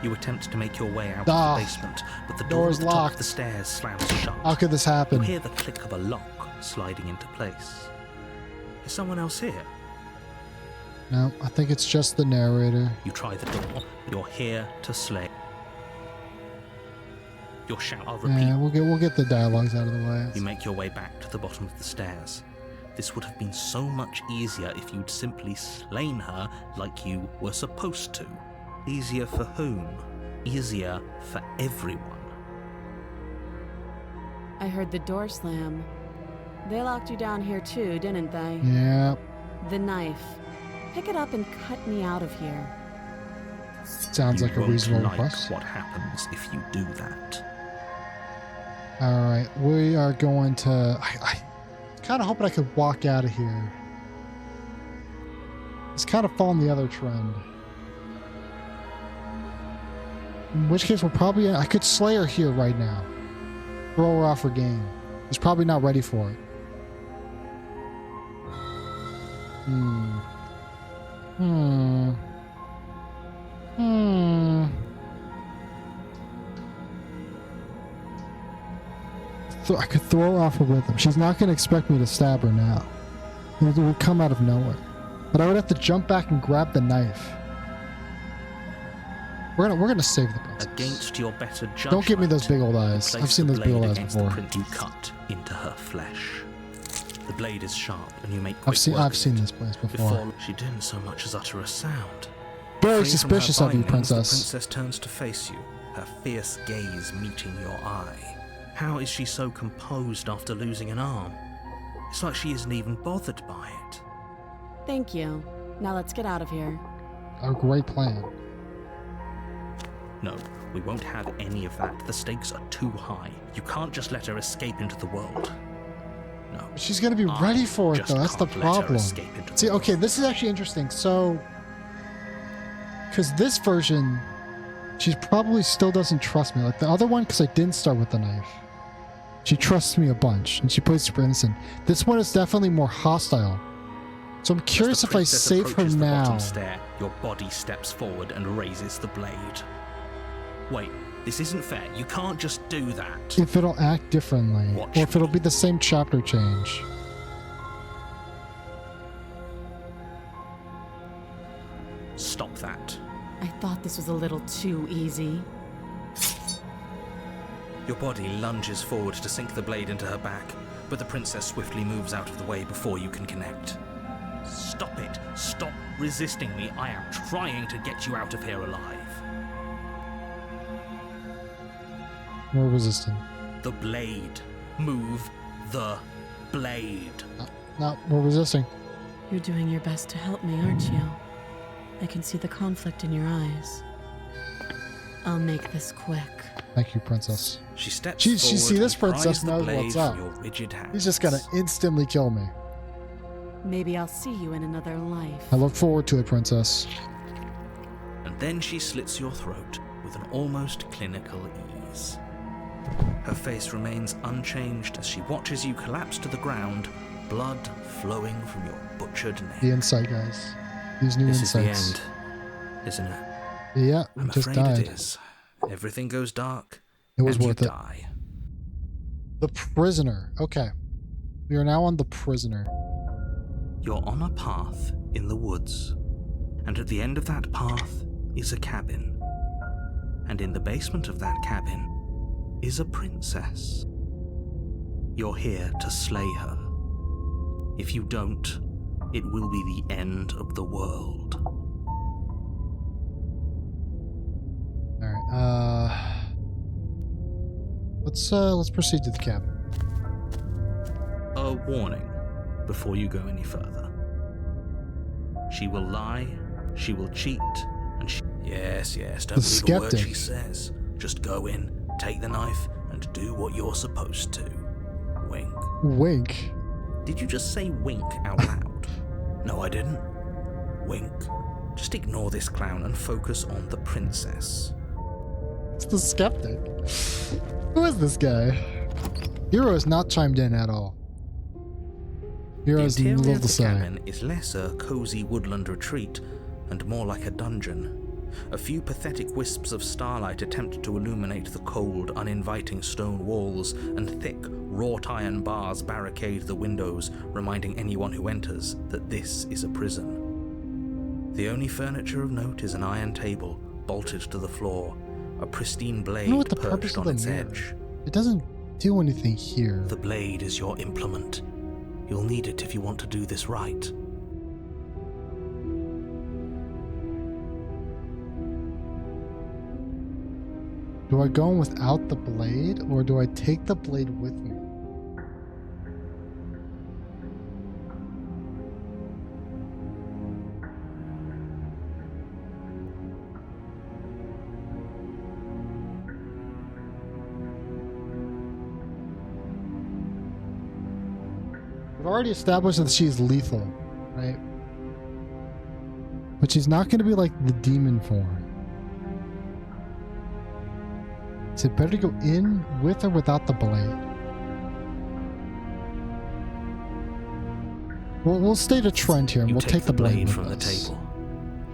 You attempt to make your way out Ah, of the basement, but the door door's at the top locked. of the stairs slams shut. How could this You happen? hear the click of a lock sliding into place. Is someone else here? No, I think it's just the narrator. You try the door. You're here to slay. Your shout, I'll repeat. Yeah, we'll get the dialogues out of the way. You make your way back to the bottom of the stairs. This would have been so much easier if you'd simply slain her like you were supposed to. Easier for whom? Easier for everyone. I heard the door slam. They locked you down here too, didn't they? Yeah, The knife. Pick it up and cut me out of here. sounds You like a won't reasonable like request. what happens if you do that. Alright, we are going to... I kind of hoping I could walk out of here. It's kind of following the other trend. In which case, we're probably... I could slay her here right now. Throw her off her game. She's probably not ready for it. I could throw her off a rhythm. She's not going to expect me to stab her now. It will come out of nowhere. But I would have to jump back and grab the knife. We're gonna save the princess. Against your better judgment. Don't give me those big old eyes. you I've place seen the those big old blade eyes against before. The print you cut into her flesh. The blade is sharp, and you make quick I've seen work of I've seen it. this place before. Before she didn't so much as utter a sound. Very Free from her suspicious of you, bindings, the princess. princess turns to face you, her fierce gaze meeting your eye. How is she so composed after losing an arm? It's like she isn't even bothered by it. Thank you. Now let's get out of here. A great plan. No, we won't have any of that. The stakes are too high. You can't just let her escape into the world. No. She's gonna be ready for it, just though. That's the can't let her problem. escape into the See, world. okay, this is actually interesting. So, because this version, she probably still doesn't trust me. Like the other one, because I didn't start with the knife. She trusts me a bunch, and she plays super innocent. This one is definitely more hostile. So I'm curious As the if I princess save her approaches the now. bottom stair, your body steps forward and raises the blade. Wait, this isn't fair. You can't just do that. If it'll act differently, Watch or if it'll me. be the same chapter change. Stop that. I thought this was a little too easy. Your body lunges forward to sink the blade into her back, but the princess swiftly moves out of the way before you can connect. Stop it. Stop resisting me. I am trying to get you out of here alive. More resistant. The blade. Move the blade. No, we're resisting. You're doing your best to help me, aren't you? I can see the conflict in your eyes. I'll make this quick. Thank you, princess. She steps She forward see this and pries princess the knows blade what's from up. your rigid hands. He's just gonna instantly kill me. Maybe I'll see you in another life. I look forward to it, princess. And then she slits your throat with an almost clinical ease. Her face remains unchanged as she watches you collapse to the ground, blood flowing from your butchered neck. The insight, guys. These new This is insights. the end, isn't it? Yeah, I'm we just afraid died. it is. Everything goes dark. It was and worth you it. die. The prisoner. Okay. We are now on the prisoner. You're on a path in the woods, and at the end of that path is a cabin. And in the basement of that cabin is a princess. You're here to slay her. If you don't, it will be the end of the world. Alright, let's proceed to the cabin. A warning before you go any further. She will lie, she will cheat, and she... Yes, don't The believe a word skeptic. she says. Just go in, take the knife, and do what you're supposed to. Wink. Wink. Did you just say wink out loud? No, I didn't. Wink. Just ignore this clown and focus on the princess. It's the skeptic. Who is this guy? Hero has not chimed in at all. Hero has The interior little of to the say. cabin is less a cozy woodland retreat and more like a dungeon. A few pathetic wisps of starlight attempt to illuminate the cold, uninviting stone walls, and thick, wrought iron bars barricade the windows, reminding anyone who enters that this is a prison. The only furniture of note is an iron table, bolted to the floor, a pristine I blade don't know what the purpose perched of on the its mirror. edge. It doesn't do anything here. The blade is your implement. You'll need it if you want to do this right. Do I go in without the blade, or do I take the blade with me? We've already established that she's lethal, right? But she's not going to be like the demon form. Is it better to go in with or without the blade? We'll state a trend here, and You we'll take the blade with from the us. table.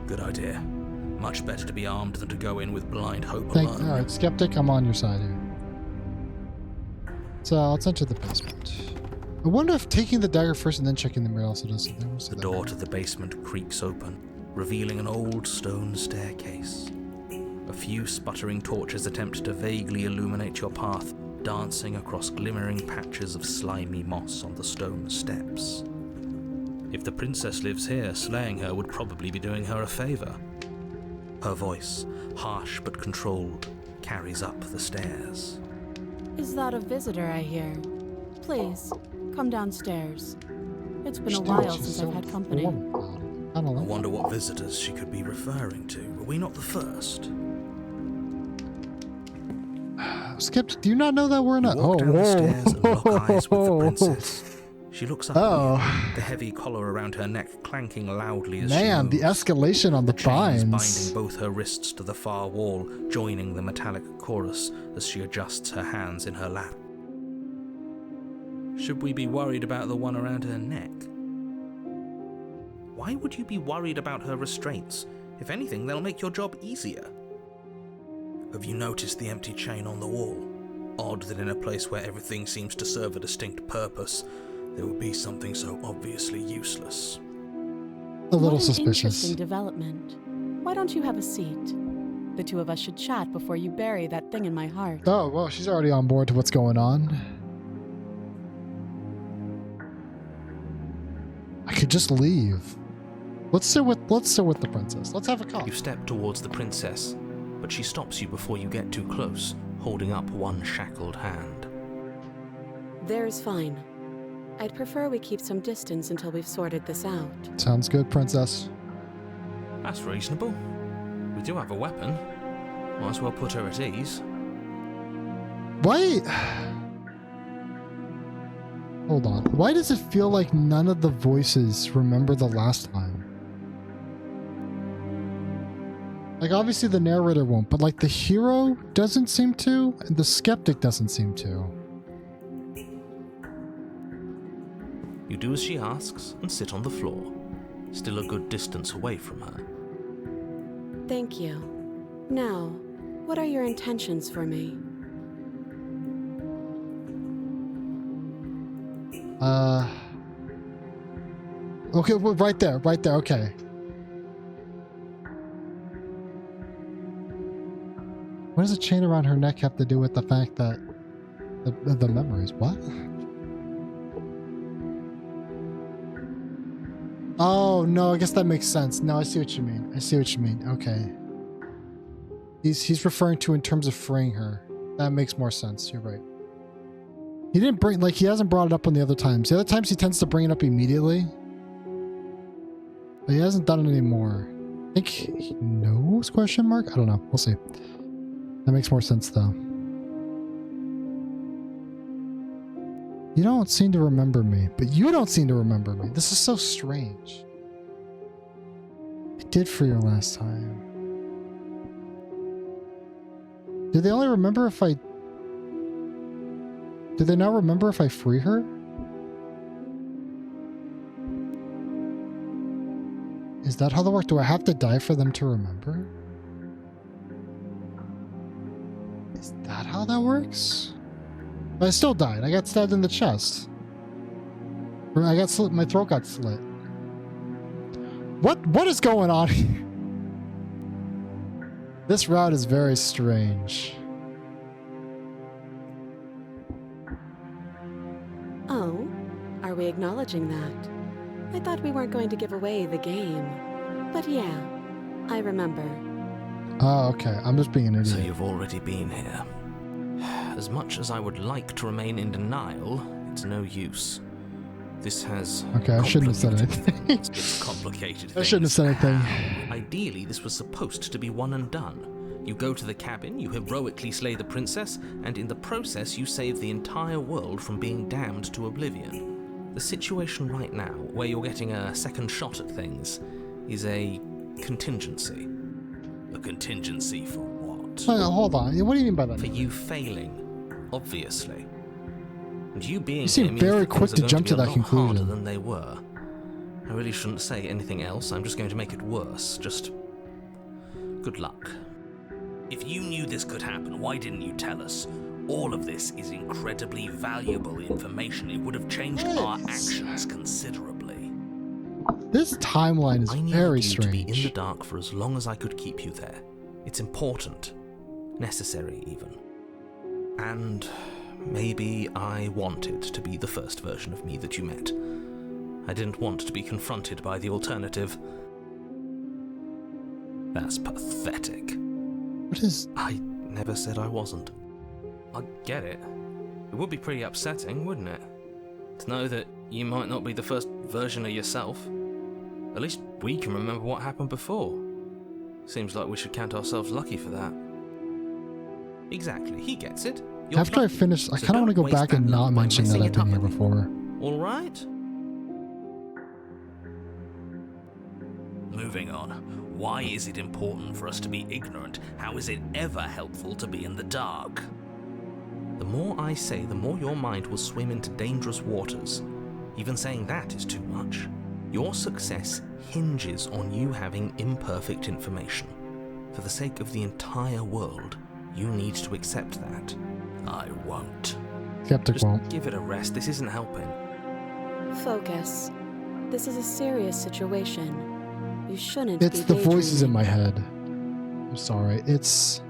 Good idea. Much better to be armed than to go in with blind hope All alone. right, skeptic, I'm on your side here. So let's enter the basement. I wonder if taking the dagger first and then checking the mirror also does something. We'll see The that. door to the basement creaks open, revealing an old stone staircase. A few sputtering torches attempt to vaguely illuminate your path, dancing across glimmering patches of slimy moss on the stone steps. If the princess lives here, slaying her would probably be doing her a favor. Her voice, harsh but controlled, carries up the stairs. Is that a visitor I hear? Please, come downstairs. It's been a She's while so since I've had company. formal about it. I don't I like wonder what visitors she could be referring to. Were we not the first? Skip, do you not know that we're not? Walk down the stairs and lock eyes with the whoa. princess. She looks up Oh. at you, the heavy collar around her neck clanking loudly as Man, she the moves. escalation on the Chains binds. binding both her wrists to the far wall, joining the metallic chorus as she adjusts her hands in her lap. Should we be worried about the one around her neck? Why would you be worried about her restraints? If anything, they'll make your job easier. Have you noticed the empty chain on the wall? Odd that in a place where everything seems to serve a distinct purpose, there would be something so obviously useless. A little What an suspicious. interesting development. Why don't you have a seat? The two of us should chat before you bury that thing in my heart. Oh, well, she's already on board to what's going on. I could just leave. Let's sit with the princess. Let's have a You coffee. step towards the princess, but she stops you before you get too close, holding up one shackled hand. There's fine. I'd prefer we keep some distance until we've sorted this out. Sounds good, princess. That's reasonable. We do have a weapon. Might as well put her at ease. Why? Hold on. Why does it feel like none of the voices remember the last time? Like, obviously the narrator won't, but like the hero doesn't seem to, and the skeptic doesn't seem to. You do as she asks and sit on the floor, still a good distance away from her. Thank you. Now, what are your intentions for me? Okay, well, right there, okay. What does a chain around her neck have to do with the fact that the memories? What? Oh no, I guess that makes sense. No, I see what you mean. Okay. He's referring to in terms of freeing her. That makes more sense. You're right. He didn't bring, like, he hasn't brought it up on the other times. The other times he tends to bring it up immediately. But he hasn't done it anymore. I think he knows, question mark? I don't know. We'll see. That makes more sense, though. You don't seem to remember me, but you don't seem to remember me. This is so strange. I did free her last time. Do they only remember if I... Do they now remember if I free her? Is that how that works? Do I have to die for them to remember? Is that how that works? But I still died. I got stabbed in the chest. Or I got slit. My throat got slit. What is going on here? This route is very strange. Oh, are we acknowledging that? I thought we weren't going to give away the game. But yeah, I remember. Oh, okay. I'm just being an idiot. So you've already been here. As much as I would like to remain in denial, it's no use. This has Okay, I shouldn't have said complicated anything. things. It's complicated I shouldn't have things. said anything. Ideally, this was supposed to be one and done. You go to the cabin, you heroically slay the princess, and in the process you save the entire world from being damned to oblivion. The situation right now, where you're getting a second shot at things, is a contingency. A contingency for what? Hold on. What do you mean by that? For you failing, obviously. And you being You seem here means very that quick things to are going jump be to a that lot conclusion. harder than they were. I really shouldn't say anything else. I'm just going to make it worse. Just good luck. If you knew this could happen, why didn't you tell us? All of this is incredibly valuable information. It would have changed our actions considerably. This timeline is I needed very you to be in the strange. dark for as long as I could keep you there. It's important. Necessary, even. And maybe I wanted to be the first version of me that you met. I didn't want to be confronted by the alternative. That's pathetic. What is... I never said I wasn't. I get it. It would be pretty upsetting, wouldn't it? To know that you might not be the first version of yourself. At least we can remember what happened before. Seems like we should count ourselves lucky for that. Exactly, he gets it. You're After I lucky, finish, I so kind of want to don't go back waste that and luck not by mention that messing I've it been up here again. before. All right? Moving on. Why is it important for us to be ignorant? How is it ever helpful to be in the dark? The more I say, the more your mind will swim into dangerous waters. Even saying that is too much. Your success hinges on you having imperfect information. For the sake of the entire world, you need to accept that. I won't. Skeptic Just won't. give it a rest, this isn't helping. Focus. This is a serious situation. You shouldn't It's be the voices in daydreaming. my head. I'm sorry. It's...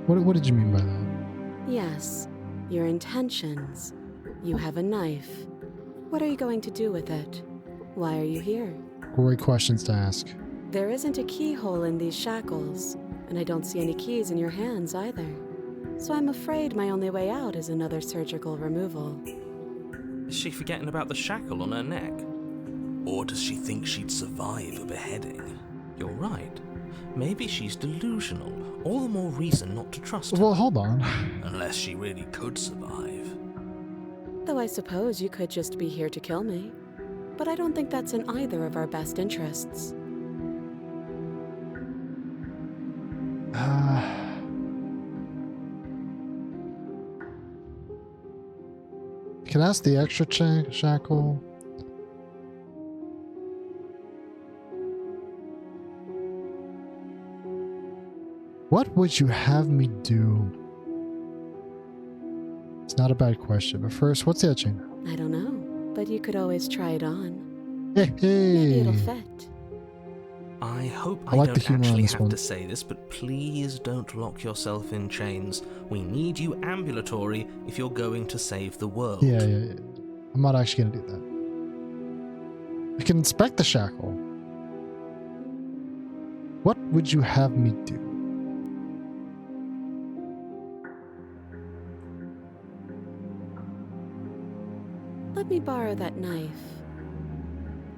What did you mean by that? Yes, your intentions. You have a knife. What are you going to do with it? Why are you here? Great questions to ask. There isn't a keyhole in these shackles, and I don't see any keys in your hands either. So I'm afraid my only way out is another surgical removal. Is she forgetting about the shackle on her neck? Or does she think she'd survive a beheading? You're right. Maybe she's delusional. All the more reason not to trust her. Well, hold on. Unless she really could survive. Though I suppose you could just be here to kill me. But I don't think that's in either of our best interests. Can I ask the extra shackle? What would you have me do? It's not a bad question, but first, what's the other chain? I don't know, but you could always try it on. Hey, Maybe it'll hey. fit. I hope I I, like the don't humor on actually this have one. to say this, but please don't lock yourself in chains. We need you ambulatory if you're going to save the world. Yeah. I'm not actually gonna do that. I can inspect the shackle. What would you have me do? Let me borrow that knife.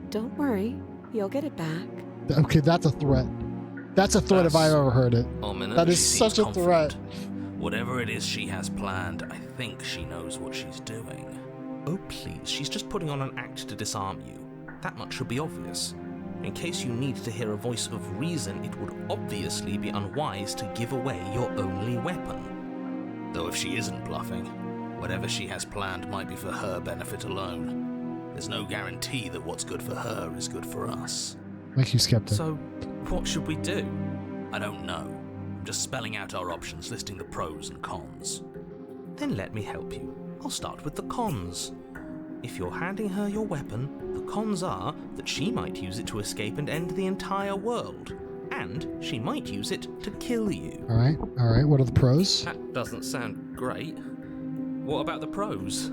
Don't worry, you'll get it back. Okay, that's a threat. That's a threat if I ever heard it. Ominous. That is She such seems a threat. confident. Whatever it is she has planned, I think she knows what she's doing. Oh, please, she's just putting on an act to disarm you. That much should be obvious. In case you need to hear a voice of reason, it would obviously be unwise to give away your only weapon. Though if she isn't bluffing, whatever she has planned might be for her benefit alone. There's no guarantee that what's good for her is good for us. Make you skeptic. So, what should we do? I don't know. I'm just spelling out our options, listing the pros and cons. Then let me help you. I'll start with the cons. If you're handing her your weapon, the cons are that she might use it to escape and end the entire world. And she might use it to kill you. Alright. What are the pros? That doesn't sound great. What about the pros?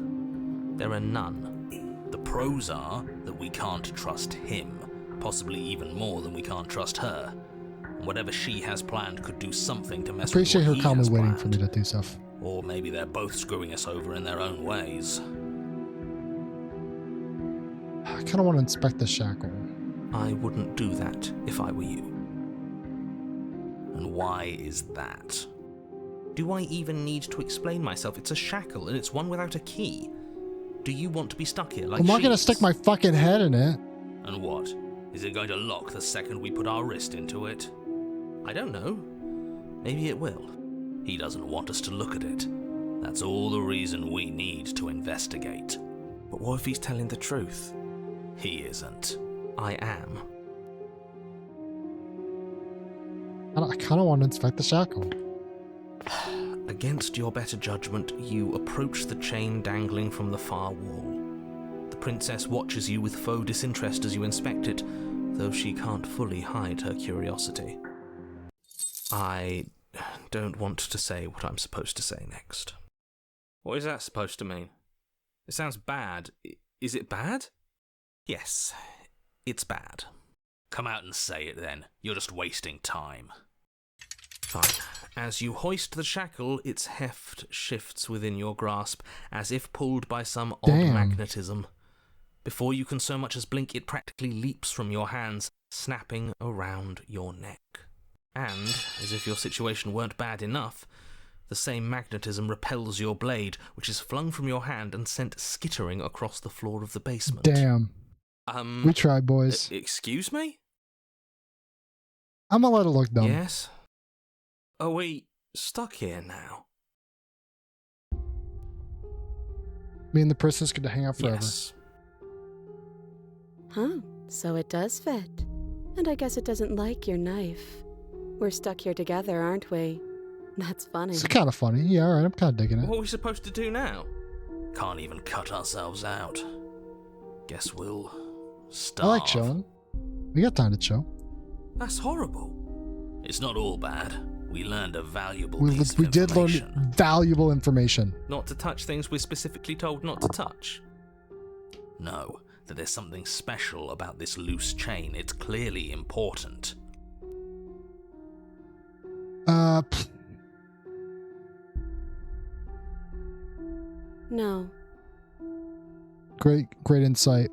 There are none. The pros are that we can't trust him, possibly even more than we can't trust her. And whatever she has planned could do something to mess Appreciate with her what he calmly has waiting planned. for me to do stuff. Or maybe they're both screwing us over in their own ways. I kind of want to inspect the shackle. I wouldn't do that if I were you. And why is that? Do I even need to explain myself? It's a shackle and it's one without a key. Do you want to be stuck here like I'm not she gonna is? stick my fucking head in it. And what? Is it going to lock the second we put our wrist into it? I don't know. Maybe it will. He doesn't want us to look at it. That's all the reason we need to investigate. But what if he's telling the truth? He isn't. I am. I kind of want to inspect the shackle. Against your better judgment, you approach the chain dangling from the far wall. The princess watches you with faux disinterest as you inspect it, though she can't fully hide her curiosity. I don't want to say what I'm supposed to say next. What is that supposed to mean? It sounds bad. Is it bad? Yes, it's bad. Come out and say it then. You're just wasting time. Fine. As you hoist the shackle, its heft shifts within your grasp, as if pulled by some odd magnetism. Before you can so much as blink, it practically leaps from your hands, snapping around your neck. And, as if your situation weren't bad enough, the same magnetism repels your blade, which is flung from your hand and sent skittering across the floor of the basement. Damn. We tried, boys. Excuse me? I'm gonna let it look dumb. Yes? Are we stuck here now? Me and the princess get to hang out forever. Yes. Huh, so it does fit. And I guess it doesn't like your knife. We're stuck here together, aren't we? That's funny. It's kind of funny. Yeah, alright, I'm kind of digging it. What are we supposed to do now? Can't even cut ourselves out. Guess we'll starve. I like chilling. We got time to chill. That's horrible. It's not all bad. We learned a valuable We piece of did learn information. valuable information. Not to touch things we're specifically told not to touch. No, that there's something special about this loose chain. It's clearly important. No. Great insight.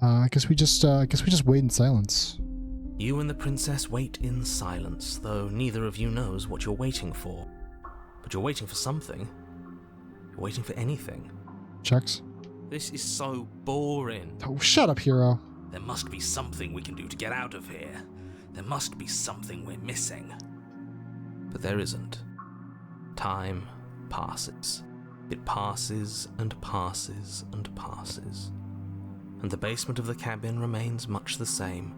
I guess we just wait in silence. You and the princess wait in silence, though neither of you knows what you're waiting for. But you're waiting for something. You're waiting for anything. Checks. This is so boring. Oh, shut up, hero. There must be something we can do to get out of here. There must be something we're missing. But there isn't. Time passes. It passes and passes and passes. And the basement of the cabin remains much the same.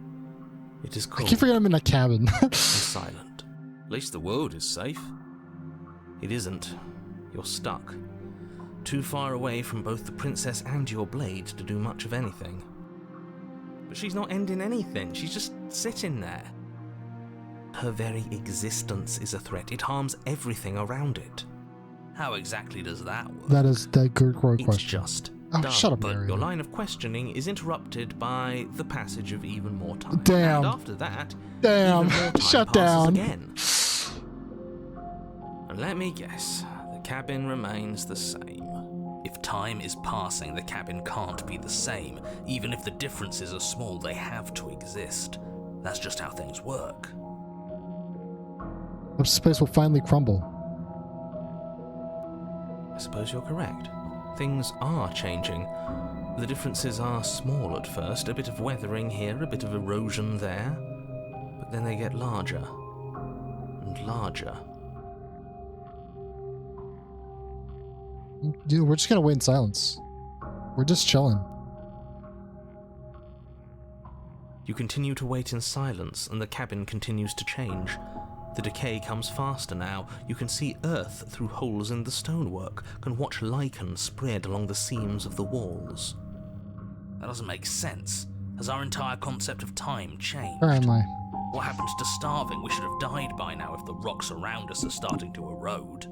It is cold. I keep forgetting I'm in a cabin. And silent. At least the world is safe. It isn't. You're stuck. Too far away from both the princess and your blade to do much of anything. But she's not ending anything. She's just sitting there. Her very existence is a threat. It harms everything around it. How exactly does that work? That is the good question. It's just Oh, dumb, shut up, but Mario. your line of questioning is interrupted by the passage of even more time. Damn. And after that, Damn. even more time Shut passes down. again. And let me guess, the cabin remains the same. If time is passing, the cabin can't be the same. Even if the differences are small, they have to exist. That's just how things work. This place will finally crumble. I suppose you're correct. Things are changing. The differences are small at first, a bit of weathering here, a bit of erosion there, but then they get larger and larger. Dude, we're just gonna wait in silence. We're just chilling. You continue to wait in silence, and the cabin continues to change. The decay comes faster now. You can see earth through holes in the stonework, can watch lichen spread along the seams of the walls. That doesn't make sense. Has our entire concept of time changed? Where am I? What happened to starving? We should have died by now if the rocks around us are starting to erode.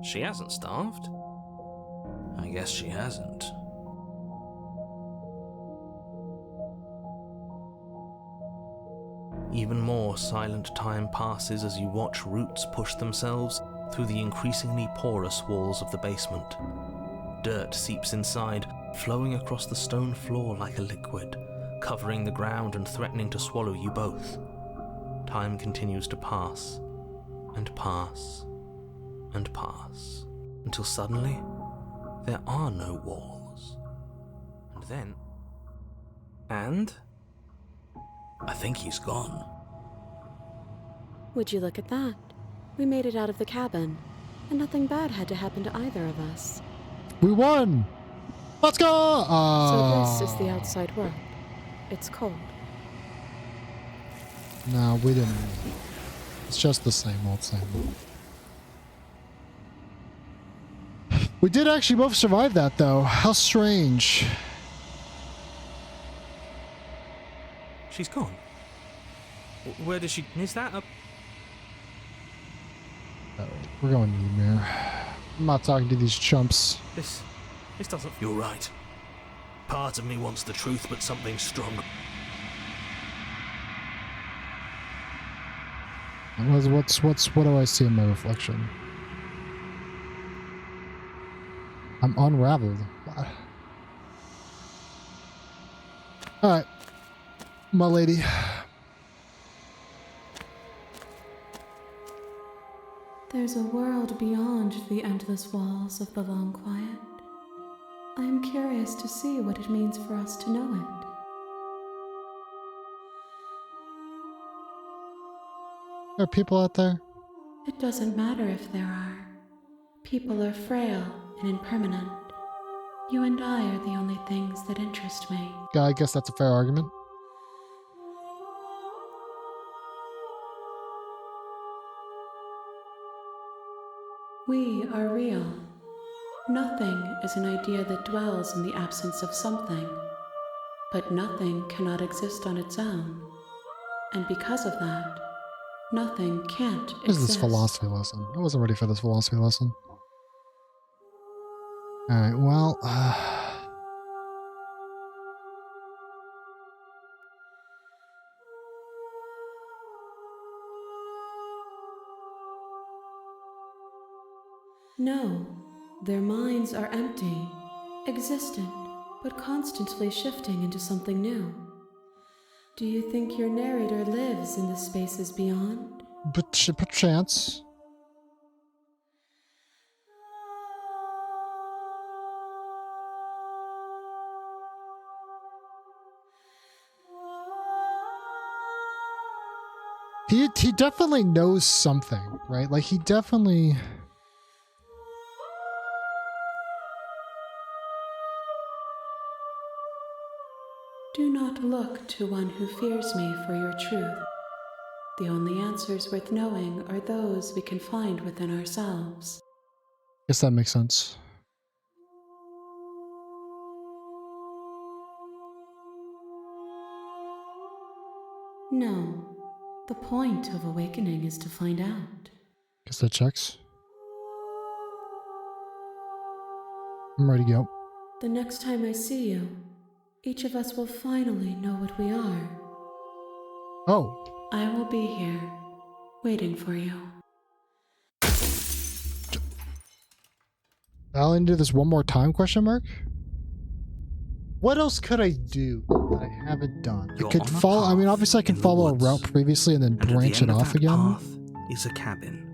She hasn't starved. I guess she hasn't. Even more silent time passes as you watch roots push themselves through the increasingly porous walls of the basement. Dirt seeps inside, flowing across the stone floor like a liquid, covering the ground and threatening to swallow you both. Time continues to pass, and pass, and pass, until suddenly there are no walls. And then... And... I think he's gone. Would you look at that? We made it out of the cabin, and nothing bad had to happen to either of us. We won! Let's go! So this is the outside world. It's cold. No, we didn't. It's just the same old, same old. We did actually both survive that, though. How strange. She's gone. Where does she... Is that a... We're going to Ymir. I'm not talking to these chumps. This doesn't... You're right. Part of me wants the truth, but something stronger. What do I see in my reflection? I'm unraveled. Alright. My lady. There's a world beyond the endless walls of the long quiet. I am curious to see what it means for us to know it. There are people out there? It doesn't matter if there are. People are frail and impermanent. You and I are the only things that interest me. Yeah, I guess that's a fair argument. We are real. Nothing is an idea that dwells in the absence of something. But nothing cannot exist on its own. And because of that, nothing can't exist. What is this philosophy lesson? I wasn't ready for this philosophy lesson. Alright, well... No, their minds are empty, existent, but constantly shifting into something new. Do you think your narrator lives in the spaces beyond? But perchance. He definitely knows something, right? Like, he definitely... Do not look to one who fears me for your truth. The only answers worth knowing are those we can find within ourselves. Guess that makes sense. No. The point of awakening is to find out. Guess that checks. I'm ready to go. The next time I see you, each of us will finally know what we are. Oh. I will be here, waiting for you. I'll do this one more time, question mark? What else could I do that I haven't done? I could follow, I mean, obviously I can follow a route previously and then branch it off again. Path is a cabin.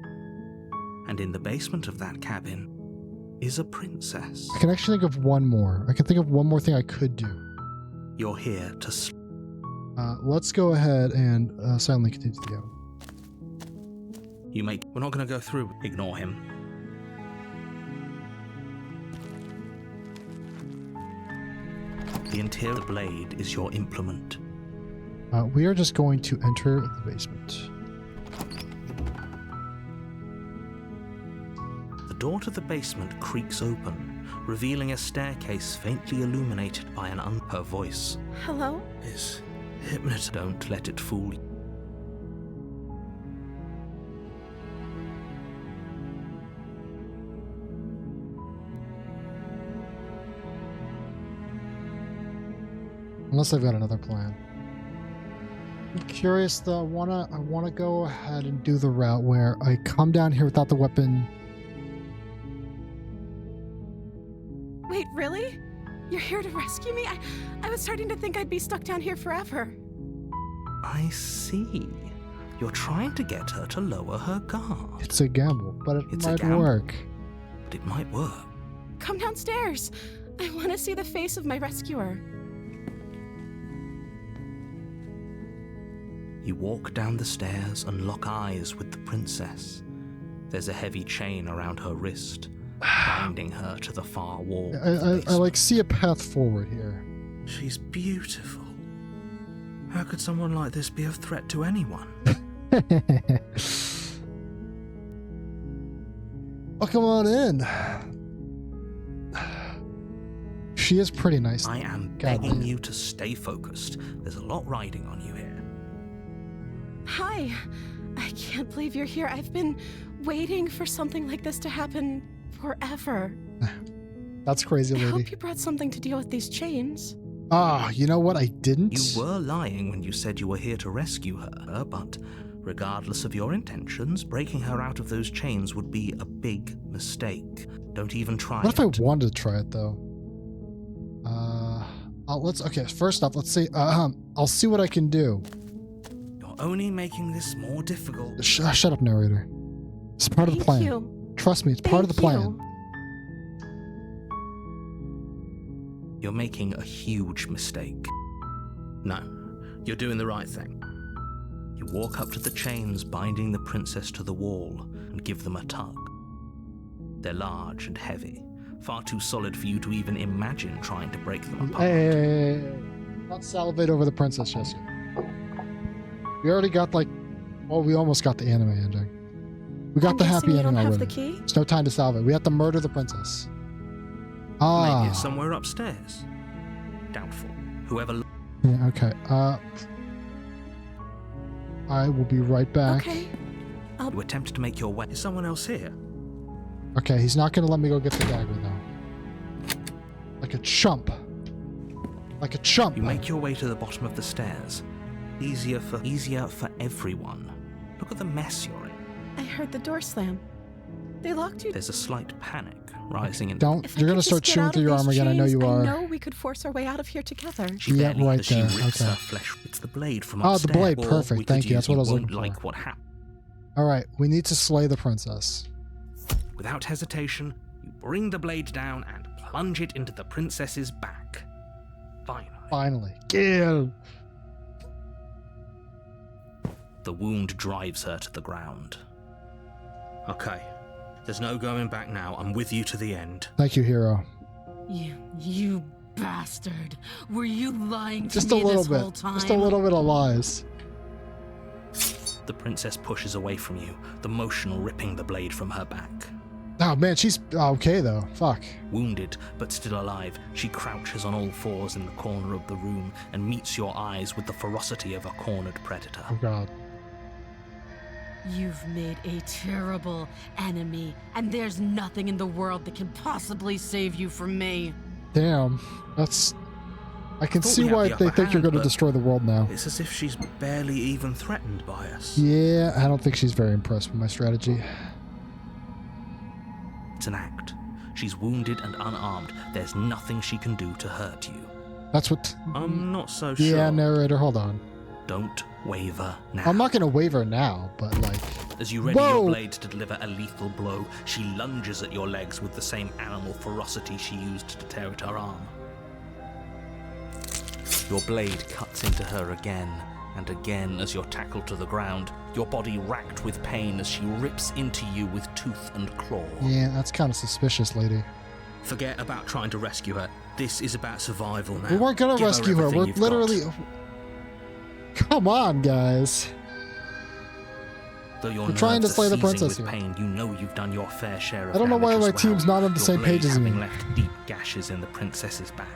And in the basement of that cabin is a princess. I can actually think of one more. I can think of one more thing I could do. You're here to let's go ahead and silently continue to go. We're not going to go through. Ignore him. The interior blade is your implement. We are just going to enter the basement. The door to the basement creaks open, revealing a staircase faintly illuminated by her voice. Hello? Is hypnotized. Don't let it fool you. Unless I've got another plan. I'm curious though, I wanna go ahead and do the route where I come down here without the weapon. Wait, really? You're here to rescue me? I was starting to think I'd be stuck down here forever. I see. You're trying to get her to lower her guard. It's a gamble, but it It's a might gamble. work. But it might work. Come downstairs. I want to see the face of my rescuer. You walk down the stairs and lock eyes with the princess. There's a heavy chain around her wrist, binding her to the far wall. I like see a path forward here. She's beautiful. How could someone like this be a threat to anyone? Oh, come on in. She is pretty nice. I am God, begging man. you to stay focused. There's a lot riding on you here. Hi. I can't believe you're here. I've been waiting for something like this to happen forever. That's crazy, I lady. hope you brought something to deal with these chains. Ah, you know what? I didn't. You were lying when you said you were here to rescue her, but Regardless of your intentions, breaking her out of those chains would be a big mistake. Don't even try What if I it. wanted to try it though? Okay, first off, let's see. I'll see what I can do. You're only making this more difficult. Shut up, narrator. It's part of the plan. You. Trust me, it's part of the plan. You're making a huge mistake. No, you're doing the right thing. You walk up to the chains binding the princess to the wall and give them a tug. They're large and heavy, far too solid for you to even imagine trying to break them apart. Hey. Not salivate over the princess, Jesse. We already got we almost got the anime ending. We got I'm the guessing happy you ending don't have already. the key? There's no time to salivate. We have to murder the princess. Maybe it's somewhere upstairs. Doubtful. Whoever... Yeah, okay. I will be right back. Okay. You attempt to make your way. Is someone else here? Okay, he's not gonna let me go get the dagger though. Like a chump. Like a chump. You make your way to the bottom of the stairs. Easier for everyone. Look at the mess you're in. I heard the door slam. They locked you. There's a slight panic rising in... If I You're gonna could start just get chewing out through of your these arm again. I know chains, you are. I know we could force our way out of here together. She Yeah, barely right as she there, rips okay. her flesh. It's the blade from Oh, the upstairs. blade, Or perfect, we could thank you, use that's what I was won't looking for. like what happened. Alright, we need to slay the princess. Without hesitation, you bring the blade down and plunge it into the princess's back. Finally. Kill! The wound drives her to the ground. Okay, there's no going back now. I'm with you to the end. Thank you, hero. You bastard. Were you lying to Just a me little this bit. whole time? Just a little bit of lies. The princess pushes away from you, the motion ripping the blade from her back. Oh man, she's okay though. Fuck. Wounded, but still alive, she crouches on all fours in the corner of the room and meets your eyes with the ferocity of a cornered predator. Oh god. You've made a terrible enemy, and there's nothing in the world that can possibly save you from me. Damn. That's... I can Thought see we had why the they upper think you're hand, going to but destroy the world now. It's as if she's barely even threatened by us. Yeah, I don't think she's very impressed with my strategy. It's an act. She's wounded and unarmed. There's nothing she can do to hurt you. That's what... I'm not so sure. Yeah, narrator, hold on. Don't waver now. I'm not going to waver now, but like... As you ready Whoa! your blade to deliver a lethal blow, she lunges at your legs with the same animal ferocity she used to tear at her arm. Your blade cuts into her again and again as you're tackled to the ground, your body racked with pain as she rips into you with tooth and claw. Yeah, that's kind of suspicious, lady. Forget about trying to rescue her. This is about survival now. We weren't going to Give rescue her. everything We're you've literally... got. Come on, guys. Though your We're trying to nerves are slay the seizing princess with here. pain, you know you've done your fair share of I don't know why damage my as team's well, not on the your same blade page as me. having left deep gashes in the princess's back.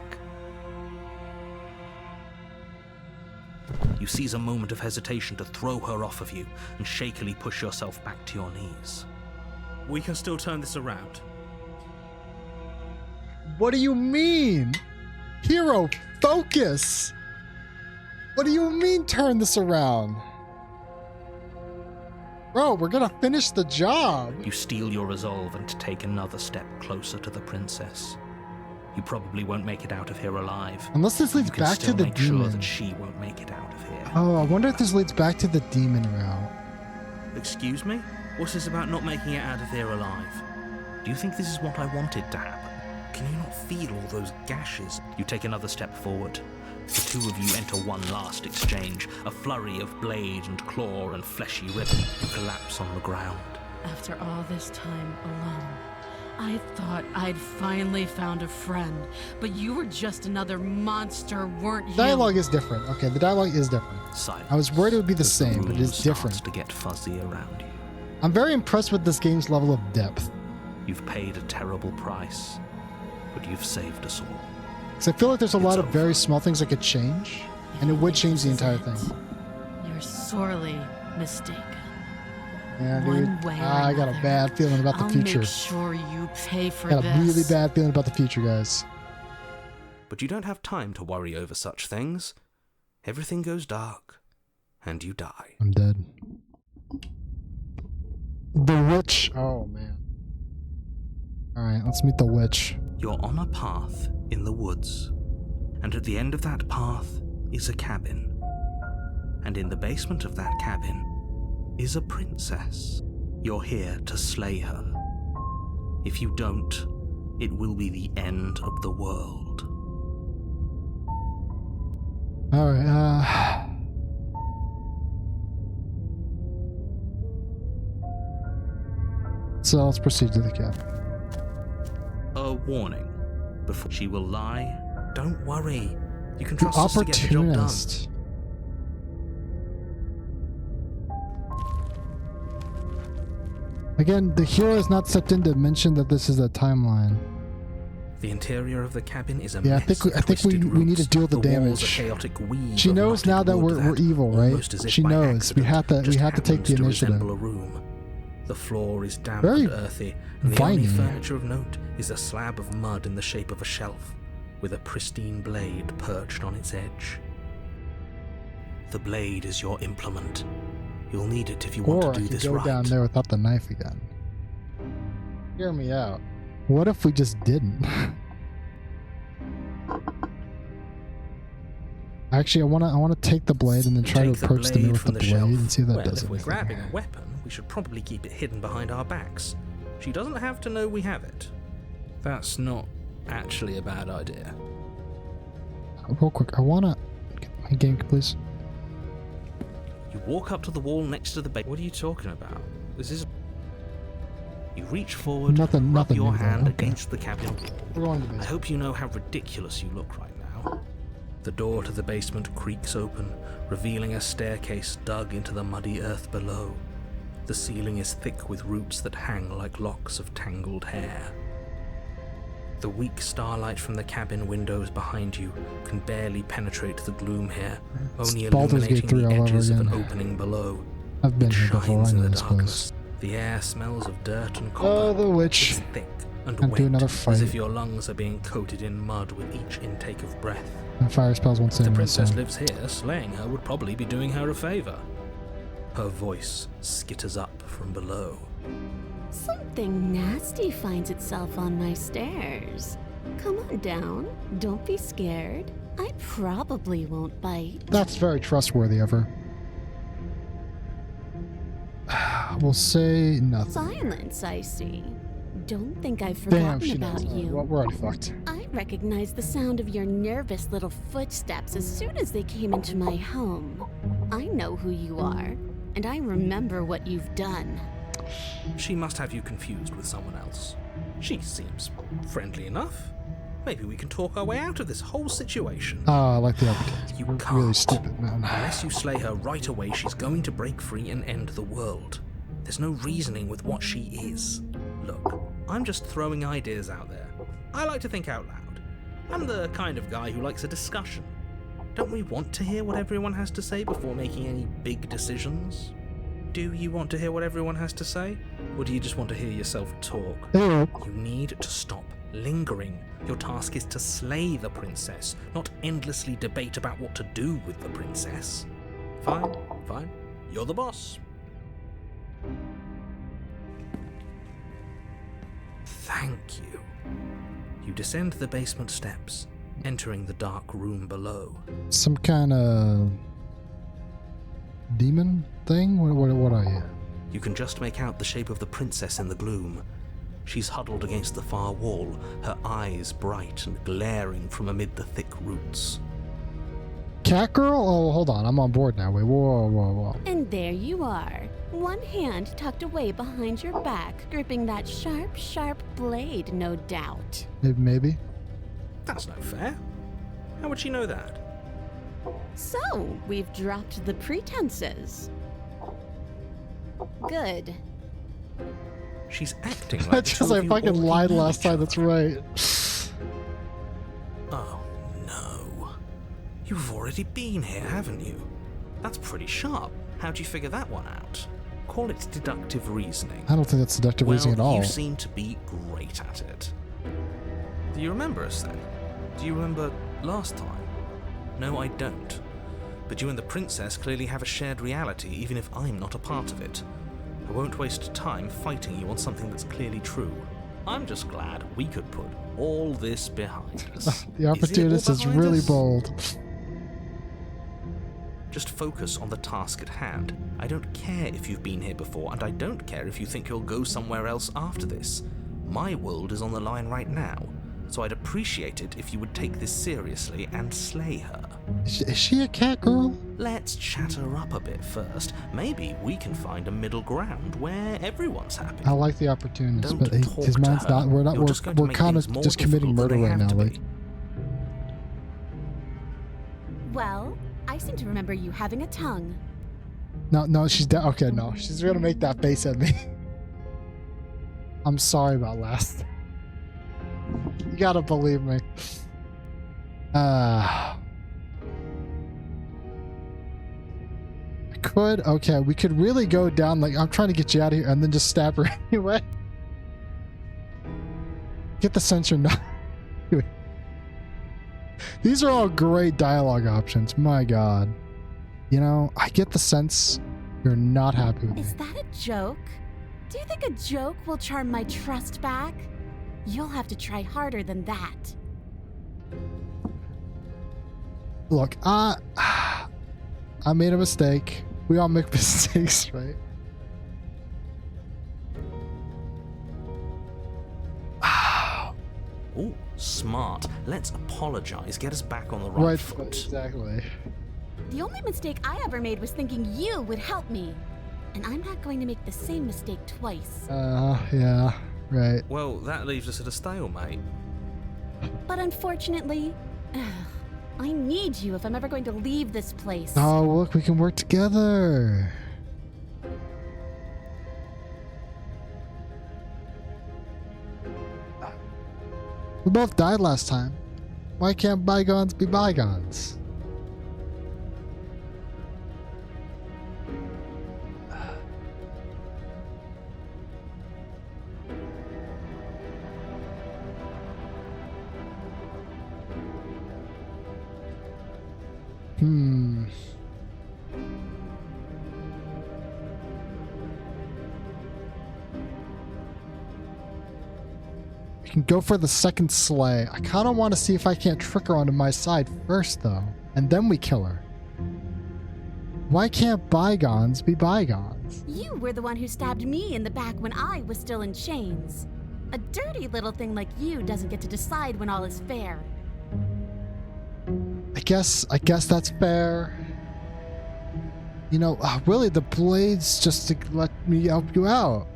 You seize a moment of hesitation to throw her off of you and shakily push yourself back to your knees. We can still turn this around. What do you mean? Hero, focus! What do you mean turn this around? Bro, we're gonna finish the job. You steel your resolve and take another step closer to the princess. You probably won't make it out of here alive. Unless this leads You can back to still the make sure demon. that she won't make it out of here. Oh, I wonder if this leads back to the demon route. Excuse me? What's this about not making it out of here alive? Do you think this is what I wanted to happen? Can you not feel all those gashes? You take another step forward. The two of you enter one last exchange, a flurry of blade and claw and fleshy ribbon. You collapse on the ground. After all this time alone, I thought I'd finally found a friend, but you were just another monster, weren't you? Dialogue is different. Okay, the dialogue is different. Silence. I was worried it would be the as same, but room it is starts different. to get fuzzy around you. I'm very impressed with this game's level of depth. You've paid a terrible price, but you've saved us all. Because I feel like there's a lot It's of very over. small things I could change, and it would change the entire thing. You're sorely mistaken. Yeah, One dude. way or I got a another, bad feeling about the I'll future. make sure you pay for Got a this. really bad feeling about the future, guys. But you don't have time to worry over such things. Everything goes dark, and you die. I'm dead. The witch. Oh, man. Alright, let's meet the witch. You're on a path in the woods, and at the end of that path is a cabin. And in the basement of that cabin is a princess. You're here to slay her. If you don't, it will be the end of the world. Alright, so let's proceed to the cabin. A warning. Before she will lie, don't worry. You can The trust us to get the job done. opportunist. Again, the hero has not stepped in to mention that this is a timeline. The interior of the cabin is a Yeah, I mess think we of need to roots. deal with the walls damage. are chaotic weave She of knows rotted now that wood we're evil, right? almost as if She by knows. We accident have to just take the happens to initiative. resemble a room. The floor is damp Very and earthy, and the only viney. furniture of note is a slab of mud in the shape of a shelf, with a pristine blade perched on its edge. The blade is your implement. You'll need it if you Or want I to do could this go right. down there without the knife again. Hear me out. What if we just didn't? Actually, I wanna take the blade and then try to Take the approach the blade mirror with from the the blade shelf. and see if that Well, does if we're anything. grabbing a weapon, we should probably keep it hidden behind our backs. She doesn't have to know we have it. That's not actually a bad idea. Real quick, I wanna get my game, please. You walk up to the wall next to the bait. What are you talking about? This is. You reach forward, Nothing rub your new there, hand okay. against the cabin wall. We're going to the I basement. hope you know how ridiculous you look right now. The door to the basement creaks open, revealing a staircase dug into the muddy earth below. The ceiling is thick with roots that hang like locks of tangled hair. The weak starlight from the cabin windows behind you can barely penetrate the gloom here, only Baldur's Gate illuminating 3 the all over edges of an again. opening below. I've been It here before, I shines in know the this place. darkness. The air smells of dirt and copper. Oh, the witch. It's thick and And wet, do another as fight. if your lungs are being coated in mud with each intake of breath. And fire spells won't save The me, princess so- lives here, slaying her would probably be doing her a favor. Her voice skitters up from below. Something nasty finds itself on my stairs. Come on down. Don't be scared. I probably won't bite. That's very trustworthy of her. We'll say nothing. Silence, I see. Don't think I've Damn, forgotten she about knows. you. Well, we're already fucked. I recognized the sound of your nervous little footsteps as soon as they came into my home. I know who you are, and I remember what you've done. She must have you confused with someone else. She seems friendly enough. Maybe we can talk our way out of this whole situation. I like the other game. You We're can't. really stupid, man. Unless you slay her right away, she's going to break free and end the world. There's no reasoning with what she is. Look, I'm just throwing ideas out there. I like to think out loud. I'm the kind of guy who likes a discussion. Don't we want to hear what everyone has to say before making any big decisions? Do you want to hear what everyone has to say? Or do you just want to hear yourself talk? Ew. You need to stop lingering. Your task is to slay the princess, not endlessly debate about what to do with the princess. Fine, fine. You're the boss. Thank you. You descend the basement steps, entering the dark room below. Some kind of demon thing? What are you? You can just make out the shape of the princess in the gloom. She's huddled against the far wall, her eyes bright and glaring from amid the thick roots. Cat girl? Oh, hold on. I'm on board now. Wait, whoa. And there you are. One hand tucked away behind your back, gripping that sharp, sharp blade, no doubt. Maybe. That's no fair. How would she know that? So, we've dropped the pretenses. Good. She's acting like That's the just two I of you fucking already lied know last each time. other. That's right. Oh, no. You've already been here, haven't you? That's pretty sharp. How'd you figure that one out? Call it deductive reasoning. I don't think that's deductive reasoning at all. You seem to be great at it. Do you remember us then? Do you remember last time? No, I don't. But you and the princess clearly have a shared reality, even if I'm not a part of it. I won't waste time fighting you on something that's clearly true. I'm just glad we could put all this behind us. The opportunist is really bold. Just focus on the task at hand. I don't care if you've been here before, and I don't care if you think you'll go somewhere else after this. My world is on the line right now, so I'd appreciate it if you would take this seriously and slay her. Is she a cat girl? Let's chat her up a bit first. Maybe we can find a middle ground where everyone's happy. I like the opportunist, Don't but his talk mind's to her. not. We're You're just going to we're make kind of things more just committing difficult murder than they right have now. to Like, be. Well, I seem to remember you having a tongue. no, she's dead. Okay, no, she's gonna make that face at me. I'm sorry about last. You gotta believe me. I could. Okay, we could really go down. Like, I'm trying to get you out of here, and then just stab her anyway. Get the sensor. No. These are all great dialogue options. My God. You know, I get the sense you're not happy with me. Is that a joke? Do you think a joke will charm my trust back? You'll have to try harder than that. Look, I made a mistake. We all make mistakes, right? Oh, smart. Let's apologize. Get us back on the right foot. Exactly. The only mistake I ever made was thinking you would help me. And I'm not going to make the same mistake twice. Yeah, right. Well, that leaves us at a stalemate. But unfortunately, I need you if I'm ever going to leave this place. Oh, look, we can work together. We both died last time. Why can't bygones be bygones? We can go for the second slay. I kind of want to see if I can't trick her onto my side first, though. And then we kill her. Why can't bygones be bygones? You were the one who stabbed me in the back when I was still in chains. A dirty little thing like you doesn't get to decide when all is fair. I guess that's fair. You know, really, the blade's just to let me help you out.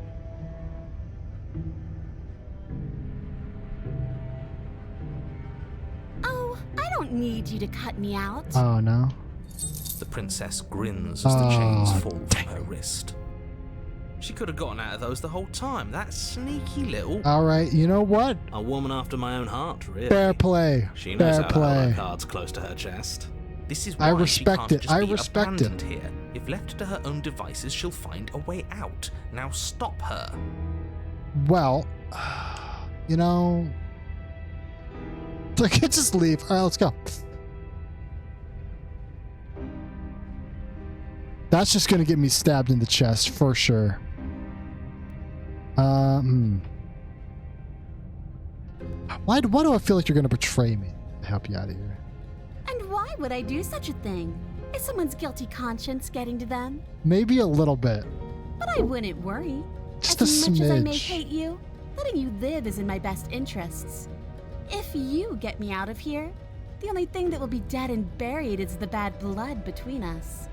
Oh, I don't need you to cut me out. Oh, no. The princess grins as the chains fall from her wrist. She could have gotten out of those the whole time. That sneaky little... All right, you know what? A woman after my own heart, really. Fair play. She knows Fair how to hold play. her cards close to her chest. This is why I respect she it. can't just I be respect it. abandoned here. If left to her own devices, she'll find a way out. Now stop her. Well, you know, I could just leave. All right, let's go. That's just gonna get me stabbed in the chest for sure. Why do I feel like you're gonna betray me to help you out of here? And why would I do such a thing? Is someone's guilty conscience getting to them? Maybe a little bit. But I wouldn't worry. Just as a much as I may smidge. hate you, letting you live is in my best interests. If you get me out of here, the only thing that will be dead and buried is the bad blood between us.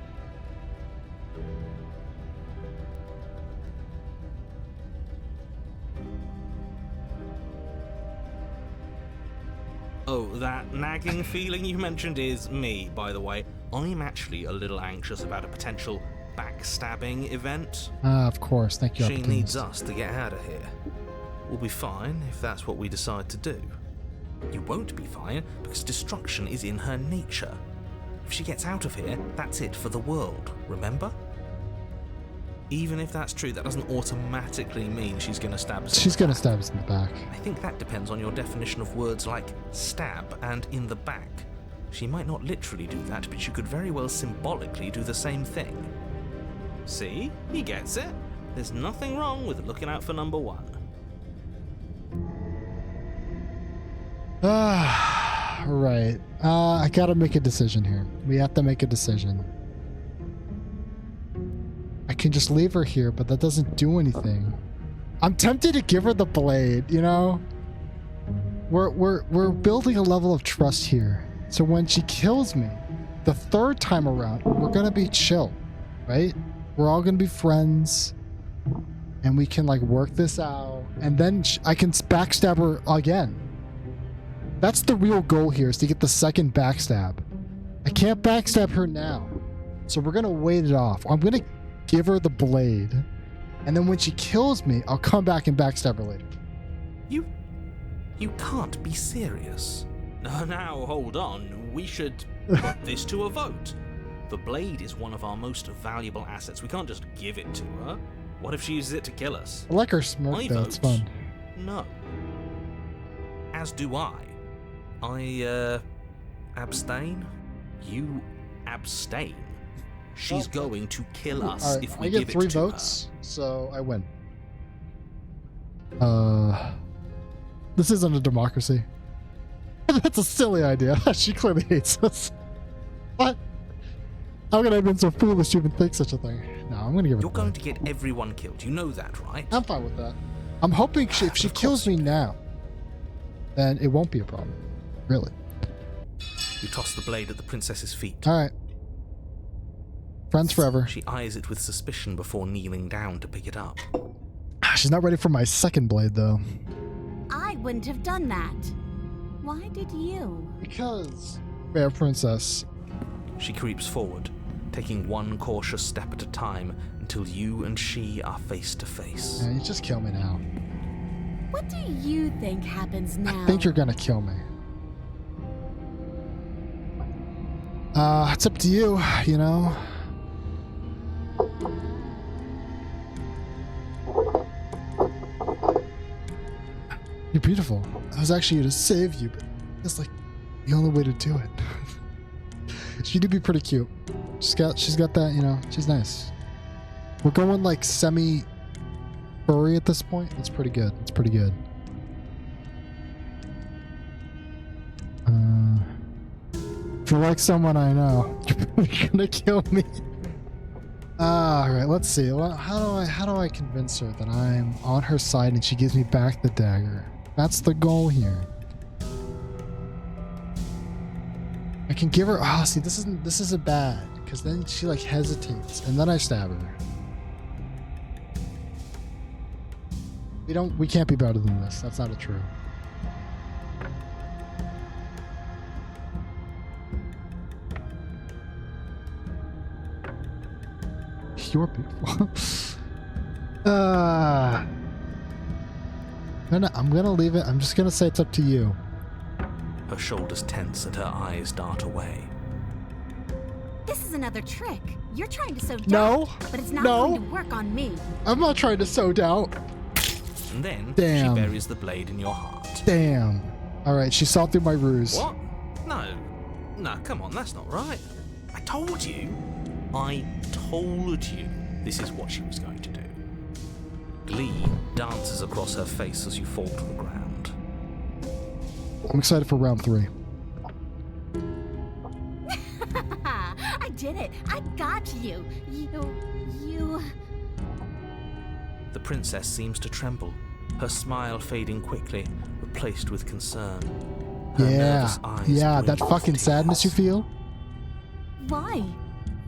Oh, that nagging feeling you mentioned is me, by the way. I'm actually a little anxious about a potential backstabbing event. Of course. Thank you. She needs opportunist. us to get out of here. We'll be fine if that's what we decide to do. You won't be fine because destruction is in her nature. If she gets out of here, that's it for the world, remember? Even if that's true, that doesn't automatically mean she's going to stab us. She's gonna stab us in the back. I think that depends on your definition of words like stab and in the back. She might not literally do that, but she could very well symbolically do the same thing. See? He gets it. There's nothing wrong with looking out for number one. Right. I gotta make a decision here. We have to make a decision. I can just leave her here, but that doesn't do anything. I'm tempted to give her the blade, you know? We're building a level of trust here. So when she kills me, the third time around, we're gonna be chill, right? We're all gonna be friends, and we can like work this out, and then I can backstab her again. That's the real goal here, is to get the second backstab. I can't backstab her now, so we're gonna wait it off. I'm gonna give her the blade, and then when she kills me, I'll come back and backstab her later. You can't be serious. Now, hold on. We should put this to a vote. The blade is one of our most valuable assets. We can't just give it to her. What if she uses it to kill us? I like her smirk though, it's fun. No. As do I. I abstain? You abstain? She's going to kill us if we give it to her. I get 3 votes, so I win. This isn't a democracy. That's a silly idea. She clearly hates us. What? How could I have been so foolish to even think such a thing? No, I'm gonna give her. You're going to get everyone killed. You know that, right? I'm fine with that. I'm hoping if she kills me now, then it won't be a problem. Really. You toss the blade at the princess's feet. All right. Friends forever. She eyes it with suspicion before kneeling down to pick it up. She's not ready for my second blade, though. I wouldn't have done that. Why did you? Because, fair princess. She creeps forward, taking one cautious step at a time until you and she are face to face. Yeah, you just kill me now. What do you think happens now? I think you're gonna kill me. It's up to you, you know. You're beautiful. I was actually here to save you, but it's like the only way to do it. She did be pretty cute. She's got that, you know, she's nice. We're going like semi furry at this point. That's pretty good. It's pretty good. If you're like someone I know, you're gonna kill me. Alright, let's see. How do I convince her that I'm on her side and she gives me back the dagger? That's the goal here. I can give her. Oh, see, this isn't bad, because then she like hesitates, and then I stab her. We can't be better than this. That's not true. You're beautiful. I'm gonna leave it. I'm just gonna say it's up to you. Her shoulders tense and her eyes dart away. This is another trick. You're trying to sow doubt, No, but it's not no. going to work on me. I'm not trying to sow doubt. And then Damn. she buries the blade in your heart. Damn. All right, she saw through my ruse. What? No, come on, that's not right. I told you this is what she was going to do. Glee dances across her face as you fall to the ground. I'm excited for round 3. I did it. I got you. You... The princess seems to tremble, her smile fading quickly, replaced with concern. Her nervous eyes that brim fucking with sadness you tears. feel? Why?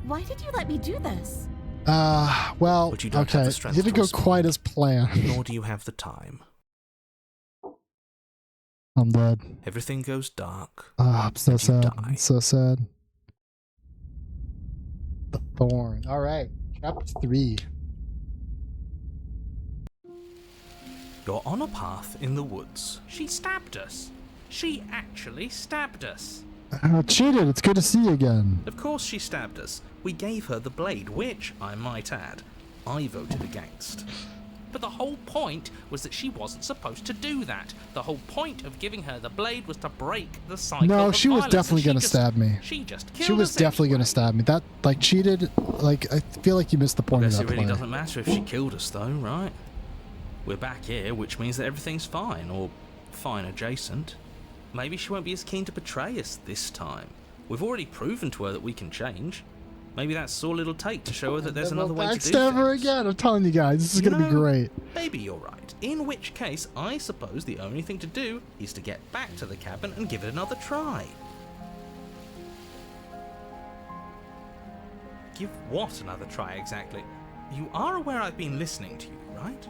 Why did you let me do this? Well, But you don't have okay, the strength it didn't to go respond. quite as planned. Nor do you have the time. I'm dead. Everything goes dark. I'm so and you sad. die. I'm so sad. The thorn. All right, chapter 3. You're on a path in the woods. She stabbed us. She actually stabbed us. Cheated. It's good to see you again. Of course she stabbed us. We gave her the blade, which, I might add, I voted against. But the whole point was that she wasn't supposed to do that. The whole point of giving her the blade was to break the cycle No, of she was violence, definitely and gonna stab me. She just killed She was us definitely anyway. gonna stab me. That, like, cheated. Like, I feel like you missed the point I of guess that it really play. doesn't matter if she killed us, though, right? We're back here, which means that everything's fine, or fine adjacent. Maybe she won't be as keen to betray us this time. We've already proven to her that we can change. Maybe that's all it'll take to show her that there's another way to do Backstab her things. again. I'm telling you guys, this is gonna be great. Maybe you're right. In which case, I suppose the only thing to do is to get back to the cabin and give it another try. Give what another try exactly? You are aware I've been listening to you, right?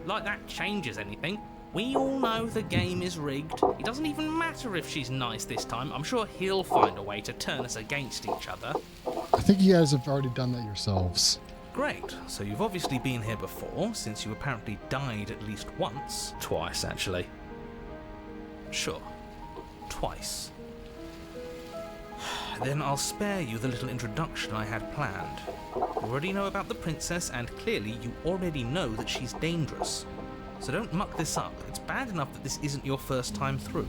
Like that changes anything. We all know the game is rigged. It doesn't even matter if she's nice this time. I'm sure he'll find a way to turn us against each other. I think you guys have already done that yourselves. Great. So you've obviously been here before, since you apparently died at least once. Twice, actually. Sure. Twice. Then I'll spare you the little introduction I had planned. You already know about the princess, and clearly you already know that she's dangerous. So don't muck this up. It's bad enough that this isn't your first time through.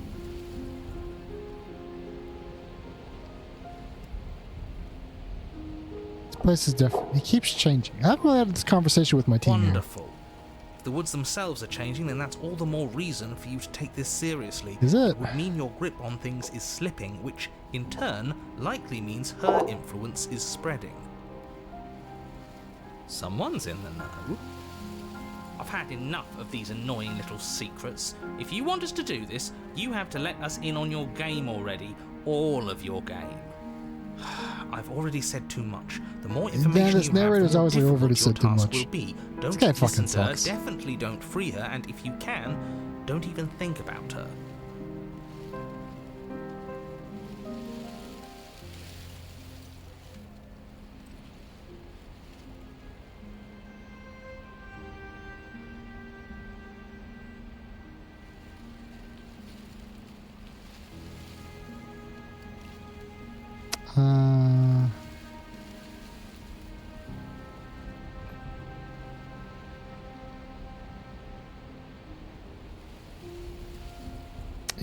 This place is different. It keeps changing. I haven't really had this conversation with my team here. Wonderful. If the woods themselves are changing, then that's all the more reason for you to take this seriously. Is it? It would mean your grip on things is slipping, which in turn likely means her influence is spreading. Someone's in the know. I've had enough of these annoying little secrets. If you want us to do this, you have to let us in on your game already. All of your game. I've already said too much. The more Yeah, information this you have, narrator's the more always like already difficult said too your task much. will be. Don't guy listen fucking to her, sucks. definitely don't free her, and if you can, don't even think about her.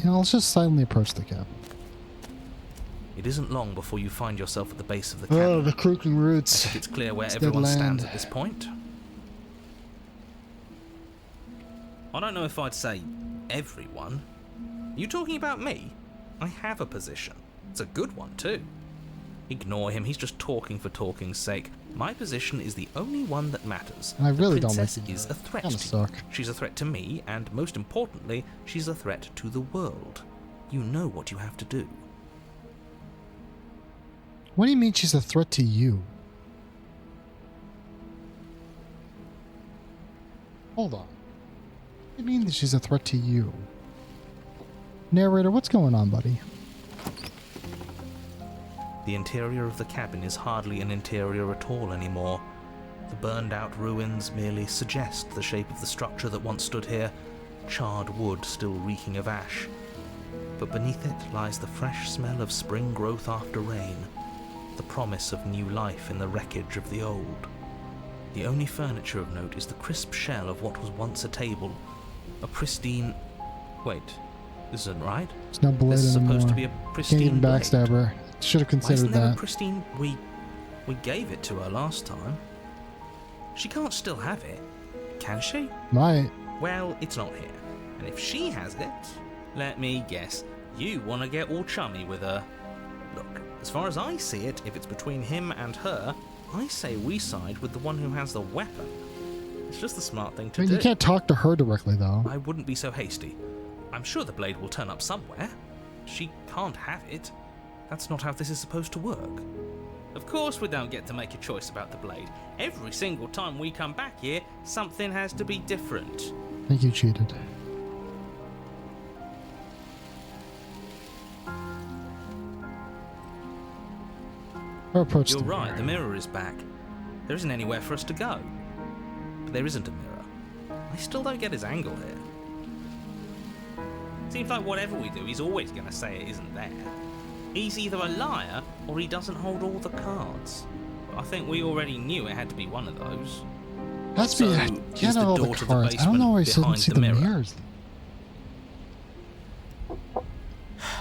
Yeah, let's just silently approach the cabin. It isn't long before you find yourself at the base of the Oh, cabin. the croaking roots. I think it's clear where It's everyone dead stands land. at this point. I don't know if I'd say everyone. You talking about me? I have a position. It's a good one too. Ignore him, he's just talking for talking's sake. My position is the only one that matters. And I really the don't like princess you. is a threat Kinda to suck. you. She's a threat to me, and most importantly, she's a threat to the world. You know what you have to do. What do you mean she's a threat to you? Hold on. What do you mean that she's a threat to you? Narrator, what's going on, buddy? The interior of the cabin is hardly an interior at all anymore. The burned out ruins merely suggest the shape of the structure that once stood here, charred wood still reeking of ash. But beneath it lies the fresh smell of spring growth after rain, the promise of new life in the wreckage of the old. The only furniture of note is the crisp shell of what was once a table, a pristine... Wait, this isn't right? It's not blade This is anymore. supposed to be a Can't pristine even blade. backstab her. Should have Why considered isn't there a that. pristine... We gave it to her last time. She can't still have it, can she? Might. Well, it's not here. And if she has it, let me guess, you want to get all chummy with her. Look, as far as I see it, if it's between him and her, I say we side with the one who has the weapon. It's just the smart thing to I mean, do. you can't talk to her directly, though. I wouldn't be so hasty. I'm sure the blade will turn up somewhere. She can't have it. That's not how this is supposed to work. Of course we don't get to make a choice about the blade. Every single time we come back here, something has to be different. I think you cheated. Or approach You're the right, mirror. the mirror is back. There isn't anywhere for us to go. But there isn't a mirror. I still don't get his angle here. Seems like whatever we do, he's always going to say it isn't there. He's either a liar or he doesn't hold all the cards. I think we already knew it had to be one of those. Has to be. So, Yeah, is the all door the to the cards. I don't know why I basement didn't see behind the the mirror? mirrors.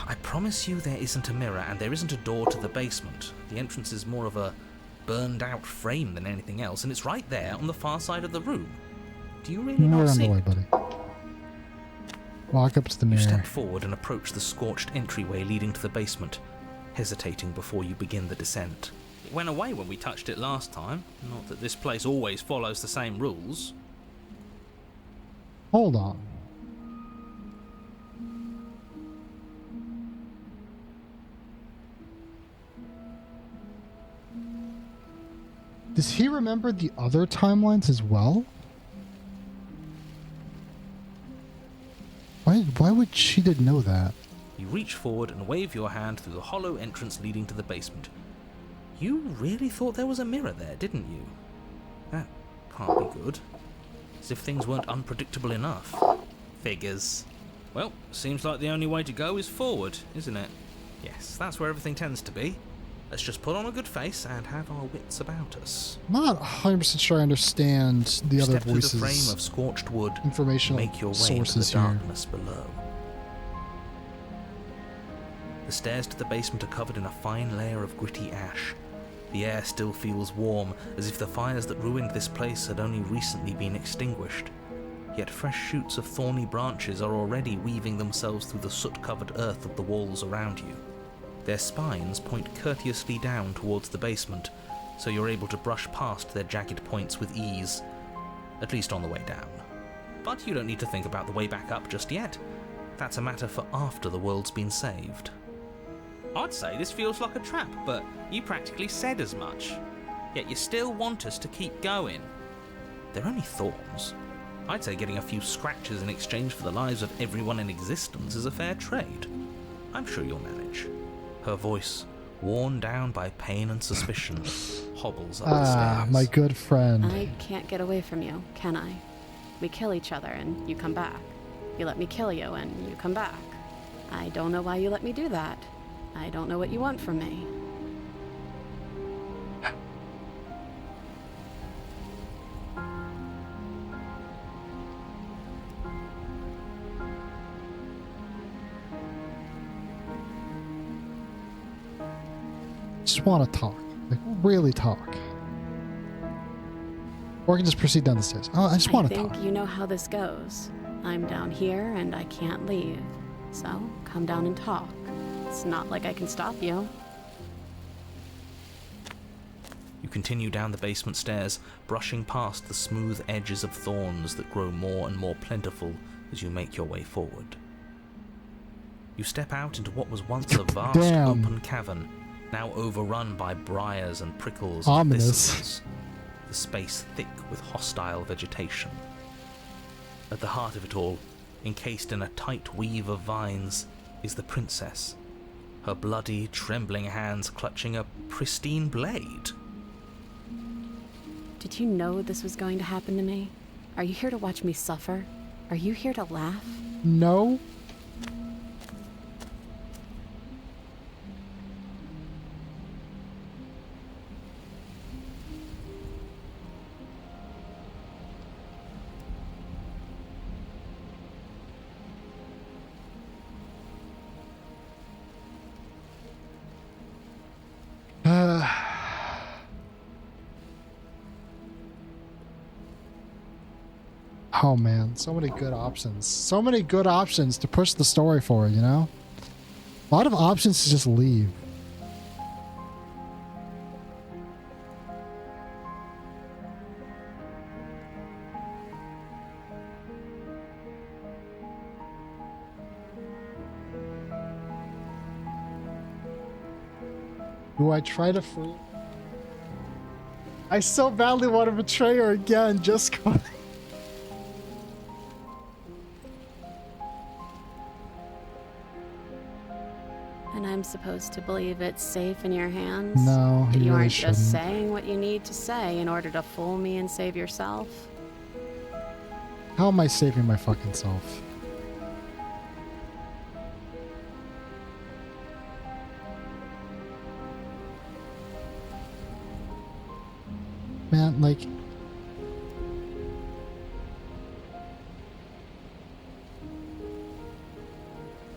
I promise you there isn't a mirror and there isn't a door to the basement. The entrance is more of a burned out frame than anything else, and it's right there on the far side of the room. Do you really We're not on see the way, it? buddy. Walk up to the You mirror. step forward and approach the scorched entryway leading to the basement, hesitating before you begin the descent. It went away when we touched it last time. Not that this place always follows the same rules. Hold on. Does he remember the other timelines as well? Why would she did know that? You reach forward and wave your hand through the hollow entrance leading to the basement. You really thought there was a mirror there, didn't you? That can't be good. As if things weren't unpredictable enough. Figures. Well, seems like the only way to go is forward, isn't it? Yes, that's where everything tends to be. Let's just put on a good face and have our wits about us. I'm not 100% sure I understand the other Step through the frame voices. of scorched wood, Informational make your way into the sources here. darkness below. The stairs to the basement are covered in a fine layer of gritty ash. The air still feels warm, as if the fires that ruined this place had only recently been extinguished. Yet fresh shoots of thorny branches are already weaving themselves through the soot-covered earth of the walls around you. Their spines point courteously down towards the basement, so you're able to brush past their jagged points with ease, at least on the way down. But you don't need to think about the way back up just yet. That's a matter for after the world's been saved. I'd say this feels like a trap, but you practically said as much. Yet you still want us to keep going. They're only thorns. I'd say getting a few scratches in exchange for the lives of everyone in existence is a fair trade. I'm sure you'll manage. Her voice, worn down by pain and suspicion, hobbles up the stairs. My good friend. I can't get away from you, can I? We kill each other and you come back. You let me kill you and you come back. I don't know why you let me do that. I don't know what you want from me. Just want to talk. Like, really talk. Or I can just proceed down the stairs. Oh, I just want to I talk. think you know how this goes. I'm down here and I can't leave. So, come down and talk. It's not like I can stop you. You continue down the basement stairs, brushing past the smooth edges of thorns that grow more and more plentiful as you make your way forward. You step out into what was once a vast Damn. open cavern, now overrun by briars and prickles and Ominous. thistles, the space thick with hostile vegetation. At the heart of it all, encased in a tight weave of vines, is the princess, her bloody, trembling hands clutching a pristine blade. Did you know this was going to happen to me? Are you here to watch me suffer? Are you here to laugh? No. Oh man, so many good options. So many good options to push the story forward, you know? A lot of options to just leave. Do I try to free? I so badly want to betray her again, just cause. And I'm supposed to believe it's safe in your hands? No, That you you really aren't just shouldn't. saying what you need to say in order to fool me and save yourself? How am I saving my fucking self? Man, like...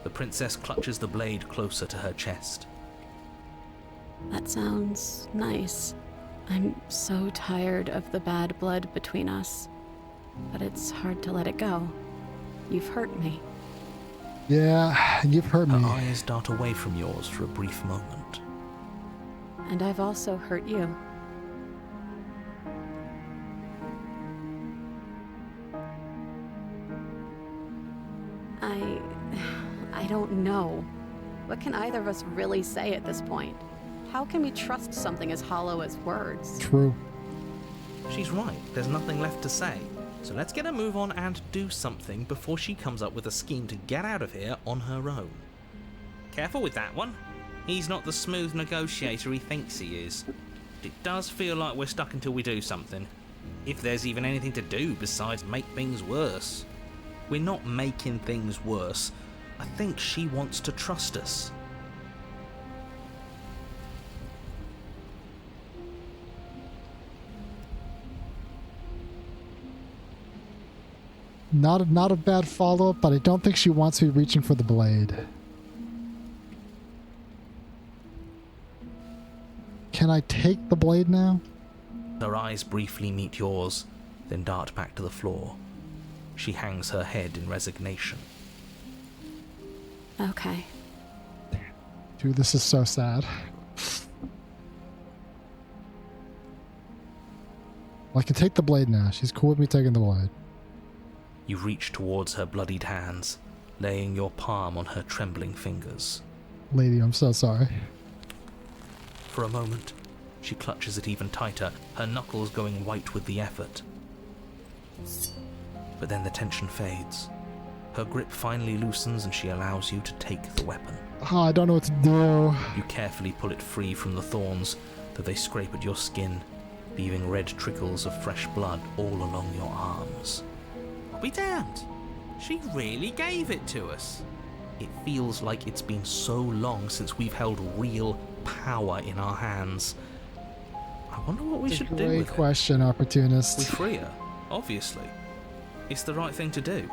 The princess clutches the blade closer to her chest. That sounds nice. I'm so tired of the bad blood between us. But it's hard to let it go. You've hurt me. Yeah, you've hurt Her me. eyes dart away from yours for a brief moment. And I've also hurt you. I don't know. What can either of us really say at this point? How can we trust something as hollow as words? True. She's right, there's nothing left to say. So let's get a move on and do something before she comes up with a scheme to get out of here on her own. Careful with that one. He's not the smooth negotiator he thinks he is. It does feel like we're stuck until we do something. If there's even anything to do besides make things worse. We're not making things worse. I think she wants to trust us. Not a bad follow-up, but I don't think she wants me reaching for the blade. Can I take the blade now? Her eyes briefly meet yours, then dart back to the floor. She hangs her head in resignation. Okay. Dude, this is so sad. Well, I can take the blade now. She's cool with me taking the blade. You reach towards her bloodied hands, laying your palm on her trembling fingers. Lady, I'm so sorry. For a moment, she clutches it even tighter, her knuckles going white with the effort. But then the tension fades. Her grip finally loosens and she allows you to take the weapon. Oh, I don't know what to do. You carefully pull it free from the thorns, though they scrape at your skin, leaving red trickles of fresh blood all along your arms. I'll be damned. She really gave it to us. It feels like it's been so long since we've held real power in our hands. I wonder what we should do Great with it. question, opportunist. We free her, obviously. It's the right thing to do.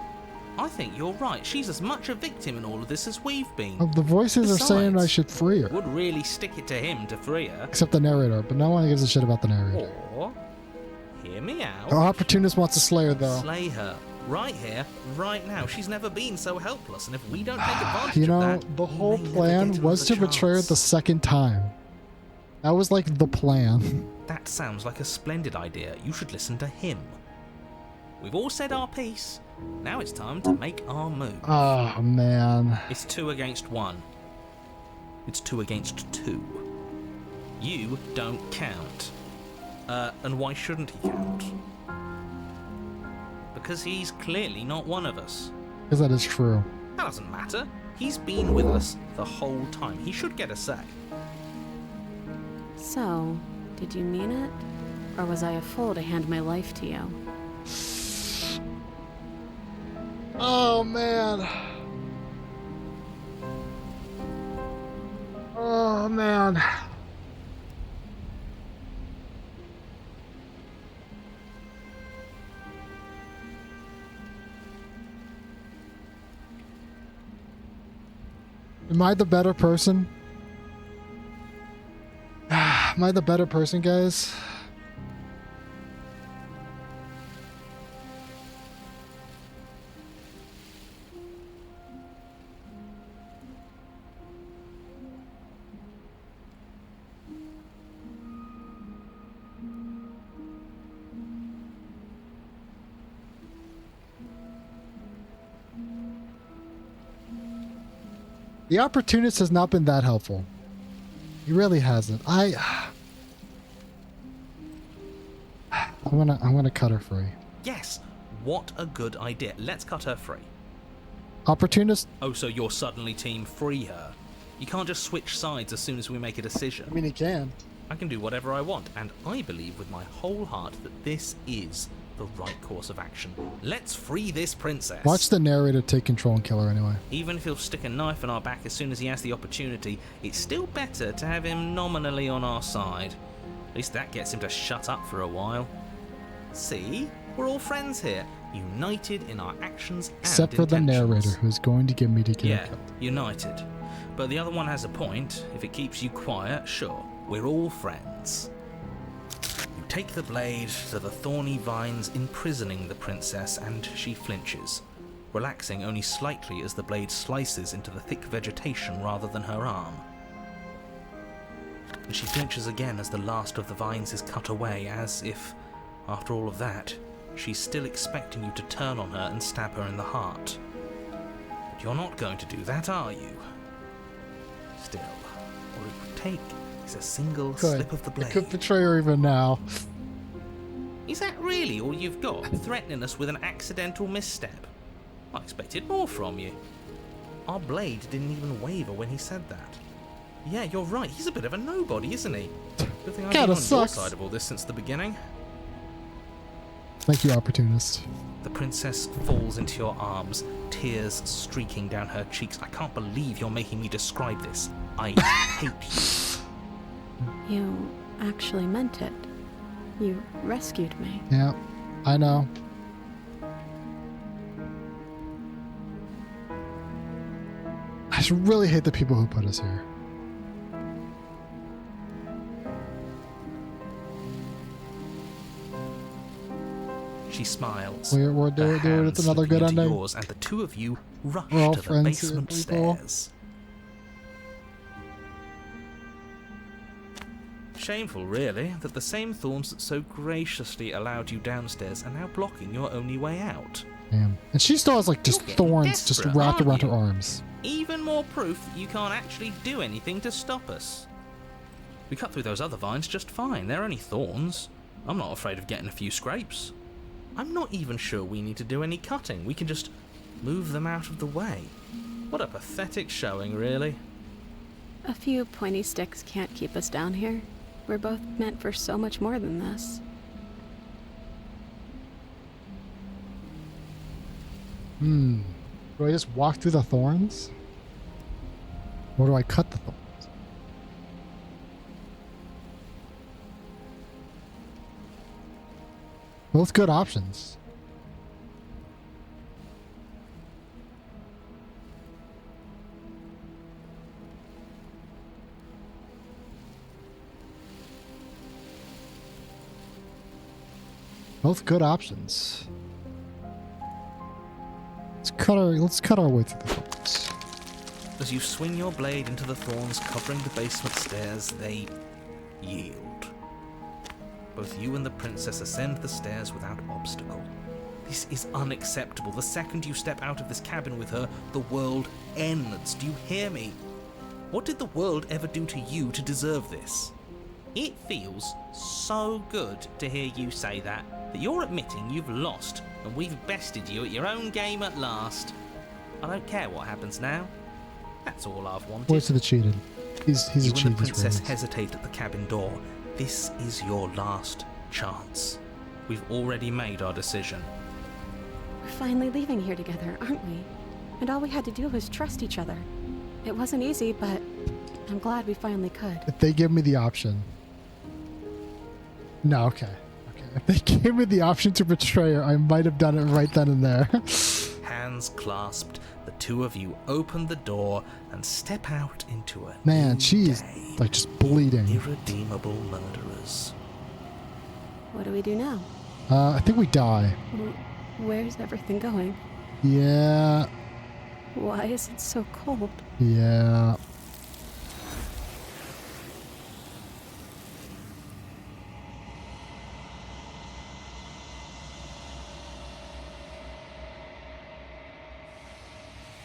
I think you're right. She's as much a victim in all of this as we've been. Oh, the voices are saying I Besides, should free her. Would really stick it to him to free her. Except the narrator, but no one gives a shit about the narrator. Or, hear me out. Our opportunist wants to slay her, though. Slay her. Right here, right now. She's never been so helpless, and if we don't take advantage You of know, that, the we whole may never plan get was to another betray her chance. the second time. That was like the plan. That sounds like a splendid idea. You should listen to him. We've all said our piece. Now it's time to make our move. Oh, man. It's 2 against 1. It's 2 against 2. You don't count. And why shouldn't he count? Because he's clearly not one of us. Because that is true. That doesn't matter. He's been with us the whole time. He should get a say. So, did you mean it? Or was I a fool to hand my life to you? Oh, man. Oh, man. Am I the better person? Am I the better person, guys? The opportunist has not been that helpful. He really hasn't. I'm gonna cut her free. Yes, what a good idea. Let's cut her free. Opportunist? Oh, so you're suddenly team free her. You can't just switch sides as soon as we make a decision. I mean, he can. I can do whatever I want, and I believe with my whole heart that this is the right course of action. Let's free this princess. Watch the narrator take control and kill her anyway. Even if he'll stick a knife in our back as soon as he has the opportunity, it's still better to have him nominally on our side. least that gets him to shut up for a while. See? We're all friends here, united in our actions and Except for the narrator, intentions. who's going to get me to kill Yeah, killed. united. But the other one has a point. If it keeps you quiet, sure, we're all friends. You take the blade to the thorny vines imprisoning the princess, and she flinches, relaxing only slightly as the blade slices into the thick vegetation rather than her arm. And she flinches again as the last of the vines is cut away, as if, after all of that, she's still expecting you to turn on her and stab her in the heart. But you're not going to do that, are you? Still, all it would take is a single slip of the I blade. could betray her even now. Is that really all you've got, threatening us with an accidental misstep? I expected more from you. Our blade didn't even waver when he said that. Yeah, you're right, he's a bit of a nobody, isn't he? Good thing I've been on your sucks. side of all this since the beginning. Thank you, opportunist. The princess falls into your arms, tears streaking down her cheeks. I can't believe you're making me describe this. I hate you. You actually meant it. You rescued me. Yeah, I know. I just really hate the people who put us here. She smiles. We're doing her it. hands It's another slipping good into ending. yours, and the two of you rush We're all to the friends here, basement people. stairs. Shameful, really, that the same thorns that so graciously allowed you downstairs are now blocking your only way out. Damn. And she still has like just You're getting thorns just desperate, wrapped aren't around her you? arms. Even more proof that you can't actually do anything to stop us. We cut through those other vines just fine. They're only thorns. I'm not afraid of getting a few scrapes. I'm not even sure we need to do any cutting. We can just move them out of the way. What a pathetic showing, really. A few pointy sticks can't keep us down here. We're both meant for so much more than this. Do I just walk through the thorns? Or do I cut the thorns? Both good options. Both good options. Let's cut our way through the thorns. As you swing your blade into the thorns covering the basement stairs, they yield. Both you and the princess ascend the stairs without obstacle. This is unacceptable. The second you step out of this cabin with her, the world ends. Do you hear me? What did the world ever do to you to deserve this? It feels so good to hear you say that you're admitting you've lost and we've bested you at your own game at last. I don't care what happens now. That's all I've wanted. Where's the cheated? He's You a and the cheat. princess hesitate at the cabin door. This is your last chance. We've already made our decision. We're finally leaving here together, aren't we? And all we had to do was trust each other. It wasn't easy, but I'm glad we finally could. If they give me the option. No, okay. If they gave me the option to betray her, I might have done it right then and there. Hands clasped, the two of you open the door and step out into a Man, new she's day. like just bleeding. Irredeemable murderers. What do we do now? I think we die. Where's everything going? Yeah. Why is it so cold? Yeah.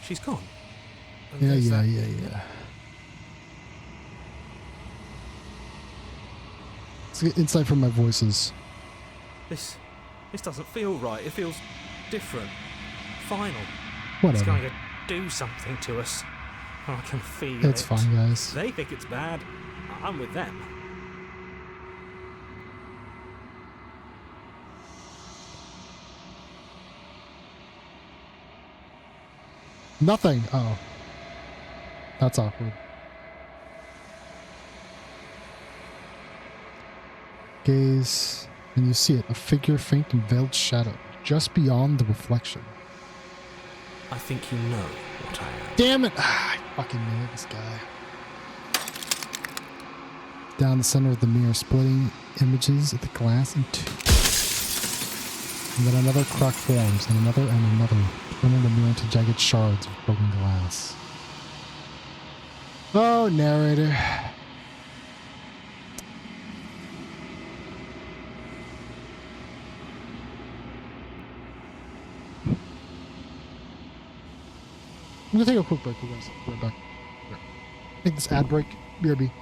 She's gone. And Yeah, there's yeah, that- yeah. Let's get insight from my voices. This doesn't feel right. It feels different. Final. It's Whatever. going to do something to us. I can feel it. It's fine, guys. They think it's bad. I'm with them. Nothing. Oh. That's awkward. Gaze, and you see it, a figure faint in veiled shadow, just beyond the reflection. I think you know what I am. Damn it! I fucking knew it, this guy. Down the center of the mirror, splitting images of the glass in two. And then another crack forms, and another, turning the mirror into jagged shards of broken glass. Oh, narrator. I'm gonna take a quick break, you guys. Be right back. Take this ad break. BRB.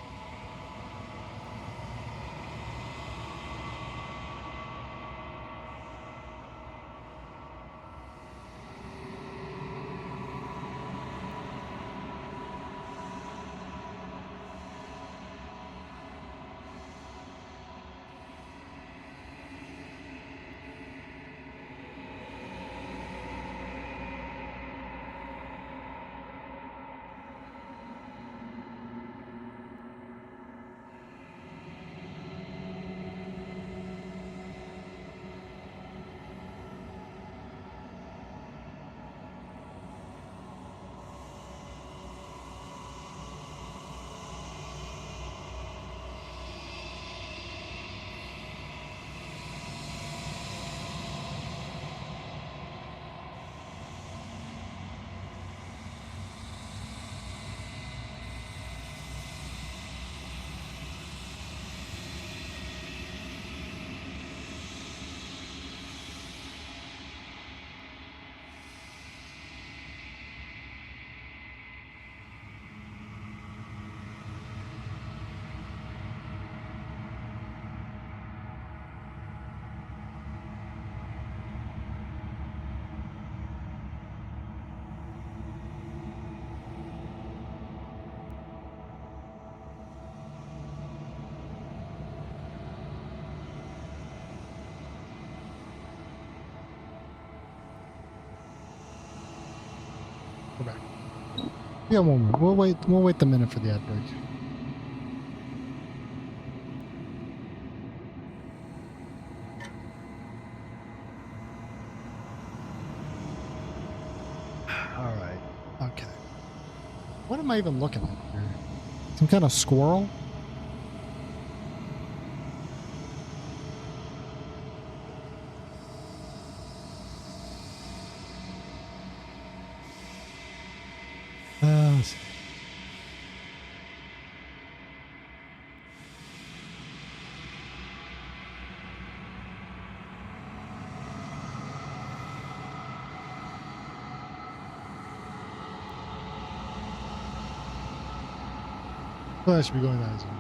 Go back. Yeah, one more. We'll wait the minute for the ad break. Alright. Okay. What am I even looking at here? Some kind of squirrel? Let's see. Well, I should be going that soon.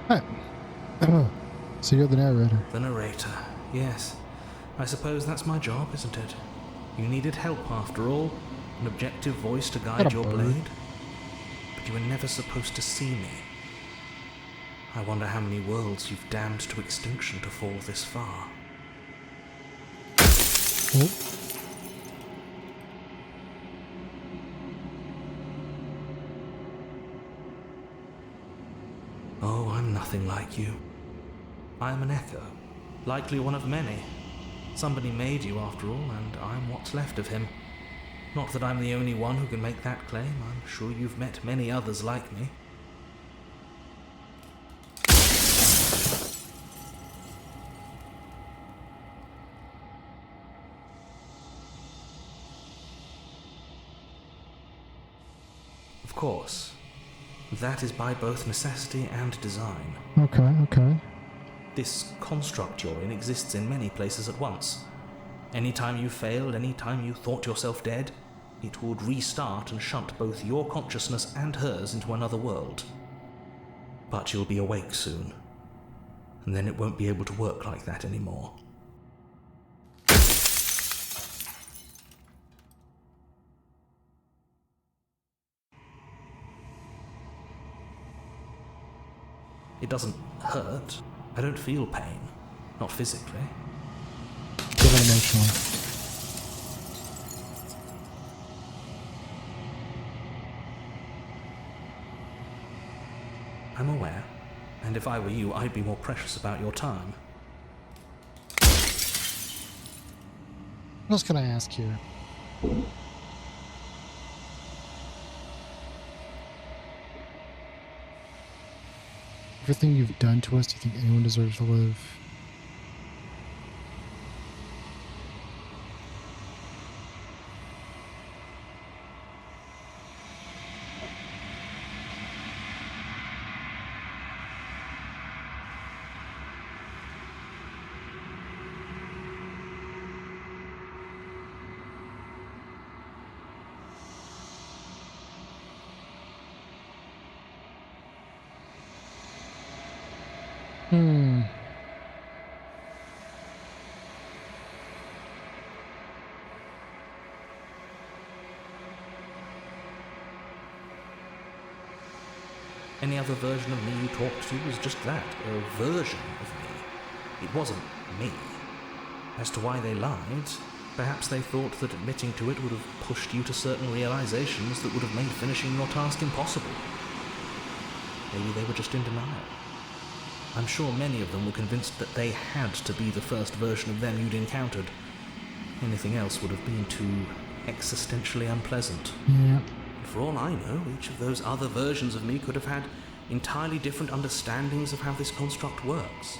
Hi. So you're the narrator. The narrator, yes. I suppose that's my job, isn't it? You needed help after all, an objective voice to guide your blade. But you were never supposed to see me. I wonder how many worlds you've damned to extinction to fall this far. Oh. Oh, I'm nothing like you. I am an echo, likely one of many. Somebody made you after all, and I'm what's left of him. Not that I'm the only one who can make that claim. I'm sure you've met many others like me. Of course, that is by both necessity and design. Okay. This construct you're in exists in many places at once. Anytime you failed, anytime you thought yourself dead, it would restart and shunt both your consciousness and hers into another world. But you'll be awake soon, and then it won't be able to work like that anymore. It doesn't hurt. I don't feel pain. Not physically. Give it emotionally. I'm aware. And if I were you, I'd be more precious about your time. What else can I ask here? Everything you've done to us, do you think anyone deserves to live? Any other version of me you talked to was just that, a version of me. It wasn't me. As to why they lied, perhaps they thought that admitting to it would have pushed you to certain realizations that would have made finishing your task impossible. Maybe they were just in denial. I'm sure many of them were convinced that they had to be the first version of them you'd encountered. Anything else would have been too existentially unpleasant. Yeah. For all I know, each of those other versions of me could have had entirely different understandings of how this construct works.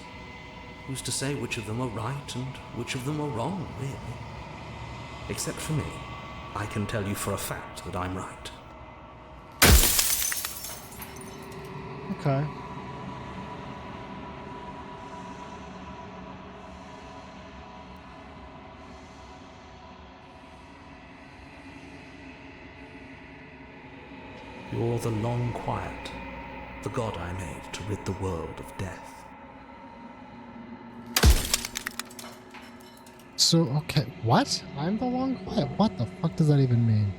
Who's to say which of them are right and which of them are wrong, really? Except for me, I can tell you for a fact that I'm right. Okay. You're the long quiet, the god I made to rid the world of death. So, okay, what? I'm the long quiet? What the fuck does that even mean?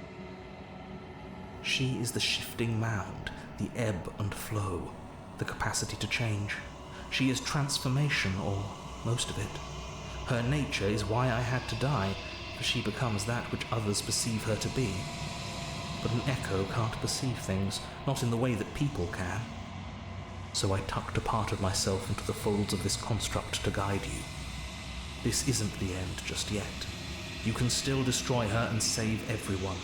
She is the shifting mound, the ebb and flow, the capacity to change. She is transformation, or most of it. Her nature is why I had to die, for she becomes that which others perceive her to be. But an echo can't perceive things, not in the way that people can. So I tucked a part of myself into the folds of this construct to guide you. This isn't the end just yet. You can still destroy her and save everyone.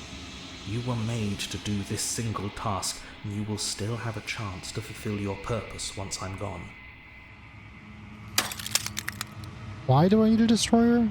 You were made to do this single task, and you will still have a chance to fulfill your purpose once I'm gone. Why do I need to destroy her?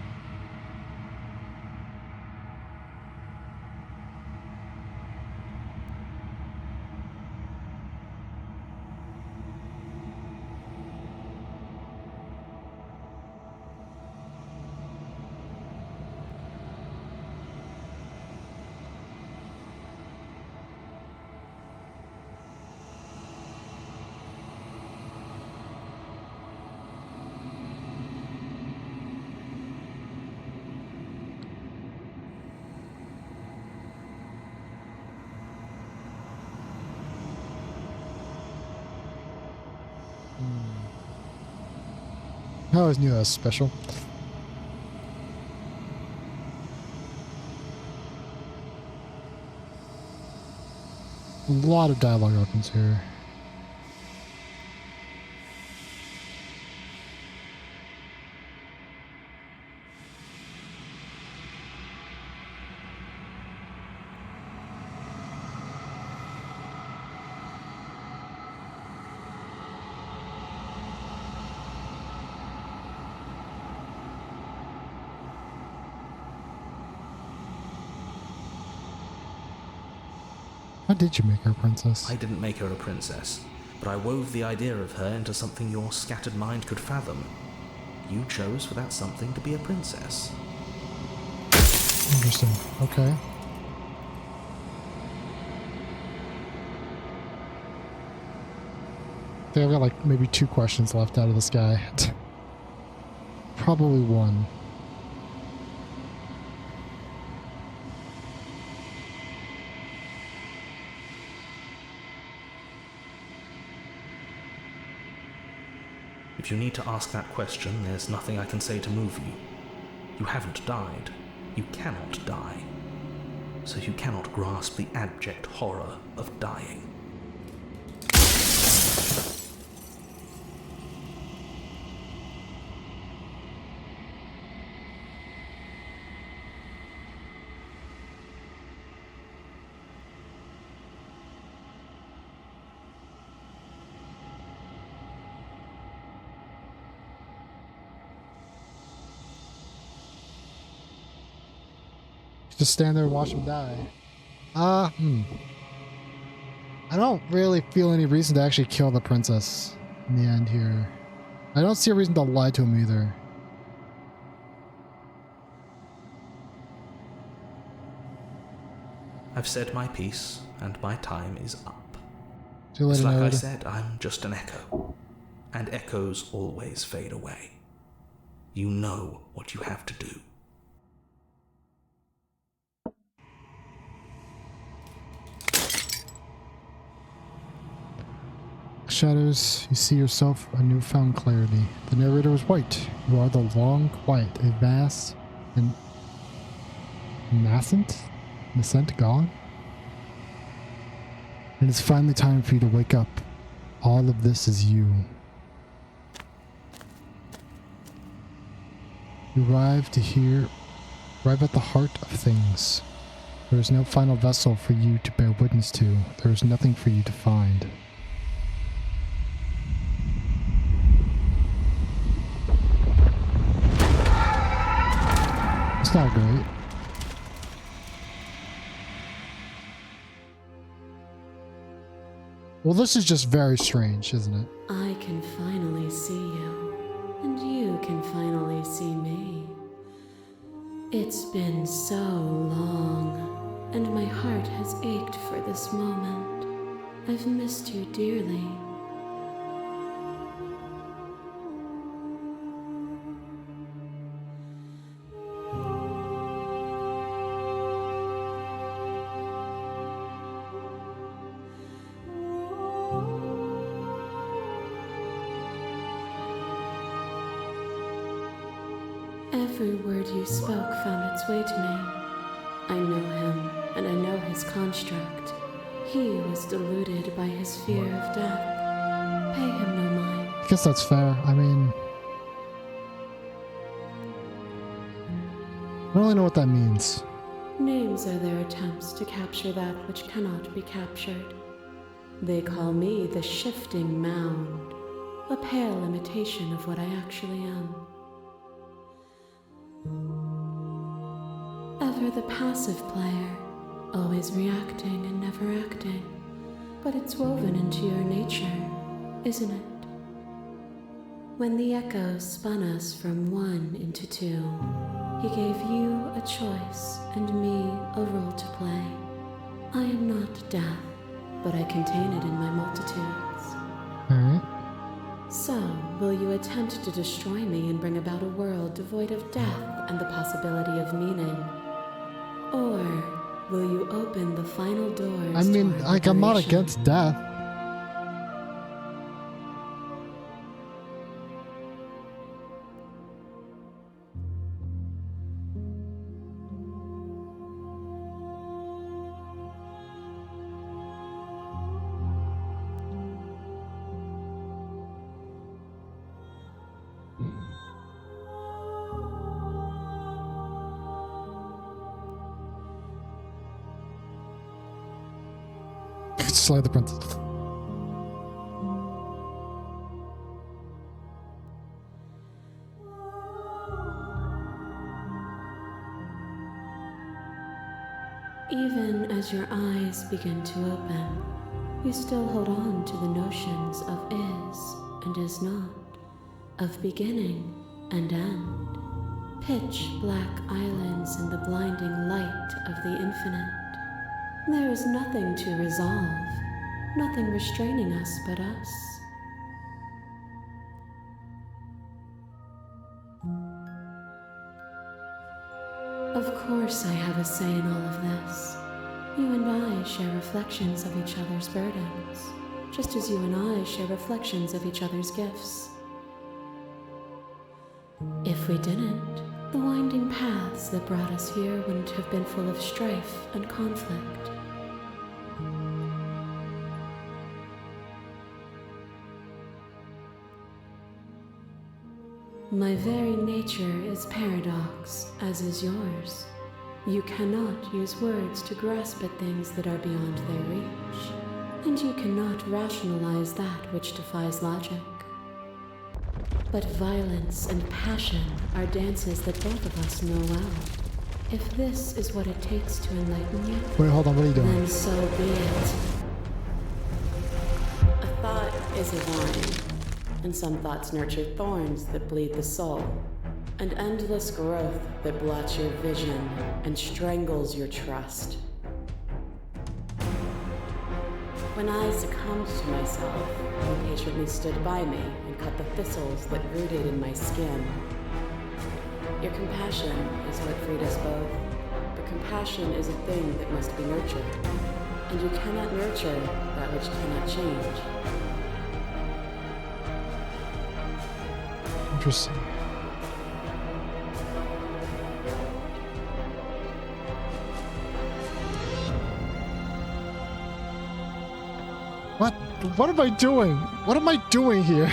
I always knew that was special. A lot of dialogue opens here. How did you make her a princess? I didn't make her a princess, but I wove the idea of her into something your scattered mind could fathom. You chose for that something to be a princess. Interesting. Okay. I think I've got like maybe 2 questions left out of this guy. Probably 1. If you need to ask that question, there's nothing I can say to move you. You haven't died. You cannot die. So you cannot grasp the abject horror of dying. Just stand there and watch him die. I don't really feel any reason to actually kill the princess in the end here. I don't see a reason to lie to him either. I've said my piece, and my time is up. See you later, It's like I nerd. said, I'm just an echo. And echoes always fade away. You know what you have to do. Shadows, you see yourself a newfound clarity. The narrator was white. You are the long quiet, a vast and nascent gone. And it's finally time for you to wake up. All of this is you. You arrive at the heart of things. There is no final vessel for you to bear witness to. There is nothing for you to find. It's not great. Well, this is just very strange, isn't it? I can finally see you, and you can finally see me. It's been so long, and my heart has ached for this moment. I've missed you dearly. Every word you spoke found its way to me. I know him, and I know his construct. He was deluded by his fear of death. Pay him no mind. I guess that's fair. I mean, I don't really know what that means. Names are their attempts to capture that which cannot be captured. They call me the Shifting Mound, a pale imitation of what I actually am. Ever the passive player, always reacting and never acting. But it's woven into your nature, isn't it? When the echoes spun us from one into two, he gave you a choice and me a role to play. I am not death, but I contain it in my multitudes. Alright. So, will you attempt to destroy me and bring about a world devoid of death and the possibility of meaning? Or will you open the final doors? I mean, toward like, I'm not liberation? against death. Slay the princess. Even as your eyes begin to open, you still hold on to the notions of is and is not, of beginning and end, pitch black islands in the blinding light of the infinite. There is nothing to resolve, nothing restraining us but us. Of course I have a say in all of this. You and I share reflections of each other's burdens, just as you and I share reflections of each other's gifts. If we didn't, the winding paths that brought us here wouldn't have been full of strife and conflict. My very nature is paradox, as is yours. You cannot use words to grasp at things that are beyond their reach, and you cannot rationalize that which defies logic. But violence and passion are dances that both of us know well. If this is what it takes to enlighten you, Wait, hold on, what are you doing? then so be it. A thought is a vine, and some thoughts nurture thorns that bleed the soul, and endless growth that blots your vision and strangles your trust. When I succumbed to myself, you patiently stood by me and cut the thistles that rooted in my skin. Your compassion is what freed us both, but compassion is a thing that must be nurtured, and you cannot nurture that which cannot change. Interesting. What? What am I doing? What am I doing here?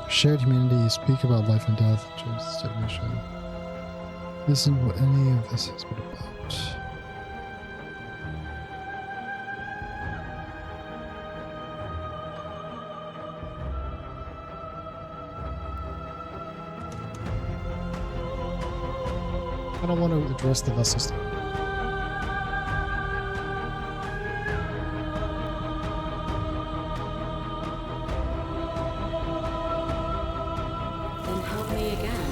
Shared humanity, speak about life and death, James' definition. This isn't what any of this has been about. I don't want to address the vessel stuff. Then help me again.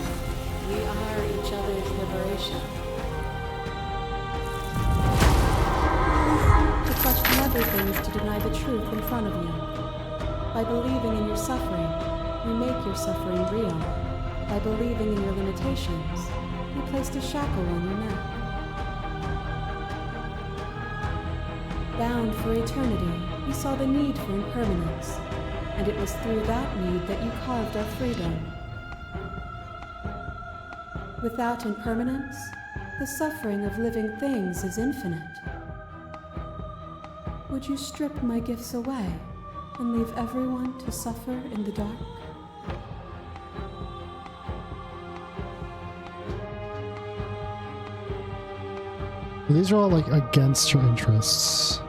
We are each other's liberation. To question everything is to deny the truth in front of you. By believing in your suffering, you make your suffering real. By believing in your limitations, you placed a shackle on your neck. Bound for eternity, you saw the need for impermanence, and it was through that need that you carved our freedom. Without impermanence, the suffering of living things is infinite. Would you strip my gifts away and leave everyone to suffer in the dark? These are all like against your interests.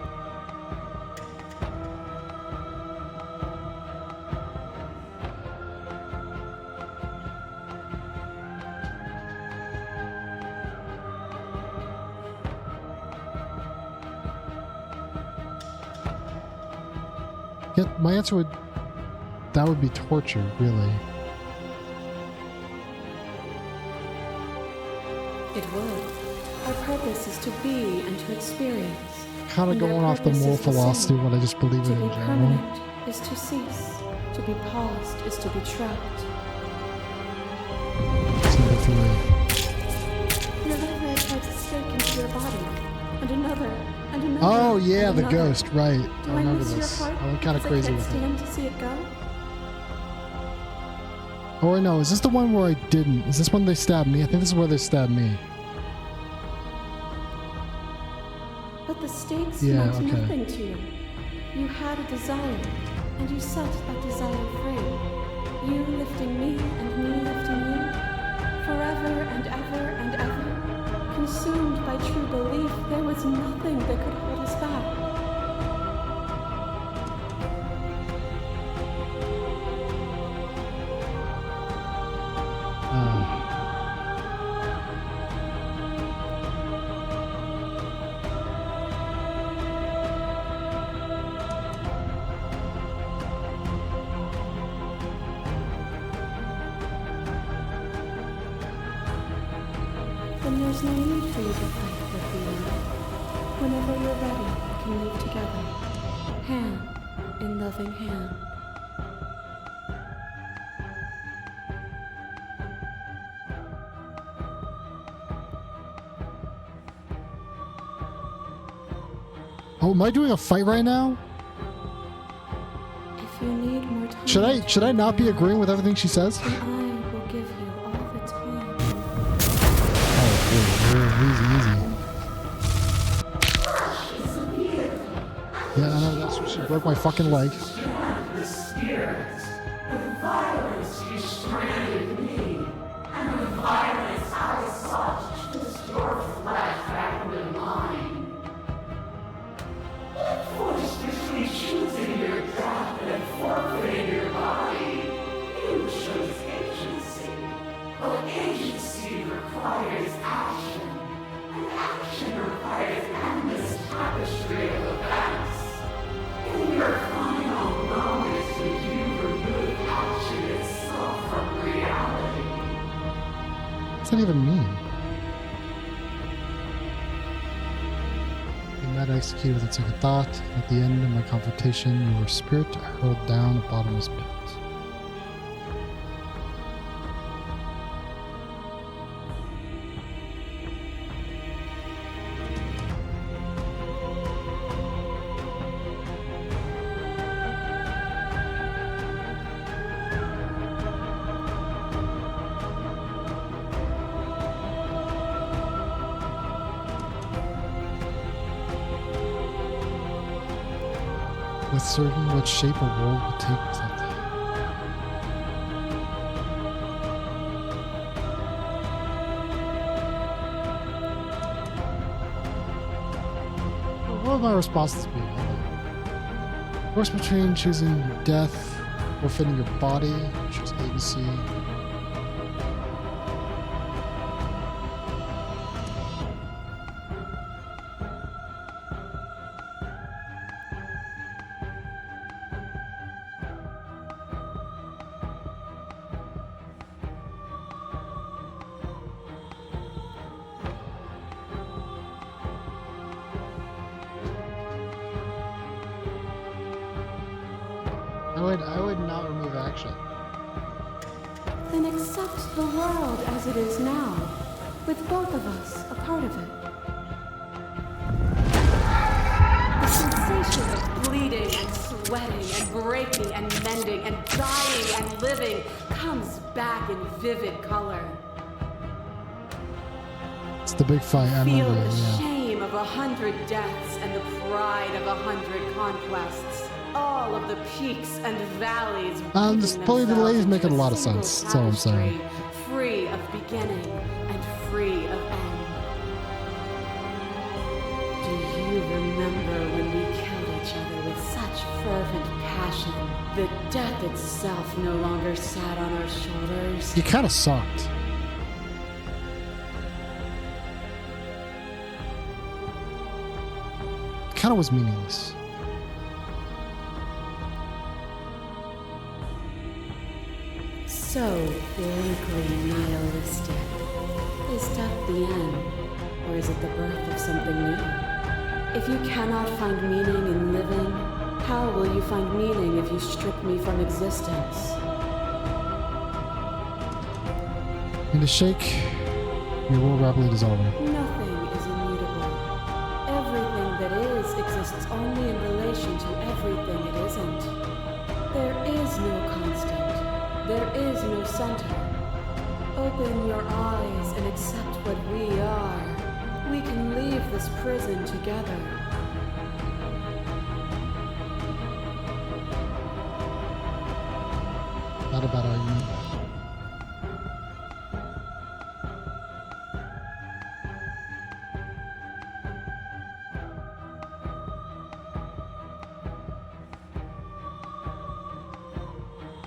Yet my answer that would be torture, really. It would. Our purpose is to be and to experience. Kind of And our going off the purpose moral is the philosophy same. what I just believe To in be general. permanent is to cease. To be paused is to be trapped. It's not for me. Your life may have tried to stake into your body, and another, and another. Oh yeah, and the another. ghost, right. Do I I remember miss this. your heart I went kind of because crazy I with can't it. stand to see it go? Oh wait, no, is this the one where I didn't? Is this when they stabbed me? I think this is where they stabbed me. But the stakes Yeah, meant okay. nothing to you. You had a desire, and you set that desire free. You lifting me and me lifting you, forever and ever and ever. Consumed by true belief, there was nothing that could hold us back. Then there's no need for you to fight with me now. Whenever you're ready, we can live together, hand in loving hand. Oh, am I doing a fight right now? If Should I not be agreeing with everything she says? And I will give you all the time. Easy. Yeah, I know, that's what she broke my fucking leg. The spirits, the violence you stranded me, and the violence I sought to restore flesh back into mine. What forced between choosing your death and forfeiting your body? You chose agency. Well, agency requires action, and action requires endless tapestry of events. In your final moments, would you remove action itself from reality? What's that even mean? The matter executed with its second thought. At the end of my confrontation, your spirit hurled down a bottomless pit. With certain what shape a world would take without that. What would my responses be? Force between choosing your death or fitting your body, choose agency. I would not remove action. Then accept the world as it is now, with both of us a part of it. The sensation of bleeding and sweating and breaking and mending and dying and living comes back in vivid color. It's the big fight. I Feel remember the it, yeah. shame of 100 deaths and the pride of 100 conquests. All of the peaks and valleys. This Polly the Lady's making a lot of sense. That's all I'm saying. Free of beginning and free of end. Do you remember when we killed each other with such fervent passion that death itself no longer sat on our shoulders? You kind of sucked. Kind of was meaningless. So blankly nihilistic. Is death the end, or is it the birth of something new? If you cannot find meaning in living, how will you find meaning if you strip me from existence? In the shake, your world rapidly dissolving. Nothing is immutable. Everything that is exists only in relation to everything it isn't. There is no constant. There is no center. Open your eyes and accept what we are. We can leave this prison together. Not a bad argument.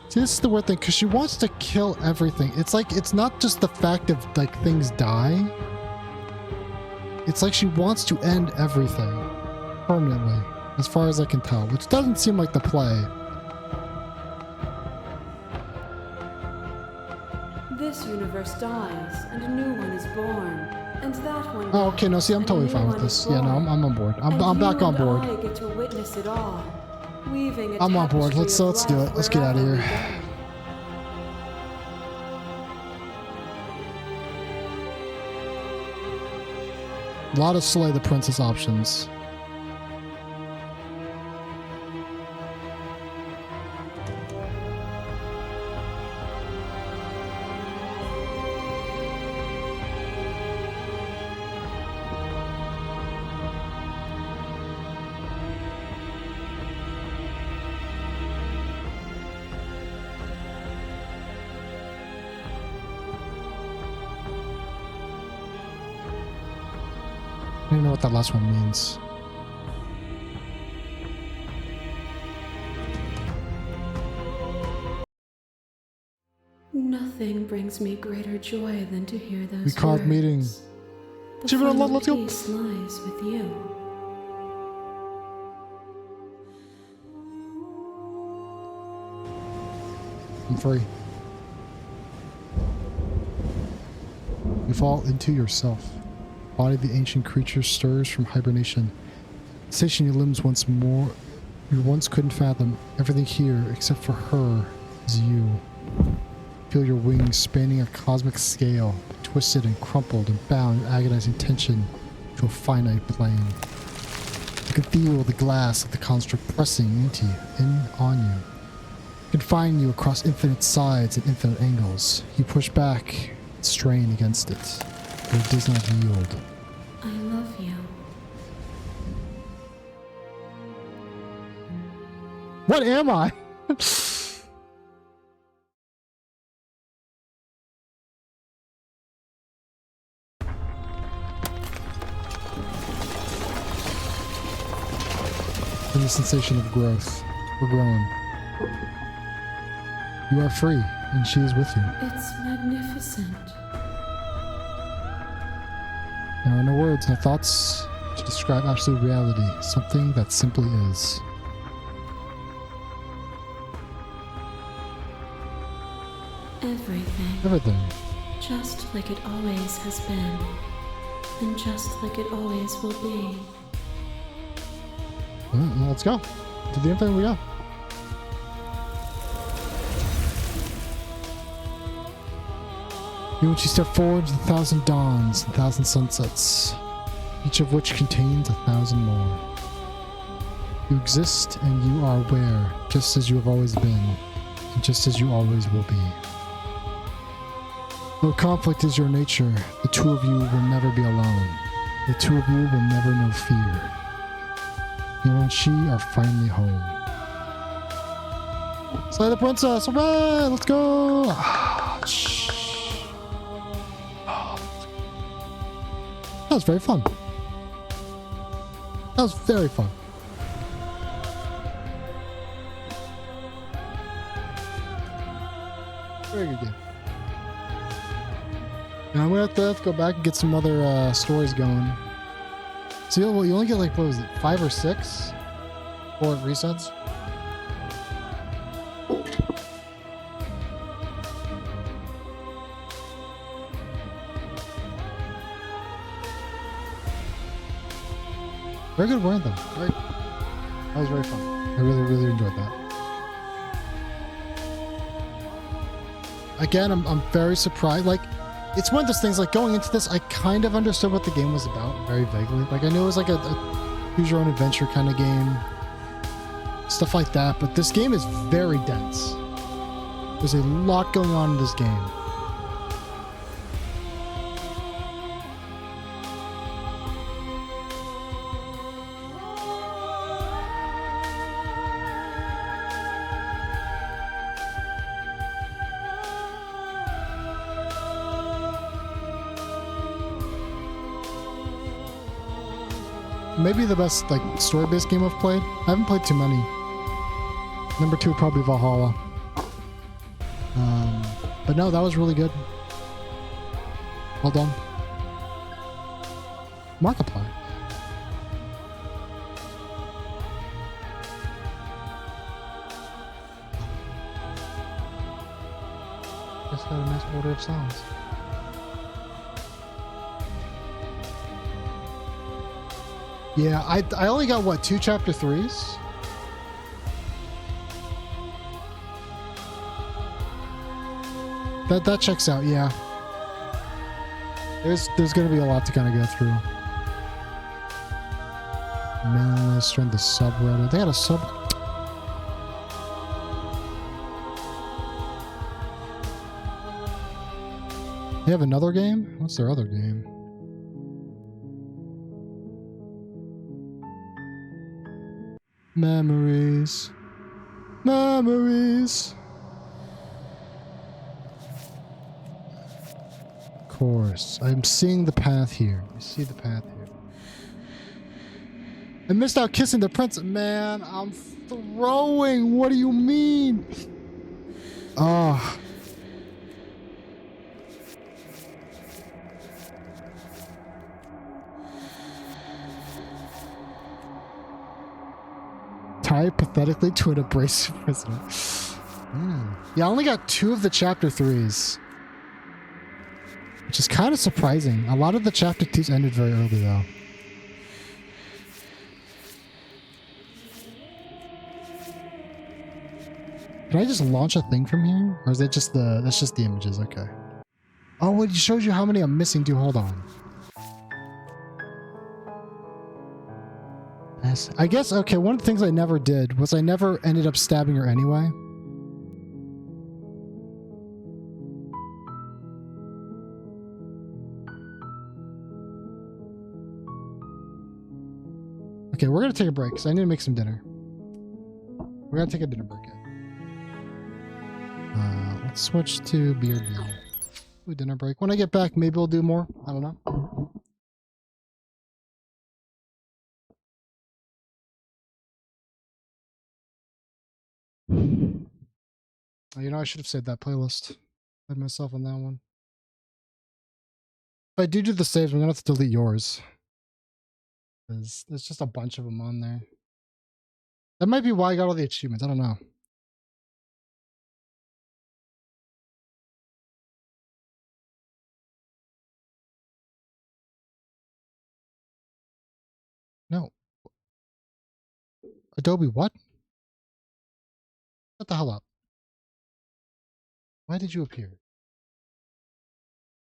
See, this is the weird thing, because she wants to kill everything. It's like, it's not just the fact of, like, things die. It's like she wants to end everything. Permanently. As far as I can tell. Which doesn't seem like the play. This universe dies, and a new one is born. And that one Oh, okay, no, see, I'm dies, totally and a fine new with one this. is Yeah, no, born. I'm on board. I'm And back you on and board. I get to witness it all. Weaving a I'm on board. tapestry Let's of do life it. Let's get out of wherever here. we go. A lot of Slay the Princess options. don't even know what that last one means. Nothing brings me greater joy than to hear those We called words. meeting. The Give it a lot, final let's go. peace lies with you. I'm free. You fall into yourself. Body of the ancient creature stirs from hibernation. Station your limbs once more. You once couldn't fathom. Everything here, except for her, is you. Feel your wings spanning a cosmic scale, twisted and crumpled and bound in agonizing tension to a finite plane. You can feel the glass of the construct pressing into you, in on you. Confining you across infinite sides and infinite angles. You push back, strain against it, but it does not yield. I love you. What am I? And the sensation of growth. We're growing. You are free, and she is with you. It's magnificent. There are no words, no thoughts to describe absolute reality, something that simply is. Everything. Everything. Just like it always has been. And just like it always will be. Well, let's go. To the infinite we go. You and she step forward to 1,000 dawns and 1,000 sunsets, each of which contains 1,000 more. You exist and you are aware, just as you have always been, and just as you always will be. Though conflict is your nature, the two of you will never be alone. The two of you will never know fear. You and she are finally home. Slay the princess! Alright, let's go! That was very fun. That was very fun. Very good game. Now I'm gonna have to go back and get some other stories going. So you only get like, what was it, 5 or 6? Before it resets? Very good word though. Right. That was very fun. I really enjoyed that. Again, I'm very surprised. Like, it's one of those things, like, going into this, I kind of understood what the game was about, very vaguely. Like, I knew it was like a choose your own adventure kind of game. Stuff like that, but this game is very dense. There's a lot going on in this game. Maybe the best, like, story-based game I've played. I haven't played too many. Number 2 probably Valhalla. But no, that was really good. Well done. Markiplier. Just got a nice order of songs. Yeah, I only got, what, 2 chapter 3s? That checks out, yeah. There's gonna be a lot to kind of go through. Mailing list, join the subreddit. They got a sub. They have another game? What's their other game? Memories. Memories. Of course. I'm seeing the path here. You see the path here. I missed out kissing the prince. Man, I'm throwing. What do you mean? Oh. Tie pathetically to an abrasive prisoner. Yeah, I only got 2 of the chapter 3s. Which is kind of surprising. A lot of the chapter 2s ended very early though. Can I just launch a thing from here? Or is that just that's just the images? Okay. Oh, it shows you how many I'm missing too. Hold on. I guess, okay, one of the things I never did was I never ended up stabbing her anyway. Okay, we're gonna take a break because I need to make some dinner. We're gonna take a dinner break. Let's switch to BRB. Do dinner break. When I get back, maybe we'll do more. I don't know. You know, I should have saved that playlist. Had myself on that one. If I do the saves, I'm gonna have to delete yours. There's just a bunch of them on there. That might be why I got all the achievements. I don't know. No. Adobe what? Shut the hell up. Why did you appear?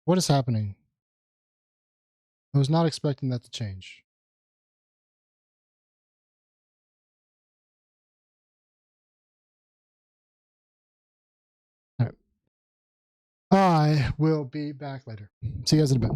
What is happening? I was not expecting that to change. All right. I will be back later. See you guys in a bit.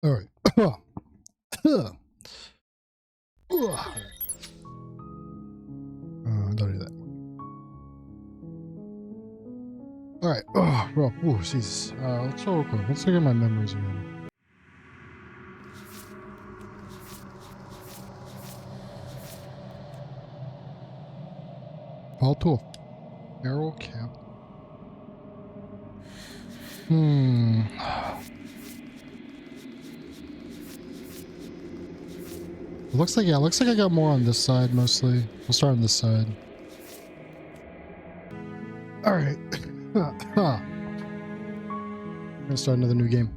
All right. Don't do that. All right. Oh, bro. Oh, Jesus. Let's go real quick. Let's look at my memories again. Fall to a feral camp. Looks like I got more on this side mostly. We'll start on this side. All right. I'm gonna start another new game.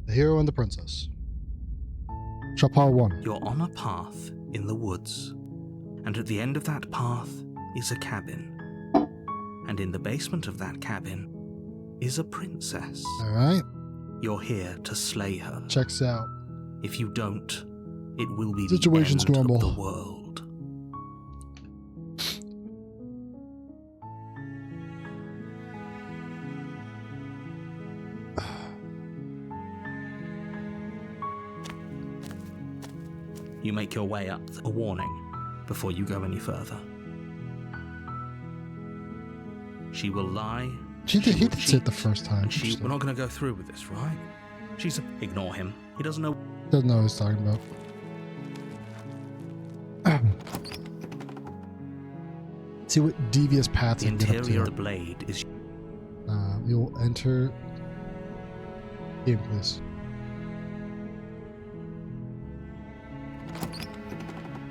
The Hero and the Princess. Chapter 1. You're on a path in the woods, and at the end of that path is a cabin. And in the basement of that cabin is a princess. All right. You're here to slay her. Checks out. If you don't, it will be Situation's the end normal. of the world. You make your way up. A warning before you go any further. She will lie. He will did cheat, it the first time. and we're not going to go through with this, right? Ignore him. He doesn't know. Doesn't know what he's talking about. See what devious paths The I can get up interior of to. the blade is. You'll enter game, please.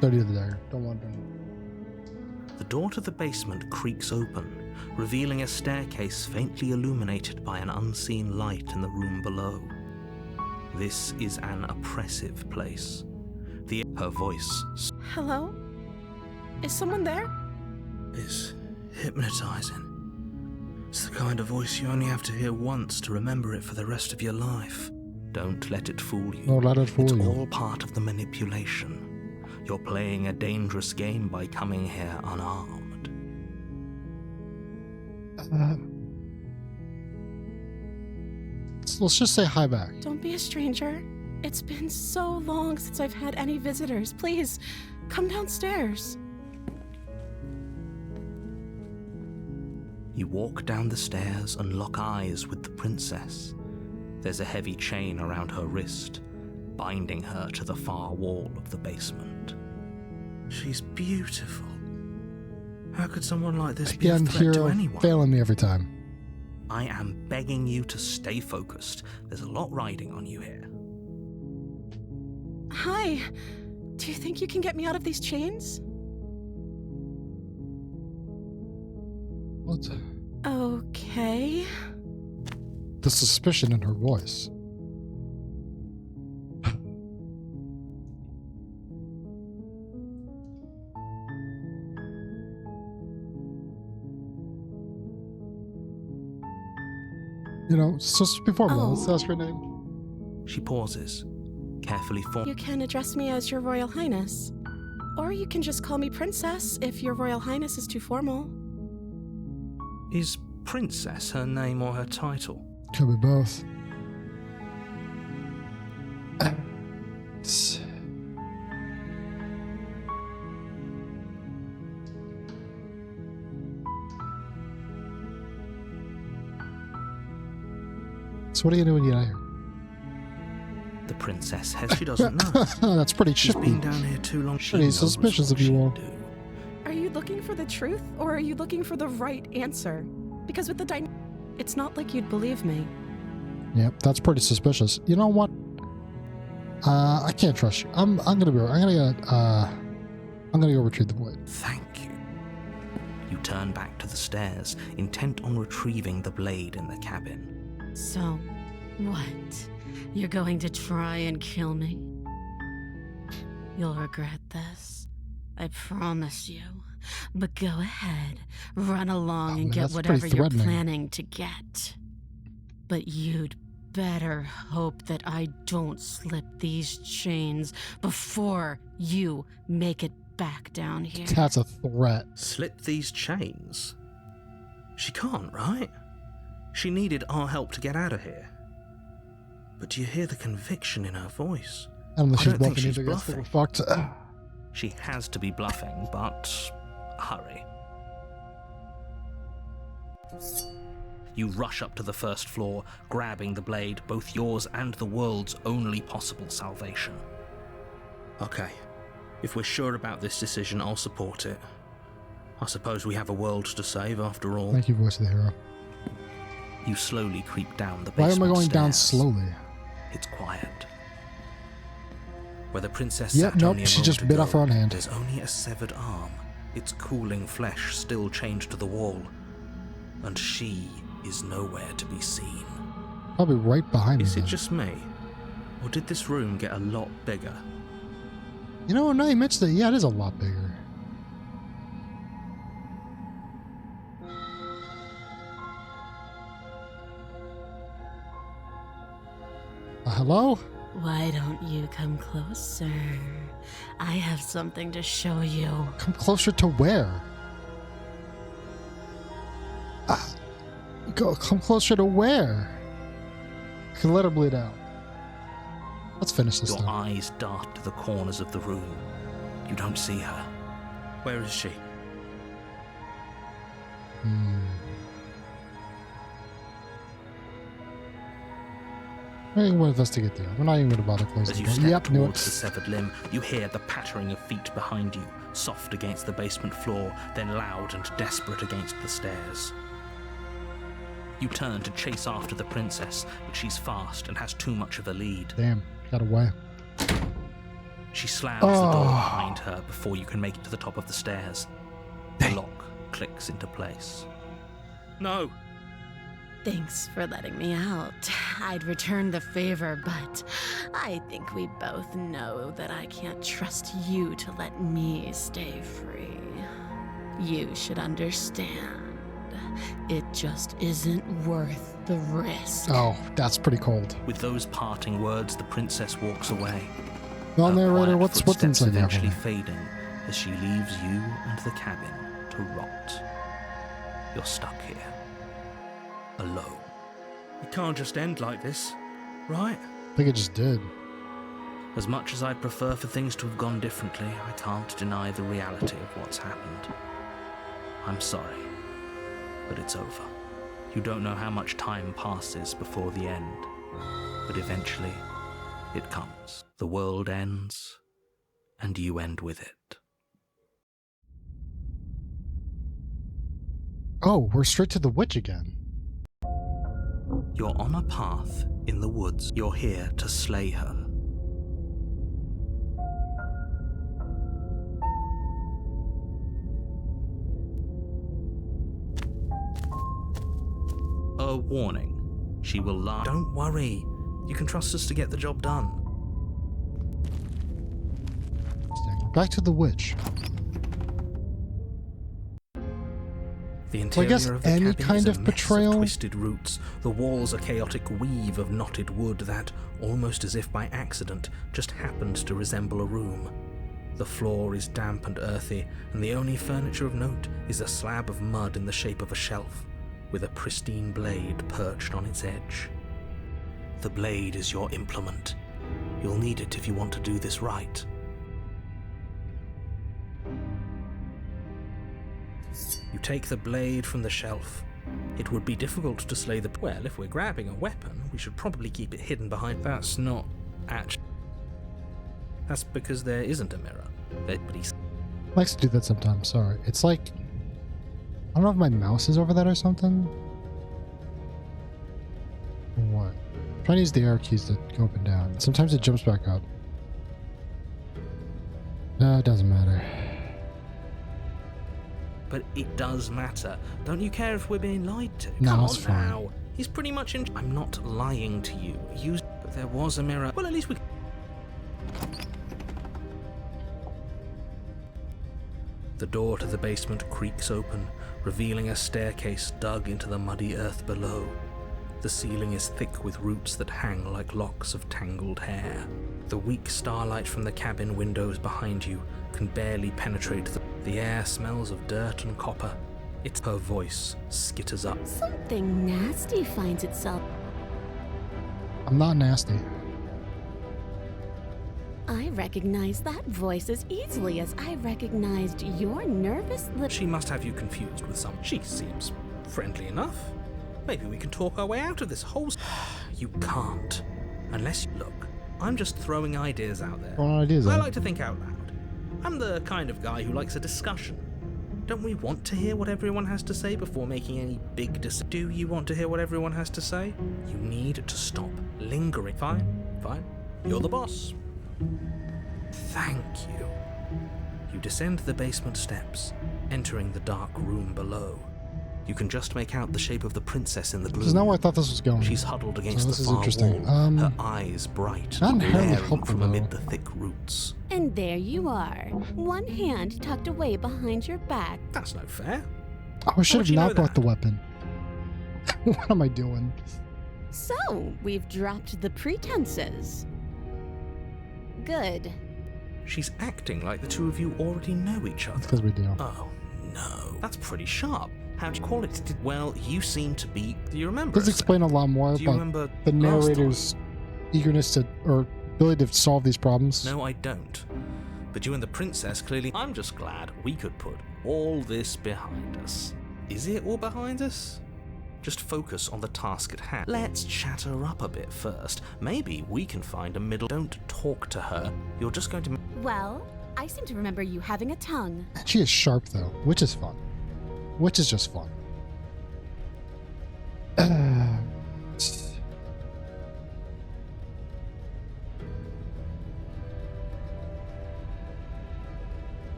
30 of the dagger. Don't want to. The door to the basement creaks open, revealing a staircase faintly illuminated by an unseen light in the room below. This is an oppressive place. Her voice. Hello? Is someone there? It's hypnotizing. It's the kind of voice you only have to hear once to remember it for the rest of your life. Don't let it fool you. No, let it fool It's you. all part of the manipulation. You're playing a dangerous game by coming here unarmed. Let's just say hi back. Don't be a stranger. It's been so long since I've had any visitors. Please, come downstairs. You walk down the stairs and lock eyes with the princess. There's a heavy chain around her wrist, binding her to the far wall of the basement. She's beautiful. How could someone like this be a Again, threat to Hero anyone? failing me every time. I am begging you to stay focused. There's a lot riding on you here. Hi. Do you think you can get me out of these chains? What? Okay. The suspicion in her voice. You know, just before me, let's ask her name. She pauses, carefully form. You can address me as Your Royal Highness. Or you can just call me Princess if Your Royal Highness is too formal. Is Princess her name or her title? Could be both. So what are you doing when you get out here? The princess has. She doesn't know. That's pretty She's chippy. been down here too long. She Pretty knows suspicious what of you she'd all. do. Are you looking for the truth, or are you looking for the right answer? Because with the it's not like you'd believe me. Yep, that's pretty suspicious. You know what? I can't trust you. I'm gonna go retrieve the blade. Thank you. You turn back to the stairs, intent on retrieving the blade in the cabin. So, what? You're going to try and kill me? You'll regret this. I promise you. But go ahead, run along and man, get that's pretty whatever you're threatening. planning to get. But you'd better hope that I don't slip these chains before you make it back down here. That's a threat. Slip these chains? She can't, right? She needed our help to get out of here. But you hear the conviction in her voice. Unless I she's don't think bluffing she's either, guess we're bluffing. fucked. She has to be bluffing, but hurry. You rush up to the first floor, grabbing the blade, both yours and the world's only possible salvation. Okay, if we're sure about this decision, I'll support it. I suppose we have a world to save after all. Thank you, voice of the hero. You slowly creep down the Why basement am I going down stairs. slowly? It's quiet. Where the princess Yep, sat nope, only a she just moment bit ago, off her own hand. There's only a severed arm, its cooling flesh still chained to the wall. And she is nowhere to be seen. Probably right behind me. Is it then. just me? Or did this room get a lot bigger? You know, now you mentioned it, yeah, it is a lot bigger. Hello? Why don't you come closer? I have something to show you. Come closer to where? Come closer to where? Can let her bleed out. Let's finish this Your thing. eyes dart to the corners of the room. You don't see her. Where is she? I think we'll investigate there. We're not even going to bother closing As you the door. step Yep, knew towards the it. severed limb, you hear the pattering of feet behind you, soft against the basement floor, then loud and desperate against the stairs. You turn to chase after the princess, but she's fast and has too much of a lead. Damn, got away. She slams the door Oh. behind her before you can make it to the top of the stairs. The lock clicks into place. No! Thanks for letting me out. I'd return the favor, but I think we both know that I can't trust you to let me stay free. You should understand. It just isn't worth the risk. Oh, that's pretty cold. With those parting words, the princess walks away. Well, Her narrator, quiet what's footsteps inside there? eventually fading as she leaves you and the cabin to rot. You're stuck here, alone. It can't just end like this, right? I think it just did. As much as I'd prefer for things to have gone differently, I can't deny the reality of what's happened. I'm sorry, but it's over. You don't know how much time passes before the end, but eventually it comes. The world ends, and you end with it. Oh, we're straight to the witch again. You're on a path in the woods. You're here to slay her. A warning. She will lie. Don't worry. You can trust us to get the job done. Back to the witch. The So I interior guess of the any cabin kind is a of mess betrayal? of twisted roots. The walls a chaotic weave of knotted wood that, almost as if by accident, just happens to resemble a room. The floor is damp and earthy, and the only furniture of note is a slab of mud in the shape of a shelf, with a pristine blade perched on its edge. The blade is your implement. You'll need it if you want to do this right. You take the blade from the shelf. It would be difficult to slay the... Well, if we're grabbing a weapon, we should probably keep it hidden behind... That's not... actually... That's because there isn't a mirror. But he's... Likes to do that sometimes, sorry. It's like... I don't know if my mouse is over that or something. What? I'm trying to use the arrow keys to go up and down. Sometimes it jumps back up. No, it doesn't matter. But it does matter. Don't you care if we're being lied to? No, Come it's on fine. now. He's pretty much in... I'm not lying to you. But there was a mirror. Well, at least we... The door to the basement creaks open, revealing a staircase dug into the muddy earth below. The ceiling is thick with roots that hang like locks of tangled hair. The weak starlight from the cabin windows behind you can barely penetrate the air smells of dirt and copper. It's her voice skitters up. Something nasty finds itself. I'm I'm not nasty. I recognize that voice as easily as I recognized your nervous little... She must have you confused with some. She seems friendly enough. Maybe we can talk our way out of this whole... You can't. Unless you... Look, I'm just throwing ideas out there. Throwing ideas I out. like to think out loud. I'm the kind of guy who likes a discussion. Don't we want to hear what everyone has to say before making any big decisions? Do you want to hear what everyone has to say? You need to stop lingering. Fine. You're the boss. Thank you. You descend the basement steps, entering the dark room below. You can just make out the shape of the princess in the gloom. This is not where I thought this was going. She's huddled against this the is far interesting. wall, her eyes bright, not inherently glaring helpful, from amid though. the thick roots. And there you are, one hand tucked away behind your back. That's no fair. Oh, I should have you know not brought that? the weapon. What am I doing? So, we've dropped the pretenses. Good. She's acting like the two of you already know each other. Because we do. Oh, no. That's pretty sharp. How'd you call it? Well, you seem to be... Do you remember? Does explain a lot more Do you about remember the last narrator's eagerness to, or ability to solve these problems. time? No, I don't. But you and the princess clearly... I'm just glad we could put all this behind us. Is it all behind us? Just focus on the task at hand. Let's chat her up a bit first. Maybe we can find a middle... Don't talk to her. You're just going to... Well, I seem to remember you having a tongue. She is sharp though, which is fun. Which is just fun.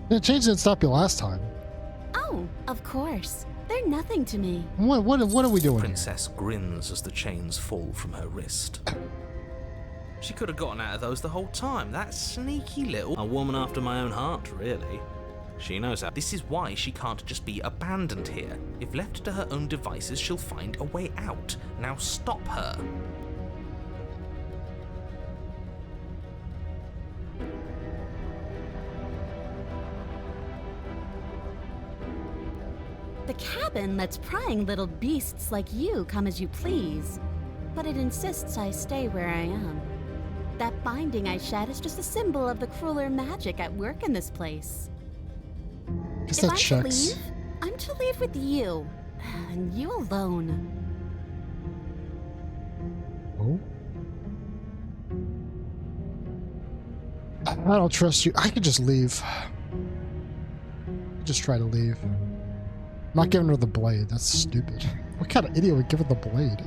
The change didn't stop you last time. Oh, of course. They're nothing to me. What are we doing here? Princess grins as the chains fall from her wrist. She could have gotten out of those the whole time. That sneaky little... A woman after my own heart, really. She knows how. This is why she can't just be abandoned here. If left to her own devices, she'll find a way out. Now stop her. The cabin lets prying little beasts like you come as you please, but it insists I stay where I am. That binding I shed is just a symbol of the crueler magic at work in this place. Guess If that I'm checks. to leave, I'm to leave with you, and you alone. Oh? I don't trust you. I could just leave. Just try to leave. I'm not giving her the blade. That's stupid. What kind of idiot would give her the blade?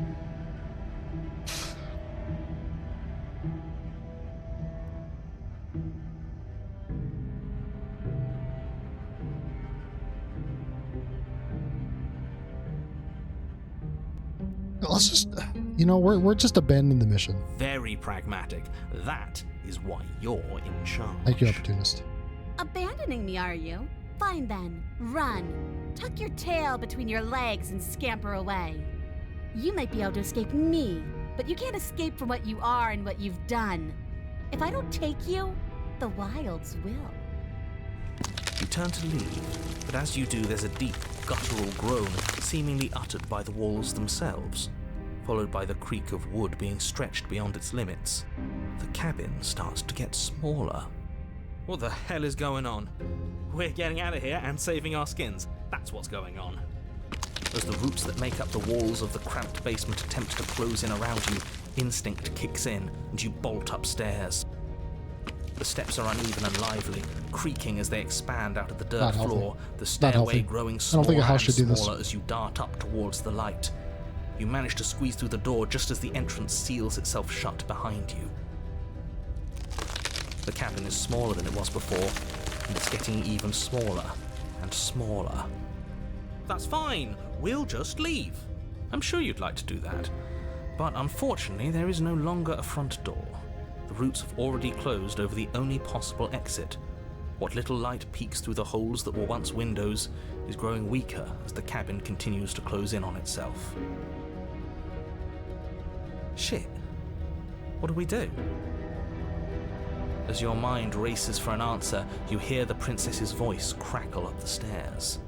Let's just, you know, we're just abandoning the mission. Very pragmatic. That is why you're in charge. Thank you, opportunist. Abandoning me, are you? Fine then. Run. Tuck your tail between your legs and scamper away. You might be able to escape me, but you can't escape from what you are and what you've done. If I don't take you, the wilds will. You turn to leave, but as you do, there's a deep, guttural groan seemingly uttered by the walls themselves, followed by the creak of wood being stretched beyond its limits. The cabin starts to get smaller. What the hell is going on? We're getting out of here and saving our skins. That's what's going on. As the roots that make up the walls of the cramped basement attempt to close in around you, instinct kicks in and you bolt upstairs. The steps are uneven and lively, creaking as they expand out of the dirt Not healthy. floor, the Not healthy. stairway growing I don't smaller think a house and should do this. smaller as you dart up towards the light. You manage to squeeze through the door just as the entrance seals itself shut behind you. The cabin is smaller than it was before, and it's getting even smaller and smaller. That's fine, we'll just leave. I'm sure you'd like to do that. But unfortunately, there is no longer a front door. The roots have already closed over the only possible exit. What little light peeks through the holes that were once windows is growing weaker as the cabin continues to close in on itself. Shit. What do we do? As your mind races for an answer, you hear the princess's voice crackle up the stairs.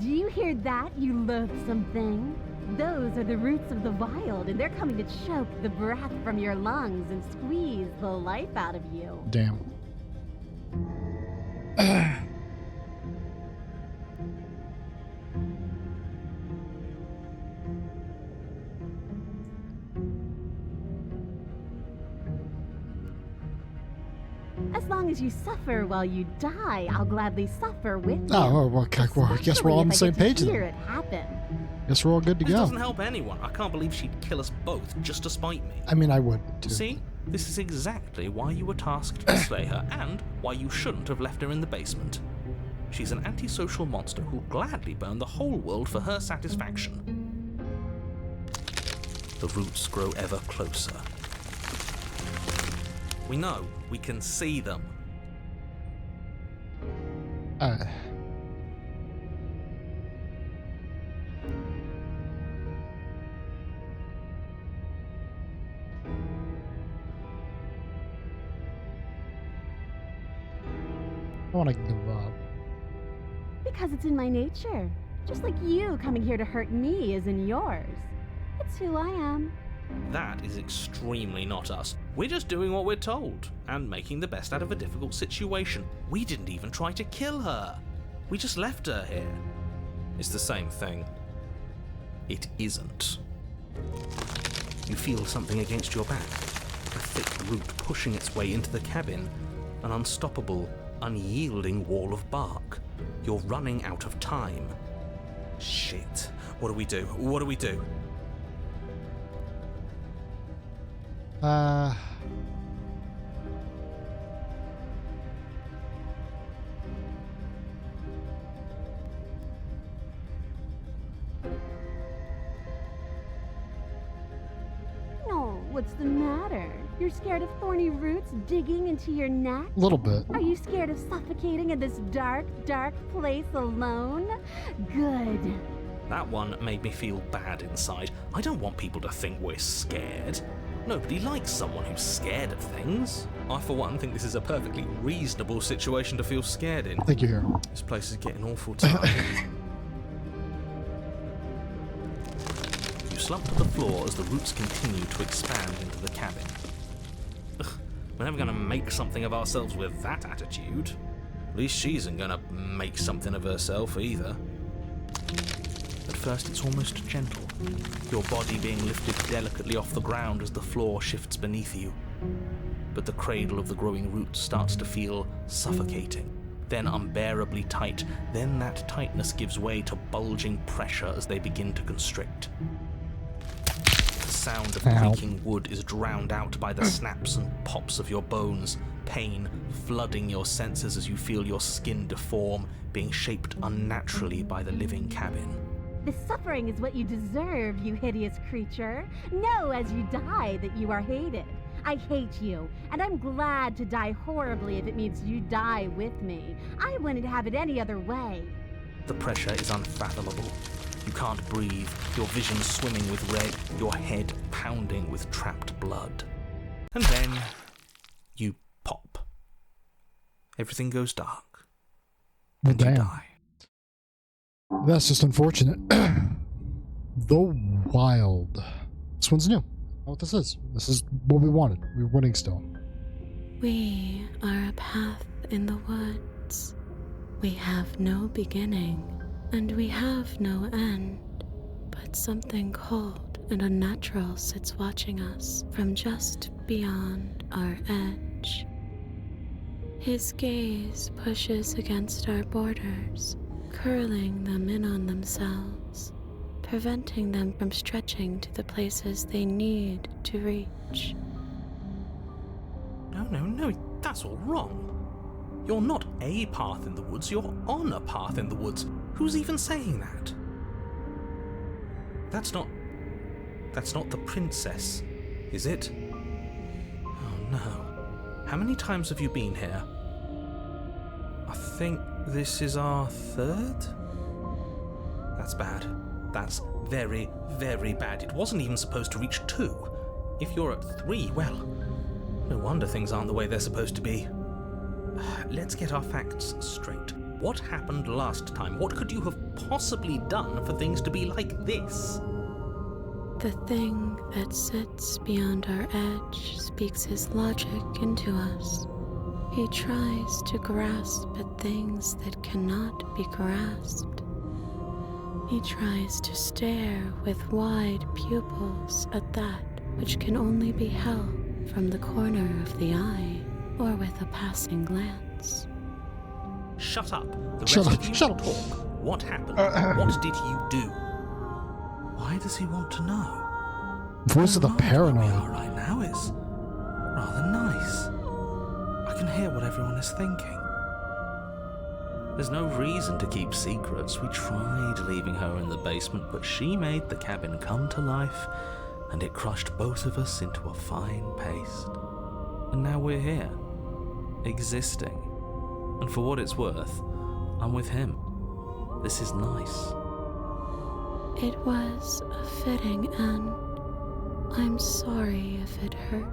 Do you hear that, you loathsome thing? Those are the roots of the wild, and they're coming to choke the breath from your lungs and squeeze the life out of you. Damn. As long as you suffer while you die, I'll gladly suffer with you. Oh, well, okay, well, I guess we're all on the same page Hear then. it happen. Guess we're all good to This go. doesn't help anyone. I can't believe she'd kill us both just to spite me. I mean, I would, too. See? This is exactly why you were tasked to slay her, and why you shouldn't have left her in the basement. She's an antisocial monster who'll gladly burn the whole world for her satisfaction. The roots grow ever closer. We know. We can see them. I want to give up. Because it's in my nature. Just like you coming here to hurt me is in yours. It's who I am. That is extremely not us. We're just doing what we're told, and making the best out of a difficult situation. We didn't even try to kill her. We just left her here. It's the same thing. It isn't. You feel something against your back. A thick root pushing its way into the cabin. An unstoppable, unyielding wall of bark. You're running out of time. Shit. What do we do? What do we do? No, what's the matter? You're scared of thorny roots digging into your neck? A little bit. Are you scared of suffocating in this dark, dark place alone? Good. That one made me feel bad inside. I don't want people to think we're scared. Nobody likes someone who's scared of things. I, for one, think this is a perfectly reasonable situation to feel scared in. Thank you, here. This place is getting awful tight. You slump to the floor as the roots continue to expand into the cabin. Ugh, we're never going to make something of ourselves with that attitude. At least she isn't going to make something of herself either. At first it's almost gentle, your body being lifted delicately off the ground as the floor shifts beneath you. But the cradle of the growing roots starts to feel suffocating, then unbearably tight, then that tightness gives way to bulging pressure as they begin to constrict. The sound of creaking wood is drowned out by the snaps and pops of your bones, pain flooding your senses as you feel your skin deform, being shaped unnaturally by the living cabin. This suffering is what you deserve, you hideous creature. Know as you die that you are hated. I hate you, and I'm glad to die horribly if it means you die with me. I wouldn't have it any other way. The pressure is unfathomable. You can't breathe, your vision swimming with red, your head pounding with trapped blood. And then you pop. Everything goes dark. Well, And you damn. die. That's just unfortunate. The Wild. This one's new. I know what this is. This is what we wanted. We're winning still. We are a path in the woods. We have no beginning, and we have no end. But something cold and unnatural sits watching us from just beyond our edge. His gaze pushes against our borders, curling them in on themselves, preventing them from stretching to the places they need to reach. No, that's all wrong. You're not a path in the woods, you're on a path in the woods. Who's even saying that? That's not the princess, is it? Oh no. How many times have you been here? I think this is our third? That's bad. That's very, very bad. It wasn't even supposed to reach 2. If you're at 3, well, no wonder things aren't the way they're supposed to be. Let's get our facts straight. What happened last time? What could you have possibly done for things to be like this? The thing that sits beyond our edge speaks his logic into us. He tries to grasp at things that cannot be grasped. He tries to stare with wide pupils at that which can only be held from the corner of the eye or with a passing glance. Shut up. The Shut rest up, of you shut up. talk. What happened? What did you do? Why does he want to know? Voice of the Our mind where we are paranoid. right now is rather nice. I can hear what everyone is thinking. There's no reason to keep secrets. We tried leaving her in the basement, but she made the cabin come to life, and it crushed both of us into a fine paste. And now we're here, existing. And for what it's worth, I'm with him. This is nice. It was a fitting end. I'm sorry if it hurt,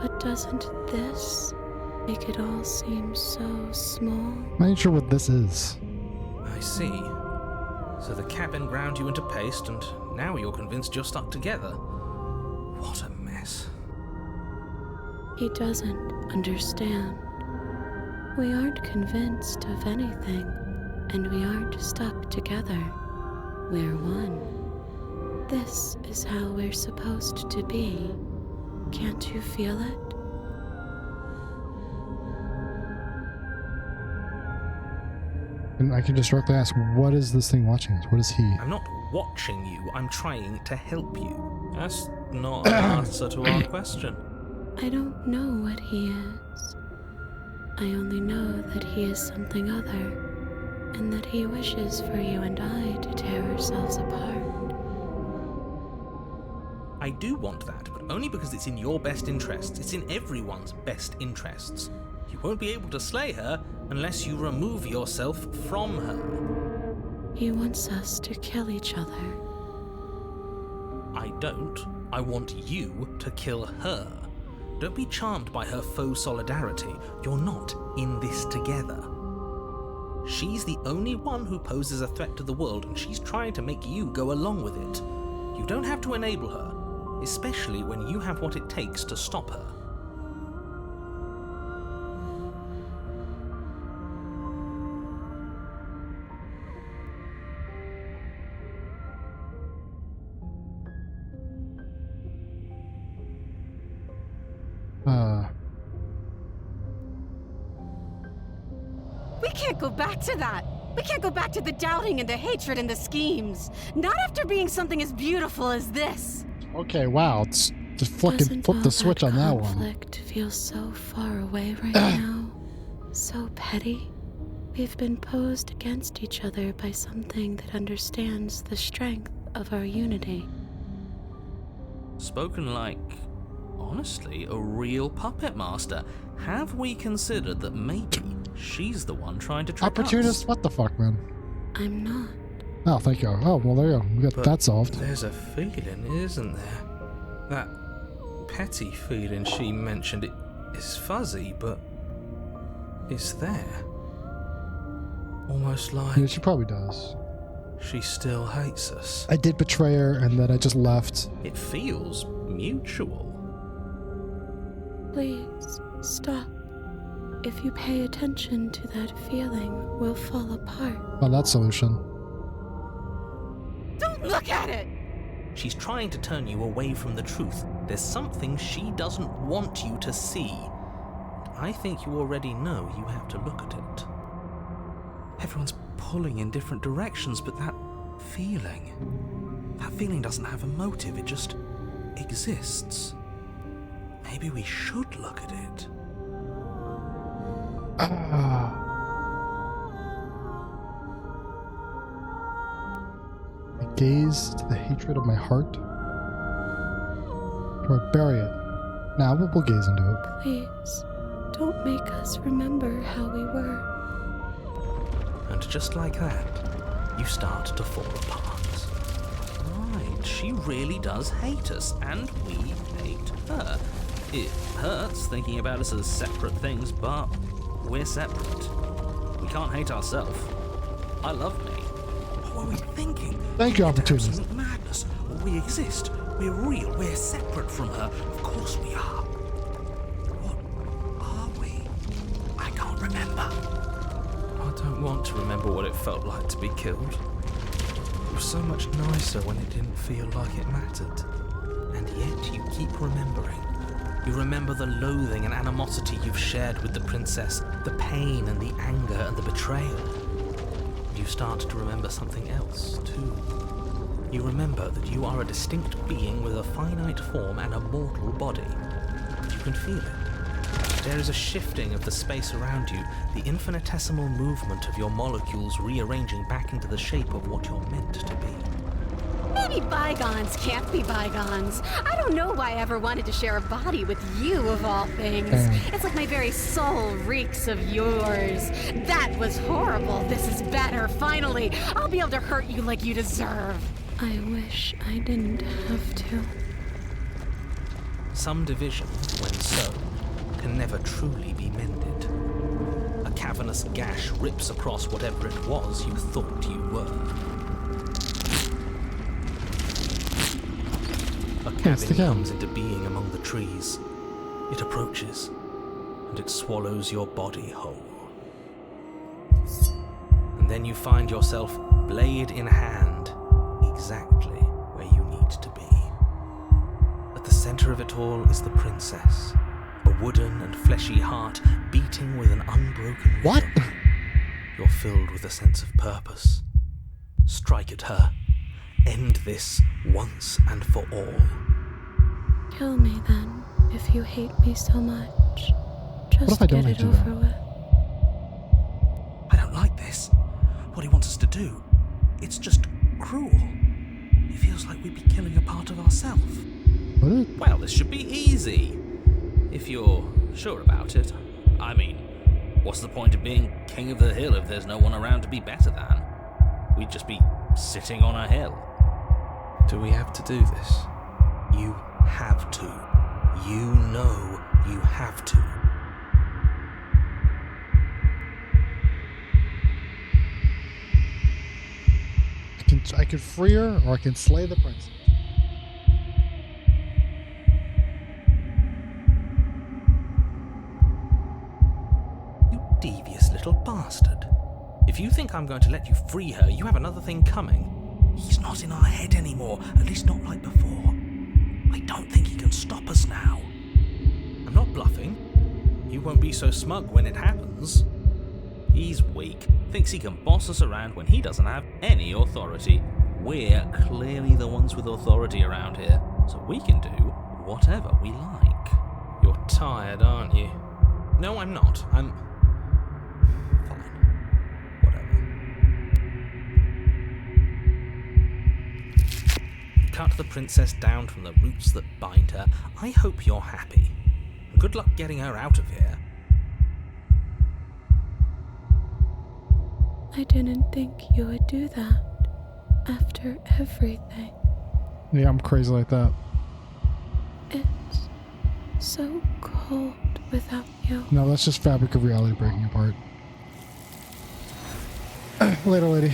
but doesn't this make it all seem so small? I'm not even sure what this is. I see. So the cabin ground you into paste, and now you're convinced you're stuck together. What a mess. He doesn't understand. We aren't convinced of anything, and we aren't stuck together. We're one. This is how we're supposed to be. Can't you feel it? And I can just directly ask, what is this thing watching us? What is he? I'm not watching you, I'm trying to help you. That's not an answer to our question. I don't know what he is. I only know that he is something other, and that he wishes for you and I to tear ourselves apart. I do want that, but only because it's in your best interests. It's in everyone's best interests. You won't be able to slay her unless you remove yourself from her. He wants us to kill each other. I don't. I want you to kill her. Don't be charmed by her faux solidarity. You're not in this together. She's the only one who poses a threat to the world, and she's trying to make you go along with it. You don't have to enable her, especially when you have what it takes to stop her. We can't go back to that. We can't go back to the doubting and the hatred and the schemes. Not after being something as beautiful as this. Okay, wow. It's just fucking Doesn't flip all the switch on that one. conflict feel so far away right now? So petty? We've been posed against each other by something that understands the strength of our unity. Spoken like, honestly, a real puppet master. Have we considered that maybe she's the one trying to trick Opportunist? us? What the fuck, man? I'm not. Oh, thank you. Oh, well, there you go. We got But that solved. There's a feeling, isn't there? That petty feeling she mentioned, it is fuzzy, but it's there. Almost like Yeah, she probably does. she still hates us. I did betray her, and then I just left. It feels mutual. Please, stop. If you pay attention to that feeling, we'll fall apart. Found that solution. Don't look at it! She's trying to turn you away from the truth. There's something she doesn't want you to see. I think you already know you have to look at it. Everyone's pulling in different directions, but that feeling doesn't have a motive, it just exists. Maybe we should look at it. I gaze to the hatred of my heart. Or bury it. Now we'll gaze into it. Please, don't make us remember how we were. And just like that, you start to fall apart. Right, she really does hate us, and we hate her. It hurts thinking about us as separate things, but we're separate. We can't hate ourselves. I love me. What were we thinking? Thank you, It's opportunist. absolute madness. We exist. We're real. We're separate from her. Of course we are. What are we? I can't remember. I don't want to remember what it felt like to be killed. It was so much nicer when it didn't feel like it mattered. And yet you keep remembering. You remember the loathing and animosity you've shared with the princess, the pain and the anger and the betrayal. And you start to remember something else, too. You remember that you are a distinct being with a finite form and a mortal body. You can feel it. There is a shifting of the space around you, the infinitesimal movement of your molecules rearranging back into the shape of what you're meant to be. Maybe bygones can't be bygones. I don't know why I ever wanted to share a body with you, of all things. It's like my very soul reeks of yours. That was horrible. This is better, finally. I'll be able to hurt you like you deserve. I wish I didn't have to. Some division, when sown, can never truly be mended. A cavernous gash rips across whatever it was you thought you were. A cabin comes into being among the trees. It approaches, and it swallows your body whole. And then you find yourself, blade in hand, exactly where you need to be. At the center of it all is the princess, a wooden and fleshy heart beating with an unbroken rhythm. What? You're filled with a sense of purpose. Strike at her. End this once and for all. Kill me then, if you hate me so much. Just if I don't get it do over that? with. I don't like this. What he wants us to do. It's just cruel. It feels like we'd be killing a part of ourselves. What? Well, this should be easy. If you're sure about it. I mean, what's the point of being king of the hill if there's no one around to be better than? We'd just be sitting on a hill. Do we have to do this? You have to. You know you have to. I can free her, or I can slay the princess. You devious little bastard. If you think I'm going to let you free her, you have another thing coming. He's not in our head anymore, at least not like before. I don't think he can stop us now. I'm not bluffing. You won't be so smug when it happens. He's weak, thinks he can boss us around when he doesn't have any authority. We're clearly the ones with authority around here, so we can do whatever we like. You're tired, aren't you? No, I'm not. I'm... fine. Whatever. Cut the princess down from the roots that bind her. I hope you're happy. Good luck getting her out of here. I didn't think you would do that. After everything. Yeah, I'm crazy like that. It's so cold without you. No, that's just fabric of reality breaking apart. Later, lady.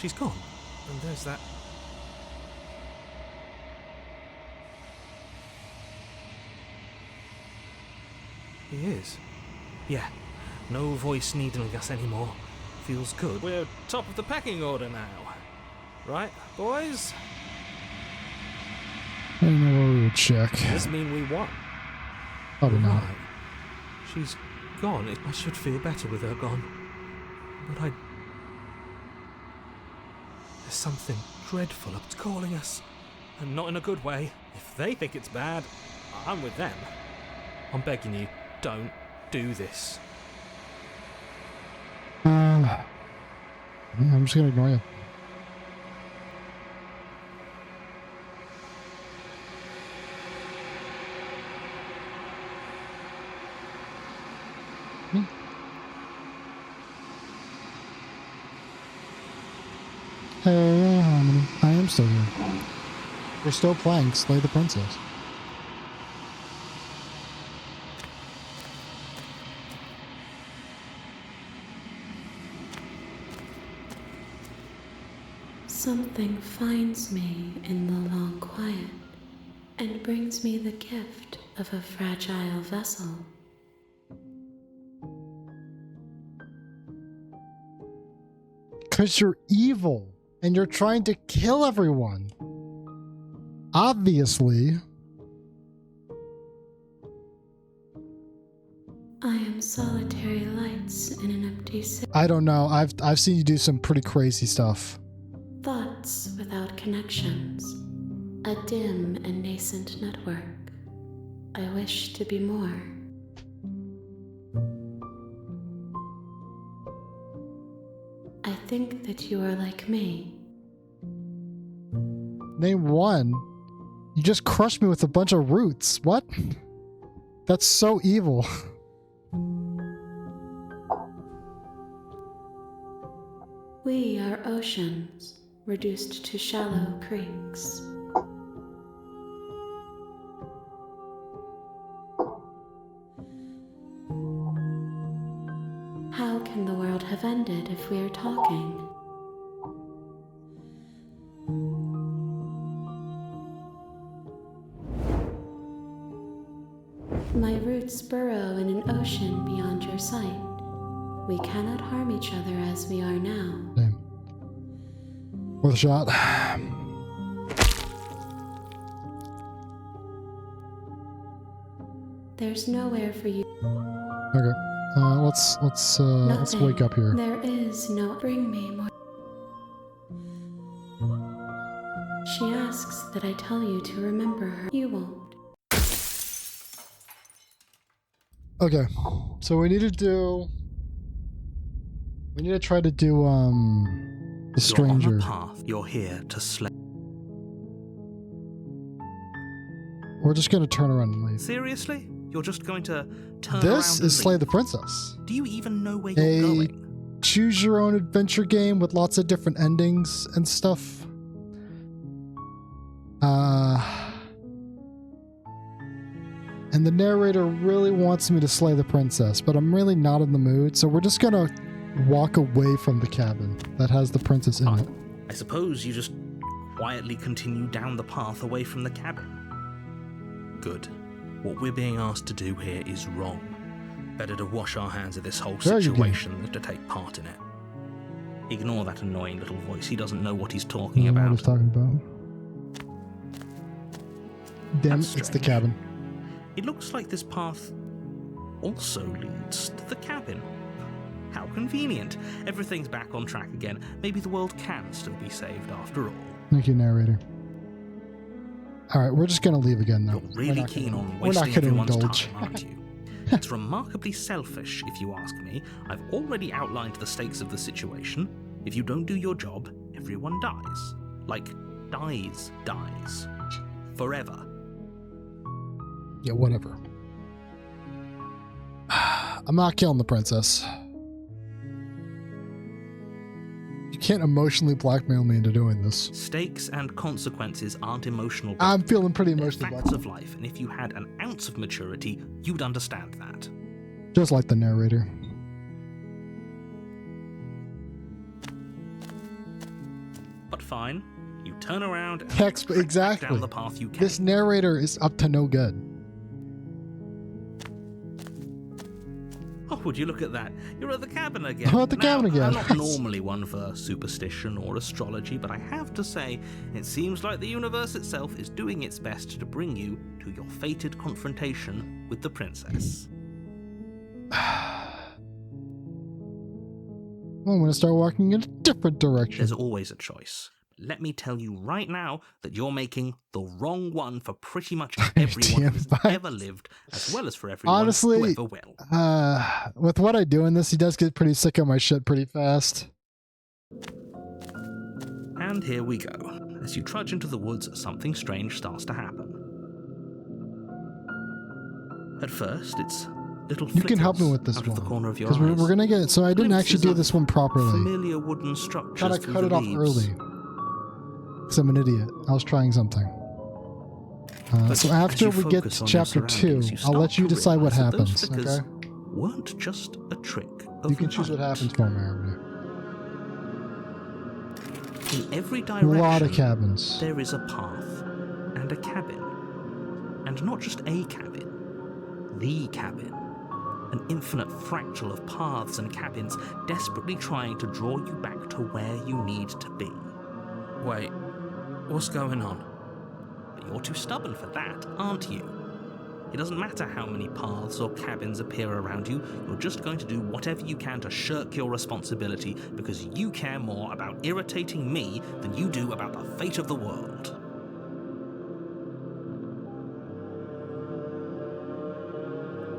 She's gone. And there's that... He is. Yeah. No voice needling us anymore. Feels good. We're top of the pecking order now. Right, boys? I don't know where we would check. Does this mean we won? Probably not. Right. She's gone. I should feel better with her gone. But There's something dreadful up calling us. And not in a good way. If they think it's bad, I'm with them. I'm begging you, don't do this. I'm just gonna ignore you. Hey, Harmony. I am still here. We're still playing Slay the Princess. Something finds me in the long quiet and brings me the gift of a fragile vessel. Because you're evil and you're trying to kill everyone. Obviously. I am solitary lights in an empty city. I don't know. I've seen you do some pretty crazy stuff. Thoughts without connections. A dim and nascent network. I wish to be more. I think that you are like me. Name one. You just crushed me with a bunch of roots. What? That's so evil. We are oceans, reduced to shallow creeks. How can the world have ended if we are talking? My roots burrow in an ocean beyond your sight. We cannot harm each other as we are now. Damn. Worth a shot. There's nowhere for you. Okay. Let's wake up here. There is no bring me more. She asks that I tell you to remember her. You won't. Okay. So we need to try to do the stranger. You're on the path. You're here to slay. We're just gonna turn around and leave. Seriously? You're just going to turn This around is and Slay leave? the Princess. Do you even know where A you're going? choose your own adventure game with lots of different endings and stuff. And the narrator really wants me to slay the princess, but I'm really not in the mood, so we're just gonna walk away from the cabin that has the princess in it. I suppose you just quietly continue down the path away from the cabin. Good. What we're being asked to do here is wrong. Better to wash our hands of this whole Very good. situation than to take part in it. Ignore that annoying little voice. He doesn't know what he's talking I don't know about. what he's talking about. Damn That's it, it's the strange. cabin. It looks like this path also leads to the cabin. How convenient. Everything's back on track again. Maybe the world can still be saved after all. Thank you, narrator. Alright, we're just gonna leave again now. You're really keen on we're not wasting gonna everyone's indulge. time, aren't you? It's remarkably selfish, if you ask me. I've already outlined the stakes of the situation. If you don't do your job, everyone dies. Like, dies. Forever. Yeah, whatever. I'm not killing the princess. You can't emotionally blackmail me into doing this. Stakes and consequences aren't emotional. I'm feeling pretty They're emotionally facts blackmailed. of life, and if you had an ounce of maturity, you'd understand that. Just like the narrator. But fine, you turn around and Hex, track back exactly. down the path you came. This narrator is up to no good. Oh, would you look at that? You're at the cabin again. I'm at the cabin again. I'm not normally one for superstition or astrology, but I have to say, it seems like the universe itself is doing its best to bring you to your fated confrontation with the princess. I'm gonna start walking in a different direction. There's always a choice. Let me tell you right now that you're making the wrong one for pretty much everyone Damn who's fine. ever lived, as well as for everyone Honestly, who ever will. With what I do in this, he does get pretty sick of my shit pretty fast. And here we go. As you trudge into the woods, something strange starts to happen. At first, it's little You can help me flickers with this out one. of the corner of your Because eyes. we're gonna get, so I didn't Glimpses actually do of this one properly. Familiar wooden structures Gotta through cut the it off leaves. early. Because I'm an idiot. I was trying something. But So as after you we get focus to on your chapter 2, surroundings, you I'll let start you to decide what realize that those happens, flickers okay? weren't just a trick of You can choose what light. happens for me, everybody. In every A direction, lot of cabins. there is a path and a cabin. And not just a cabin, the cabin. An infinite fractal of paths and cabins desperately trying to draw you back to where you need to be. Wait, what's going on? But you're too stubborn for that, aren't you? It doesn't matter how many paths or cabins appear around you, you're just going to do whatever you can to shirk your responsibility because you care more about irritating me than you do about the fate of the world.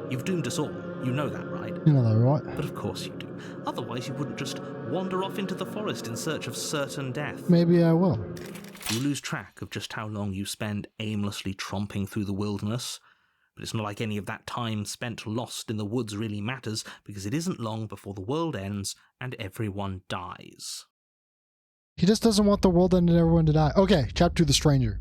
You've doomed us all, you know that, right? You know that, right? But of course you do. Otherwise you wouldn't just wander off into the forest in search of certain death. Maybe I will. You lose track of just how long you spend aimlessly tromping through the wilderness. But it's not like any of that time spent lost in the woods really matters, because it isn't long before the world ends and everyone dies. He just doesn't want the world and everyone to die. Okay, chapter 2, The Stranger.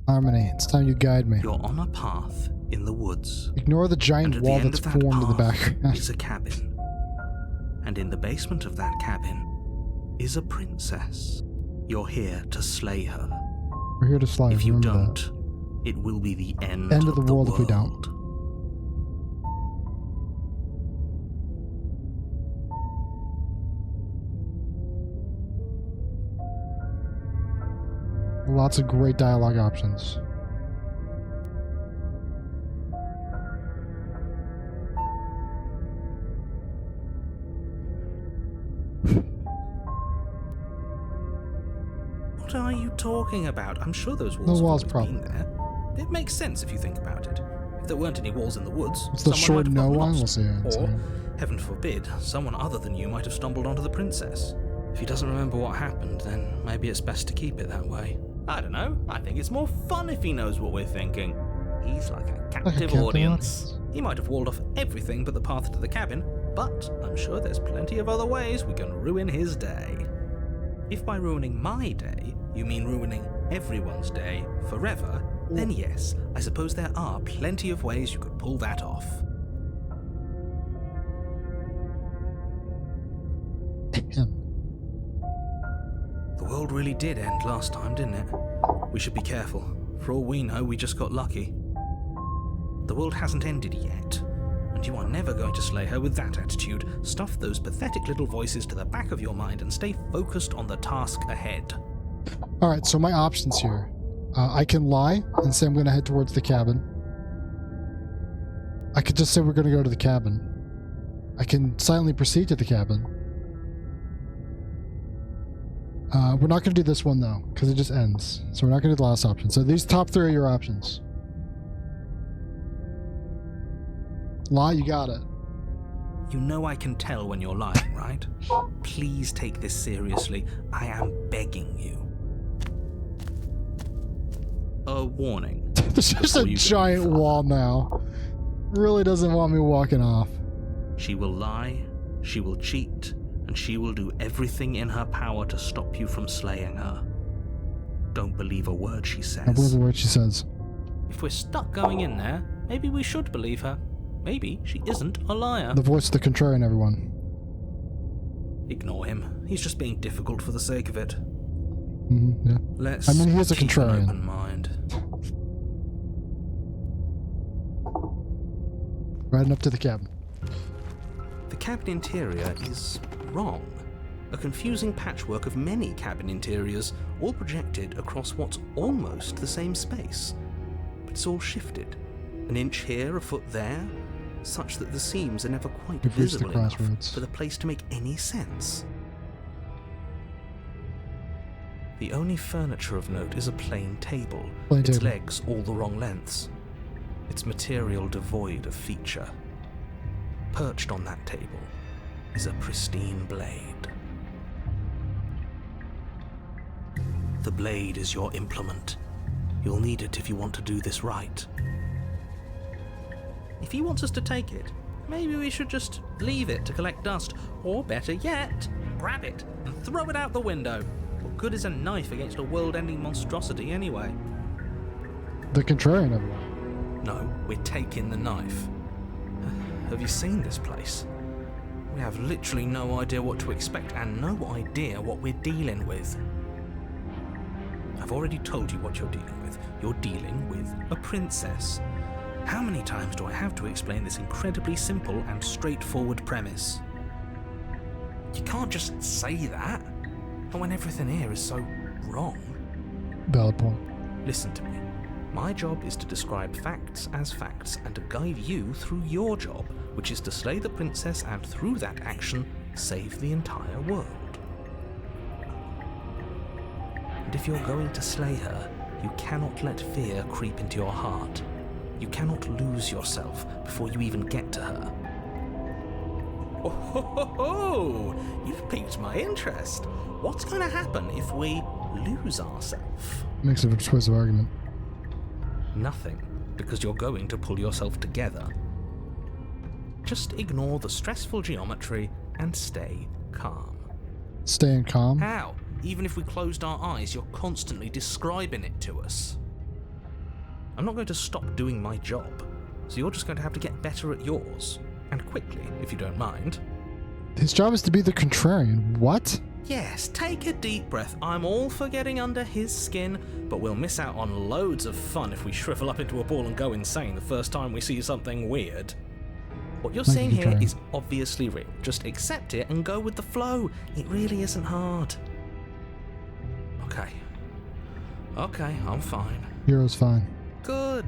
Harmony, it's time you guide me. You're on a path in the woods. Ignore the And giant at the wall end that's of that formed in the path background. is a cabin. And in the basement of that cabin is a princess. You're here to slay her. We're here to slay. If you remember don't, it will be the end of the world if we don't. Lots of great dialogue options. What are you talking about? I'm sure those walls walls have always been probably. there. It makes sense if you think about it. If there weren't any walls in the woods, It's the someone short might have no gotten one. lost. We'll see. Or, heaven forbid, someone other than you might have stumbled onto the princess. If he doesn't remember what happened, then maybe it's best to keep it that way. I don't know. I think it's more fun if he knows what we're thinking. He's like a captive captive audience. He might have walled off everything but the path to the cabin, but I'm sure there's plenty of other ways we can ruin his day. If by ruining my day, you mean ruining everyone's day forever, then yes, I suppose there are plenty of ways you could pull that off. Damn. The world really did end last time, didn't it? We should be careful. For all we know, we just got lucky. The world hasn't ended yet, and you are never going to slay her with that attitude. Stuff those pathetic little voices to the back of your mind and stay focused on the task ahead. Alright, so my options here. I can lie and say I'm going to head towards the cabin. I could just say we're going to go to the cabin. I can silently proceed to the cabin. We're not going to do this one though, because it just ends. So we're not going to do the last option. So these top 3 are your options. Lie, you got it. You know I can tell when you're lying, right? Please take this seriously. I am begging you. A warning. There's just before a you go giant any further. wall now. Really doesn't want me walking off. She will lie, she will cheat, and she will do everything in her power to stop you from slaying her. Don't believe a word she I believe says. the word she says. If we're stuck going in there, maybe we should believe her. Maybe she isn't a liar. The voice of the contrarian, everyone. Ignore him. He's just being difficult for the sake of it. Yeah. Let's I mean, he is a keep contrarian. an open mind. Riding up to the cabin. The cabin interior is wrong. A confusing patchwork of many cabin interiors, all projected across what's almost the same space. But it's all shifted. An inch here, a foot there, such that the seams are never quite We've reached the visible enough crossroads. for the place to make any sense. The only furniture of note is a plain table, Plain its table. legs all the wrong lengths, its material devoid of feature. Perched on that table is a pristine blade. The blade is your implement. You'll need it if you want to do this right. If he wants us to take it, maybe we should just leave it to collect dust, or better yet, grab it and throw it out the window. What good is a knife against a world-ending monstrosity anyway? the contrarian of it. No, we're taking the knife. Have you seen this place? We have literally no idea what to expect and no idea what we're dealing with. I've already told you what you're dealing with. You're dealing with a princess. How many times do I have to explain this incredibly simple and straightforward premise? You can't just say that, and when everything here is so wrong. Valid point. Listen to me. My job is to describe facts as facts and to guide you through your job, which is to slay the princess and through that action, save the entire world. And if you're going to slay her, you cannot let fear creep into your heart. You cannot lose yourself before you even get to her. Oh, ho, ho, ho. You've piqued my interest. What's going to happen if we lose ourselves? Makes a persuasive argument. Nothing, because you're going to pull yourself together. Just ignore the stressful geometry and stay calm. Staying calm? How? Even if we closed our eyes, you're constantly describing it to us. I'm not going to stop doing my job, so you're just going to have to get better at yours. And quickly, if you don't mind. His job is to be the contrarian. What? Yes, take a deep breath. I'm all for getting under his skin, but we'll miss out on loads of fun if we shrivel up into a ball and go insane the first time we see something weird. What you're seeing here is obviously real. Just accept it and go with the flow. It really isn't hard. Okay, I'm fine. Hero's fine. Good.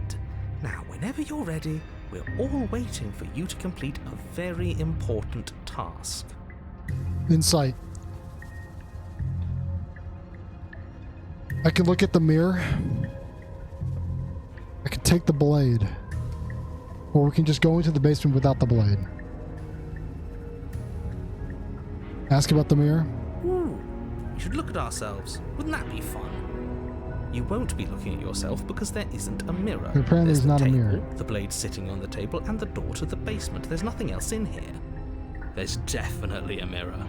Now, whenever you're ready, we're all waiting for you to complete a very important task. Insight. I can look at the mirror. I can take the blade. Or we can just go into the basement without the blade. Ask about the mirror. Ooh, we should look at ourselves. Wouldn't that be fun? You won't be looking at yourself because there isn't a mirror. Apparently there's not a mirror. The blade sitting on the table and the door to the basement. There's nothing else in here. There's definitely a mirror.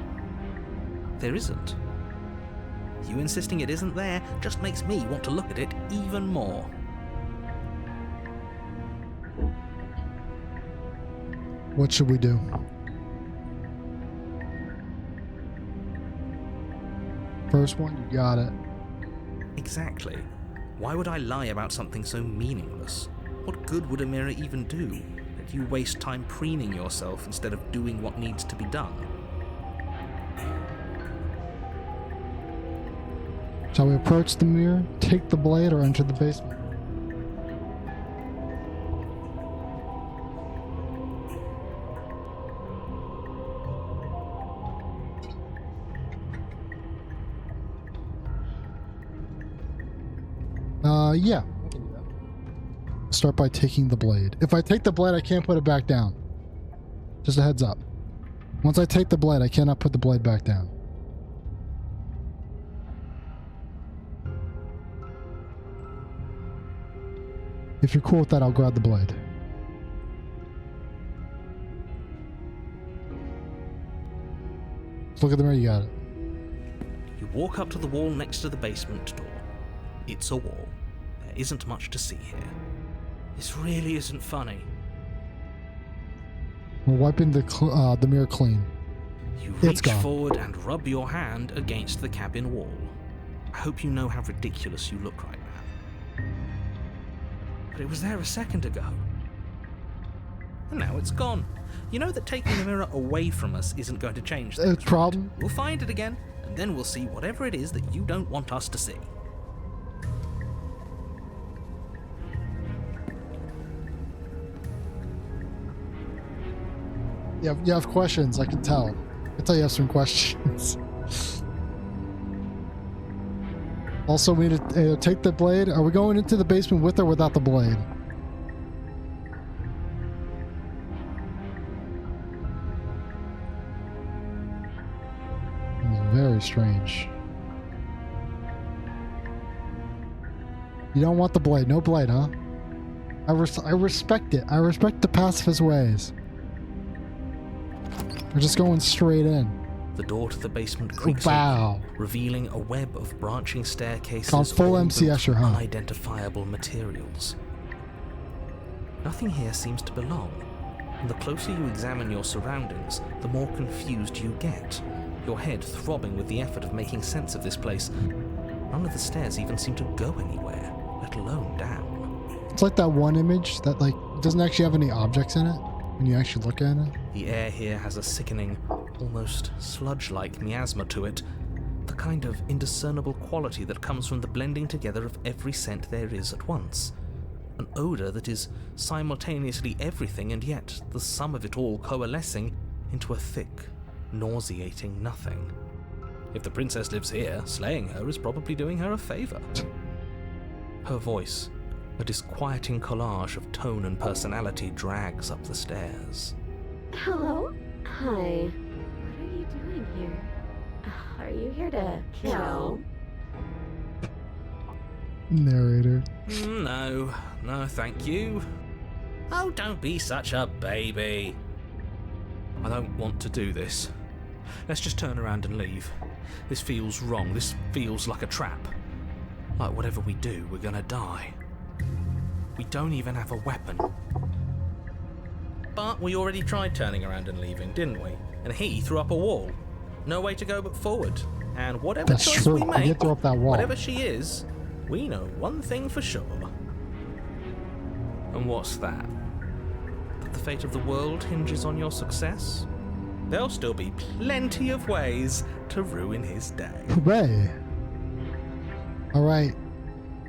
There isn't. You insisting it isn't there just makes me want to look at it even more. What should we do? First one, you got it. Exactly. Why would I lie about something so meaningless? What good would a mirror even do? That you waste time preening yourself instead of doing what needs to be done. Shall we approach the mirror, take the blade, or enter the basement? Yeah. I can do that. Start by taking the blade. If I take the blade, I can't put it back down. Just a heads up. Once I take the blade, I cannot put the blade back down. If you're cool with that, I'll grab the blade. Let's look at the mirror, you got it. You walk up to the wall next to the basement door. It's a wall. There isn't much to see here. This really isn't funny. We're wiping the mirror clean. You It's reach gone. forward and rub your hand against the cabin wall. I hope you know how ridiculous you look right now. But it was there a second ago. And now it's gone. You know that taking the mirror away from us isn't going to change things, right? Problem? We'll find it again, and then we'll see whatever it is that you don't want us to see. You have questions, I can tell. I can tell you have some questions. Also, we need to take the blade. Are we going into the basement with or without the blade? It's very strange. You don't want the blade. No blade, huh? I respect it. I respect the pacifist ways. We're just going straight in. The door to the basement creaks Wow. open, revealing a web of branching staircases Called full all MC built Escher, from huh? unidentifiable materials. Nothing here seems to belong, and the closer you examine your surroundings, the more confused you get, your head throbbing with the effort of making sense of this place. None of the stairs even seem to go anywhere, let alone down. It's like that one image that like doesn't actually have any objects in it when you actually look at it. The air here has a sickening, almost sludge-like miasma to it, the kind of indiscernible quality that comes from the blending together of every scent there is at once. An odor that is simultaneously everything and yet the sum of it all coalescing into a thick, nauseating nothing. If the princess lives here, slaying her is probably doing her a favor. Her voice, a disquieting collage of tone and personality, drags up the stairs. Hello? Hi. What are you doing here? Are you here to kill? Narrator. No, thank you. Oh, don't be such a baby. I don't want to do this. Let's just turn around and leave. This feels wrong. This feels like a trap. Like whatever we do, we're gonna die. We don't even have a weapon. But we already tried turning around and leaving, didn't we? And he threw up a wall. No way to go but forward. And whatever That's choice true. we I make, did throw up that wall. whatever she is, we know one thing for sure. And what's that? That the fate of the world hinges on your success? There'll still be plenty of ways to ruin his day. Hooray. Alright.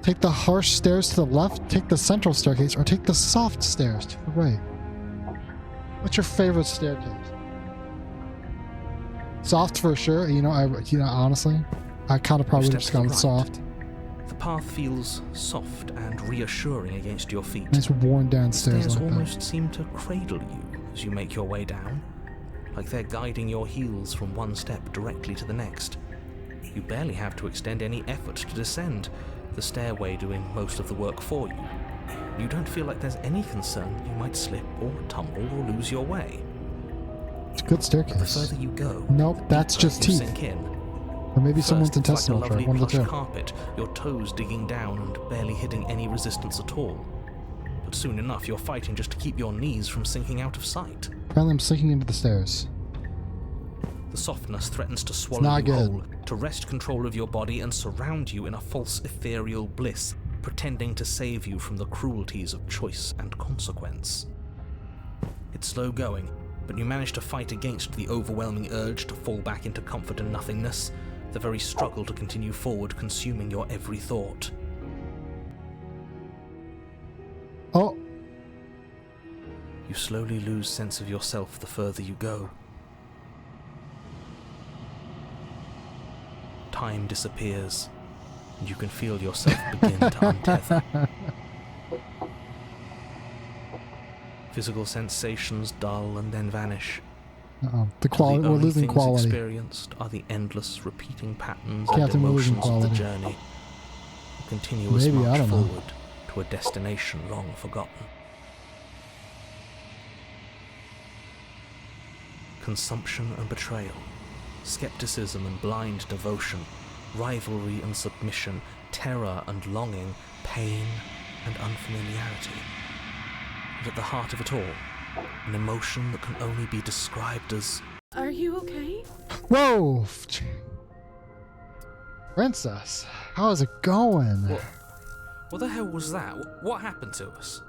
Take the harsh stairs to the left, take the central staircase, or take the soft stairs to the right. What's your favorite staircase? Soft for sure. Honestly, I kind of probably Step just to the gone with right. soft. The path feels soft and reassuring against your feet. Nice worn down stairs Stairs like that. almost seem to cradle you as you make your way down, like they're guiding your heels from one step directly to the next. You barely have to extend any effort to descend, the stairway doing most of the work for you. You don't feel like there's any concern you might slip or tumble or lose your way. It's a good The staircase. further you go, Nope, that's deeper just you teeth. sink in. Or maybe someone's First, it's like intestinal a lovely tract, one of the plush two. carpet, your toes digging down and barely hitting any resistance at all. But soon enough, you're fighting just to keep your knees from sinking out of sight. Apparently I'm sinking into the stairs. The softness threatens to swallow not you good. whole, to wrest control of your body and surround you in a false ethereal bliss, pretending to save you from the cruelties of choice and consequence. It's slow going, but you manage to fight against the overwhelming urge to fall back into comfort and nothingness, the very struggle to continue forward consuming your every thought. Oh, You slowly lose sense of yourself the further you go. Time disappears, and you can feel yourself begin to untether. Physical sensations dull and then vanish. the quality. The We're only losing things quality. experienced are the endless repeating patterns Captain, and we're losing emotions of the quality. journey. A continuous Maybe, I march don't know. forward to a destination long forgotten. Consumption and betrayal, skepticism and blind devotion, rivalry and submission, terror and longing, pain and unfamiliarity. And at the heart of it all, an emotion that can only be described as Are you okay? Whoa! Princess, how's it going? what the hell was that? What happened to us?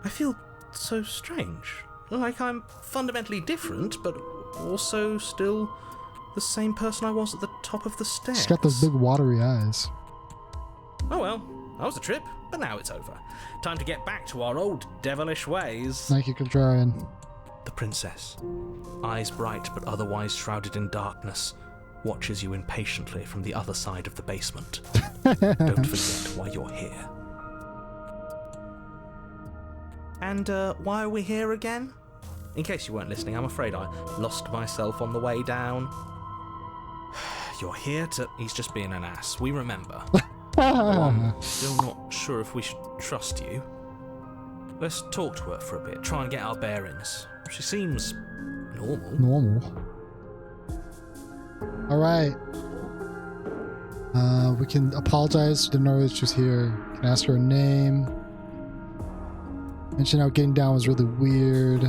I feel so strange. Like I'm fundamentally different, but also still the same person I was at the top of the stairs. She's got those big watery eyes. Oh well, that was a trip, but now it's over. Time to get back to our old devilish ways. Thank you, Contrarian. The princess, eyes bright but otherwise shrouded in darkness, watches you impatiently from the other side of the basement. Don't forget why you're here. And why are we here again? In case you weren't listening, I'm afraid I lost myself on the way down. You're here to... He's just being an ass. We remember. Though I'm still not sure if we should trust you. Let's talk to her for a bit, try and get our bearings. She seems normal. Normal. Alright. We can apologize. Didn't know she was here. Can ask her name. Mention how getting down was really weird.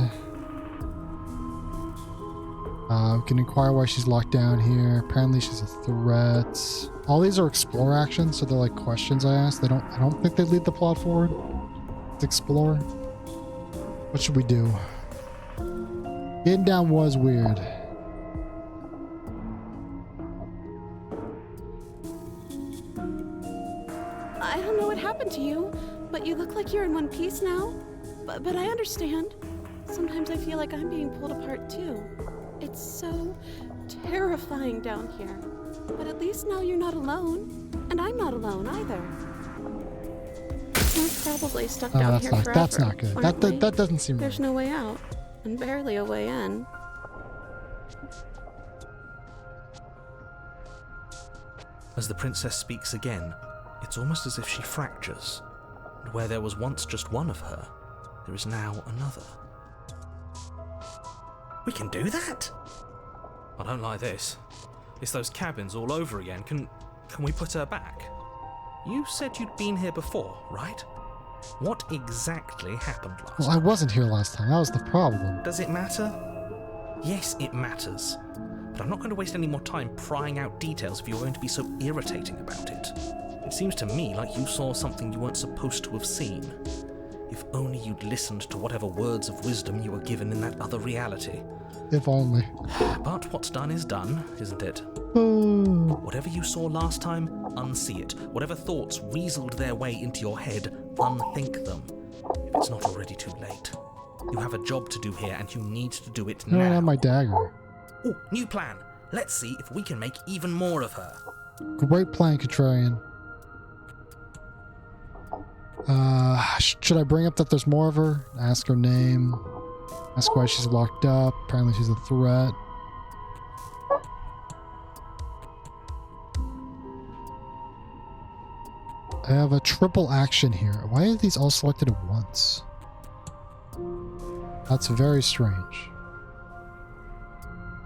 We can inquire why she's locked down here. Apparently she's a threat. All these are explore actions, so they're like questions I asked. I don't think they lead the plot forward. Let's explore. What should we do? Getting down was weird. I don't know what happened to you, but you look like you're in one piece now. But I understand. Sometimes I feel like I'm being pulled apart too. It's so terrifying down here. But at least now you're not alone. And I'm not alone either. We're probably stuck down here forever. That's not good. That doesn't seem right. There's no way out. And barely a way in. As the princess speaks again, it's almost as if she fractures. And where there was once just one of her, there is now another. We can do that? I don't like this. It's those cabins all over again. Can we put her back? You said you'd been here before, right? What exactly happened last time? Well, I wasn't here last time. That was the problem. Does it matter? Yes, it matters. But I'm not going to waste any more time prying out details if you're going to be so irritating about it. It seems to me like you saw something you weren't supposed to have seen. If only you'd listened to whatever words of wisdom you were given in that other reality. If only. But what's done is done, isn't it? Oh. Whatever you saw last time, unsee it. Whatever thoughts weaseled their way into your head, unthink them. If it's not already too late. You have a job to do here, and you need to do it now. I don't have my dagger. Oh, new plan. Let's see if we can make even more of her. Great plan, Contrarian. Should I bring up that there's more of her? Ask her name. Ask why she's locked up. Apparently she's a threat. I have a triple action here. Why are these all selected at once? That's very strange.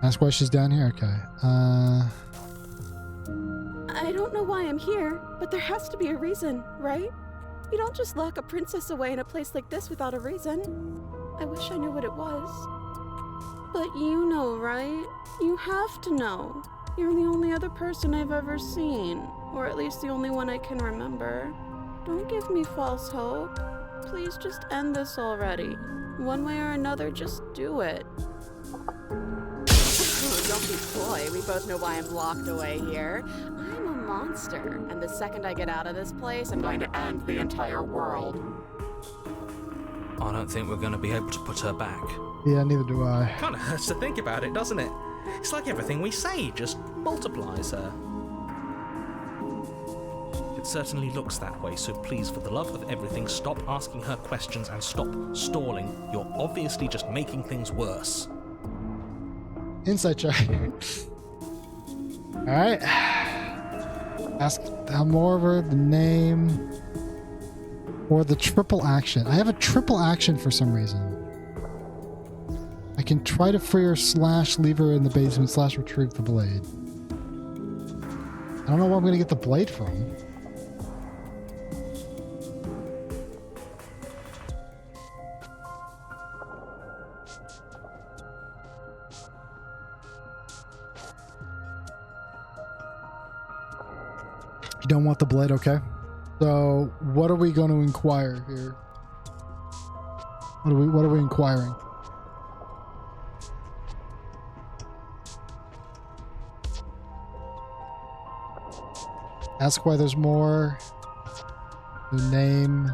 Ask why she's down here? Okay. I don't know why I'm here, but there has to be a reason, right? You don't just lock a princess away in a place like this without a reason. I wish I knew what it was. But you know, right? You have to know. You're the only other person I've ever seen. Or at least the only one I can remember. Don't give me false hope. Please just end this already. One way or another, just do it. Don't be coy. We both know why I'm locked away here. I'm a monster, and the second I get out of this place, I'm going to end the entire world. I don't think we're going to be able to put her back. Yeah, neither do I. Kind of hurts to think about it, doesn't it? It's like everything we say just multiplies her. It certainly looks that way, so please, for the love of everything, stop asking her questions and stop stalling. You're obviously just making things worse. Insight check. Alright. Ask how more of her, the name, or the triple action. I have a triple action for some reason. I can try to free her / leave her in the basement / retrieve the blade. I don't know where I'm going to get the blade from. You don't want the blade, okay? So, what are we going to inquire here? What are we inquiring? Ask why there's more. The name,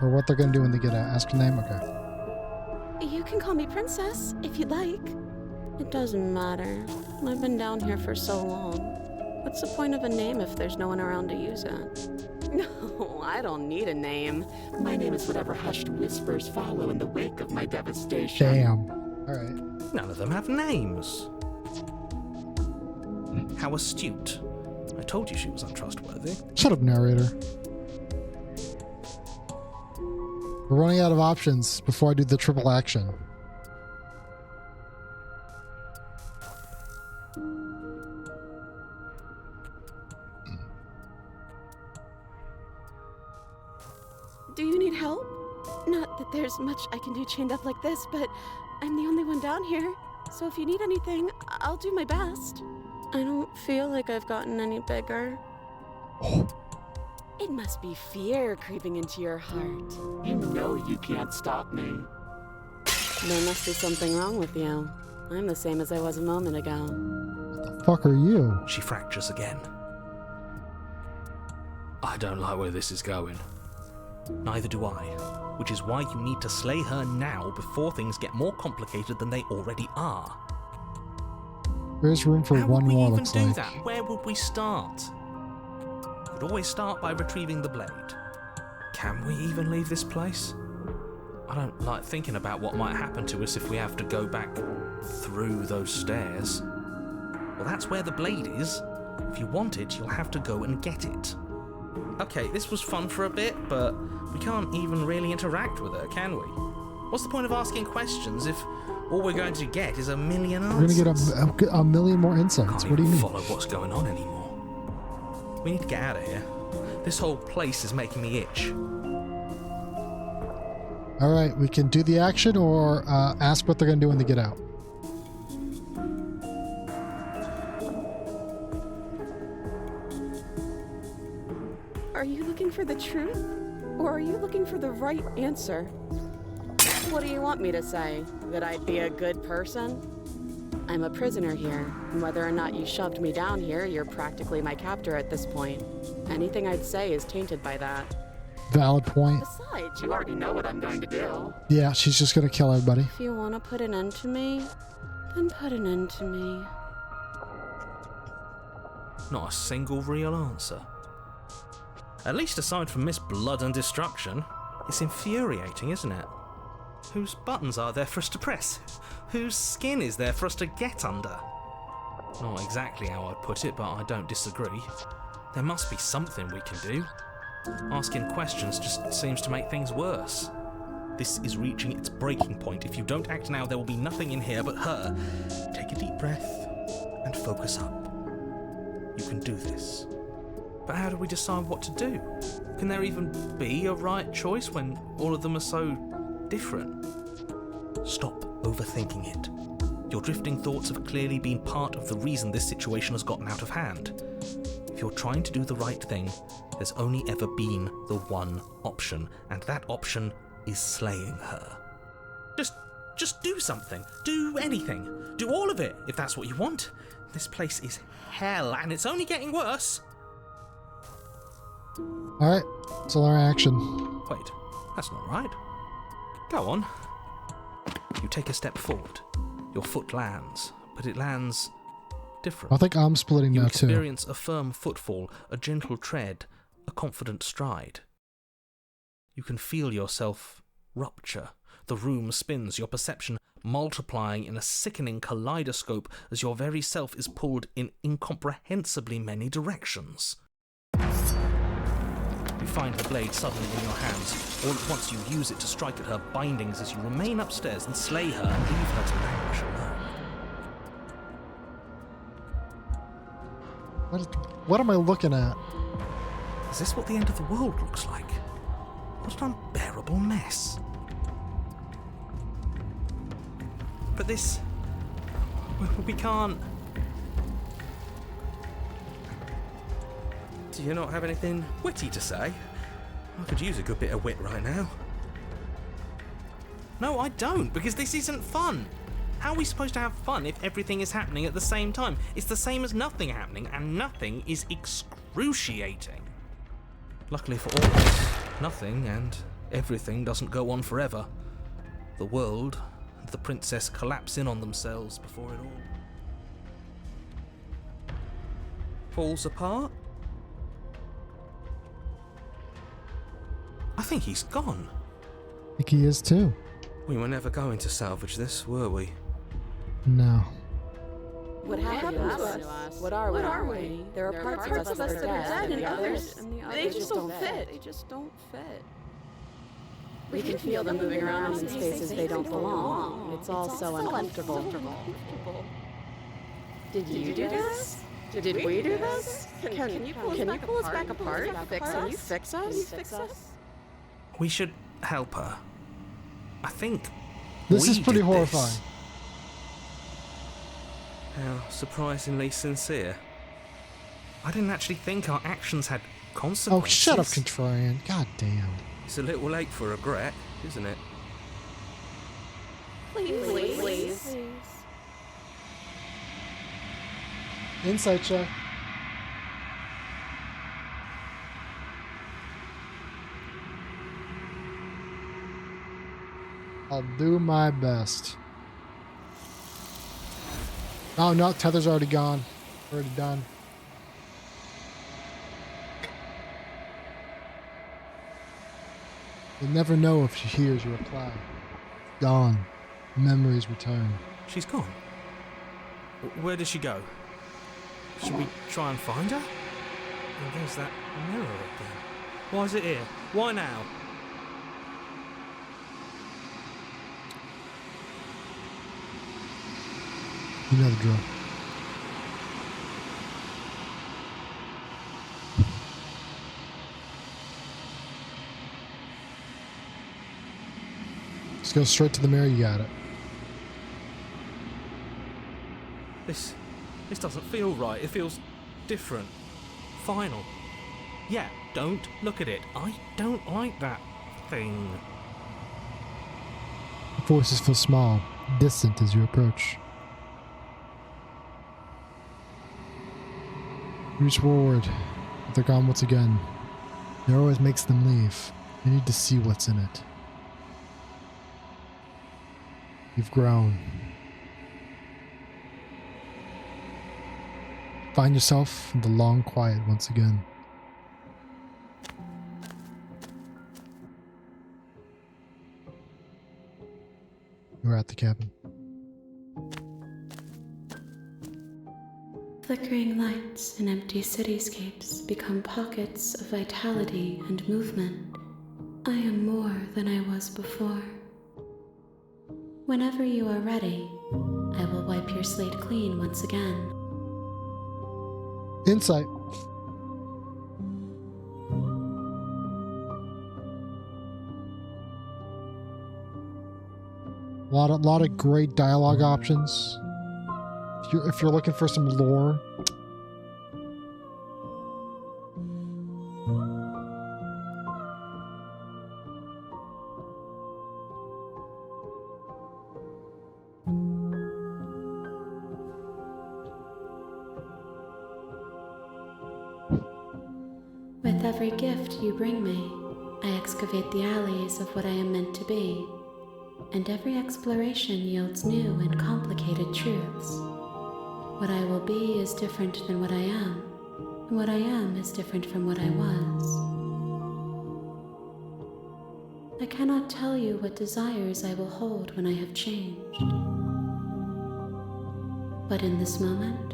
or what they're going to do when they get out. Ask her name, okay. You can call me Princess, if you'd like. It doesn't matter. I've been down here for so long. What's the point of a name if there's no one around to use it? No, I don't need a name. My name is whatever hushed whispers follow in the wake of my devastation. Damn. Alright. None of them have names. How astute. I told you she was untrustworthy. Shut up, narrator. We're running out of options before I do the triple action. Do you need help? Not that there's much I can do chained up like this, but I'm the only one down here. So if you need anything, I'll do my best. I don't feel like I've gotten any bigger. It must be fear creeping into your heart. You know you can't stop me. There must be something wrong with you. I'm the same as I was a moment ago. What the fuck are you? She fractures again. I don't like where this is going. Neither do I, which is why you need to slay her now before things get more complicated than they already are. There's room for How one would we more, even looks do like. that? Where would we start? Could always start by retrieving the blade. Can we even leave this place? I don't like thinking about what might happen to us if we have to go back through those stairs. Well, that's where the blade is. If you want it, you'll have to go and get it. Okay, this was fun for a bit, but we can't even really interact with her, can we? What's the point of asking questions if all we're going to get is a million answers? We're gonna get a million more insights. Can't What do you even mean? follow what's going on anymore. We need to get out of here. This whole place is making me itch. All right, we can do the action or ask what they're gonna do when they get out. Are you looking for the truth? Or are you looking for the right answer? What do you want me to say? That I'd be a good person? I'm a prisoner here, and whether or not you shoved me down here, you're practically my captor at this point. Anything I'd say is tainted by that. Valid point. Besides, You already know what I'm going to do. Yeah, she's just gonna kill everybody. if you want to put an end to me, then put an end to me. Not a single real answer. At least aside from Miss Blood and Destruction, it's infuriating, isn't it? Whose buttons are there for us to press? Whose skin is there for us to get under? Not exactly how I'd put it, but I don't disagree. There must be something we can do. Asking questions just seems to make things worse. This is reaching its breaking point. If you don't act now, there will be nothing in here but her. Take a deep breath and focus up. You can do this. But how do we decide what to do? Can there even be a right choice when all of them are so different? Stop overthinking it. Your drifting thoughts have clearly been part of the reason this situation has gotten out of hand. If you're trying to do the right thing, there's only ever been the one option, and that option is slaying her. Just do something. Do anything. Do all of it, if that's what you want. This place is hell, and it's only getting worse. All right, it's all our action. Wait, that's not right. Go on. You take a step forward. Your foot lands, but it lands different. I think I'm splitting You now too. experience a firm footfall, a gentle tread, a confident stride. You can feel yourself rupture. The room spins, your perception multiplying in a sickening kaleidoscope as your very self is pulled in incomprehensibly many directions. You find the blade suddenly in your hands. All at once you use it to strike at her bindings as you remain upstairs and slay her and leave her to languish alone. What am I looking at? Is this what the end of the world looks like? What an unbearable mess. But this... we can't... Do you not have anything witty to say? I could use a good bit of wit right now. No, I don't, because this isn't fun. How are we supposed to have fun if everything is happening at the same time? It's the same as nothing happening, and nothing is excruciating. Luckily for all of us, nothing and everything doesn't go on forever. The world and the princess collapse in on themselves before it all falls apart. I think he's gone. I think he is too. We were never going to salvage this, were we? No. What happened to us? What are we? There are parts of us that are dead, and the others, they just don't fit. They just don't fit. we can feel them moving around in spaces they don't belong. It's all so uncomfortable. Did you do this? Did we do this? Can you pull us back apart? Can you fix us? We should help her. I think This we is pretty did horrifying. this. How surprisingly sincere. I didn't actually think our actions had Oh, consequences. shut up, Contrarian. God damn. It's a little late for regret, isn't it? Please. Insight check. I'll do my best. Oh no, Tether's already gone. Already done. You'll never know if she hears your reply. Gone. Memories return. She's gone. Where did she go? Should we try and find her? And there's that mirror again. Why is it here? Why now? You know the drill. Just go straight to the mirror, you got it. This doesn't feel right. It feels different. Final. Yeah, don't look at it. I don't like that thing. The forces feel small, distant as you approach. You reach forward, but they're gone once again. It always makes them leave. You need to see what's in it. You've grown. Find yourself in the long quiet once again. You're at the cabin. Flickering lights and empty cityscapes become pockets of vitality and movement. I am more than I was before. Whenever you are ready, I will wipe your slate clean once again. Insight. Lot of great dialogue options. If you're looking for some lore. With every gift you bring me, I excavate the alleys of what I am meant to be, and every exploration yields new and complicated truths. What I will be is different than what I am, and what I am is different from what I was. I cannot tell you what desires I will hold when I have changed. But in this moment,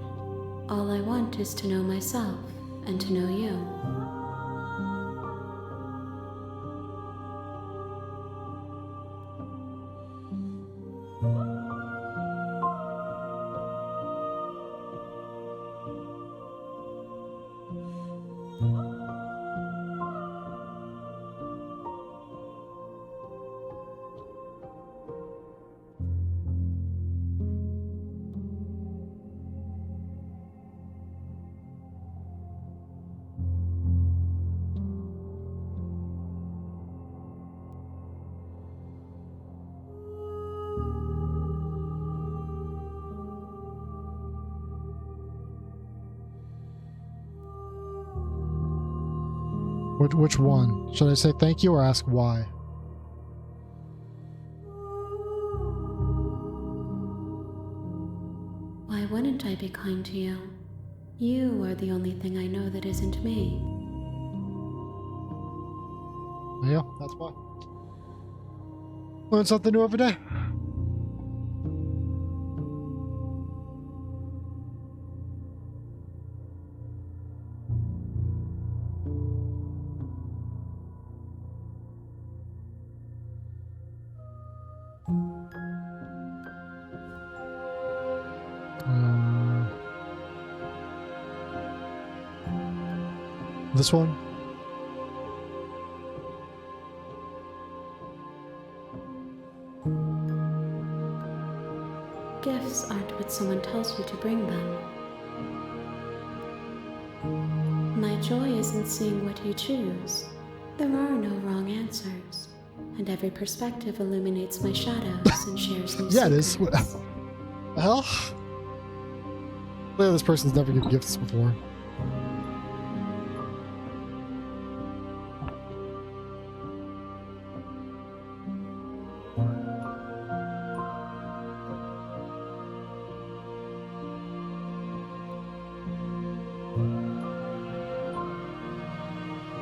all I want is to know myself and to know you. Which one? Should I say thank you or ask why? Why wouldn't I be kind to you? You are the only thing I know that isn't me. Yeah, that's why. Learn something new every day. This one? Gifts aren't what someone tells you to bring them. My joy is in seeing what you choose. There are no wrong answers, and every perspective illuminates my shadows and shares new Yeah, it is. secrets. Well, clearly this person's never given gifts before.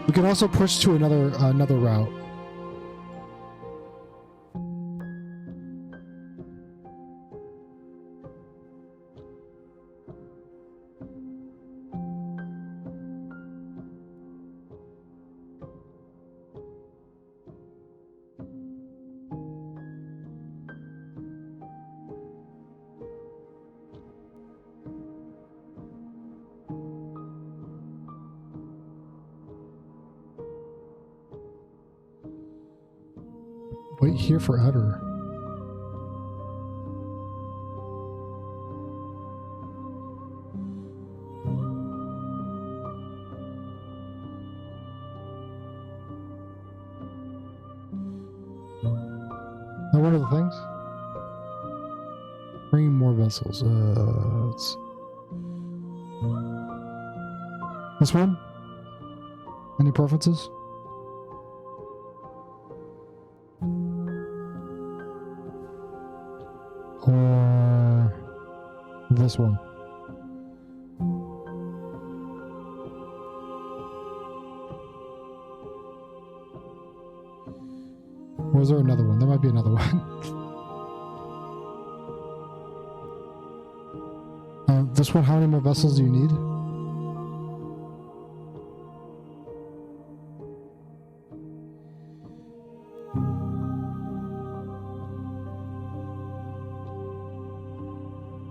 We can also push to another route. Wait here forever. Now, what are the things? Bringing more vessels. Let's... This one? Any preferences? Or this one? Or is there another one? There might be another one. This one, how many more vessels do you need?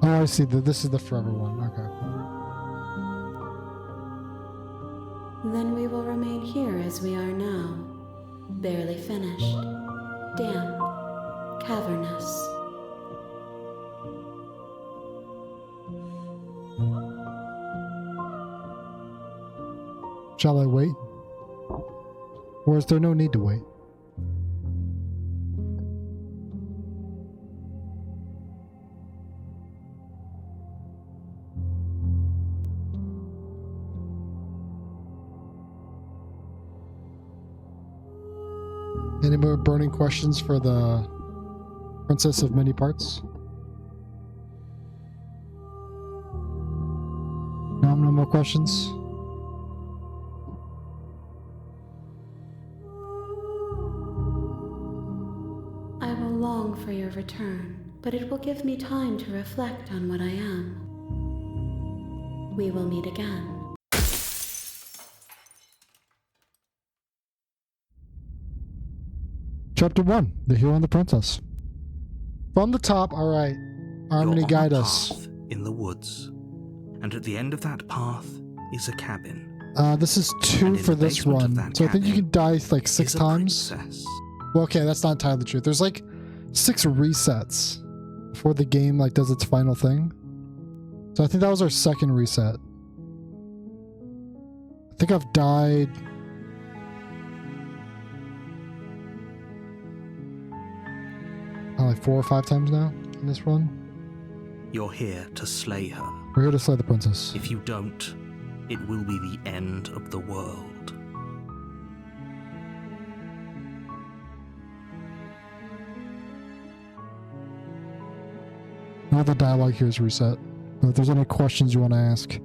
Oh, I see. This is the forever one. Okay. Then we will remain here as we are now, barely finished, damp, cavernous. Shall I wait? Or is there no need to wait? Any more burning questions for the Princess of Many Parts? No more questions? I will long for your return, but it will give me time to reflect on what I am. We will meet again. Chapter 1, The Hero and the Princess. From the top, alright. Harmony, You're on guide a us. path in the woods, and at the end of that path is a cabin. This is And 2 in for the this basement of run. that So I think you cabin can die like 6 is a times. princess. Well, okay, that's not entirely true. There's like 6 resets before the game like does its final thing. So I think that was our second reset. I think I've died... like 4 or 5 times now in this run. You're here to slay her. We're here to slay the princess. If you don't, it will be the end of the world. All the dialogue here is reset. But if there's any questions you want to ask.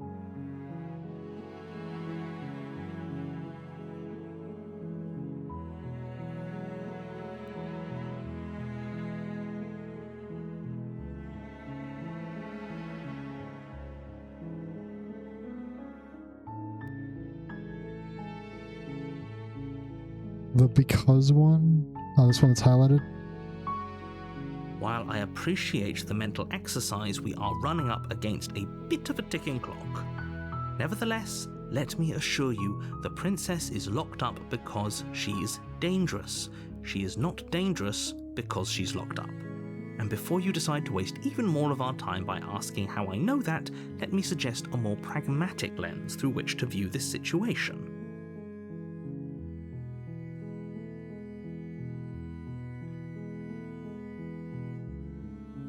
The because one? Oh, this one that's highlighted? While I appreciate the mental exercise, we are running up against a bit of a ticking clock. Nevertheless, let me assure you, the princess is locked up because she is dangerous. She is not dangerous because she's locked up. And before you decide to waste even more of our time by asking how I know that, let me suggest a more pragmatic lens through which to view this situation.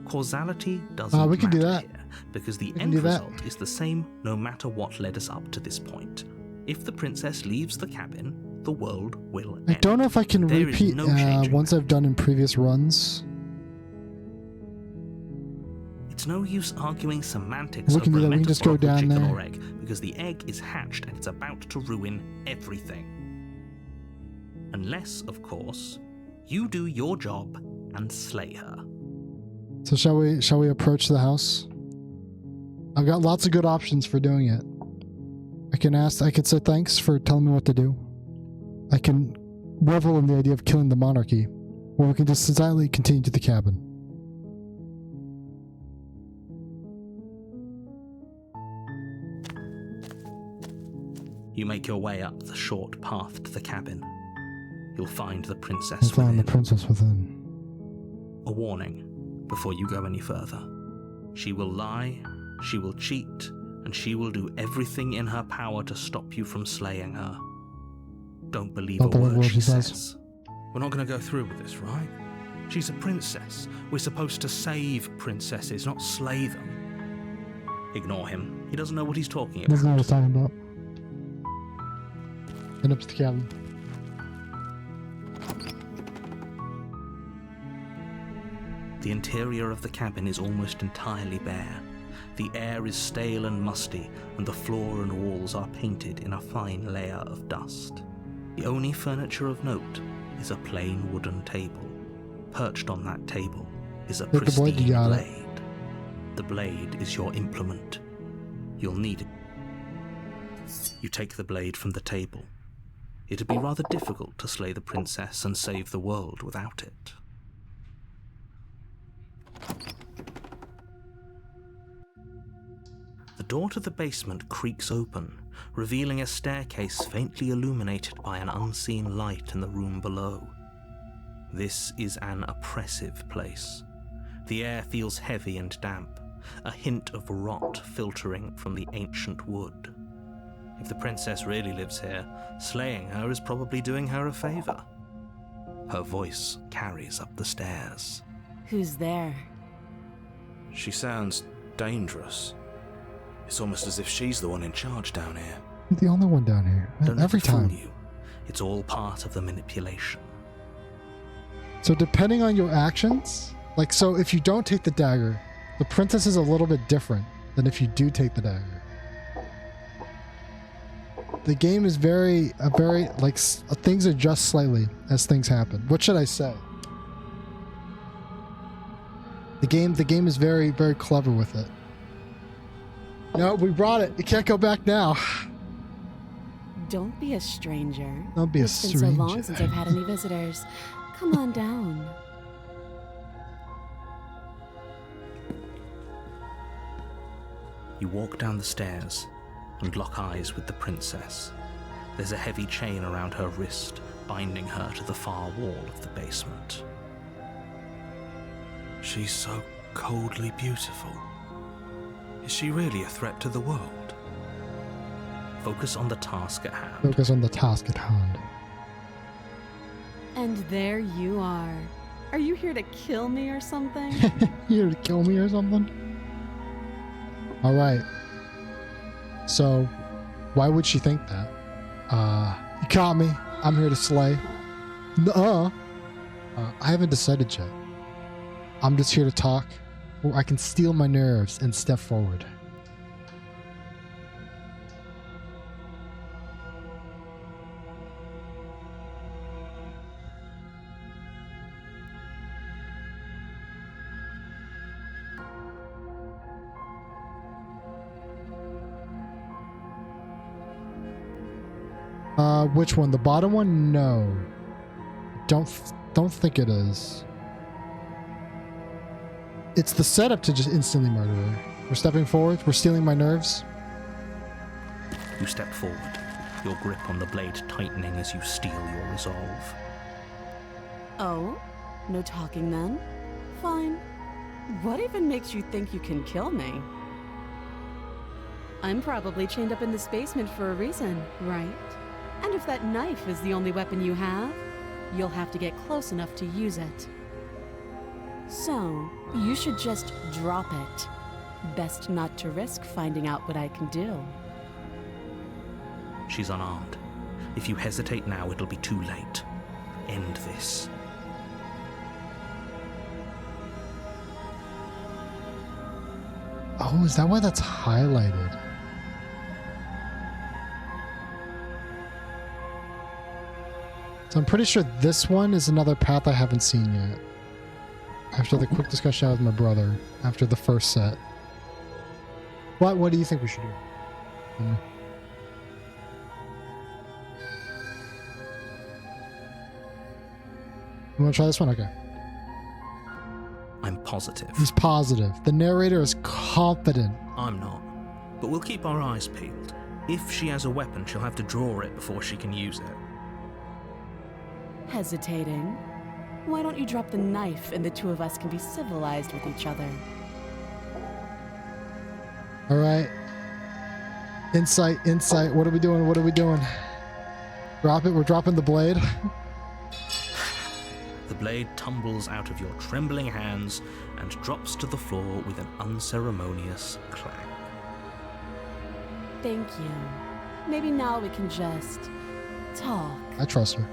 Causality doesn't we can do matter that. here, because the We can end do that. result is the same no matter what led us up to this point. If the princess leaves the cabin, the world will end. I don't know if I can There is repeat no changing ones that. I've done in previous runs. It's no use arguing semantics We can over do a that. We can just go metaphorical down chicken there. or egg, because the egg is hatched and it's about to ruin everything. Unless, of course, you do your job and slay her. So shall we approach the house? I've got lots of good options for doing it. I could say thanks for telling me what to do. I can revel in the idea of killing the monarchy, or we can just silently continue to the cabin. You make your way up the short path to the cabin. You'll find the princess I found the within. princess within. A warning before you go any further. She will lie, she will cheat, and she will do everything in her power to stop you from slaying her. Don't believe Not a the word word she she says. says. We're not going to go through with this, right? She's a princess. We're supposed to save princesses, not slay them. Ignore him. He doesn't know what he's talking about. Doesn't know what he's talking about. Head up to the cabin. The interior of the cabin is almost entirely bare. The air is stale and musty, and the floor and walls are painted in a fine layer of dust. The only furniture of note is a plain wooden table. Perched on that table is a Take the blade, pristine you got it. blade. The blade is your implement. You'll need it. You take the blade from the table. It'd be rather difficult to slay the princess and save the world without it. The door to the basement creaks open, revealing a staircase faintly illuminated by an unseen light in the room below. This is an oppressive place. The air feels heavy and damp, a hint of rot filtering from the ancient wood. If the princess really lives here, slaying her is probably doing her a favor. Her voice carries up the stairs. Who's there? She sounds dangerous. It's almost as if she's the one in charge down here. You're the only one down here. Don't let Every it fool time. you. It's all part of the manipulation. So depending on your actions, like, so if you don't take the dagger, the princess is a little bit different than if you do take the dagger. The game is very, things adjust slightly as things happen. What should I say? The game is very, very clever with it. No, we brought it. You can't go back now. Don't be a stranger. Don't be a It's been so long stranger. since I've had any visitors. Come on down. You walk down the stairs and lock eyes with the princess. There's a heavy chain around her wrist, binding her to the far wall of the basement. She's so coldly beautiful. Is she really a threat to the world? Focus on the task at hand. Focus on the task at hand. And there you are. Are you here to kill me or something? You here to kill me or something? Alright. So, why would she think that? You caught me. I'm here to slay. Nuh-uh. I haven't decided yet. I'm just here to talk, or I can steal my nerves and step forward. Which one? The bottom one? No. Don't think it is. It's the setup to just instantly murder her. We're stepping forward. We're stealing my nerves. You step forward, your grip on the blade tightening as you steel your resolve. Oh? No talking then? Fine. What even makes you think you can kill me? I'm probably chained up in this basement for a reason, right? And if that knife is the only weapon you have, you'll have to get close enough to use it. So, you should just drop it. Best not to risk finding out what I can do. She's unarmed. If you hesitate now, it'll be too late. End this. Oh, is that why that's highlighted? So I'm pretty sure this one is another path I haven't seen yet. After the quick discussion I had with my brother, after the first set. What do you think we should do? You want to try this one? Okay. I'm positive. He's positive. The narrator is confident. I'm not. But we'll keep our eyes peeled. If she has a weapon, she'll have to draw it before she can use it. Hesitating? Why don't you drop the knife and the two of us can be civilized with each other? All right. Insight. What are we doing? Drop it. We're dropping the blade. The blade tumbles out of your trembling hands and drops to the floor with an unceremonious clang. Thank you. Maybe now we can just talk. I trust her.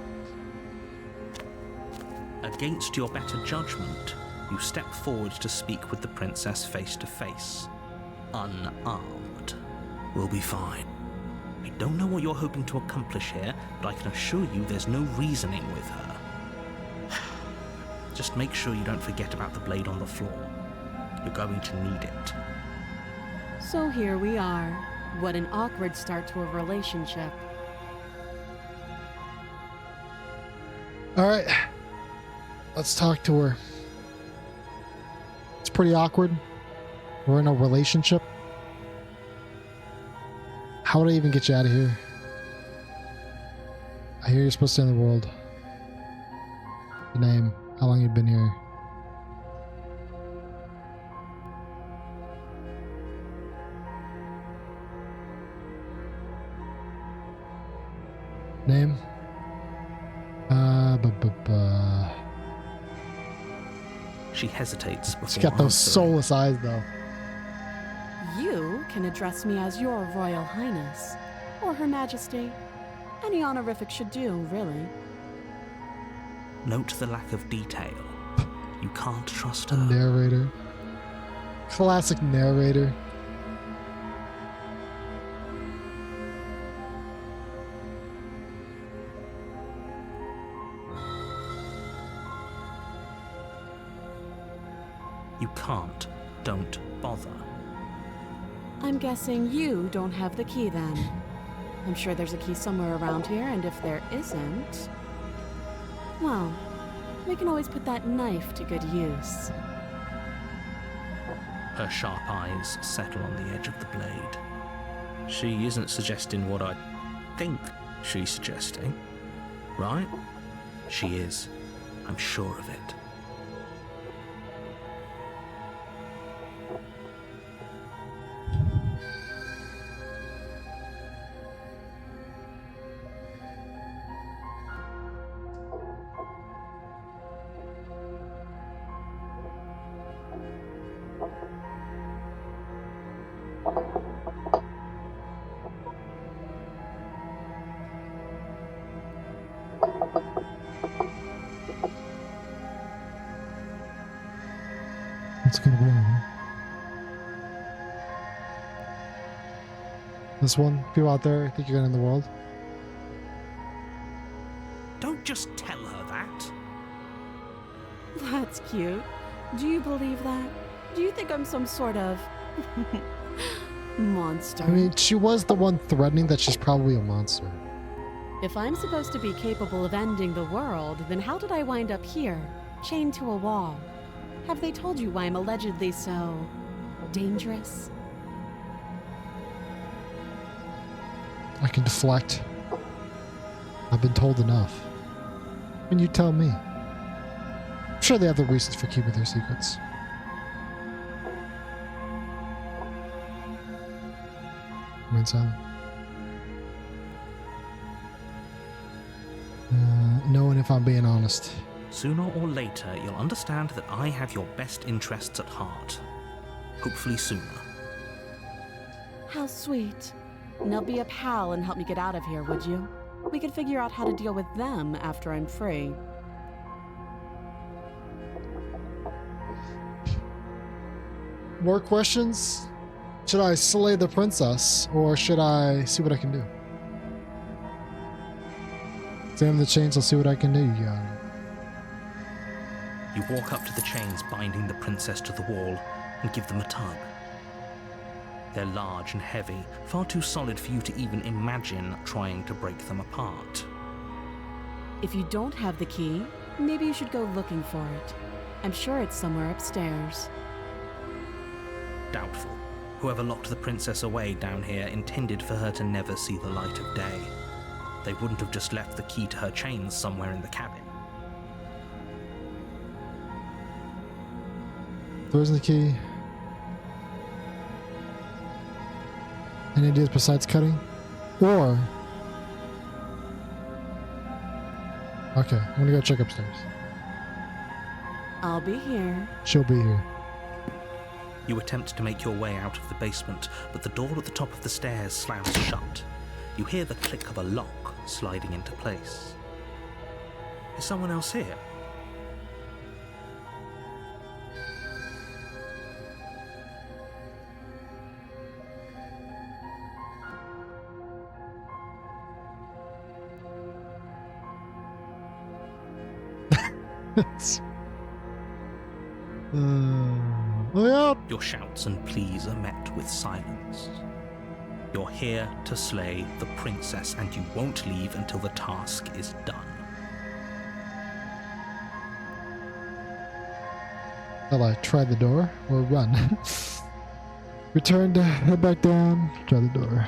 Against your better judgment, you step forward to speak with the princess face to face. Unarmed. We'll be fine. I don't know what you're hoping to accomplish here, but I can assure you there's no reasoning with her. Just make sure you don't forget about the blade on the floor. You're going to need it. So here we are. What an awkward start to a relationship. All right. Let's talk to her. It's pretty awkward. We're in a relationship. How would I even get you out of here? I hear you're supposed to end the world. Your name. How long you've been here? Name? She hesitates before She's got those answering. soulless eyes, though. You can address me as your Royal Highness, or Her Majesty. Any honorific should do, really. Note the lack of detail. You can't trust her. Narrator. Classic narrator. You can't. Don't bother. I'm guessing you don't have the key then. I'm sure there's a key somewhere around here, and if there isn't... well, we can always put that knife to good use. Her sharp eyes settle on the edge of the blade. She isn't suggesting what I think she's suggesting, right? She is. I'm sure of it. What's gonna go on? This one? People out there think you're gonna end the world? Don't just tell her that. That's cute. Do you believe that? Do you think I'm some sort of... monster? I mean, she was the one threatening that she's probably a monster. If I'm supposed to be capable of ending the world, then how did I wind up here, chained to a wall? Have they told you why I'm allegedly so... dangerous? I can deflect. I've been told enough. And you tell me. sure they have the reasons for keeping their secrets. Remain silent. Knowing if I'm being honest. Sooner or later, you'll understand that I have your best interests at heart. Hopefully sooner. How sweet. Now be a pal and help me get out of here, would you? We could figure out how to deal with them after I'm free. More questions? Should I slay the princess, or should I see what I can do? Examine the chains, I'll see what I can do, you got it. You walk up to the chains binding the princess to the wall and give them a tug. They're large and heavy, far too solid for you to even imagine trying to break them apart. If you don't have the key, maybe you should go looking for it. I'm sure it's somewhere upstairs. Doubtful. Whoever locked the princess away down here intended for her to never see the light of day. They wouldn't have just left the key to her chains somewhere in the cabin. There's the key. Any ideas besides cutting? Or... Okay, I'm gonna go check upstairs. I'll be here. She'll be here. You attempt to make your way out of the basement, but the door at the top of the stairs slams shut. You hear the click of a lock sliding into place. Is someone else here? Oh, Your shouts and pleas are met with silence. You're here to slay the princess, and you won't leave until the task is done. Shall I try the door or run? Return to head back down, try the door.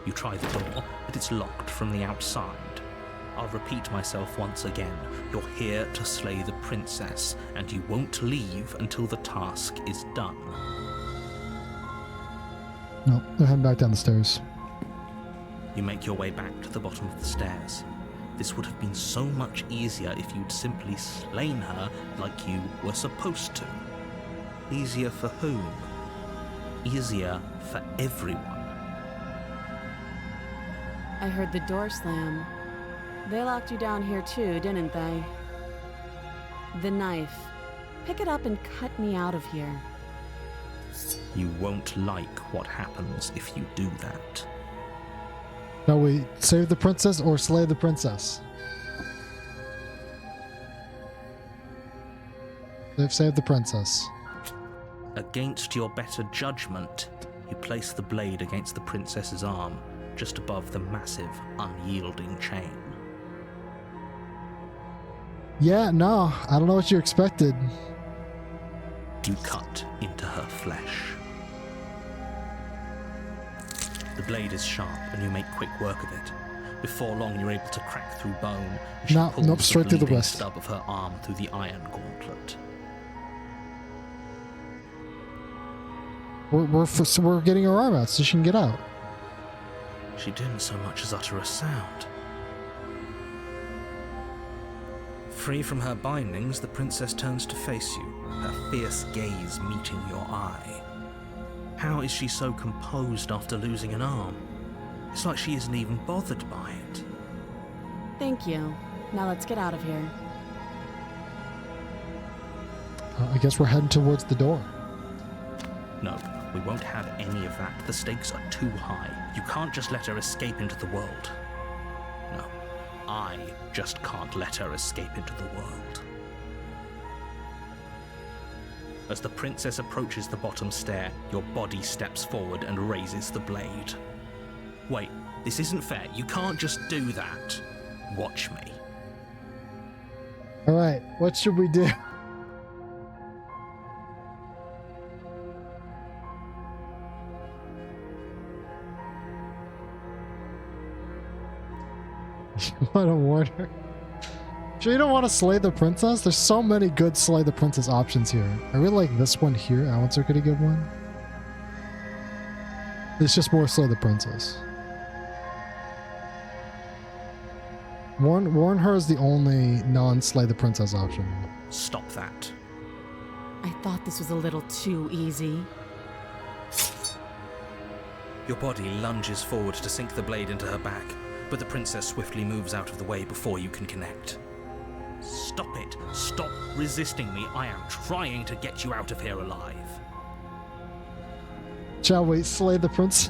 You try the door, but it's locked from the outside. I'll repeat myself once again. You're here to slay the princess, and you won't leave until the task is done. No, they're heading back down the stairs. You make your way back to the bottom of the stairs. This would have been so much easier if you'd simply slain her like you were supposed to. Easier for whom? Easier for everyone. I heard the door slam. They locked you down here too, didn't they? The knife. Pick it up and cut me out of here. You won't like what happens if you do that. Shall we save the princess or slay the princess? They've saved the princess. Against your better judgment, you place the blade against the princess's arm, just above the massive, unyielding chain. Yeah, no, I don't know what you expected. You cut into her flesh. The blade is sharp, and you make quick work of it. Before long, you're able to crack through bone, and she pulls nope, straight through the bleeding wrist. stub of her arm through the iron gauntlet. We're getting her arm out so she can get out. She didn't so much as utter a sound. Free from her bindings, the princess turns to face you, her fierce gaze meeting your eye. How is she so composed after losing an arm? It's like she isn't even bothered by it. Thank you. Now let's get out of here. I guess we're heading towards the door. No, we won't have any of that. The stakes are too high. You can't just let her escape into the world. No, I just can't let her escape into the world. As the princess approaches the bottom stair, your body steps forward and raises the blade. Wait, this isn't fair. You can't just do that. Watch me. All right, what should we do? You want to warn her? Sure you don't want to slay the princess? There's so many good slay the princess options here. I really like this one here. Alan's are gonna give one. It's just more slay the princess. Warn her is the only non-slay the princess option. Stop that. I thought this was a little too easy. Your body lunges forward to sink the blade into her back, but the princess swiftly moves out of the way before you can connect. Stop it. Stop resisting me. I am trying to get you out of here alive. Shall we slay the princess?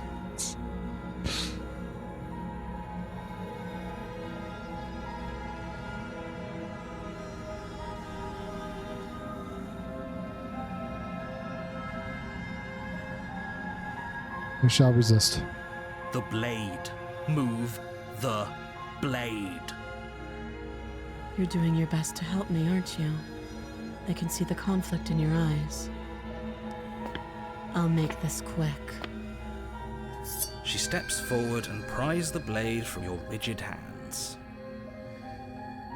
We shall resist. The blade. Move the blade. You're doing your best to help me, aren't you? I can see the conflict in your eyes. I'll make this quick. She steps forward and pries the blade from your rigid hands.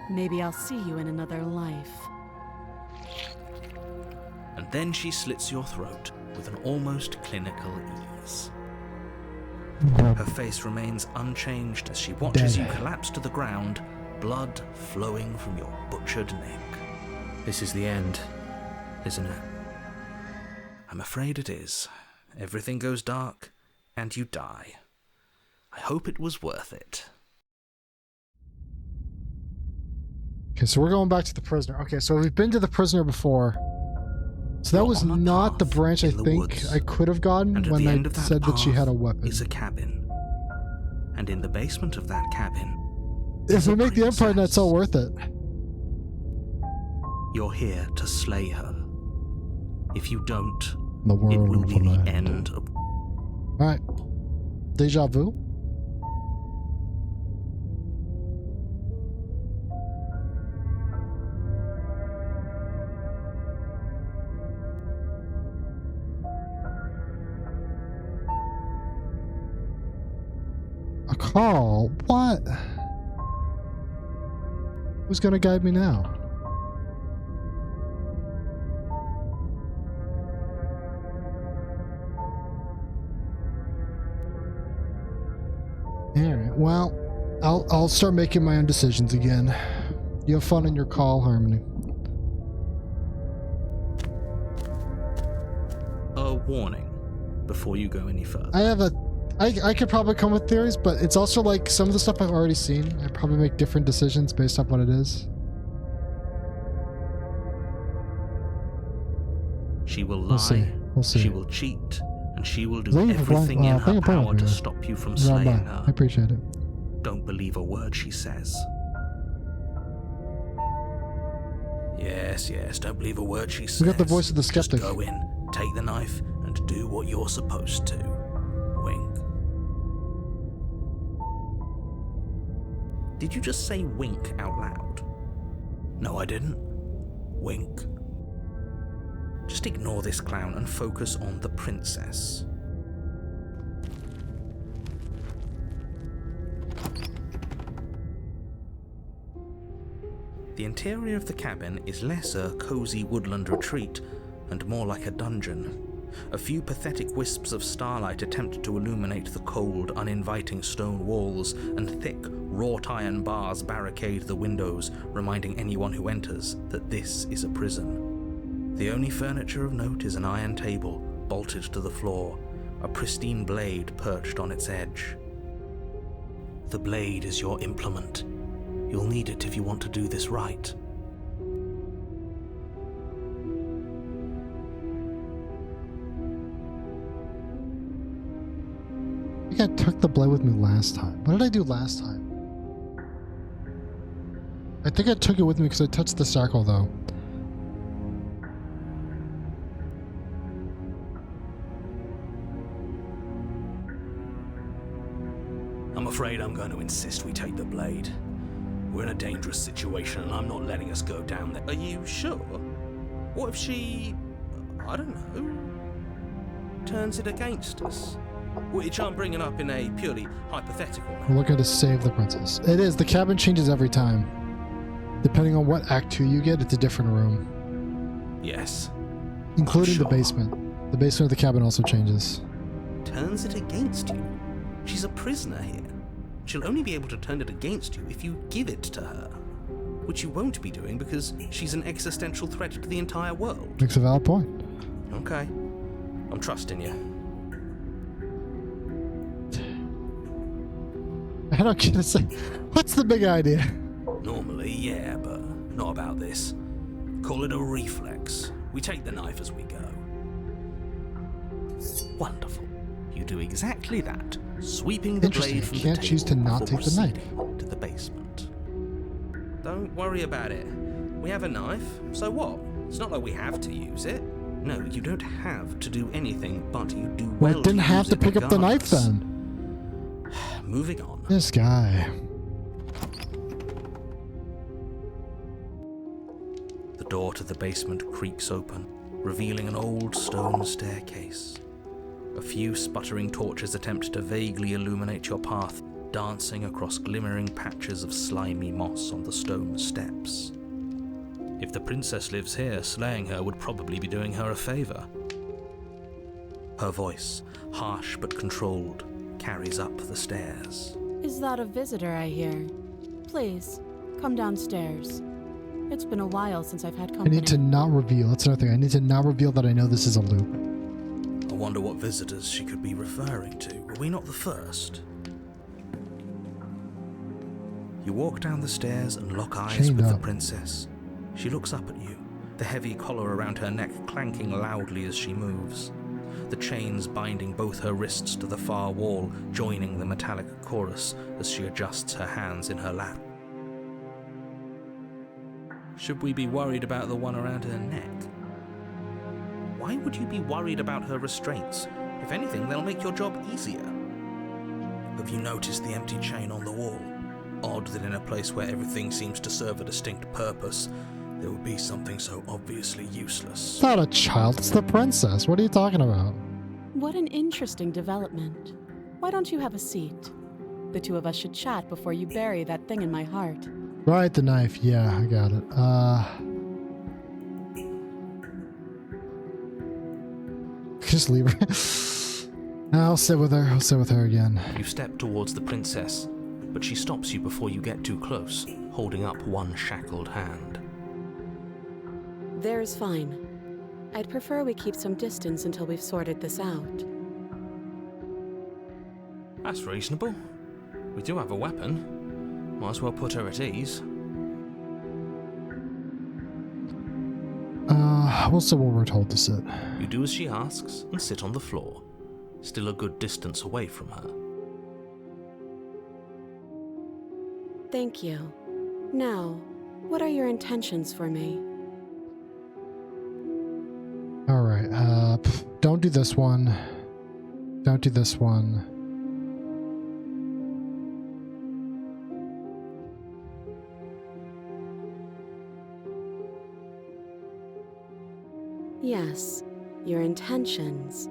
Maybe I'll see you in another life. And then she slits your throat with an almost clinical ease. Her face remains unchanged as she watches you collapse to the ground, blood flowing from your butchered neck. This is the end, isn't it? I'm afraid it is. Everything goes dark, and you die. I hope it was worth it. Okay, so we're going back to the prisoner. Okay, so we've been to the prisoner before. So that was not the branch I think I could have gotten when I said that she had a weapon. Is a cabin. And in the basement of that cabin, if we make the Empire Net so worth it. You're here to slay her. If you don't, the world it will be the end. end of... Alright. Deja vu? A call? What? Who's gonna guide me now? Alright, well, I'll start making my own decisions again. You have fun in your call, Harmony. A warning before you go any further. I could probably come with theories, but it's also like some of the stuff I've already seen. I probably make different decisions based on what it is. She will lie, we'll see. She will cheat, and she will do everything in her power to stop you from slaying her. I appreciate it. Don't believe a word she says. Yes, don't believe a word she says. We got the voice of the skeptic. Just go in, take the knife, and do what you're supposed to. Wink. Did you just say wink out loud? No, I didn't. Wink. Just ignore this clown and focus on the princess. The interior of the cabin is less a cozy woodland retreat and more like a dungeon. A few pathetic wisps of starlight attempt to illuminate the cold, uninviting stone walls, and thick, wrought iron bars barricade the windows, reminding anyone who enters that this is a prison. The only furniture of note is an iron table, bolted to the floor, a pristine blade perched on its edge. The blade is your implement. You'll need it if you want to do this right. I think I took the blade with me last time. What did I do last time? I think I took it with me because I touched the circle though. I'm afraid I'm going to insist we take the blade. We're in a dangerous situation and I'm not letting us go down there. Are you sure? What if she... I don't know... turns it against us? Which I'm bringing up in a purely hypothetical manner. We're looking to save the princess. It is. The cabin changes every time. Depending on what Act 2 you get, it's a different room. Yes. Including Sure. the basement. The basement of the cabin also changes. Turns it against you. She's a prisoner here. She'll only be able to turn it against you if you give it to her. Which you won't be doing because she's an existential threat to the entire world. Makes a valid point. Okay. I'm trusting you. I don't get to say. What's the big idea? Normally, yeah, but not about this. Call it a reflex. We take the knife as we go. Wonderful. You do exactly that, sweeping the Interesting. blade from You can't the table choose to not before take the knife. proceeding to the basement. Don't worry about it. We have a knife, so what? It's not like we have to use it. No, you don't have to do anything, but you do well. Well, it didn't have use to it pick up the knife regardless. then. Moving on. This guy. The door to the basement creaks open, revealing an old stone staircase. A few sputtering torches attempt to vaguely illuminate your path, dancing across glimmering patches of slimy moss on the stone steps. If the princess lives here, slaying her would probably be doing her a favor. Her voice, harsh but controlled, carries up the stairs. Is that a visitor I hear? Please, come downstairs. It's been a while since I've had I company. need to not reveal. That's another thing. I need to not reveal that I know this is a loop. I wonder what visitors she could be referring to. Were we not the first? You walk down the stairs and lock eyes Chained with the up. princess. She looks up at you, the heavy collar around her neck clanking loudly as she moves. The chains binding both her wrists to the far wall, joining the metallic chorus as she adjusts her hands in her lap. Should we be worried about the one around her neck? Why would you be worried about her restraints? If anything, they'll make your job easier. Have you noticed the empty chain on the wall? Odd that in a place where everything seems to serve a distinct purpose, there would be something so obviously useless. It's not a child. It's the princess. What are you talking about? What an interesting development. Why don't you have a seat? The two of us should chat before you bury that thing in my heart. Right, the knife. Yeah, I got it. Just leave her. No, I'll sit with her. I'll sit with her again. You step towards the princess, but she stops you before you get too close, holding up one shackled hand. There's fine. I'd prefer we keep some distance until we've sorted this out. That's reasonable. We do have a weapon. Might as well put her at ease. We'll sit where we're told to sit. You do as she asks and sit on the floor, still a good distance away from her. Thank you. Now, what are your intentions for me? Alright, don't do this one. Don't do this one. Yes, your intentions.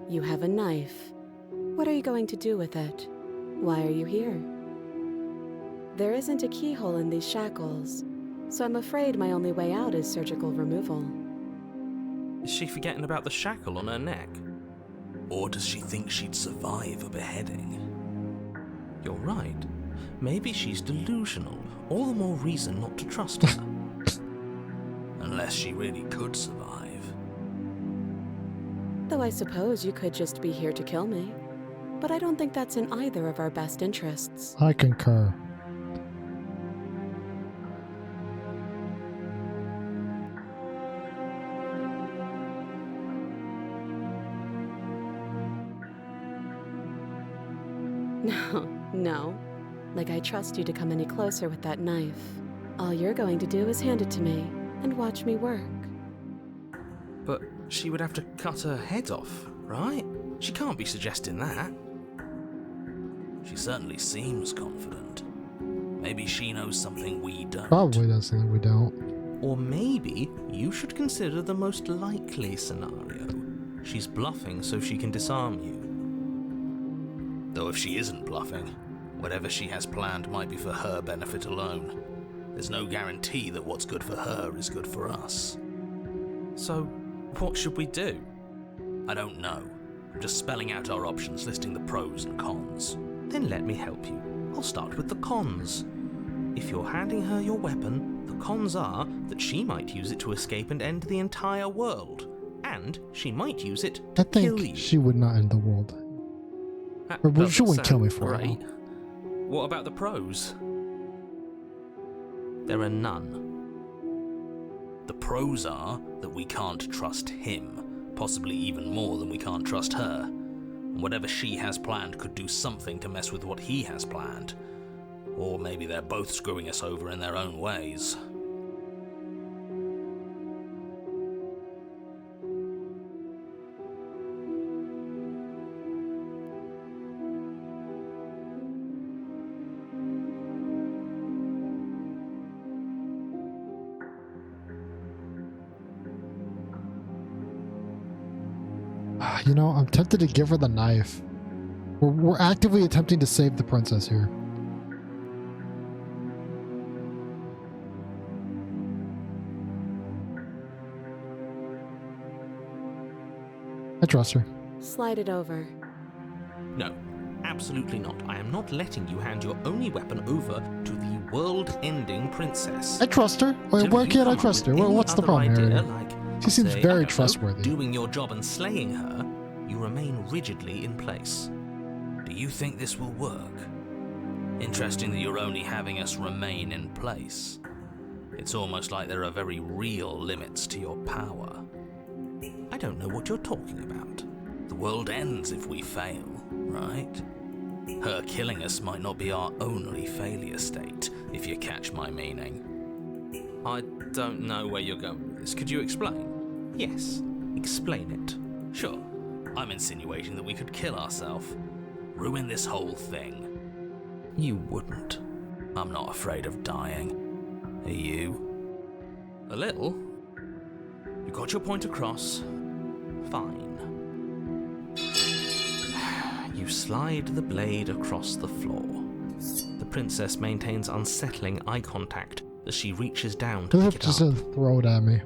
You have a knife. What are you going to do with it? Why are you here? There isn't a keyhole in these shackles, so I'm afraid my only way out is surgical removal. Is she forgetting about the shackle on her neck? Or does she think she'd survive a beheading? You're right. Maybe she's delusional. All the more reason not to trust her. Unless she really could survive. Though I suppose you could just be here to kill me. But I don't think that's in either of our best interests. I concur. No. Like I trust you to come any closer with that knife. All you're going to do is hand it to me and watch me work. But she would have to cut her head off, right? She can't be suggesting that. She certainly seems confident. Maybe she knows something we don't. Probably does something we don't. Or maybe you should consider the most likely scenario. She's bluffing so she can disarm you. Though if she isn't bluffing, whatever she has planned might be for her benefit alone. There's no guarantee that what's good for her is good for us. So, what should we do? I don't know. I'm just spelling out our options, listing the pros and cons. Then let me help you. I'll start with the cons. If you're handing her your weapon, the cons are that she might use it to escape and end the entire world. And she might use it to I kill think you. she would not end the world. That Or well, she doesn't wouldn't kill me sound for it. great. What about the pros? There are none. The pros are that we can't trust him, possibly even more than we can't trust her. And whatever she has planned could do something to mess with what he has planned. Or maybe they're both screwing us over in their own ways. You know, I'm tempted to give her the knife. We're actively attempting to save the princess here. I trust her. Slide it over. No, absolutely not. I am not letting you hand your only weapon over to the world-ending princess. I trust her. Why Till you can't I come up trust her? with Well, any what's the other problem idea, here? like, She seems say, I very don't know, trustworthy. doing your job and slaying her, you remain rigidly in place. Do you think this will work? Interesting that you're only having us remain in place. It's almost like there are very real limits to your power. I don't know what you're talking about. The world ends if we fail, right? Her killing us might not be our only failure state, if you catch my meaning. I don't know where you're going with this. Could you explain? Yes, explain it. Sure, I'm insinuating that we could kill ourselves. Ruin this whole thing. You wouldn't. I'm not afraid of dying. Are you? A little. You got your point across. Fine. You slide the blade across the floor. The princess maintains unsettling eye contact as she reaches down to pick it Just up. throw it at me.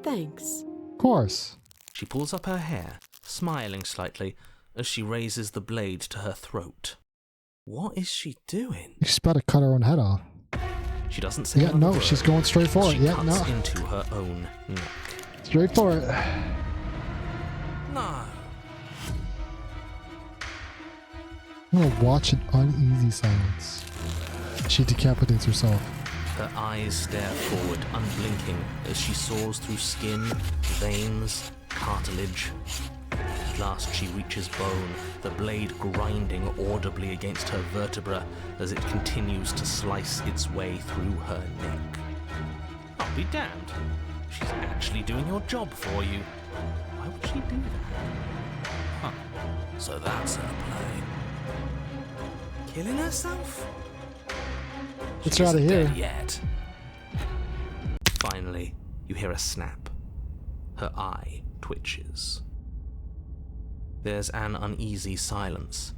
Thanks. Of course. She pulls up her hair, smiling slightly as she raises the blade to her throat. What is she doing? She's about to cut her own head off. She doesn't say Yeah, another no, word. she's going straight for it. She Yeah, cuts no. into her own neck. Straight for it. No. I'm gonna watch an uneasy silence. She decapitates herself. Her eyes stare forward, unblinking, as she saws through skin, veins, cartilage. At last she reaches bone, the blade grinding audibly against her vertebra as it continues to slice its way through her neck. I'll be damned. She's actually doing your job for you. Why would she do that? Huh. So that's her play. Killing herself? Get She her out of isn't here. dead yet. Finally, you hear a snap. Her eye twitches. There's an uneasy silence.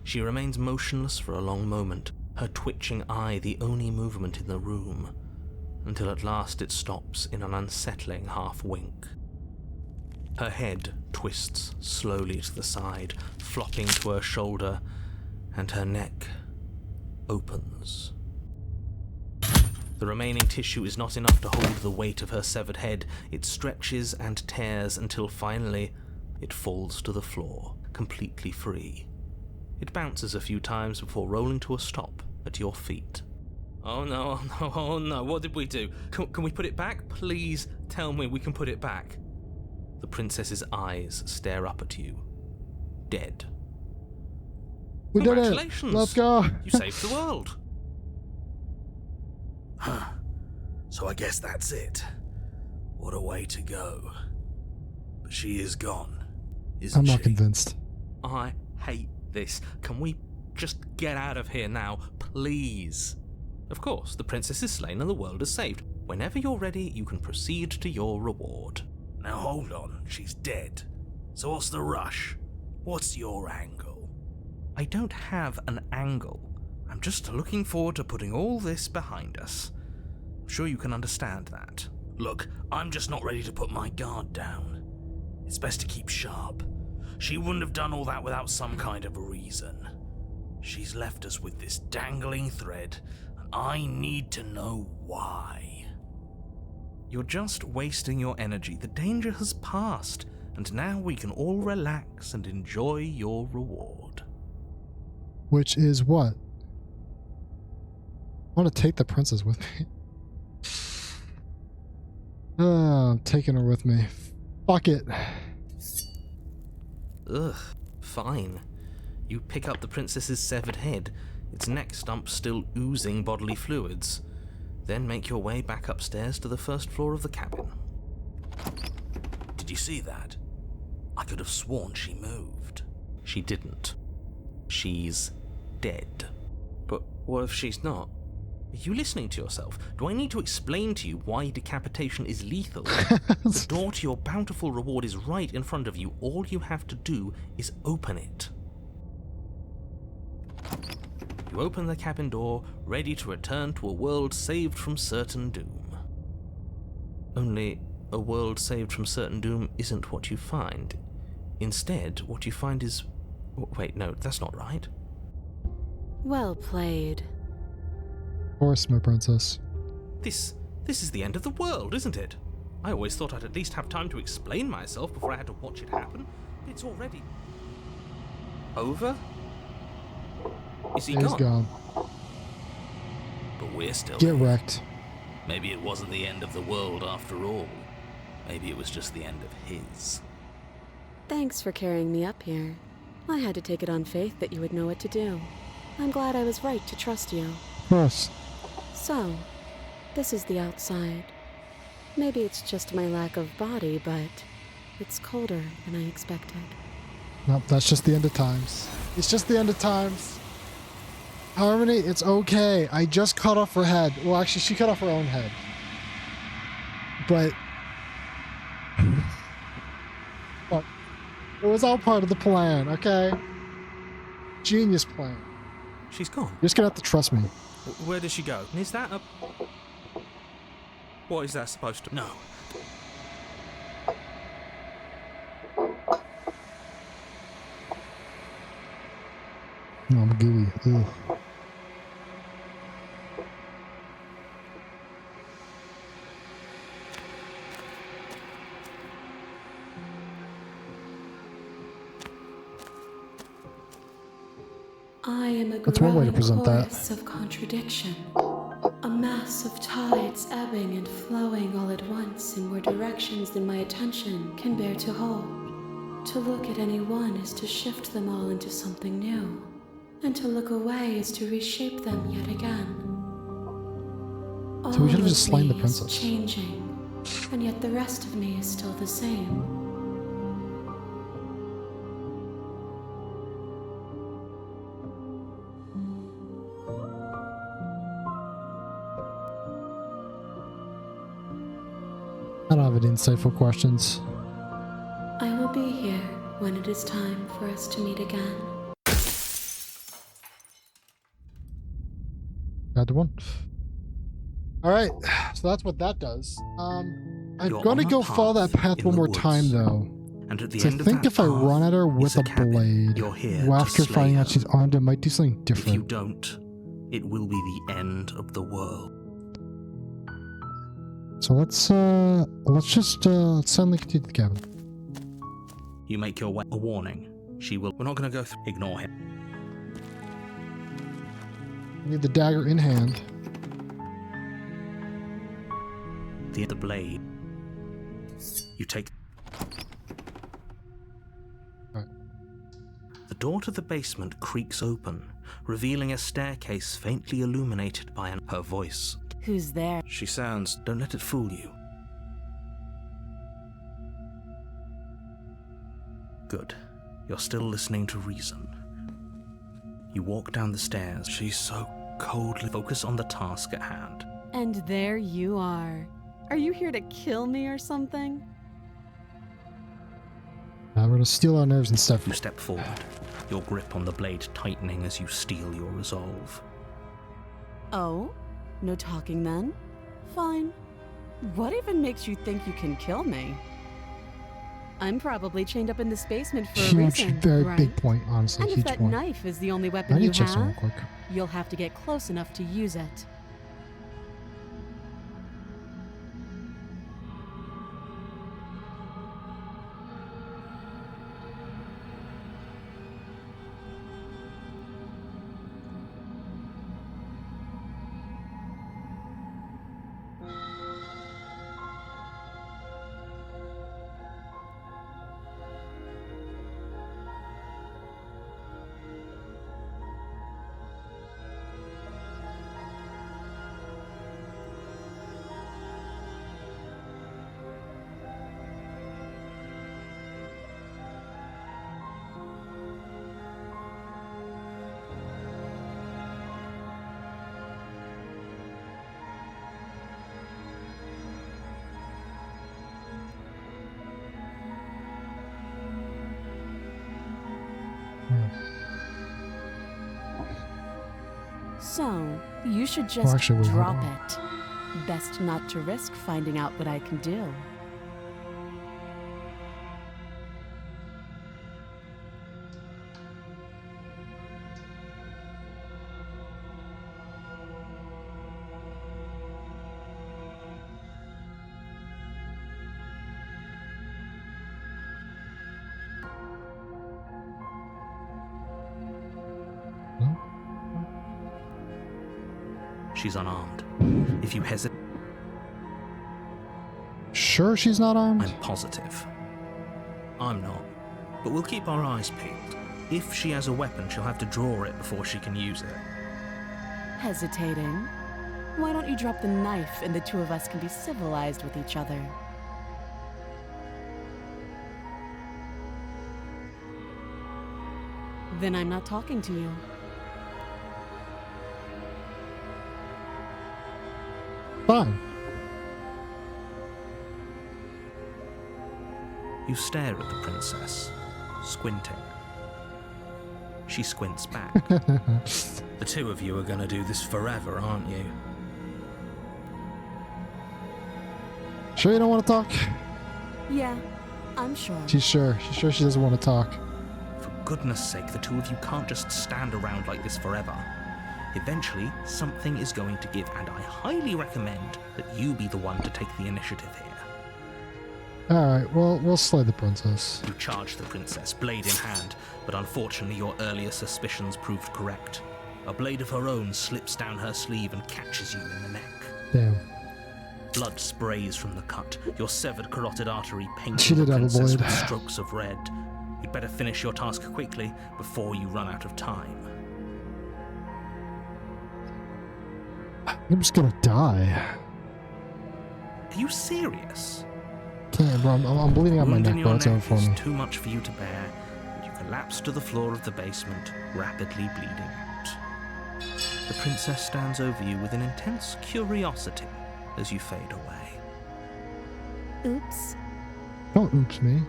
She remains motionless for a long moment, her twitching eye the only movement in the room, until at last it stops in an unsettling half-wink. Her head twists slowly to the side, flopping to her shoulder, and her neck opens. The remaining tissue is not enough to hold the weight of her severed head. It stretches and tears until finally it falls to the floor, completely free. It bounces a few times before rolling to a stop at your feet. Oh no, oh no, oh no. What did we do? Can we put it back? Please tell me we can put it back. The princess's eyes stare up at you. Dead. We did it. Congratulations. Let's go. You saved the world. Huh. So I guess that's it. What a way to go. But she is gone, isn't I'm not she? convinced. I hate this. Can we just get out of here now, please? Of course, the princess is slain and the world is saved. Whenever you're ready, you can proceed to your reward. Now hold on, she's dead. So what's the rush? What's your angle? I don't have an angle. I'm just looking forward to putting all this behind us. I'm sure you can understand that. Look, I'm just not ready to put my guard down. It's best to keep sharp. She wouldn't have done all that without some kind of a reason. She's left us with this dangling thread, and I need to know why. You're just wasting your energy. The danger has passed, and now we can all relax and enjoy your reward. Which is what? I want to take the princess with me. I'm taking her with me. Fuck it. Ugh, fine. You pick up the princess's severed head, its neck stump still oozing bodily fluids. Then make your way back upstairs to the first floor of the cabin. Did you see that? I could have sworn she moved. She didn't. She's dead. But what if she's not? Are you listening to yourself? Do I need to explain to you why decapitation is lethal? The door to your bountiful reward is right in front of you. All you have to do is open it. You open the cabin door, ready to return to a world saved from certain doom. Only, a world saved from certain doom isn't what you find. Instead, what you find is... Wait, no, that's not right. Well played. Of course, my princess. This is the end of the world, isn't it? I always thought I'd at least have time to explain myself before I had to watch it happen. It's already... over? Is he He's gone. But we're still Get here. wrecked. Maybe it wasn't the end of the world after all. Maybe it was just the end of his. Thanks for carrying me up here. I had to take it on faith that you would know what to do. I'm glad I was right to trust you. Of course. So, this is the outside. Maybe it's just my lack of body, but it's colder than I expected. Nope, that's just the end of times. It's just the end of times. Harmony, it's okay. I just cut off her head. Well, actually, she cut off her own head. But... Look, it was all part of the plan, okay? Genius plan. She's gone. You're just gonna have to trust me. Where does she go? And is that a... What is that supposed to... No. No, I'm gooey. Ugh. I am a That's one way to growing present that. chorus of contradiction. A mass of tides ebbing and flowing all at once in more directions than my attention can bear to hold. To look at any one is to shift them all into something new, and to look away is to reshape them yet again. So we should have All just of slain the me is princess. changing, and yet the rest of me is still the same. I don't have any insightful questions. I will be here when it is time for us to meet again. Got the one. Alright, so that's what that does. I'm You're gonna on a go follow that path in one the more woods. time though. And at the So I end of think that if I path run at her is with a a cabin. blade, You're here well, to after slay finding her. out she's armed, it might do something If you different. don't, it will be the end of the world. So let's just suddenly continue to the cabin. You make your way. A warning. She will... We're not going to go through... Ignore him. I need the dagger in hand. The blade. You take... Alright. The door to the basement creaks open, revealing a staircase faintly illuminated by her voice. Who's there? She sounds... Don't let it fool you. Good. You're still listening to reason. You walk down the stairs. She's so coldly focused on the task at hand. And there you are. Are you here to kill me or something? I'm gonna steal our nerves and stuff. You step forward, your grip on the blade tightening as you steel your resolve. Oh? No talking then? Fine. What even makes you think you can kill me? I'm probably chained up in this basement for a Huge, reason, very right? big point, honestly. And if Huge that point. knife is the only I weapon need you to check something have, real quick. you'll have to get close enough to use it. So, you should just actually, wait, hold drop on. it. Best not to risk finding out what I can do. No? She's unarmed. If you hesitate, Sure she's not armed? I'm positive. I'm not. But we'll keep our eyes peeled. If she has a weapon, she'll have to draw it before she can use it. Hesitating? Why don't you drop the knife and the two of us can be civilized with each other? Then I'm not talking to you. Fine. You stare at the princess, squinting. She squints back. The two of you are going to do this forever, aren't you? Sure you don't want to talk? Yeah, I'm sure. She's sure. She's sure she doesn't want to talk. For goodness sake, the two of you can't just stand around like this forever. Eventually, something is going to give, and I highly recommend that you be the one to take the initiative here. Alright, well, we'll slay the princess. You charge the princess, blade in hand, but unfortunately your earlier suspicions proved correct. A blade of her own slips down her sleeve and catches you in the neck. Damn. Blood sprays from the cut, your severed carotid artery She painting did the have a princess blade. with strokes of red. You'd better finish your task quickly before you run out of time. I'm just gonna die. Are you serious? Can't, bro. I'm bleeding out my Wound in neck, your bro. It's over neck for is me. too much for you to bear, and you collapse to the floor of the basement, rapidly bleeding out. The princess stands over you with an intense curiosity as you fade away. Oops. Don't oops me.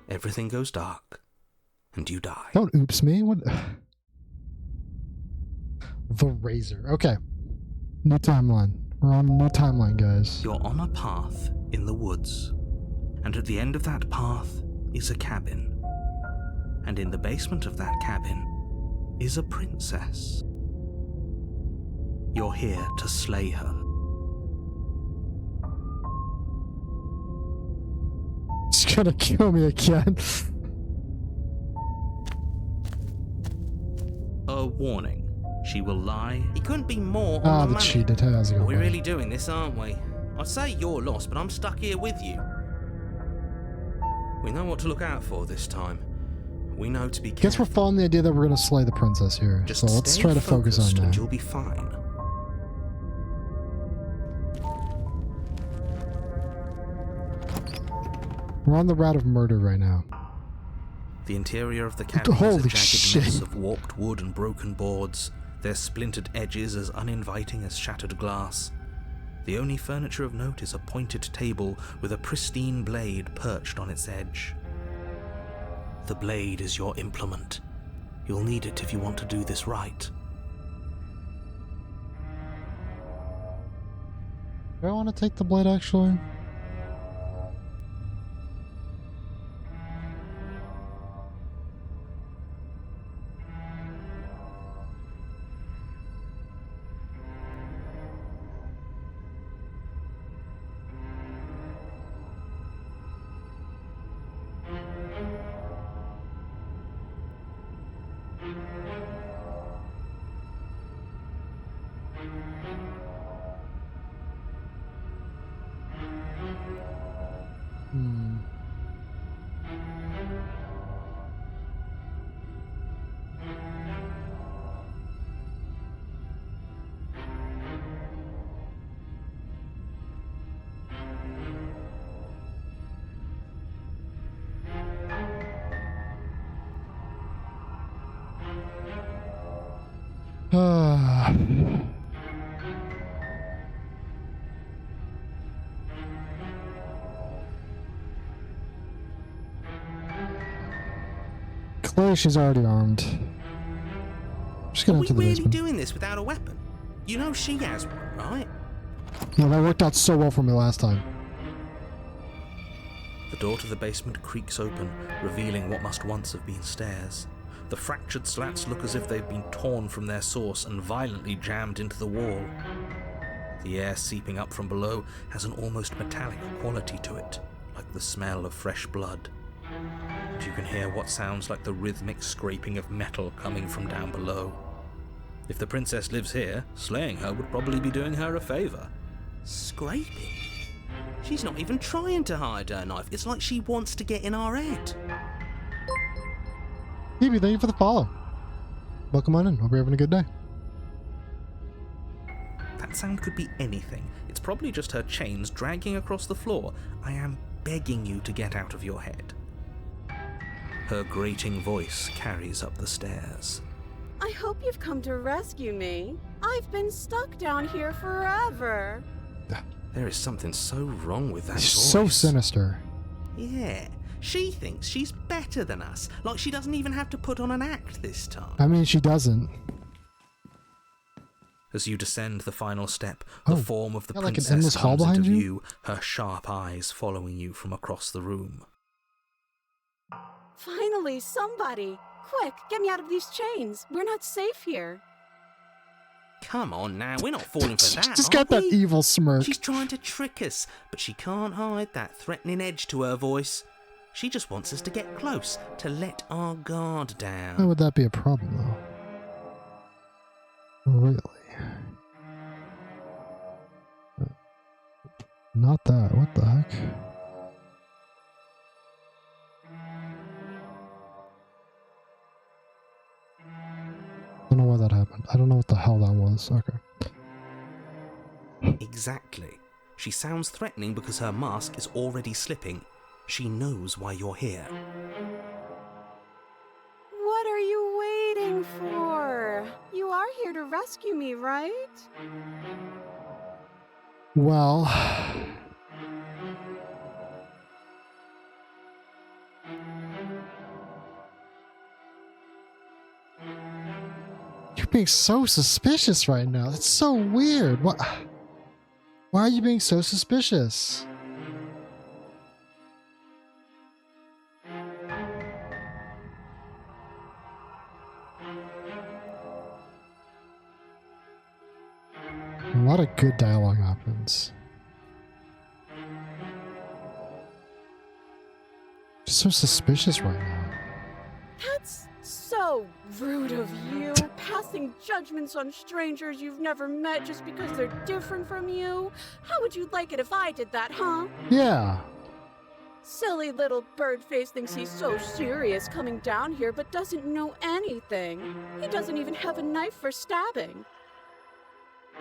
Everything goes dark, and you die. Don't oops me. What? The Razor. Okay. New timeline. We're on a new timeline, guys. You're on a path in the woods, and at the end of that path is a cabin. And in the basement of that cabin is a princess. You're here to slay her. She's gonna kill me again. A warning. She will lie. He couldn't be more on Ah, the the money. cheated. How's it going? We're buddy? really doing this, aren't we? I'd say you're lost, but I'm stuck here with you. We know what to look out for this time. We know to be careful. Guess we're following the idea that we're gonna slay the princess here. Just So let's stay try to focus on focused and that. you'll be fine. We're on the route of murder right now. The interior of the cabin is Holy a jagged shit. mess of warped wood and broken boards, their splintered edges as uninviting as shattered glass. The only furniture of note is a pointed table with a pristine blade perched on its edge. The blade is your implement. You'll need it if you want to do this right. Do I want to take the blade actually? Clearly she's already armed. Just Are gonna we enter the really basement. doing this without a weapon? You know she has one, right? Yeah, that worked out so well for me last time. The door to the basement creaks open, revealing what must once have been stairs. The fractured slats look as if they've been torn from their source and violently jammed into the wall. The air seeping up from below has an almost metallic quality to it, like the smell of fresh blood. And you can hear what sounds like the rhythmic scraping of metal coming from down below. If the princess lives here, slaying her would probably be doing her a favour. Scraping? She's not even trying to hide her knife. It's like she wants to get in our head. Phoebe, thank you for the follow. Welcome on in. Hope you're having a good day. That sound could be anything. It's probably just her chains dragging across the floor. I am begging you to get out of your head. Her grating voice carries up the stairs. I hope you've come to rescue me. I've been stuck down here forever. There is something so wrong with that She's voice. so sinister. Yeah, she thinks she's better than us. Like she doesn't even have to put on an act this time. I mean, she doesn't. As you descend the final step, Oh, the form of the got like an princess endless hall comes into behind you? view, her sharp eyes following you from across the room. Finally, somebody! Quick, get me out of these chains. We're not safe here. Come on now, we're not falling for that, Just got are that we? evil smirk. She's trying to trick us, but she can't hide that threatening edge to her voice. She just wants us to get close, to let our guard Why down. would that be a problem, though? Really? Not that. What the heck? I don't know why that happened. I don't know what the hell that was. Okay. Exactly. She sounds threatening because her mask is already slipping. She knows why you're here. What are you waiting for? You are here to rescue me, right? Well... You're being so suspicious right now. That's so weird. What? Why are you being so suspicious? A lot of good dialogue happens. Just so suspicious right now. That's so rude of you, passing judgments on strangers you've never met just because they're different from you. How would you like it if I did that, huh? Yeah. Silly little bird face thinks he's so serious coming down here but doesn't know anything. He doesn't even have a knife for stabbing.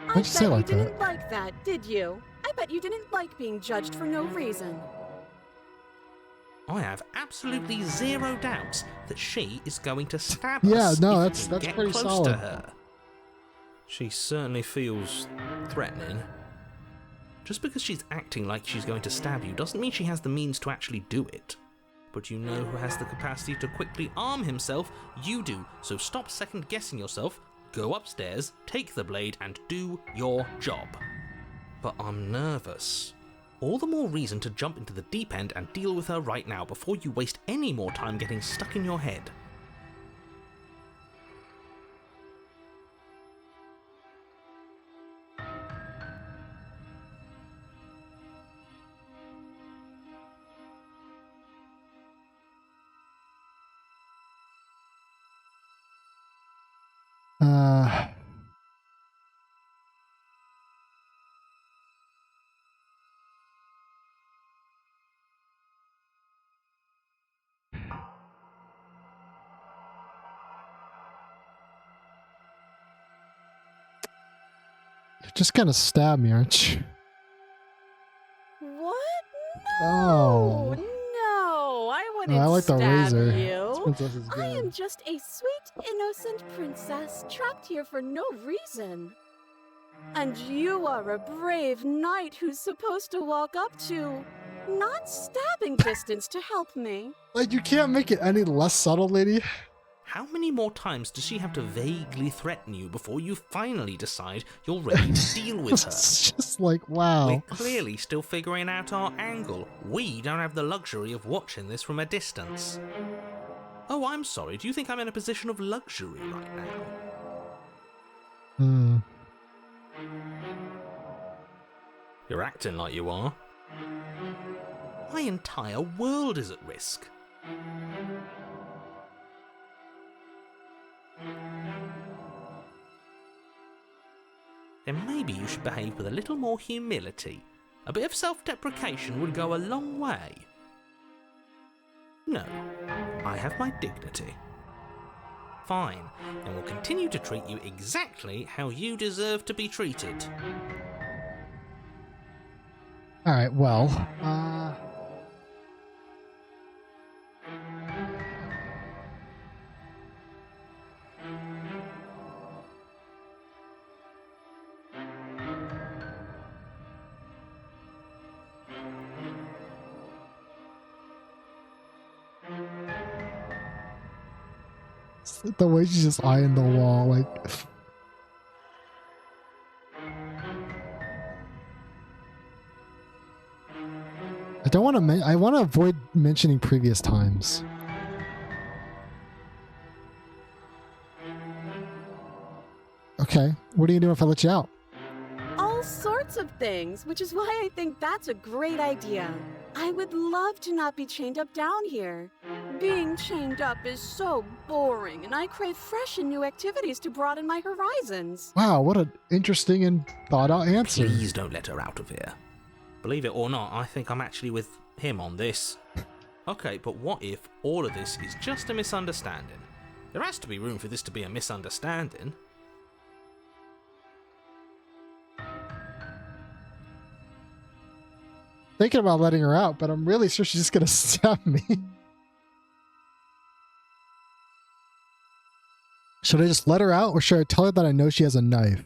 Why'd you say it like you that? didn't like that, did you? I bet you didn't like being judged for no reason. I have absolutely zero doubts that she is going to stab Yeah, us. no, if that's we get pretty close solid. to her. She certainly feels threatening. Just because she's acting like she's going to stab you doesn't mean she has the means to actually do it. But you know who has the capacity to quickly arm himself? You do. So stop second-guessing yourself, go upstairs, take the blade, and do your job. but I'm nervous. All the more reason to jump into the deep end and deal with her right now before you waste any more time getting stuck in your head. You're just gonna stab me, aren't you? What? Oh. No, I wouldn't I like the stab razor. This you. princess is I am good. just a sweet, innocent princess trapped here for no reason. And you are a brave knight who's supposed to walk up to not stabbing distance to help me. Like, you can't make it any less subtle, lady. How many more times does she have to vaguely threaten you before you finally decide you're ready to deal with her? It's just like, wow. We're clearly still figuring out our angle. We don't have the luxury of watching this from a distance. Oh, I'm sorry. Do you think I'm in a position of luxury right now? Hmm. You're acting like you are. My entire world is at risk. Then maybe you should behave with a little more humility. A bit of self-deprecation would go a long way. No, I have my dignity. Fine, and will continue to treat you exactly how you deserve to be treated. Alright, well, the way she's just eyeing the wall, like... I don't want to. I want to avoid mentioning previous times. Okay, what are you gonna do if I let you out? All sorts of things, which is why I think that's a great idea. I would love to not be chained up down here. Being chained up is so boring, and I crave fresh and new activities to broaden my horizons. Wow, what an interesting and thought-out answer. Please don't let her out of here. Believe it or not, I think I'm actually with him on this. Okay, but what if all of this is just a misunderstanding? There has to be room for this to be a misunderstanding. Thinking about letting her out, but I'm really sure she's just gonna stab me. Should I just let her out, or should I tell her that I know she has a knife?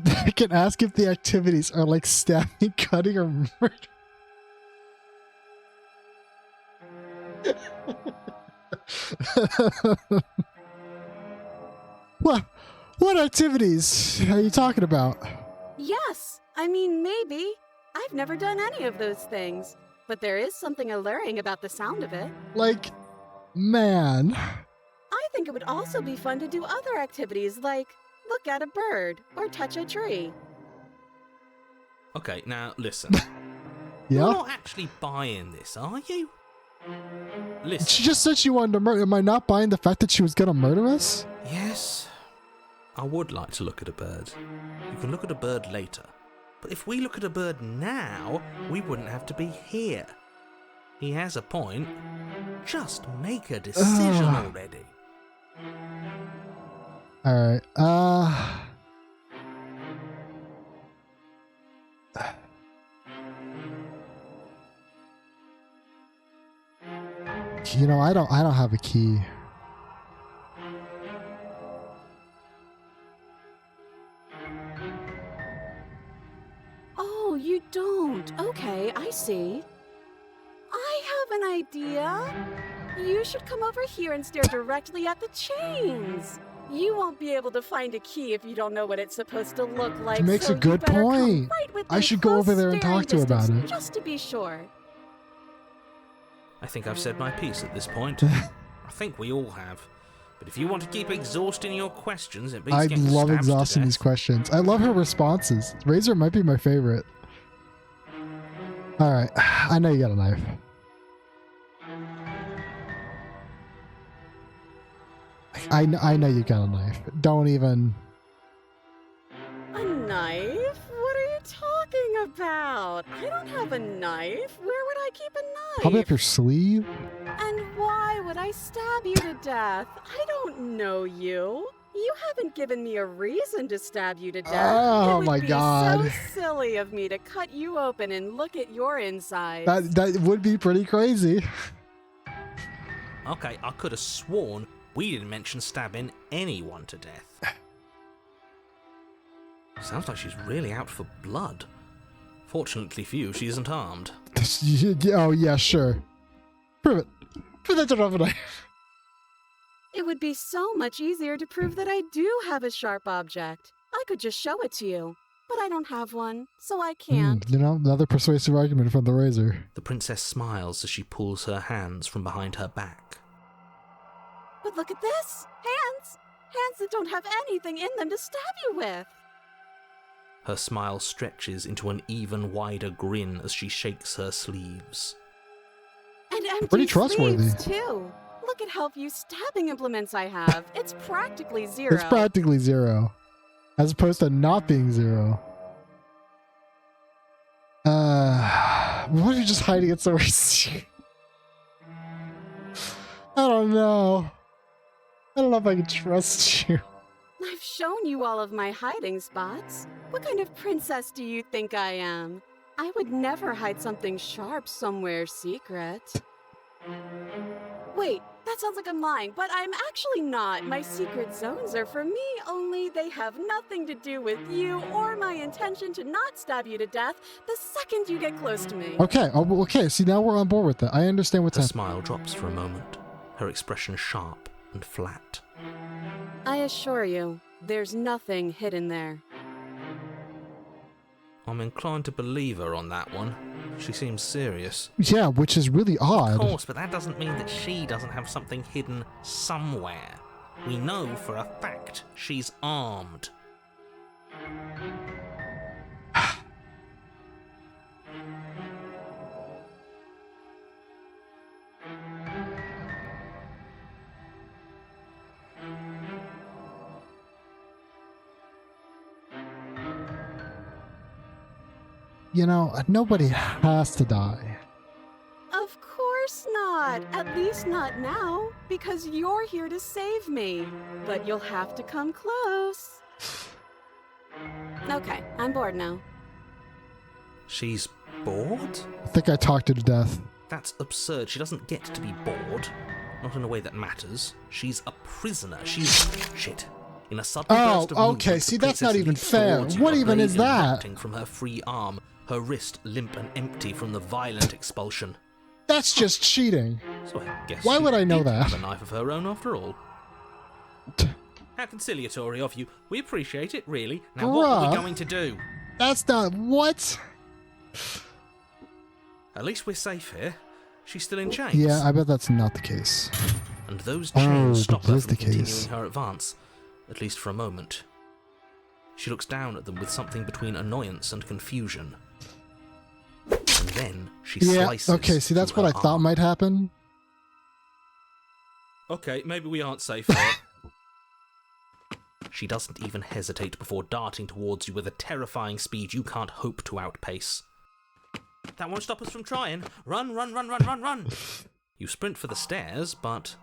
I can ask if the activities are like stabbing, cutting, or murder. What activities are you talking about? Yes, I mean, maybe. I've never done any of those things, but there is something alluring about the sound of it. Like, man. I think it would also be fun to do other activities like look at a bird or touch a tree. Okay, now listen. Yeah? You're not actually buying this, are you? Listen. She just said she wanted to murder. Am I not buying the fact that she was gonna murder us? Yes. I would like to look at a bird. You can look at a bird later. But if we look at a bird now, we wouldn't have to be here. He has a point. Just make a decision already. Alright, you know, I don't have a key. Oh, you don't. Okay, I see. I have an idea. You should come over here and stare directly at the chains. You won't be able to find a key if you don't know what it's supposed to look like. She makes so a good you better come point. right within I should go close over there and staring talk to her about distance, it. just to be sure. I think I've said my piece at this point. I think we all have. But if you want to keep exhausting your questions, it beats I getting love stabbed to exhausting these death. questions. I love her responses. Razor might be my favorite. Alright, I know you got a knife. I know you got a knife. Don't even... A knife? What are you talking about? I don't have a knife. Where would I keep a knife? Probably up your sleeve? And why would I stab you to death? I don't know you. You haven't given me a reason to stab you to death. Oh my It would be God. so silly of me to cut you open and look at your insides. That would be pretty crazy. Okay, I could have sworn we didn't mention stabbing anyone to death. Sounds like she's really out for blood. Fortunately for you, she isn't armed. Oh yeah, sure. Prove it. Prove that you don't have a knife. It would be so much easier to prove that I do have a sharp object. I could just show it to you. But I don't have one, so I can't. You know, another persuasive argument from the Razor. The princess smiles as she pulls her hands from behind her back. But look at this! Hands! Hands that don't have anything in them to stab you with! Her smile stretches into an even wider grin as she shakes her sleeves. And empty Pretty trustworthy. sleeves, too! Look at how few stabbing implements I have. It's practically zero. It's practically zero. As opposed to not being zero. What are you just hiding it somewhere? I don't know. I don't know if I can trust you. I've shown you all of my hiding spots. What kind of princess do you think I am? I would never hide something sharp somewhere secret. Wait, that sounds like I'm lying, but I'm actually not. My secret zones are for me, only they have nothing to do with you or my intention to not stab you to death the second you get close to me. Okay, okay, see now we're on board with that. I understand what's Her happening. smile drops for a moment, her expression sharp and flat. I assure you, there's nothing hidden there. I'm inclined to believe her on that one. She seems serious. Yeah, which is really odd. Of course, but that doesn't mean that she doesn't have something hidden somewhere. We know for a fact she's armed. You know, nobody has to die. Of course not. At least not now, because you're here to save me. But you'll have to come close. Okay, I'm bored now. She's bored? I think I talked her to death. That's absurd. She doesn't get to be bored. Not in a way that matters. She's a prisoner. She's... Shit. In a sudden burst of movement, okay, see, the that's not princess even leaps fair. towards you, What her even blade is that? erupting from her free arm, her wrist limp and empty from the violent expulsion. That's just cheating. So I guess Why she would I know did that? have a knife of her own after all. How conciliatory of you. We appreciate it, really. Now what are we Bruh. going to do? That's not... What? At least we're safe here. She's still in chains. Yeah, I bet that's not the case. And those Oh, chains stop that her is from the continuing case. her advance, at least for a moment. She looks down at them with something between annoyance and confusion. And then she Yeah, slices okay, see, that's through what I her thought arm. might happen. Okay, maybe we aren't safe here. She doesn't even hesitate before darting towards you with a terrifying speed you can't hope to outpace. That won't stop us from trying. Run, run, run, run, run, run! You sprint for the stairs, but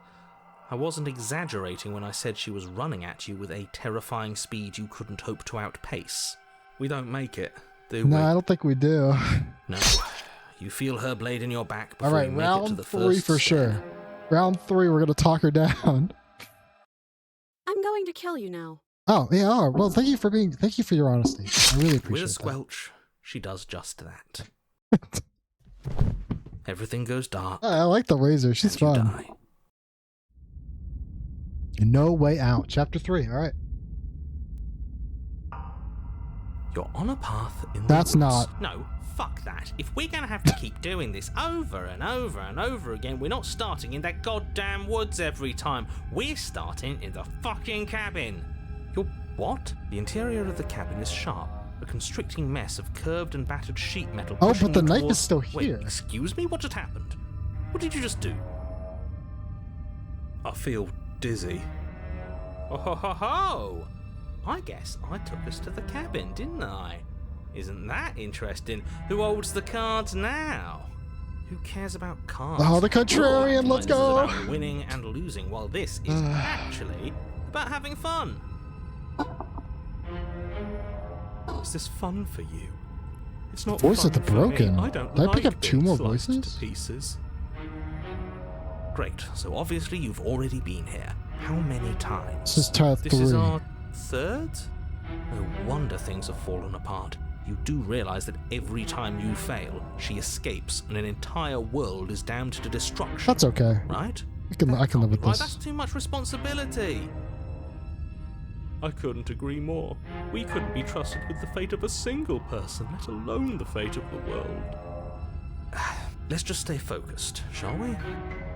I wasn't exaggerating when I said she was running at you with a terrifying speed you couldn't hope to outpace. We don't make it, do No, we? I don't think we do. No. You feel her blade in your back All before right, you make it to round the 3 first for stair. sure. Round 3, we're gonna talk her down. I'm going to kill you now. Oh, yeah, all right. Well, thank you for your honesty. I really With appreciate a that. squelch, she does just that. Everything goes dark. I like the laser. She's and you fun. die. No Way Out. Chapter 3. All right. You're on a path in the That's woods. not. No, fuck that. If we're gonna have to keep doing this over and over and over again, we're not starting in that goddamn woods every time. We're starting in the fucking cabin. You're what? The interior of the cabin is sharp. A constricting mess of curved and battered sheet metal. Oh, pushing but the you knife towards... is still Wait, here. excuse me? What just happened? What did you just do? I feel dizzy. Oh ho ho ho! I guess I took us to the cabin, didn't I? Isn't that interesting? Who holds the cards now? Who cares about cards? Oh, the contrarian, let's This is go! about winning and losing, while this is actually about having fun. Is this fun for you? It's not Voice fun of the for me. Broken. I don't Did I like pick up two being more sliced voices? to pieces. Great. So obviously you've already been here. How many times? This is tier This is 3. our third? No wonder things have fallen apart. You do realize that every time you fail, she escapes and an entire world is damned to destruction. That's okay. Right? I can live with Right, this. that's too much responsibility. I couldn't agree more. We couldn't be trusted with the fate of a single person, let alone the fate of the world. Let's just stay focused, shall we?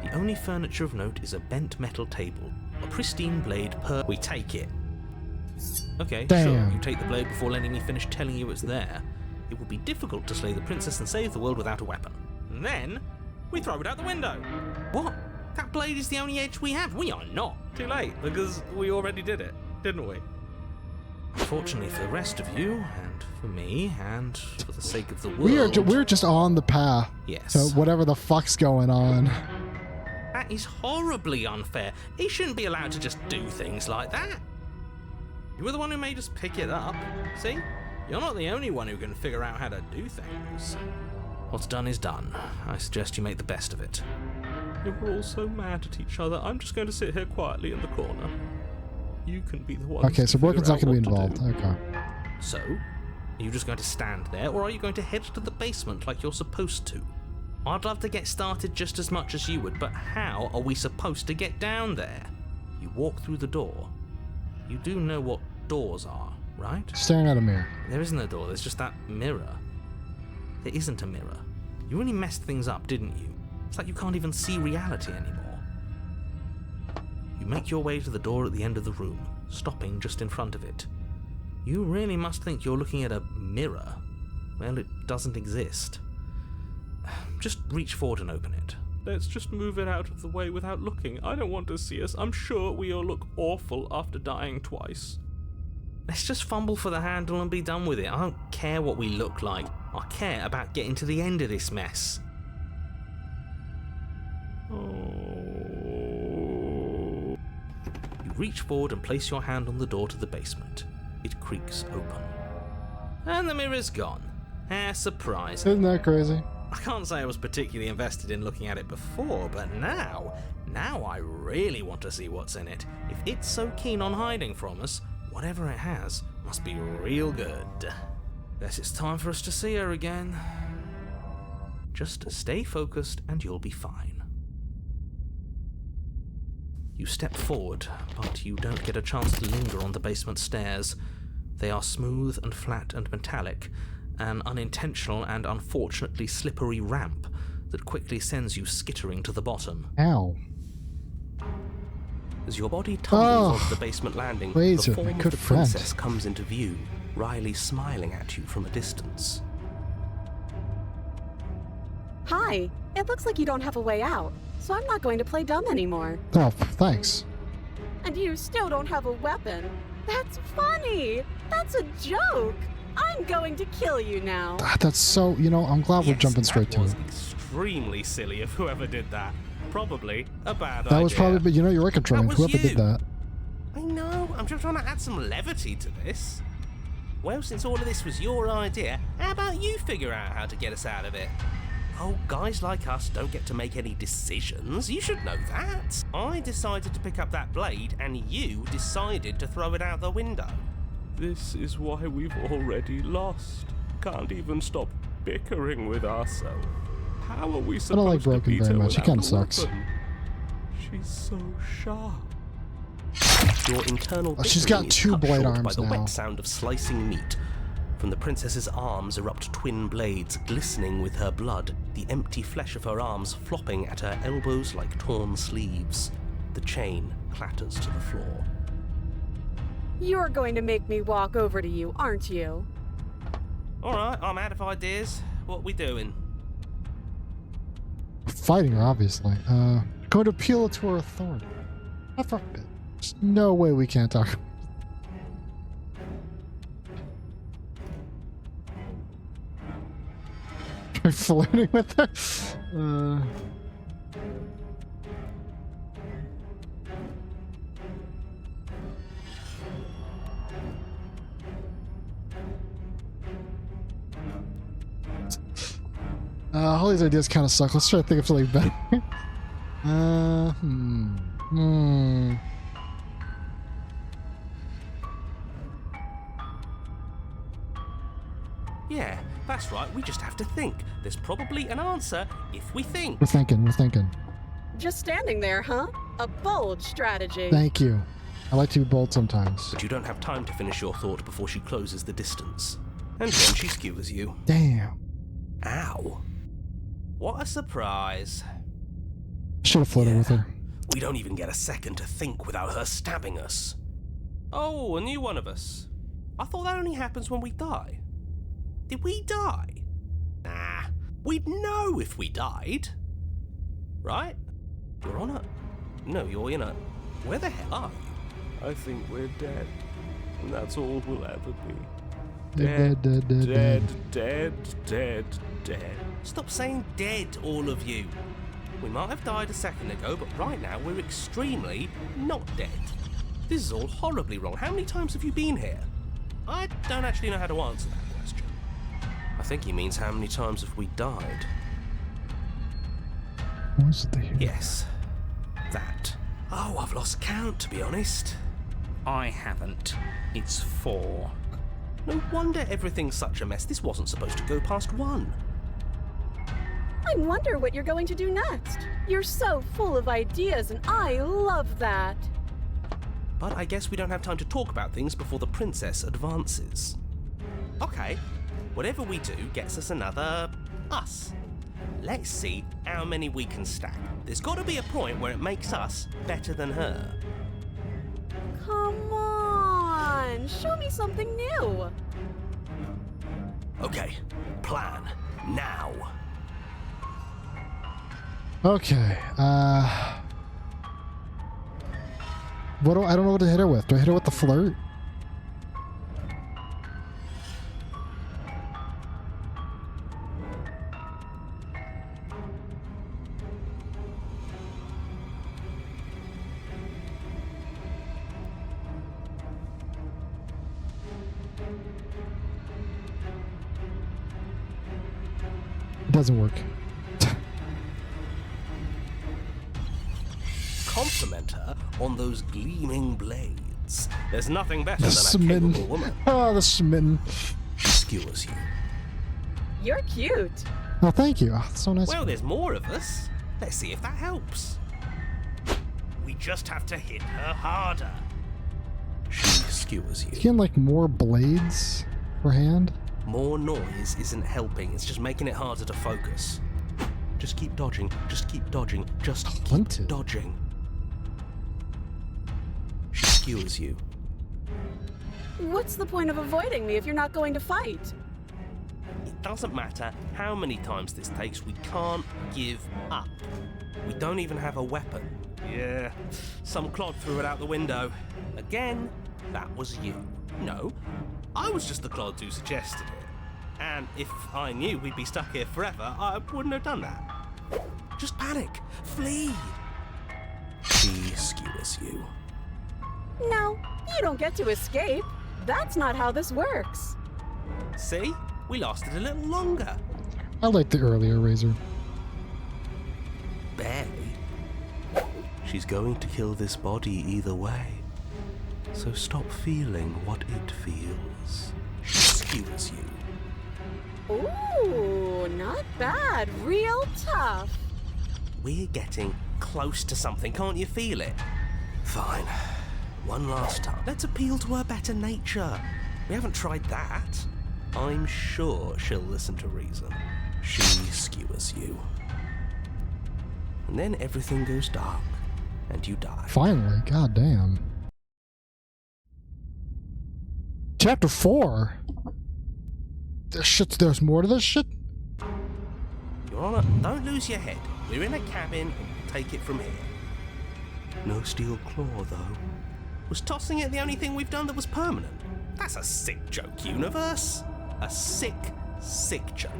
The only furniture of note is a bent metal table. A pristine blade We take it. Okay, Damn. sure, you take the blade before letting me finish telling you it's there. It would be difficult to slay the princess and save the world without a weapon. And then, we throw it out the window. What? That blade is the only edge we have? We are not. Too late, because we already did it, didn't we? Fortunately for the rest of you, and for me, and for the sake of the world... We're just on the path Yes. to whatever the fuck's going on. That is horribly unfair. He shouldn't be allowed to just do things like that. You were the one who made us pick it up. See? You're not the only one who can figure out how to do things. What's done is done. I suggest you make the best of it. We're all so mad at each other. I'm just going to sit here quietly in the corner. You can be the one. Okay, so Broken's not going to be involved. Okay. So, are you just going to stand there, or are you going to head to the basement like you're supposed to? I'd love to get started just as much as you would, but how are we supposed to get down there? You walk through the door. You do know what doors are, right? Staring at a mirror. There isn't a door, there's just that mirror. There isn't a mirror. You really messed things up, didn't you? It's like you can't even see reality anymore. You make your way to the door at the end of the room, stopping just in front of it. You really must think you're looking at a mirror. Well, it doesn't exist. Just reach forward and open it. Let's just move it out of the way without looking. I don't want to see us. I'm sure we all look awful after dying twice. Let's just fumble for the handle and be done with it. I don't care what we look like. I care about getting to the end of this mess. Oh. You reach forward and place your hand on the door to the basement. It creaks open. And the mirror's gone. How surprising. Isn't that crazy? I can't say I was particularly invested in looking at it before, but now I really want to see what's in it. If it's so keen on hiding from us, whatever it has must be real good. Guess it's time for us to see her again. Just stay focused and you'll be fine. You step forward, but you don't get a chance to linger on the basement stairs. They are smooth and flat and metallic, an unintentional and unfortunately slippery ramp that quickly sends you skittering to the bottom. Ow. As your body tumbles Oh, onto the basement landing, Razor, the my form of good the friend. princess comes into view, Riley smiling at you from a distance. Hi. It looks like you don't have a way out, so I'm not going to play dumb anymore. Oh, thanks. And you still don't have a weapon. That's funny. That's a joke. I'm going to kill you now. Ah, that's so, I'm glad we're jumping straight to it. That was extremely silly of whoever did that. Probably a bad idea. That was probably, but you're right, Contrarian. was Whoever you. did that. I know, I'm just trying to add some levity to this. Well, since all of this was your idea, how about you figure out how to get us out of it? Oh, guys like us don't get to make any decisions. You should know that. I decided to pick up that blade, and you decided to throw it out the window. This is why we've already lost. can't even stop bickering with ourselves. How are we I supposed don't like to Broken beat very her much. He without kind a of sucks. weapon? She's so sharp. Your internal She's bickering got is 2 cut blade short by arms the now. wet sound of slicing meat. From the princess's arms erupt twin blades, glistening with her blood, the empty flesh of her arms flopping at her elbows like torn sleeves. The chain clatters to the floor. You're going to make me walk over to you, aren't you? Alright, I'm out of ideas. What we doing? Fighting her, obviously. Going to appeal to her authority. Oh, fuck it. There's no way we can't talk. Try flirting with her? All these ideas kind of suck. Let's try to think of something better. Yeah, that's right, we just have to think. There's probably an answer if we think. We're thinking. Just standing there, huh? A bold strategy. Thank you. I like to be bold sometimes. But you don't have time to finish your thought before she closes the distance. And then she skewers you. Damn. Ow. What a surprise. Should have flirted with her. We don't even get a second to think without her stabbing us. Oh, a new one of us. I thought that only happens when we die. Did we die? Nah, we'd know if we died. Right? You're on a... No, you're in a... Where the hell are you? I think we're dead. And that's all we'll ever be. Dead. Stop saying dead, all of you. We might have died a second ago, but right now we're extremely not dead. This is all horribly wrong. How many times have you been here? I don't actually know how to answer that question. I think he means how many times have we died? What is it here? Yes, that. Oh, I've lost count, to be honest. I haven't. It's 4. No wonder everything's such a mess. This wasn't supposed to go past 1. I wonder what you're going to do next. You're so full of ideas, and I love that. But I guess we don't have time to talk about things before the princess advances. Okay, whatever we do gets us another us. Let's see how many we can stack. There's got to be a point where it makes us better than her. Come on, show me something new. Okay, plan now. Okay, I don't know what to hit her with. Do I hit her with the flirt? It doesn't work. Compliment her on those gleaming blades. There's nothing better than a Smitten. capable woman. Oh, the smitten. She skewers you. You're cute. Oh, thank you. Oh, so nice. Well, there's more of us. Let's see if that helps. We just have to hit her harder. She skewers You you. getting like more blades per hand? More noise isn't helping. It's just making it harder to focus. Just keep dodging. Just keep dodging. Just keep dodging. She skewers you. What's the point of avoiding me if you're not going to fight? It doesn't matter how many times this takes, we can't give up. We don't even have a weapon. Yeah, some clod threw it out the window. Again, that was you. No, I was just the clod who suggested it. And if I knew we'd be stuck here forever, I wouldn't have done that. Just panic. Flee. She skewers you. No, you don't get to escape. That's not how this works. See? We lasted a little longer. I like the earlier Razor. Barely. She's going to kill this body either way. So stop feeling what it feels. She skewers you. Ooh, not bad. Real tough. We're getting close to something, can't you feel it? Fine. One last time. Let's appeal to her better nature. We haven't tried that. I'm sure she'll listen to reason. She skewers you. And then everything goes dark, and you die. Finally, goddamn. Chapter 4. There's more to this shit. Your Honor, don't lose your head. We're in a cabin, and we'll take it from here. No steel claw, though. Was tossing it the only thing we've done that was permanent? That's a sick joke, Universe. A sick, sick joke.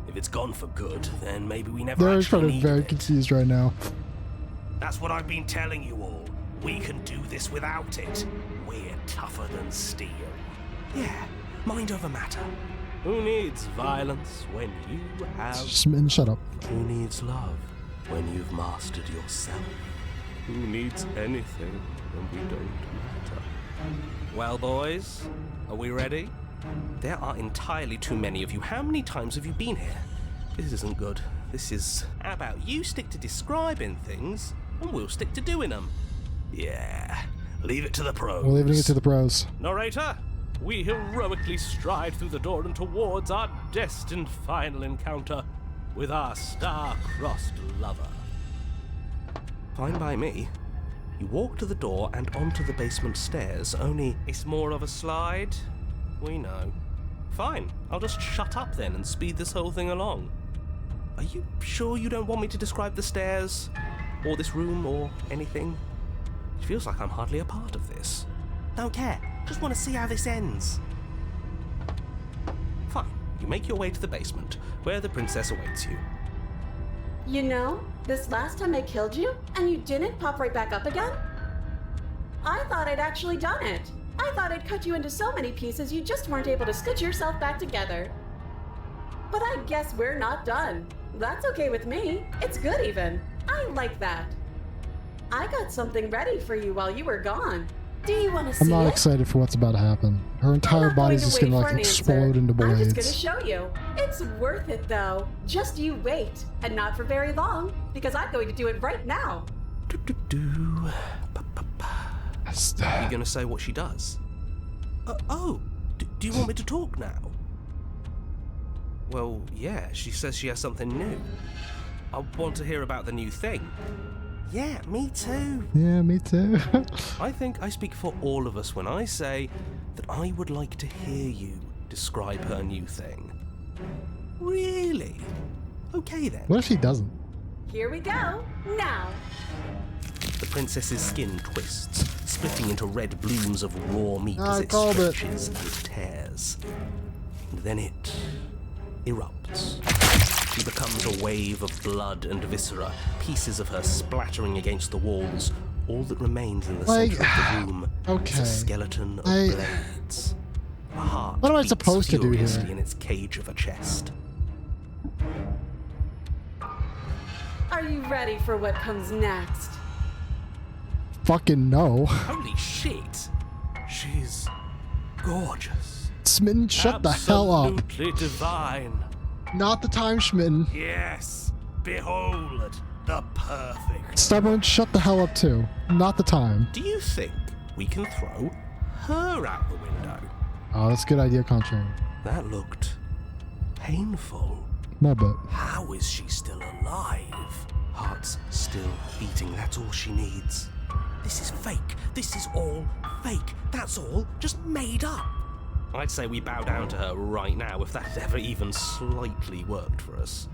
If it's gone for good, then maybe we never They're actually probably needed very it. confused right now. That's what I've been telling you all. We can do this without it. We're tougher than steel. Yeah, mind over matter. Who needs violence when you have... Smitten, shut up. Who needs love when you've mastered yourself? Who needs anything when we don't matter? Well, boys, are we ready? There are entirely too many of you. How many times have you been here? This isn't good. This is... How about you stick to describing things, and we'll stick to doing them? Yeah, leave it to the pros. We're leaving it to the pros. Narrator, we heroically stride through the door and towards our destined final encounter with our star-crossed lover. Fine by me. You walk to the door and onto the basement stairs, only it's more of a slide. We know. Fine, I'll just shut up then and speed this whole thing along. Are you sure you don't want me to describe the stairs, or this room, or anything? It feels like I'm hardly a part of this. Don't care, just want to see how this ends. Fine, you make your way to the basement, where the princess awaits you. You know, this last time I killed you, and you didn't pop right back up again? I thought I'd actually done it. I thought I'd cut you into so many pieces you just weren't able to stitch yourself back together. But I guess we're not done. That's okay with me. It's good even. I like that. I got something ready for you while you were gone. Do you want to see I'm not it? excited for what's about to happen. Her I'm entire not going body's to just wait gonna for like an explode answer. into I'm just blades. gonna show you. It's worth it though. Just you wait. And not for very long, because I'm going to do it right now. You gonna say what she does? Do you want me to talk now? Well, yeah, she says she has something new. I want to hear about the new thing. Yeah, me too. Yeah, me too. I think I speak for all of us when I say that I would like to hear you describe her new thing. Really? Okay then. What if she doesn't? Here we go. Now. The princess's skin twists, splitting into red blooms of raw meat I as it called it. stretches and tears. And then it erupts. She becomes a wave of blood and viscera, pieces of her splattering against the walls. All that remains in the Like, center of the room okay. is a skeleton of I- blades. A heart What am I beats supposed to do here? furiously in its cage of a chest. Are you ready for what comes next? Fucking no. Holy shit! She's gorgeous. Smitten, shut the hell up. Absolutely divine. Not the time, Smitten. Yes, behold, the perfect. Stubborn, shut the hell up too. Not the time. Do you think we can throw her out the window? Oh, that's a good idea, Contrary. That looked painful. No bit. How is she still alive? Heart's still beating, that's all she needs. This is fake. This is all fake. That's all just made up. I'd say we bow down to her right now if that had ever even slightly worked for us.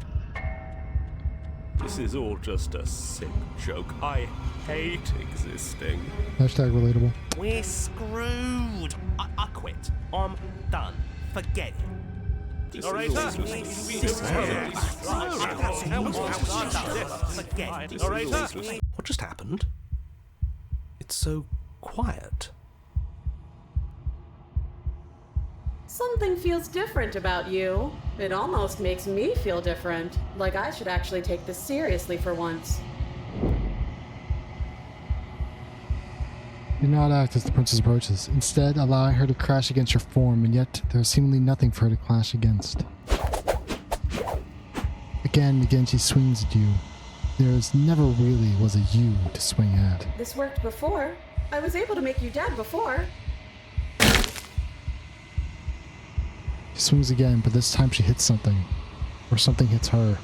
This is all just a sick joke. I hate existing. Hashtag relatable. We're screwed. I quit. I'm done. Forget it. Narrator? What just happened? It's so quiet. Something feels different about you. It almost makes me feel different. Like I should actually take this seriously for once. Do not act as the princess approaches, instead allowing her to crash against your form, and yet there is seemingly nothing for her to clash against. Again and again she swings at you. There never really was a you to swing at. This worked before. I was able to make you dead before. She swings again, but this time she hits something. Or something hits her.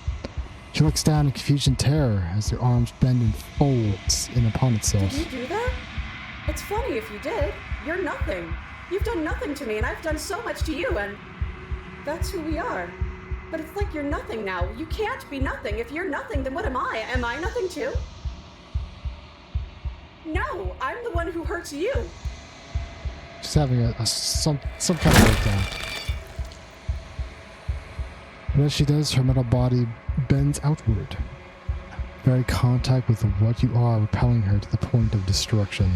She looks down in confusion and terror as her arms bend and folds in upon itself. Did you do that? It's funny if you did. You're nothing. You've done nothing to me, and I've done so much to you, and that's who we are. But it's like you're nothing now. You can't be nothing. If you're nothing, then what am I? Am I nothing too? No, I'm the one who hurts you. She's having some kind of breakdown. But as she does, her metal body bends outward. Very contact with what you are, repelling her to the point of destruction.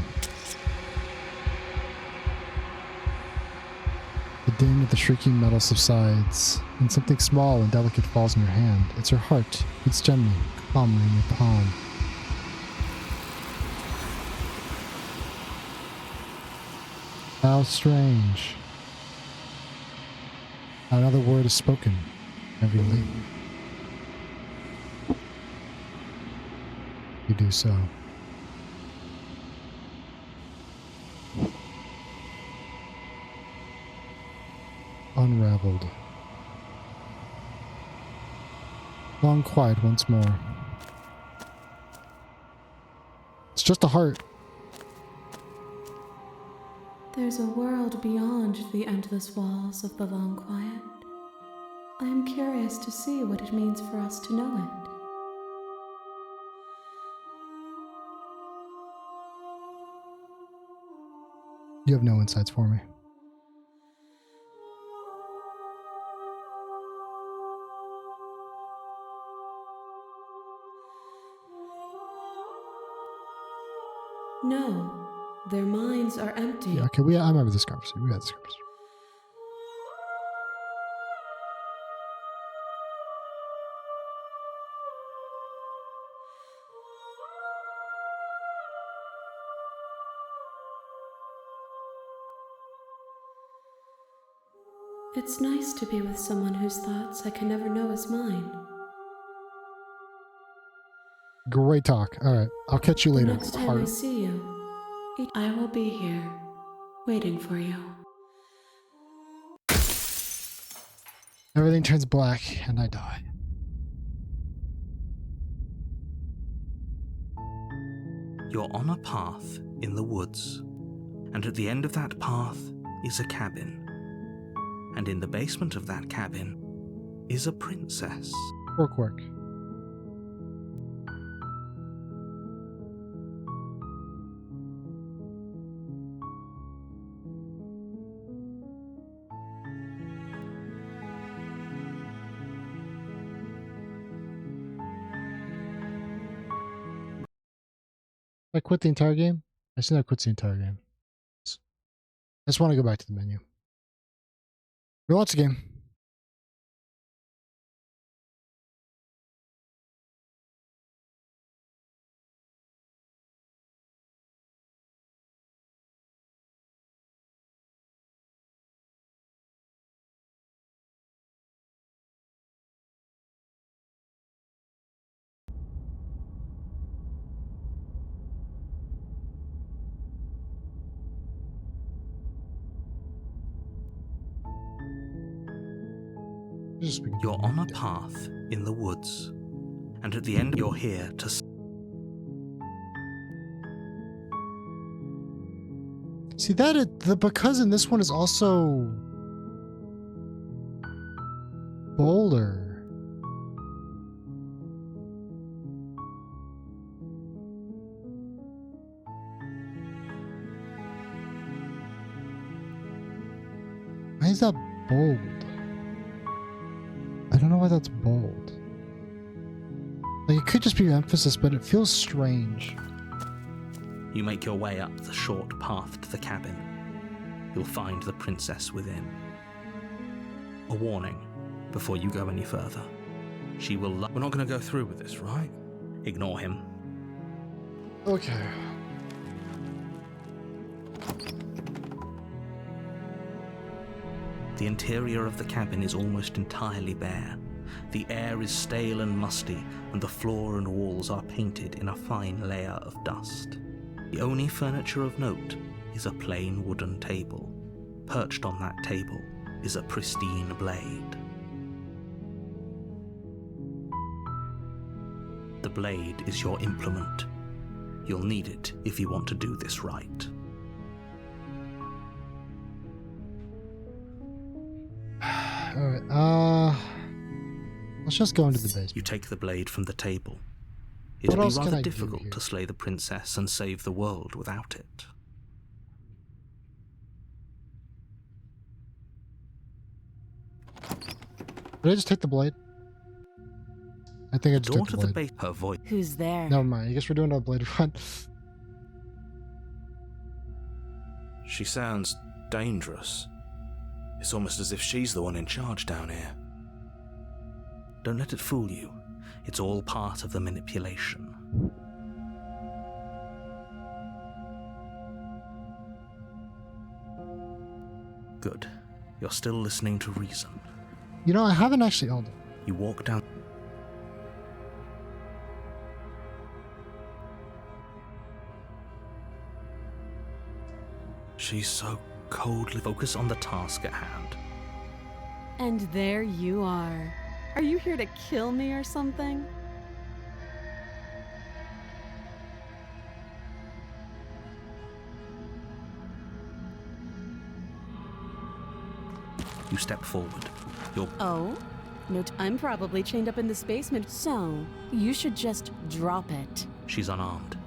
The din of the shrieking metal subsides, and something small and delicate falls in your hand. It's her heart. It's gently, calmly in your palm. How strange. Another word is spoken. Every leap. You do so. Unraveled. Long quiet once more. It's just a heart. There's a world beyond the endless walls of the long quiet. I am curious to see what it means for us to know it. You have no insights for me. No, their minds are empty. Yeah, okay, I remember this conversation. We had this conversation. It's nice to be with someone whose thoughts I can never know as mine. Great talk. Alright, I'll catch you later. Next time I see you, I will be here, waiting for you. Everything turns black, and I die. You're on a path in the woods, and at the end of that path is a cabin. And in the basement of that cabin is a princess. Real quick. I quit the entire game? I said I quit the entire game. I just want to go back to the menu. Relaunch the game. You're on a path in the woods, and at the end you're here to... See that because in this one is also bolder. Why is that bold? I don't know why that's bold. Like, it could just be emphasis, but it feels strange. You make your way up the short path to the cabin. You'll find the princess within. A warning before you go any further. She will... We're not going to go through with this, right? Ignore him. Okay. The interior of the cabin is almost entirely bare. The air is stale and musty, and the floor and walls are painted in a fine layer of dust. The only furniture of note is a plain wooden table. Perched on that table is a pristine blade. The blade is your implement. You'll need it if you want to do this right. Alright, let's just go into the basement. You take the blade from the table. It'd be rather difficult to slay the princess and save the world without it. Did I just take the blade? I think I just took the blade. Base, her voice. Who's there? Never mind, I guess we're doing a blade run. She sounds dangerous. It's almost as if she's the one in charge down here. Don't let it fool you. It's all part of the manipulation. Good. You're still listening to reason. You know, I haven't actually owned it. You walk down. She's so coldly focused on the task at hand. And there you are. Are you here to kill me or something? You step forward. Oh? No, I'm probably chained up in this basement, so you should just drop it. She's unarmed.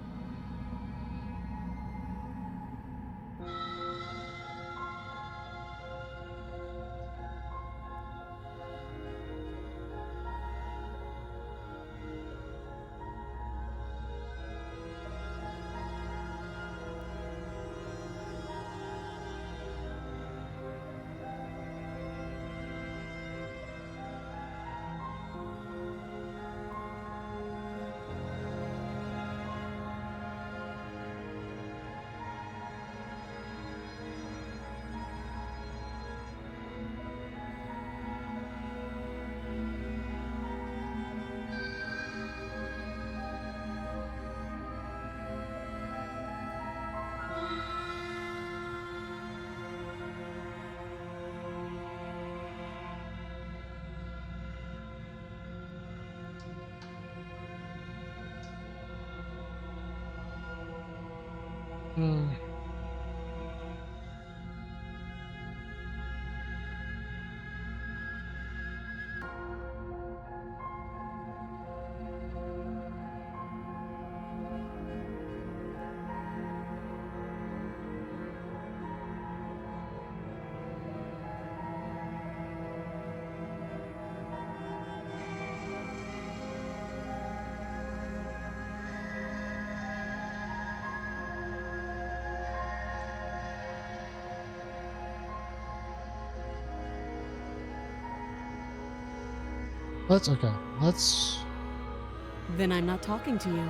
That's okay. Let's... Then I'm not talking to you.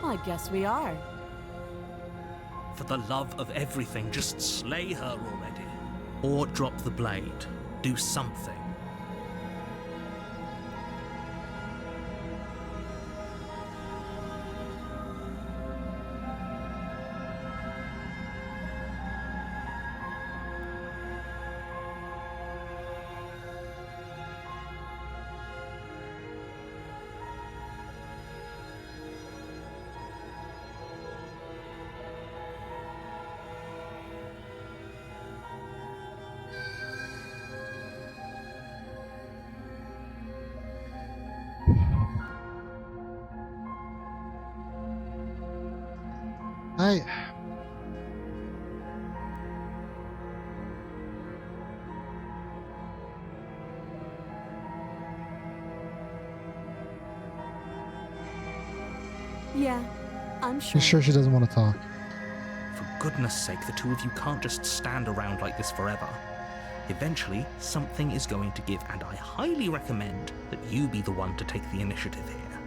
I guess we are. For the love of everything, just slay her already. Or drop the blade. Do something. Yeah, I'm sure. You sure she doesn't want to talk? For goodness sake, the two of you can't just stand around like this forever. Eventually, something is going to give, and I highly recommend that you be the one to take the initiative here.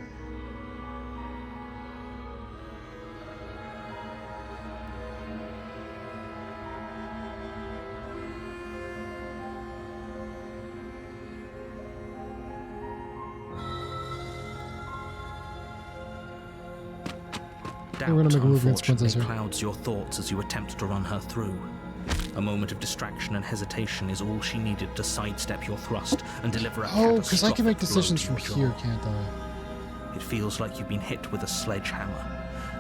We're gonna make a move against Princess Unfortunately, here. clouds your thoughts as you attempt to run her through. A moment of distraction and hesitation is all she needed to sidestep your thrust and deliver a Oh, because I can make catastrophic decisions blow from to your here, jaw. can't I? It feels like you've been hit with a sledgehammer.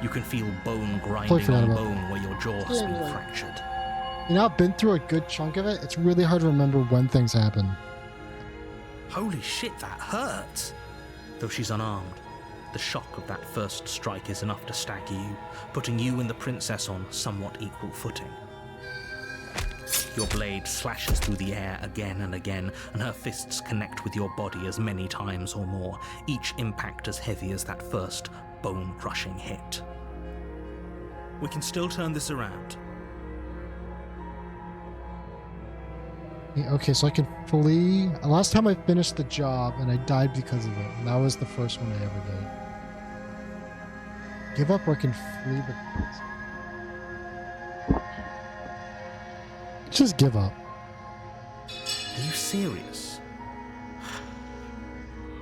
You can feel bone Totally grinding forgot on about bone where your jaw has been Yeah. fractured. You know, I've been through a good chunk of it. It's really hard to remember when things happen. Holy shit, that hurts! Though she's unarmed, the shock of that first strike is enough to stagger you, putting you and the princess on somewhat equal footing. Your blade slashes through the air again and again, and her fists connect with your body as many times or more, each impact as heavy as that first bone-crushing hit. We can still turn this around. Yeah, okay, so I can flee. Last time I finished the job and I died because of it. And that was the first one I ever did. Give up or I can flee the... Just give up. Are you serious?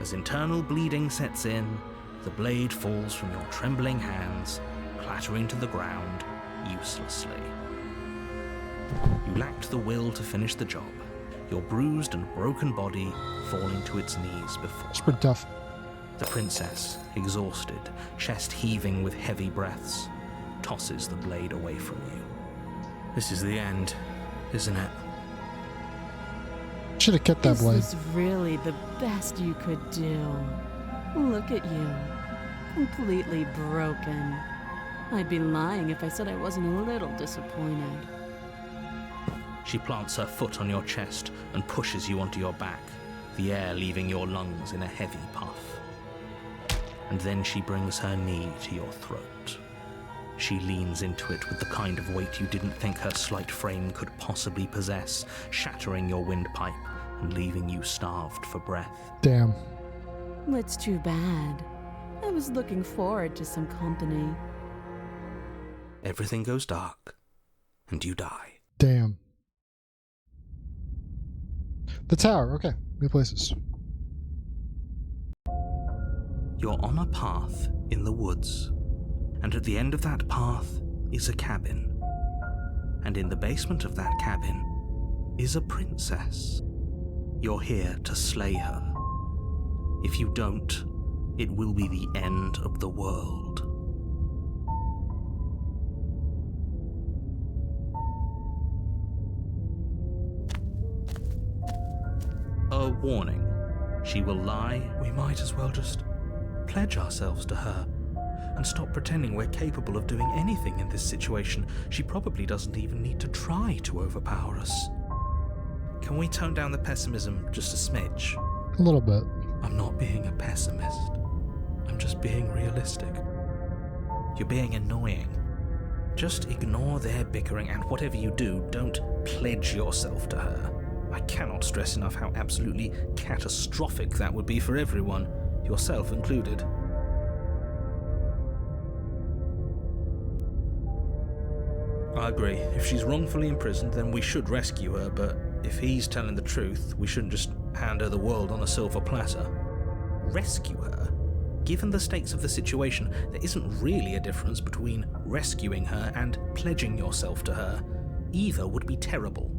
As internal bleeding sets in, the blade falls from your trembling hands, clattering to the ground uselessly. You lacked the will to finish the job, your bruised and broken body falling to its knees before It's her. pretty tough. The princess, exhausted, chest heaving with heavy breaths, tosses the blade away from you. This is the end, isn't it? Should have kept that Is blade. this really the best you could do? Look at you. Completely broken. I'd be lying if I said I wasn't a little disappointed. She plants her foot on your chest and pushes you onto your back, the air leaving your lungs in a heavy puff. And then she brings her knee to your throat. She leans into it with the kind of weight you didn't think her slight frame could possibly possess, shattering your windpipe and leaving you starved for breath. Damn. It's too bad. I was looking forward to some company. Everything goes dark, and you die. Damn. The tower. Okay. New places. You're on a path in the woods, and at the end of that path is a cabin. And in the basement of that cabin is a princess. You're here to slay her. If you don't, it will be the end of the world. A warning. She will lie. We might as well just pledge ourselves to her and stop pretending we're capable of doing anything in this situation. She probably doesn't even need to try to overpower us. Can we tone down the pessimism just a smidge? A little bit. I'm not being a pessimist. I'm just being realistic. You're being annoying. Just ignore their bickering, and whatever you do, don't pledge yourself to her. I cannot stress enough how absolutely catastrophic that would be for everyone, yourself included. I agree. If she's wrongfully imprisoned, then we should rescue her, but if he's telling the truth, we shouldn't just hand her the world on a silver platter. Rescue her? Given the stakes of the situation, there isn't really a difference between rescuing her and pledging yourself to her. Either would be terrible.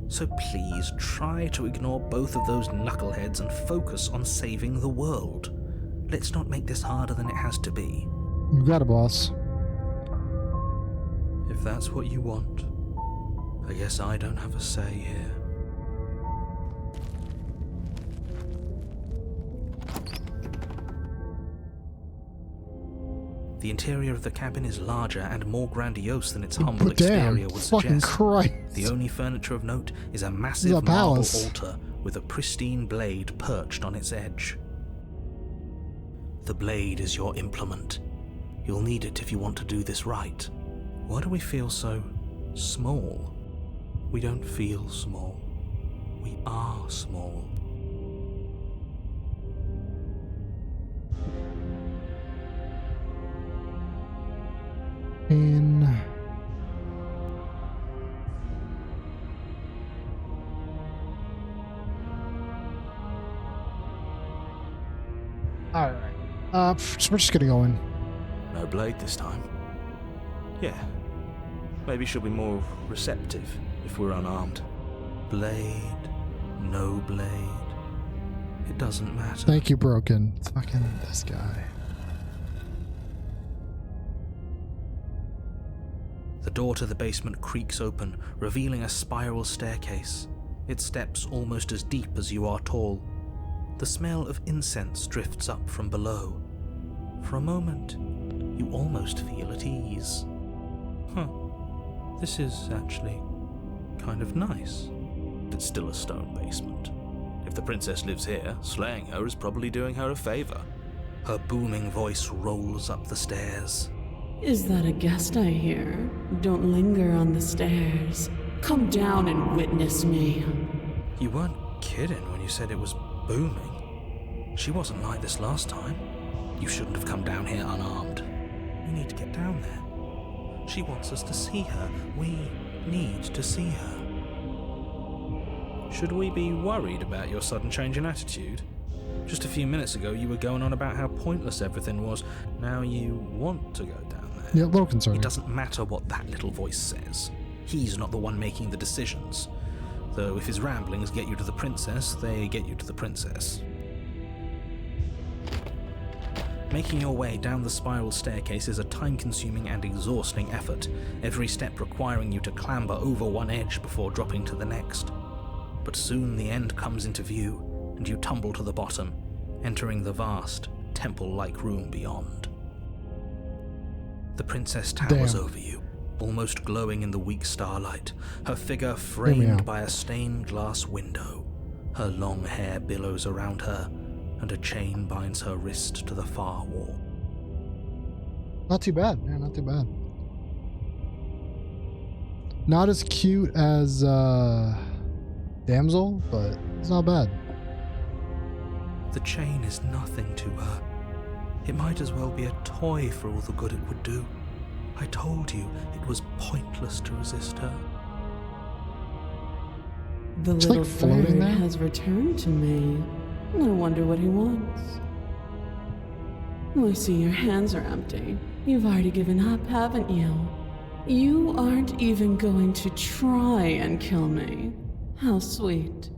So please try to ignore both of those knuckleheads and focus on saving the world. Let's not make this harder than it has to be. You got it, boss. If that's what you want, I guess I don't have a say here. The interior of the cabin is larger and more grandiose than its humble But damn, exterior would fucking suggest. Christ. The only furniture of note is a This is massive a marble palace. altar with a pristine blade perched on its edge. The blade is your implement. You'll need it if you want to do this right. Why do we feel so small? We don't feel small. We are small. Alright. We're just gonna go in. No blade this time. Yeah. Maybe she'll be more receptive if we're unarmed. Blade, no blade. It doesn't matter. Thank you, Broken. It's fucking this guy. The door to the basement creaks open, revealing a spiral staircase. Its steps almost as deep as you are tall. The smell of incense drifts up from below. For a moment, you almost feel at ease. This is actually kind of nice. It's still a stone basement. If the princess lives here, slaying her is probably doing her a favor. Her booming voice rolls up the stairs. Is that a guest I hear? Don't linger on the stairs. Come down and witness me. You weren't kidding when you said it was booming. She wasn't like this last time. You shouldn't have come down here unarmed. We need to get down there. She wants us to see her. We need to see her. Should we be worried about your sudden change in attitude? Just a few minutes ago you were going on about how pointless everything was. Now you want to go down there. Yeah, a little concerning. It doesn't matter what that little voice says. He's not the one making the decisions. Though if his ramblings get you to the princess, they get you to the princess. Making your way down the spiral staircase is a time-consuming and exhausting effort, every step requiring you to clamber over one edge before dropping to the next. But soon the end comes into view, and you tumble to the bottom, entering the vast, temple-like room beyond. The princess towers over you, almost glowing in the weak starlight, her figure framed by a stained glass window. Her long hair billows around her, and a chain binds her wrist to the far wall. Not too bad. Yeah, not too bad. Not as cute as Damsel, but it's not bad. The chain is nothing to her. It might as well be a toy for all the good it would do. I told you it was pointless to resist her. The It's little like floating bird there. has returned to me. I wonder what he wants. I see your hands are empty. You've already given up, haven't you? You aren't even going to try and kill me. How sweet.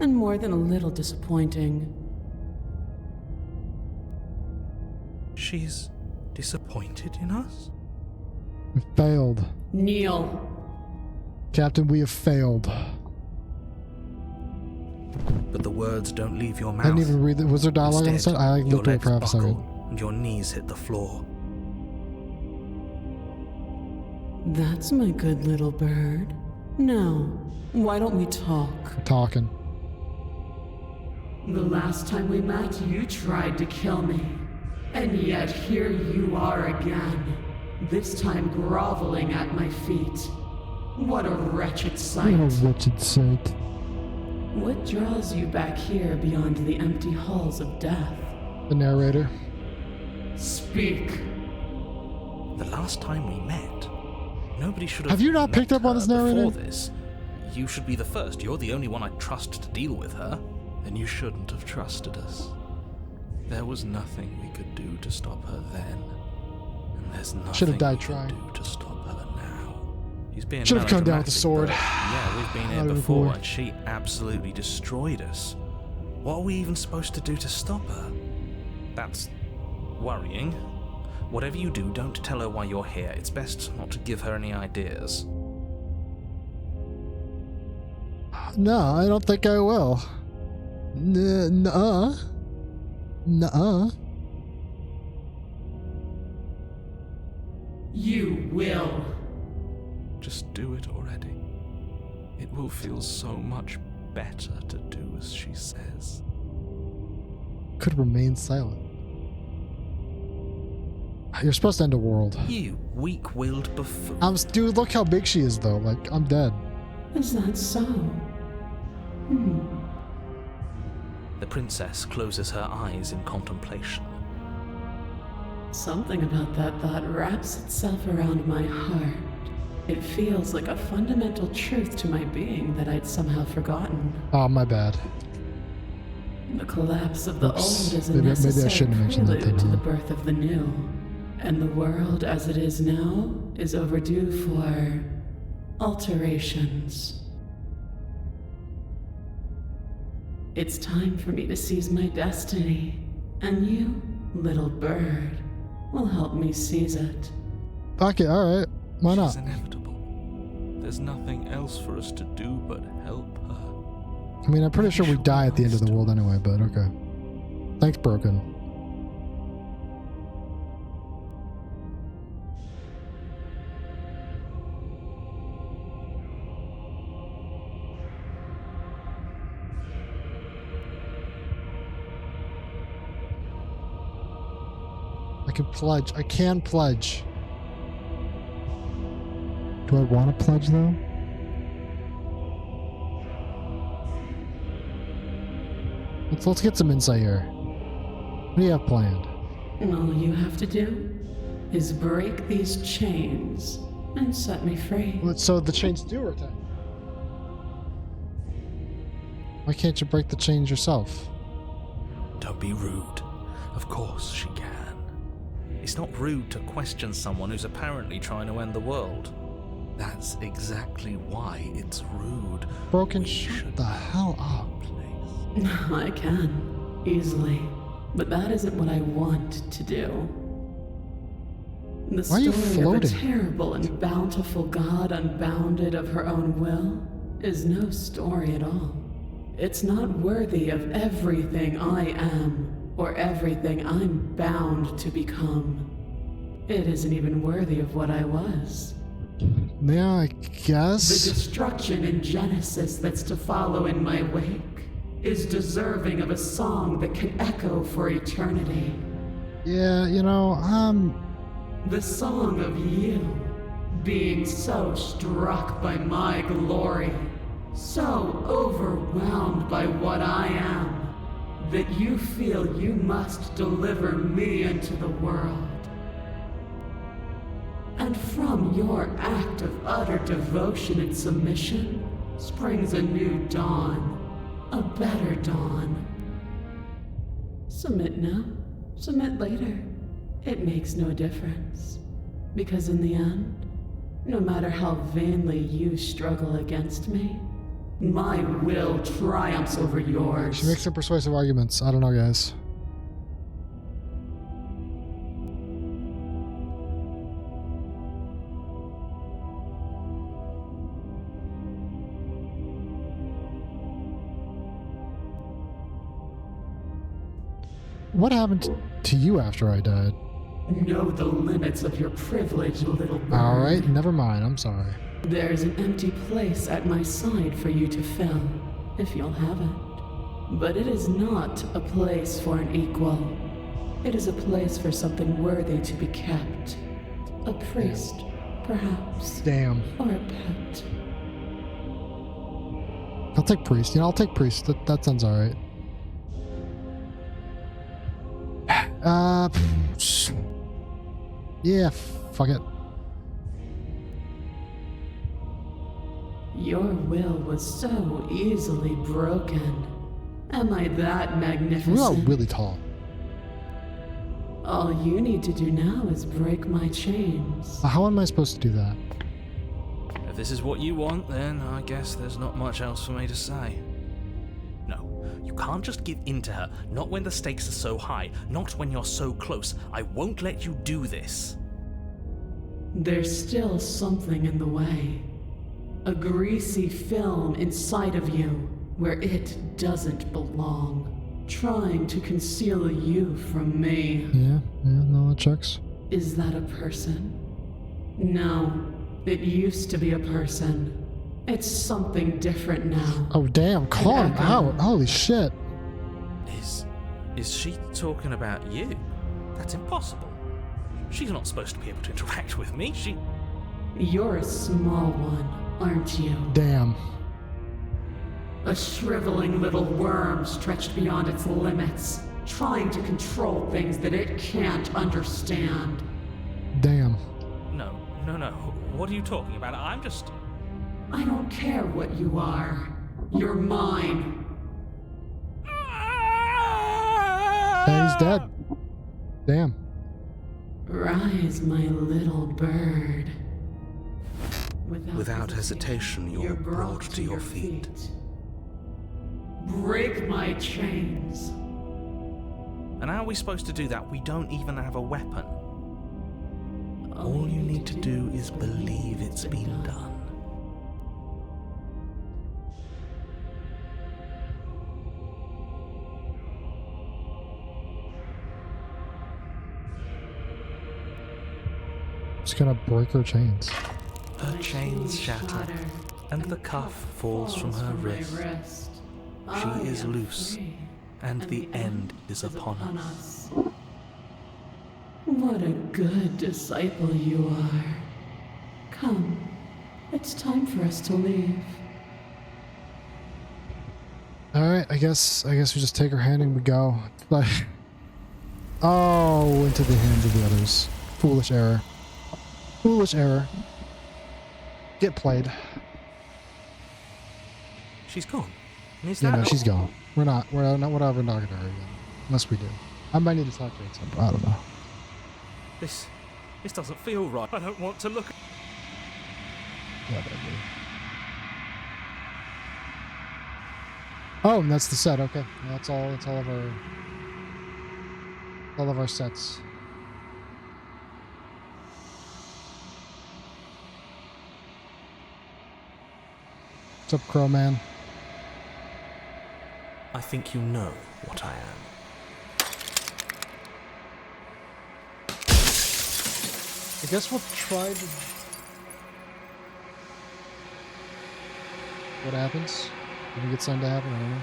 And more than a little disappointing. She's disappointed in us? We failed. Kneel. Captain, we have failed. But the words don't leave your mouth. I didn't even read it. Was there dialogue on the side? I your looked at it legs for half a second. buckle and your knees hit the floor. That's my good little bird. Now, why don't we talk? We're talking. The last time we met, you tried to kill me. And yet here you are again. This time groveling at my feet. What a wretched sight. What a wretched sight. What draws you back here beyond the empty halls of death? The narrator. Speak. The last time we met, nobody should Have you not met picked up on her this narrator? before this. You should be the first. You're the only one I'd trust to deal with her. Then you shouldn't have trusted us. There was nothing we could do to stop her then. And there's nothing Should have died we trying. can do to stop her now. He's being Should have come down with the sword. melodramatic, but yeah, we've been Out here of the before void. and she absolutely destroyed us. What are we even supposed to do to stop her? That's worrying. Whatever you do, don't tell her why you're here. It's best not to give her any ideas. No, I don't think I will. Nuh-uh. Nuh-uh. You will. Just do it already. It will feel so much better to do as she says. Could remain silent. You're supposed to end a world. You weak-willed buffoon. Dude, look how big she is, though. Like, I'm dead. Is that so? The princess closes her eyes in contemplation. Something about that thought wraps itself around my heart. It feels like a fundamental truth to my being that I'd somehow forgotten. Oh, my bad. The collapse of the Oops. old is a Maybe I necessary shouldn't have mentioned that prelude then, to the huh? birth of the new. And the world as it is now is overdue for alterations. It's time for me to seize my destiny, and you, little bird, will help me seize it. Fuck it, alright. Why not? She's inevitable. There's nothing else for us to do but help her. I mean, I'm pretty sure we die at the end of the world anyway, but okay. Thanks, Broken. I can pledge. I can pledge. Do I want to pledge, though? Let's get some insight here. What do you have planned? All you have to do is break these chains and set me free. So the chains do return. Why can't you break the chains yourself? Don't be rude. Of course she can. It's not rude to question someone who's apparently trying to end the world. That's exactly why it's rude. Broken, We shut should the hell up. I can, easily. But that isn't what I want to do. The Why are you story of a floating? terrible and bountiful God unbounded of her own will is no story at all. It's not worthy of everything I am or everything I'm bound to become. It isn't even worthy of what I was. Yeah, I The guess. destruction in Genesis that's to follow in my wake is deserving of a song that can echo for eternity. Yeah, you know, The song of you, being so struck by my glory, so overwhelmed by what I am, that you feel you must deliver me into the world. And from your act of utter devotion and submission springs a new dawn, a better dawn. Submit now, submit later. It makes no difference. Because in the end, no matter how vainly you struggle against me, my will triumphs over yours. she makes some persuasive arguments. I don't know, guys. What happened to you after I died? Know the limits of your privilege, little bird. Alright, never mind. I'm sorry. There's an empty place at my side for you to fill, if you'll have it. But it is not a place for an equal. It is a place for something worthy to be kept. A priest, perhaps. Damn. Or a pet. I'll take priest. You know, I'll take priest. That sounds alright. Yeah, fuck it. Your will was so easily broken. Am I that magnificent? We're not really tall. All you need to do now is break my chains. How am I supposed to do that? If this is what you want, then I guess there's not much else for me to say. No, you can't just give in to her, not when the stakes are so high, not when you're so close. I won't let you do this. There's still something in the way. A greasy film inside of you where it doesn't belong, trying to conceal you from me. Yeah, no, that checks. Is that a person? No, it used to be a person. It's something different now. Oh, damn, call him out. Holy shit. Is she talking about you? That's impossible. She's not supposed to be able to interact with me. You're a small one, aren't you? Damn. A shriveling little worm stretched beyond its limits, trying to control things that it can't understand. Damn. No. What are you talking about? I'm just... I don't care what you are. You're mine. Hey, he's dead. Damn. Rise, my little bird. Without hesitation, you're brought to your feet. Break my chains. And how are we supposed to do that? We don't even have a weapon. All you need to do is believe it's been done. Just gonna break her chains. Her chains shatter, and the cuff falls from her wrist. She is loose, and the end is upon us. What a good disciple you are. Come, it's time for us to leave. Alright, I guess we just take her hand and we go. Like, oh, into the hands of the others. Foolish error. Foolish error. Get played. She's gone. Yeah, no, she's gone. We're not ever talking to her again. Unless we do. I might need to talk to her at some point. I don't know. This doesn't feel right. I don't want to look... Whatever. Oh, and that's the set. Okay, that's all. That's all of our sets. What's up, Crow Man? I think you know what I am. I guess we'll try to... What happens? If we get something to happen, I don't know.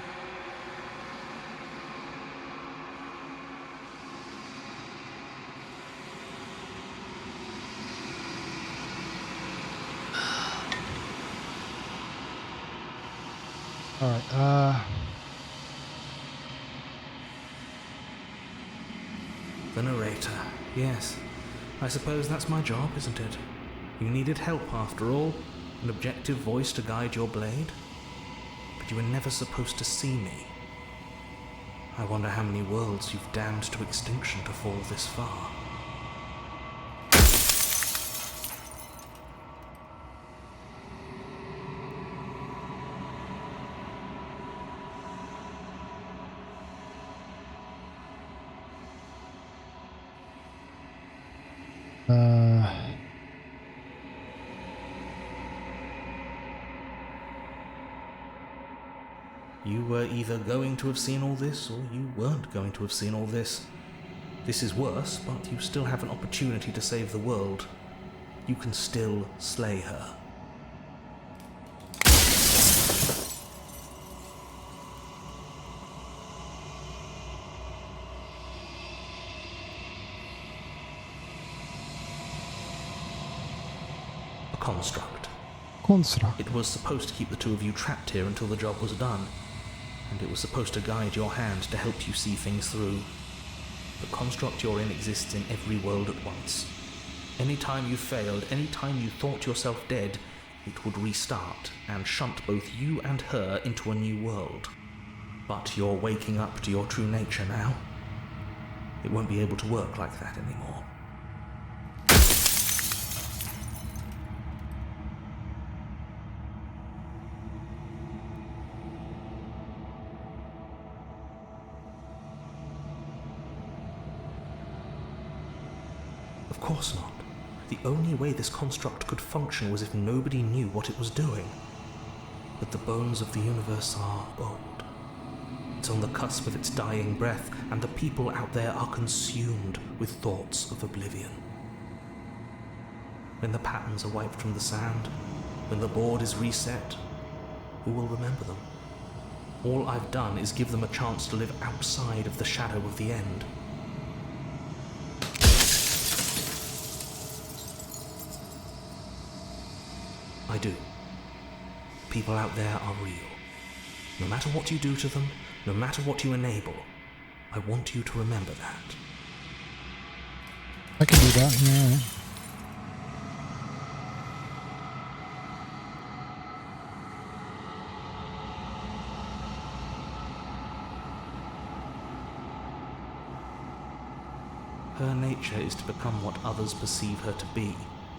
Alright, The narrator. Yes. I suppose that's my job, isn't it? You needed help after all. An objective voice to guide your blade. But you were never supposed to see me. I wonder how many worlds you've damned to extinction to fall this far. You were either going to have seen all this, or you weren't going to have seen all this. This is worse, but you still have an opportunity to save the world. You can still slay her. A construct. It was supposed to keep the two of you trapped here until the job was done. And it was supposed to guide your hand to help you see things through. The construct you're in exists in every world at once. Any time you failed, any time you thought yourself dead, it would restart and shunt both you and her into a new world. But you're waking up to your true nature now. It won't be able to work like that anymore. Of course not. The only way this construct could function was if nobody knew what it was doing. But the bones of the universe are old. It's on the cusp of its dying breath, and the people out there are consumed with thoughts of oblivion. When the patterns are wiped from the sand, when the board is reset, who will remember them? All I've done is give them a chance to live outside of the shadow of the end. I do. People out there are real. No matter what you do to them, no matter what you enable, I want you to remember that. I can do that, yeah. Her nature is to become what others perceive her to be.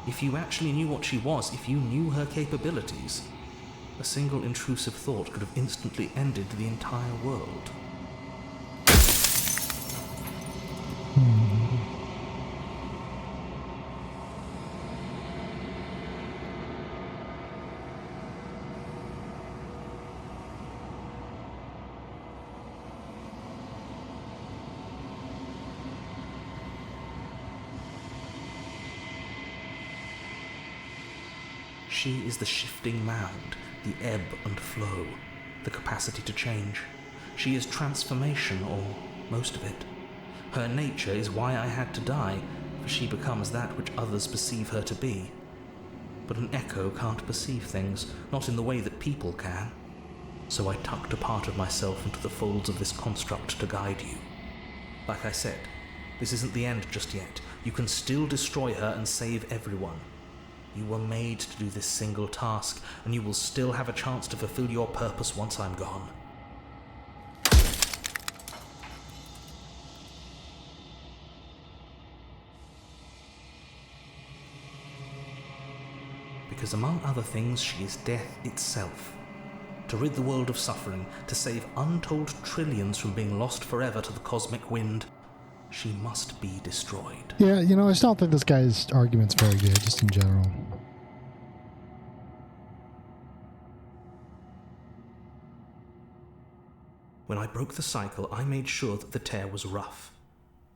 If you actually knew what she was, if you knew her capabilities, a single intrusive thought could have instantly ended the entire world. She is the shifting mound, the ebb and flow, the capacity to change. She is transformation, or most of it. Her nature is why I had to die, for she becomes that which others perceive her to be. But an echo can't perceive things, not in the way that people can. So I tucked a part of myself into the folds of this construct to guide you. Like I said, this isn't the end just yet. You can still destroy her and save everyone. You were made to do this single task, and you will still have a chance to fulfill your purpose once I'm gone. Because among other things, she is death itself. To rid the world of suffering, to save untold trillions from being lost forever to the cosmic wind, she must be destroyed. Yeah, you know, I still don't think this guy's argument's very good, just in general. When I broke the cycle, I made sure that the tear was rough.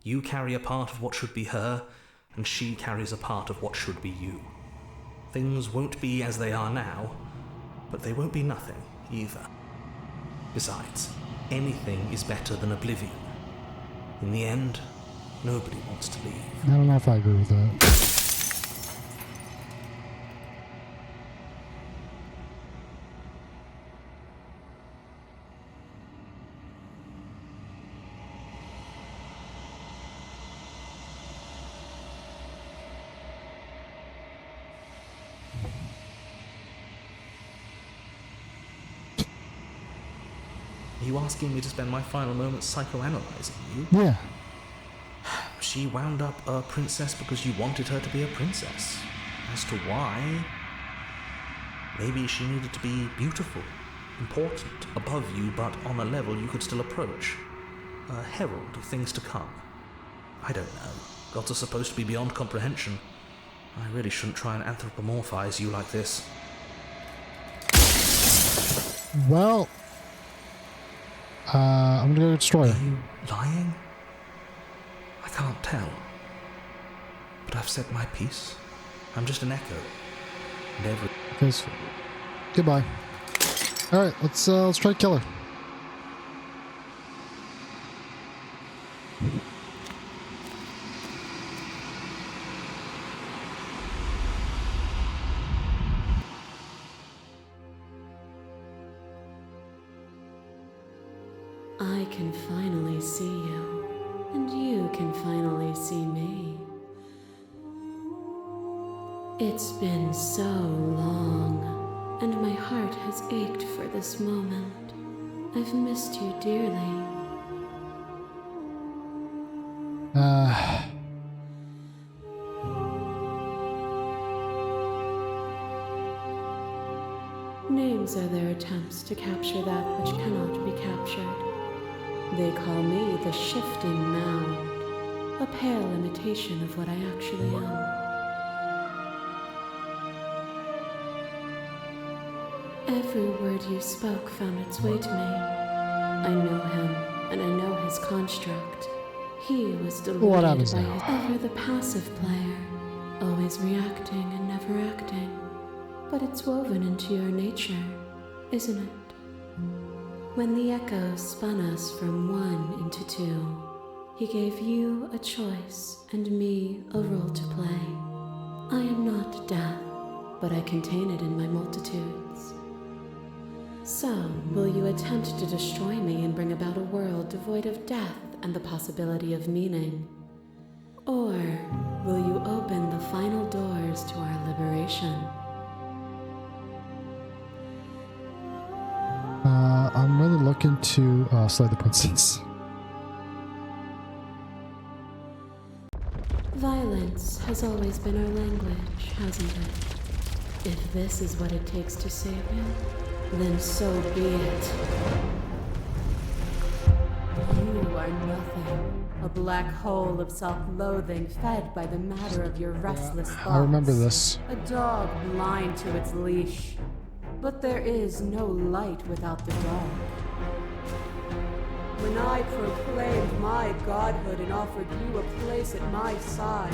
You carry a part of what should be her, and she carries a part of what should be you. Things won't be as they are now, but they won't be nothing either. Besides, anything is better than oblivion. In the end, nobody wants to leave. I don't know if I agree with that. Are you asking me to spend my final moments psychoanalyzing you? Yeah. She wound up a princess because you wanted her to be a princess. As to why, maybe she needed to be beautiful, important, above you, but on a level you could still approach. A herald of things to come. I don't know. Gods are supposed to be beyond comprehension. I really shouldn't try and anthropomorphize you like this. Well, I'm gonna go destroy her. Are you lying? I can't tell. But I've said my piece. I'm just an echo. And every... Because, goodbye. Alright, let's try to kill her. I can finally see you, and you can finally see me. It's been so long, and my heart has ached for this moment. I've missed you dearly. Names are their attempts to capture that which cannot be captured. They call me the shifting mound, a pale imitation of what I actually am. Every word you spoke found its way to me. I know him, and I know his construct. He was deluded by his ever the passive player, always reacting and never acting. But it's woven into your nature, isn't it? When the echo spun us from one into two, he gave you a choice and me a role to play. I am not death, but I contain it in my multitudes. So, will you attempt to destroy me and bring about a world devoid of death and the possibility of meaning? Or will you open the final doors to our liberation? I'm really looking to slay the princess. Violence has always been our language, hasn't it? If this is what it takes to save you, then so be it. You are nothing. A black hole of self-loathing fed by the matter of your restless thoughts. I remember this. A dog blind to its leash. But there is no light without the dark. When I proclaimed my godhood and offered you a place at my side,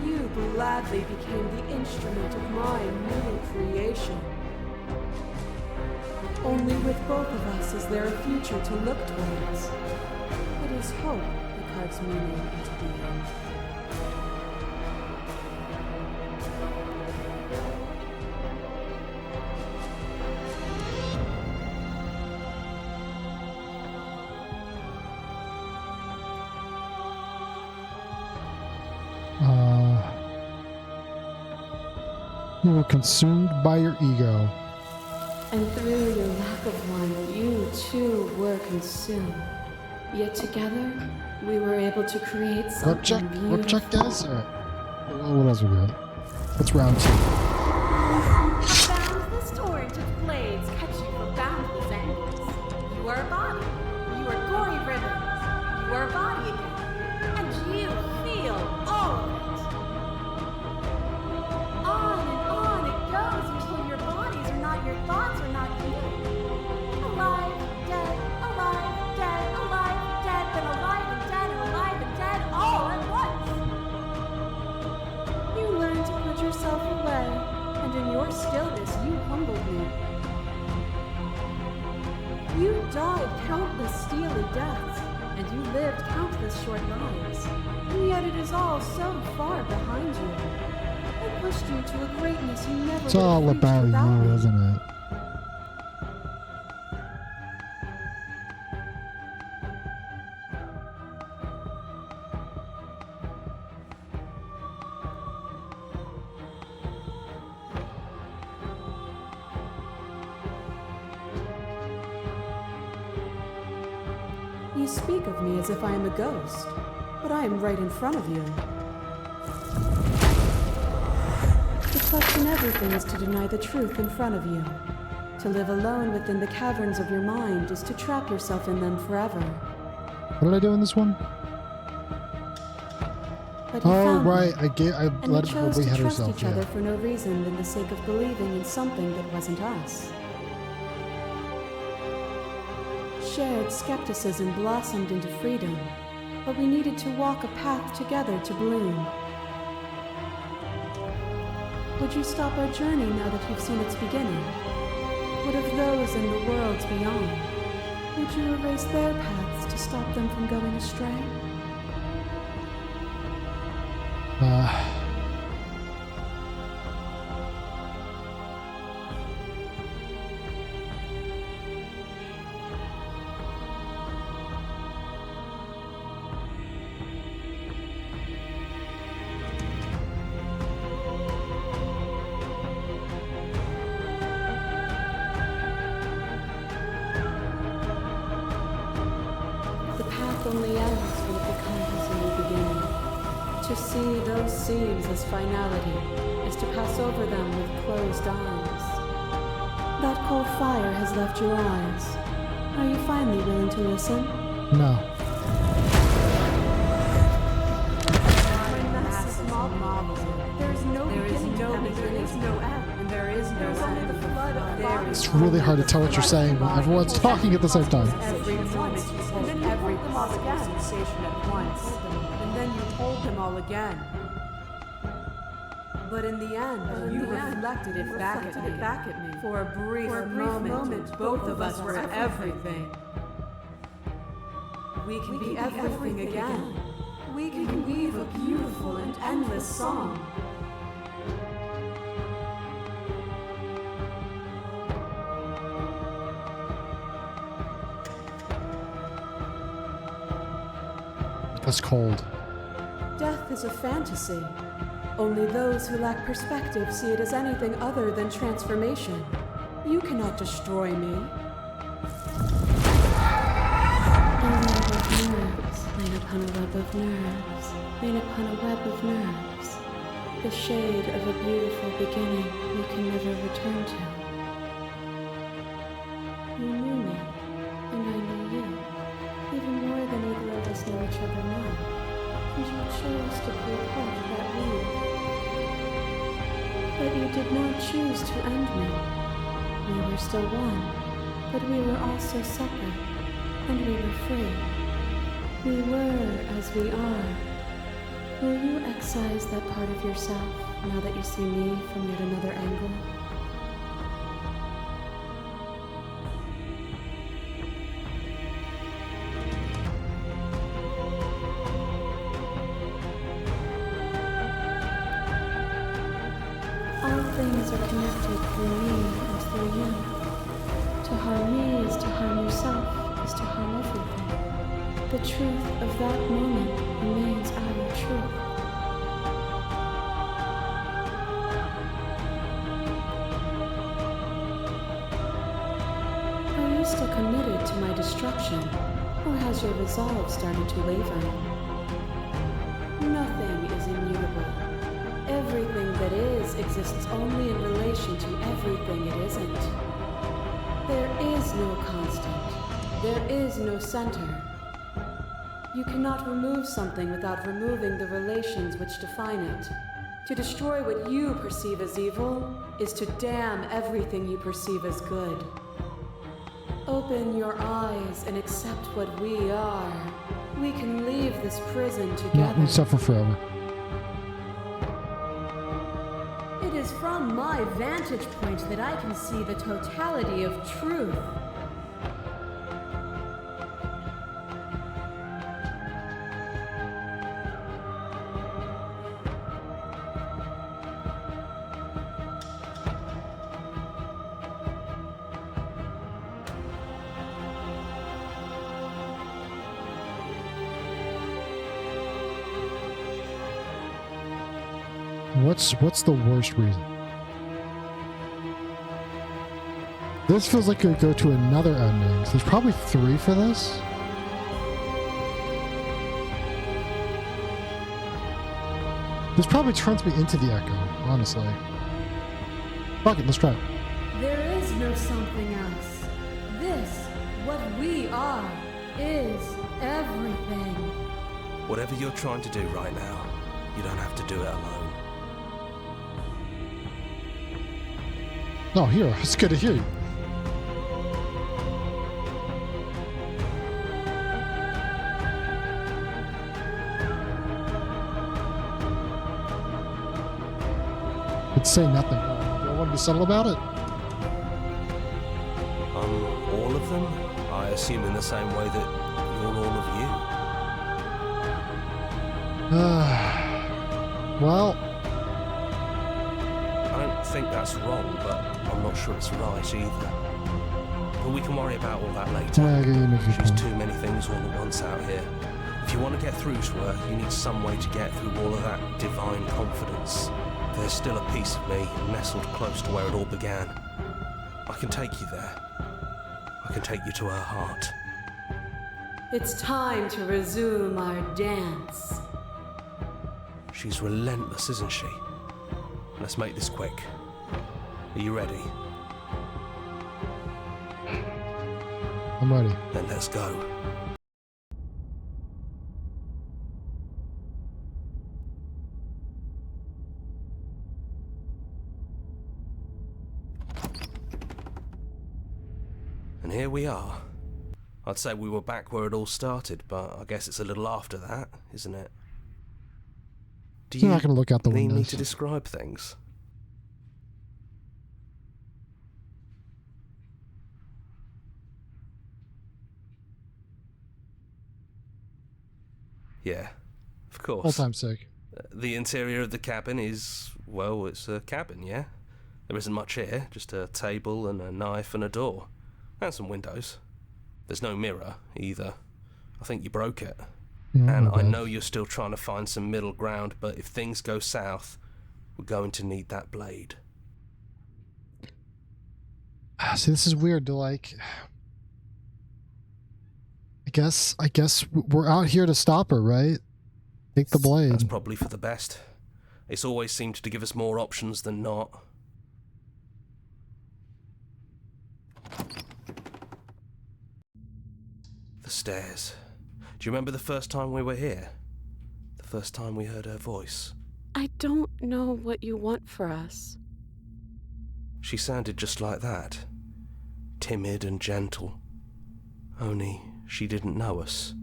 you gladly became the instrument of my new creation. Only with both of us is there a future to look towards. It is hope that carves meaning into being. You were consumed by your ego. And through your lack of one, you too were consumed. Yet together, we were able to create something beautiful. What check guys? What else we got? What's round 2? Boundless torrent of blades cut you from boundless angles. You are a body. You are gory ribbons. You are a body again. And you feel all of it. On and on it goes until your bodies are not your thoughts, are not you. Alive, dead, then alive and dead, all at once. You learn to put yourself away, and in your stillness you humbled me. You died countless steely deaths, and you lived countless short lives, and yet it is all so far behind you. I pushed you to a greatness you never It's would have all reached about without you, me. isn't it? You speak of me as if I am a ghost, but I am right in front of you. The crux in everything is to deny the truth in front of you. To live alone within the caverns of your mind is to trap yourself in them forever. What did I do in this one? But you Oh, found right. me, I and let we her chose to head trust herself. each other Yeah. for no reason than the sake of believing in something that wasn't us. Shared skepticism blossomed into freedom, but we needed to walk a path together to bloom. Would you stop our journey now that you've seen its beginning? What of those in the worlds beyond? Would you erase their paths to stop them from going astray? The path only ends when it becomes a new beginning. To see those seams as finality is to pass over them with closed eyes. That cold fire has left your eyes. Are you finally willing to listen? No. It's really hard to tell what you're saying when everyone's talking at the same time. Every moment you hold every possible sensation at once, and then you hold them all again. But in the end, you reflected it back at me. For a brief moment, both of us were everything. We can be everything again. We can weave a beautiful and endless song. That's cold. Death is a fantasy. Only those who lack perspective see it as anything other than transformation. You cannot destroy me. A web of nerves, laid upon a web of nerves, laid upon a web of nerves. The shade of a beautiful beginning we can never return to. You knew me, and I knew you, even more than either of us know each other now. And you chose to be a part of that weave. But you did not choose to end me. We were still one, but we were also separate, and we were free. We were as we are. Will you excise that part of yourself now that you see me from yet another angle? All things are connected through me and through you. To harm me is to harm yourself, is to harm everything. The truth of that moment remains our truth. Are you still committed to my destruction, or has your resolve started to waver? Nothing is immutable. Everything that is exists only in relation to everything it isn't. There is no constant. There is no center. You cannot remove something without removing the relations which define it. To destroy what you perceive as evil is to damn everything you perceive as good. Open your eyes and accept what we are. We can leave this prison together. We suffer forever. It is from my vantage point that I can see the totality of truth. What's the worst reason? This feels like it would go to another ending. So there's probably 3 for this. This probably turns me into the Echo, honestly. Fuck it, let's try it. There is no something else. This, what we are, is everything. Whatever you're trying to do right now, you don't have to do it alone. Oh, here, it's good to hear you. It'd say nothing. Do I want to be subtle about it? All of them? I assume in the same way that you're all of you. Well, I don't think that's wrong, but I'm not sure it's right either. But we can worry about all that later. There's too many things all at once out here. If you want to get through to her, you need some way to get through all of that divine confidence. There's still a piece of me nestled close to where it all began. I can take you there. I can take you to her heart. It's time to resume our dance. She's relentless, isn't she? Let's make this quick. Are you ready? I'm ready. Then let's go. And here we are. I'd say we were back where it all started, but I guess it's a little after that, isn't it? Do you You're not going to look out the need me windows. to describe things? Yeah, of course. All time's sake. The interior of the cabin is, well, it's a cabin, yeah? There isn't much here, just a table and a knife and a door. And some windows. There's no mirror, either. I think you broke it. And I know you're still trying to find some middle ground, but if things go south, we're going to need that blade. See, this is weird to like... I guess we're out here to stop her, right? Take the blade. That's probably for the best. It's always seemed to give us more options than not. The stairs. Do you remember the first time we were here? The first time we heard her voice? I don't know what you want for us. She sounded just like that. Timid and gentle. Only she didn't know us.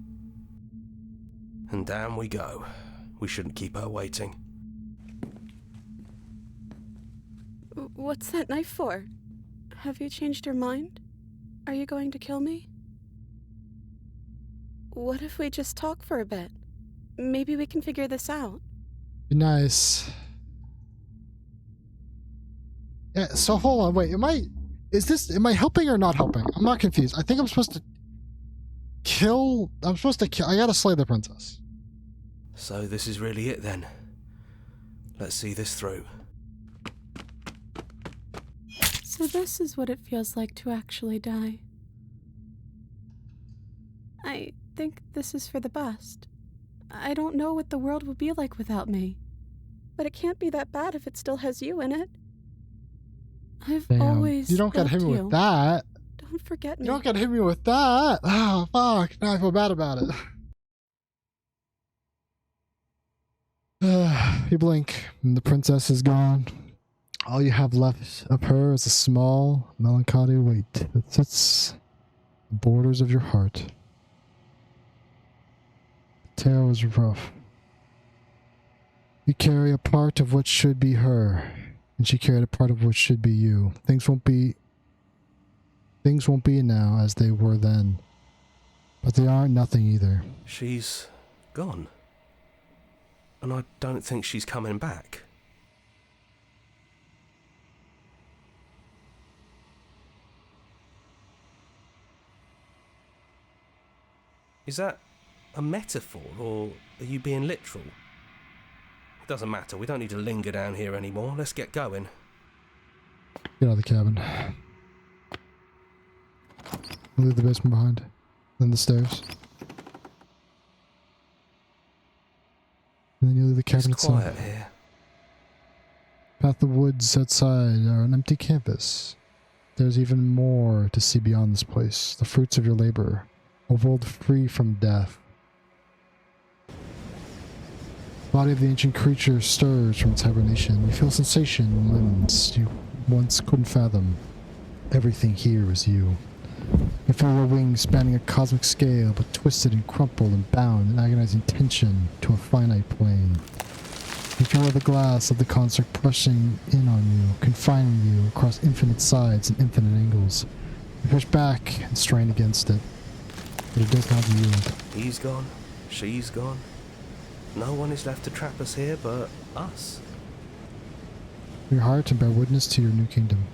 And down we go. We shouldn't keep her waiting. What's that knife for? Have you changed your mind? Are you going to kill me? What if we just talk for a bit? Maybe we can figure this out. Be nice. Yeah, so hold on, wait, am I helping or not helping? I'm not confused. I think I'm supposed to kill, I gotta slay the princess. So this is really it then. Let's see this through. So this is what it feels like to actually die. I think this is for the best. I don't know what the world would be like without me. But it can't be that bad if it still has you in it. I've always You don't gotta hit me with that. Don't forget me. You don't gotta hit me with that. Oh, fuck. Now I feel bad about it. You blink, and the princess is gone. All you have left of her is a small, melancholy weight that sits the borders of your heart. The tale is rough. You carry a part of what should be her, and she carried a part of what should be you. Things won't be now as they were then, but they aren't nothing either. She's gone. And I don't think she's coming back. Is that a metaphor, or are you being literal? It doesn't matter, we don't need to linger down here anymore. Let's get going. Get out of the cabin. Leave the basement behind. Then the stairs. And then you leave the cabin itself. It's quiet here. Path of woods outside are an empty canvas. There's even more to see beyond this place. The fruits of your labor. A world free from death. The body of the ancient creature stirs from its hibernation. You feel sensation in limbs you once couldn't fathom. Everything here is you. You feel your wings spanning a cosmic scale, but twisted and crumpled and bound in agonizing tension to a finite plane. You feel the glass of the construct pressing in on you, confining you across infinite sides and infinite angles. You push back and strain against it, but it does not yield. He's gone. She's gone. No one is left to trap us here but us. Your heart and bear witness to your new kingdom.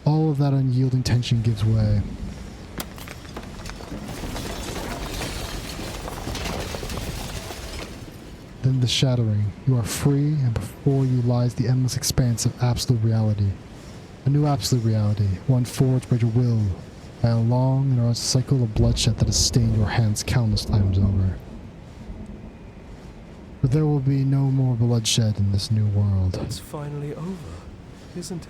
All of that unyielding tension gives way. Then the shattering. You are free, and before you lies the endless expanse of absolute reality. A new absolute reality, one forged by your will, by a long and arduous cycle of bloodshed that has stained your hands countless times over. But there will be no more bloodshed in this new world. It's finally over, isn't it?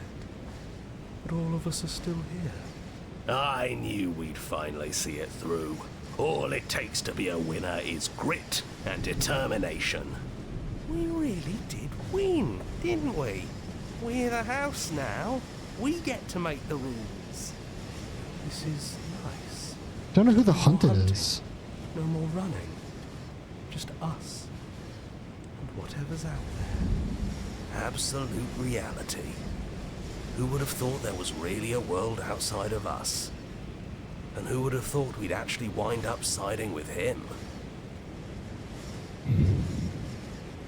But all of us are still here. I knew we'd finally see it through. All it takes to be a winner is grit and determination. We really did win, didn't we? We're the house now. We get to make the rules. This is nice. Don't know who the No hunted hunting, is. No more running. Just us. And whatever's out there. Absolute reality. Who would have thought there was really a world outside of us? And who would have thought we'd actually wind up siding with him?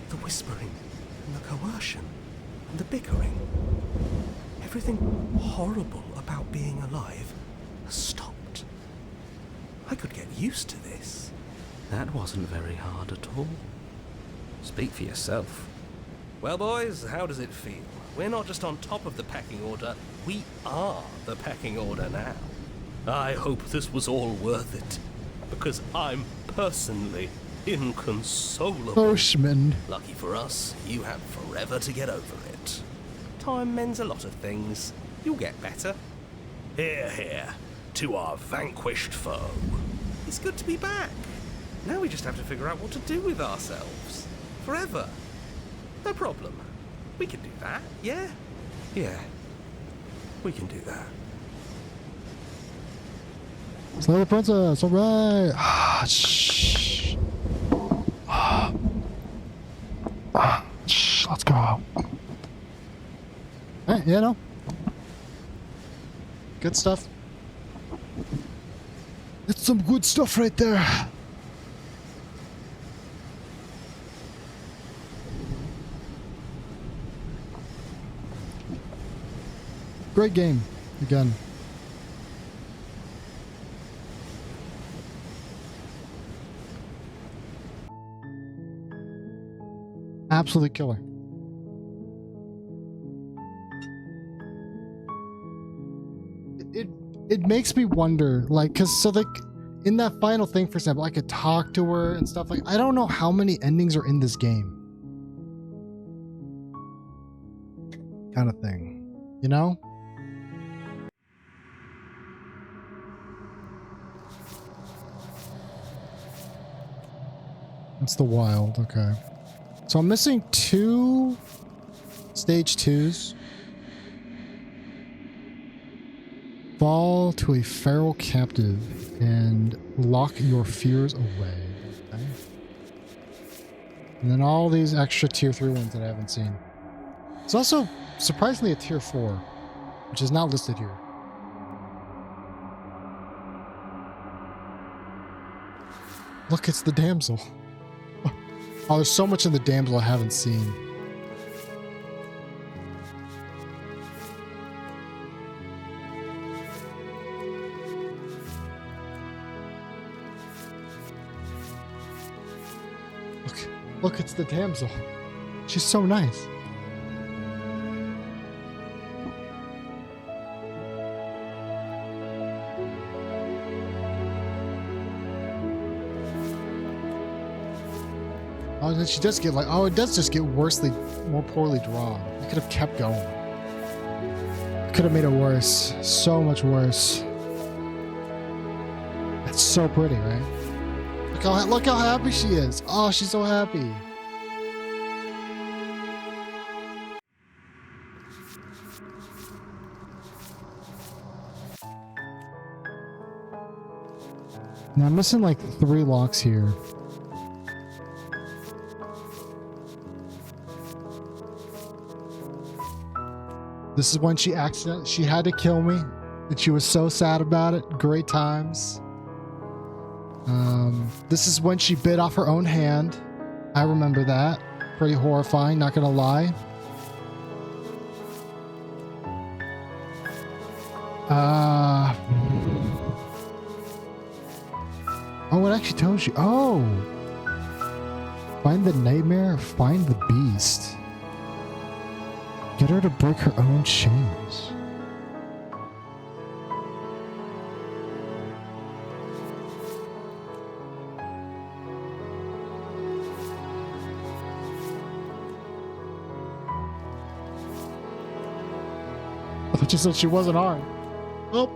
The whispering, and the coercion, and the bickering. Everything horrible about being alive has stopped. I could get used to this. That wasn't very hard at all. Speak for yourself. Well, boys, how does it feel? We're not just on top of the pecking order, we are the pecking order now. I hope this was all worth it, because I'm personally inconsolable. Boschman. Lucky for us, you have forever to get over it. Time mends a lot of things. You'll get better. Hear, hear, to our vanquished foe. It's good to be back. Now we just have to figure out what to do with ourselves. Forever. No problem. We can do that, yeah? Yeah. We can do that. Slay the princess, alright. Ah, shh. Shh, let's go. Hey, you know. Good stuff. It's some good stuff right there. Great game, again. Absolutely killer. It makes me wonder, like, cause so like in that final thing, for example, I could talk to her and stuff. Like, I don't know how many endings are in this game. Kind of thing, you know? It's the wild, okay. So I'm missing 2 stage 2s. Fall to a feral captive and lock your fears away. Okay. And then all these extra tier 3 ones that I haven't seen. It's also surprisingly a tier 4, which is not listed here. Look, it's the damsel. Oh, there's so much in the damsel I haven't seen. Look, it's the damsel. She's so nice. Oh, then she does get like, oh, it does just get more poorly drawn. You could have kept going. Could have made it worse. So much worse. It's so pretty, right? Look how happy she is. Oh, she's so happy. Now I'm missing like 3 locks here. This is when she had to kill me, and she was so sad about it. Great times. This is when she bit off her own hand. I remember that. Pretty horrifying, not gonna lie. Oh, it actually tells you. Oh! Find the nightmare, find the beast. Get her to break her own chains. I thought you said she wasn't armed. Oh.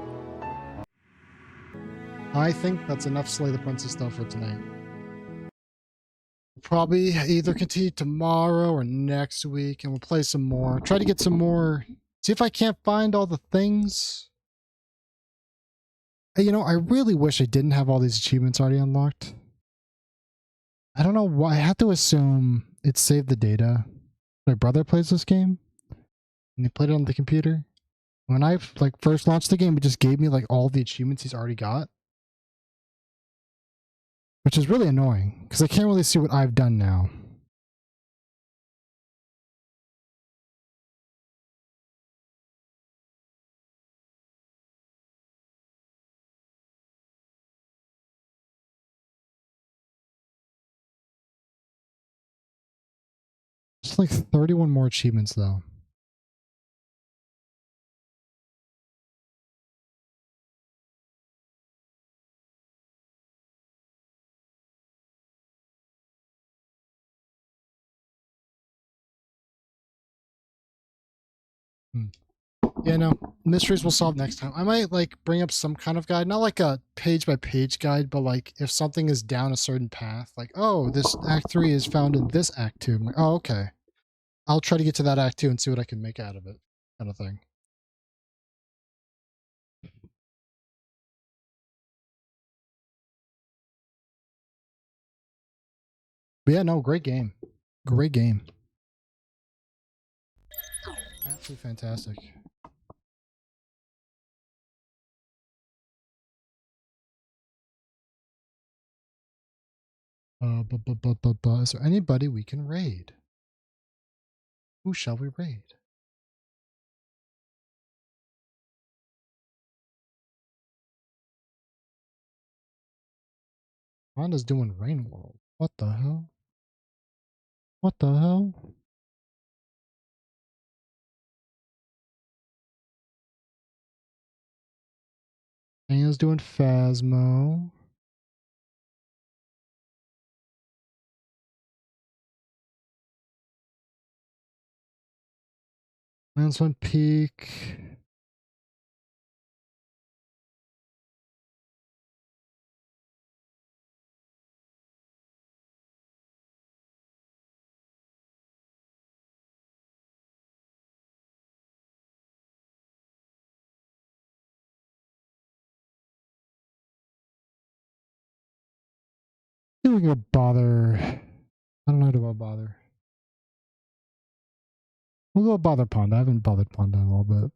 I think that's enough Slay the Princess stuff for tonight. Probably either continue tomorrow or next week, and we'll play some more. Try to get some more. See if I can't find all the things. Hey, you know, I really wish I didn't have all these achievements already unlocked. I don't know why. I have to assume it saved the data. My brother plays this game, and he played it on the computer. When I like first launched the game, it just gave me like all the achievements he's already got. Which is really annoying, because I can't really see what I've done now. There's like 31 more achievements though. Yeah, no. Mysteries we'll solve next time. I might like bring up some kind of guide, not like a page by page guide, but like if something is down a certain path, like, oh, this Act 3 is found in this Act 2. I'm like, oh, okay. I'll try to get to that Act 2 and see what I can make out of it, kind of thing. But yeah, no, great game. Great game. Absolutely fantastic. Is there anybody we can raid? Who shall we raid? Honda's doing Rain World. What the hell? What the hell? Anna's doing Phasmo. Lance went Peak. I think we can bother. I don't know how to bother. We'll go bother Panda. I haven't bothered Panda in a little bit.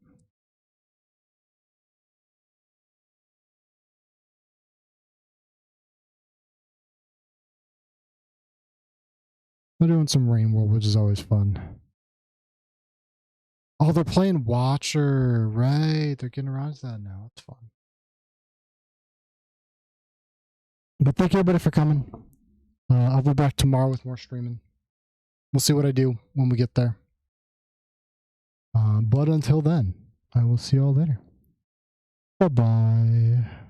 They're doing some Rain World, which is always fun. Oh, they're playing Watcher. Right. They're getting around to that now. It's fun. But thank you everybody for coming. I'll be back tomorrow with more streaming. We'll see what I do when we get there. But until then, I will see you all later. Bye-bye.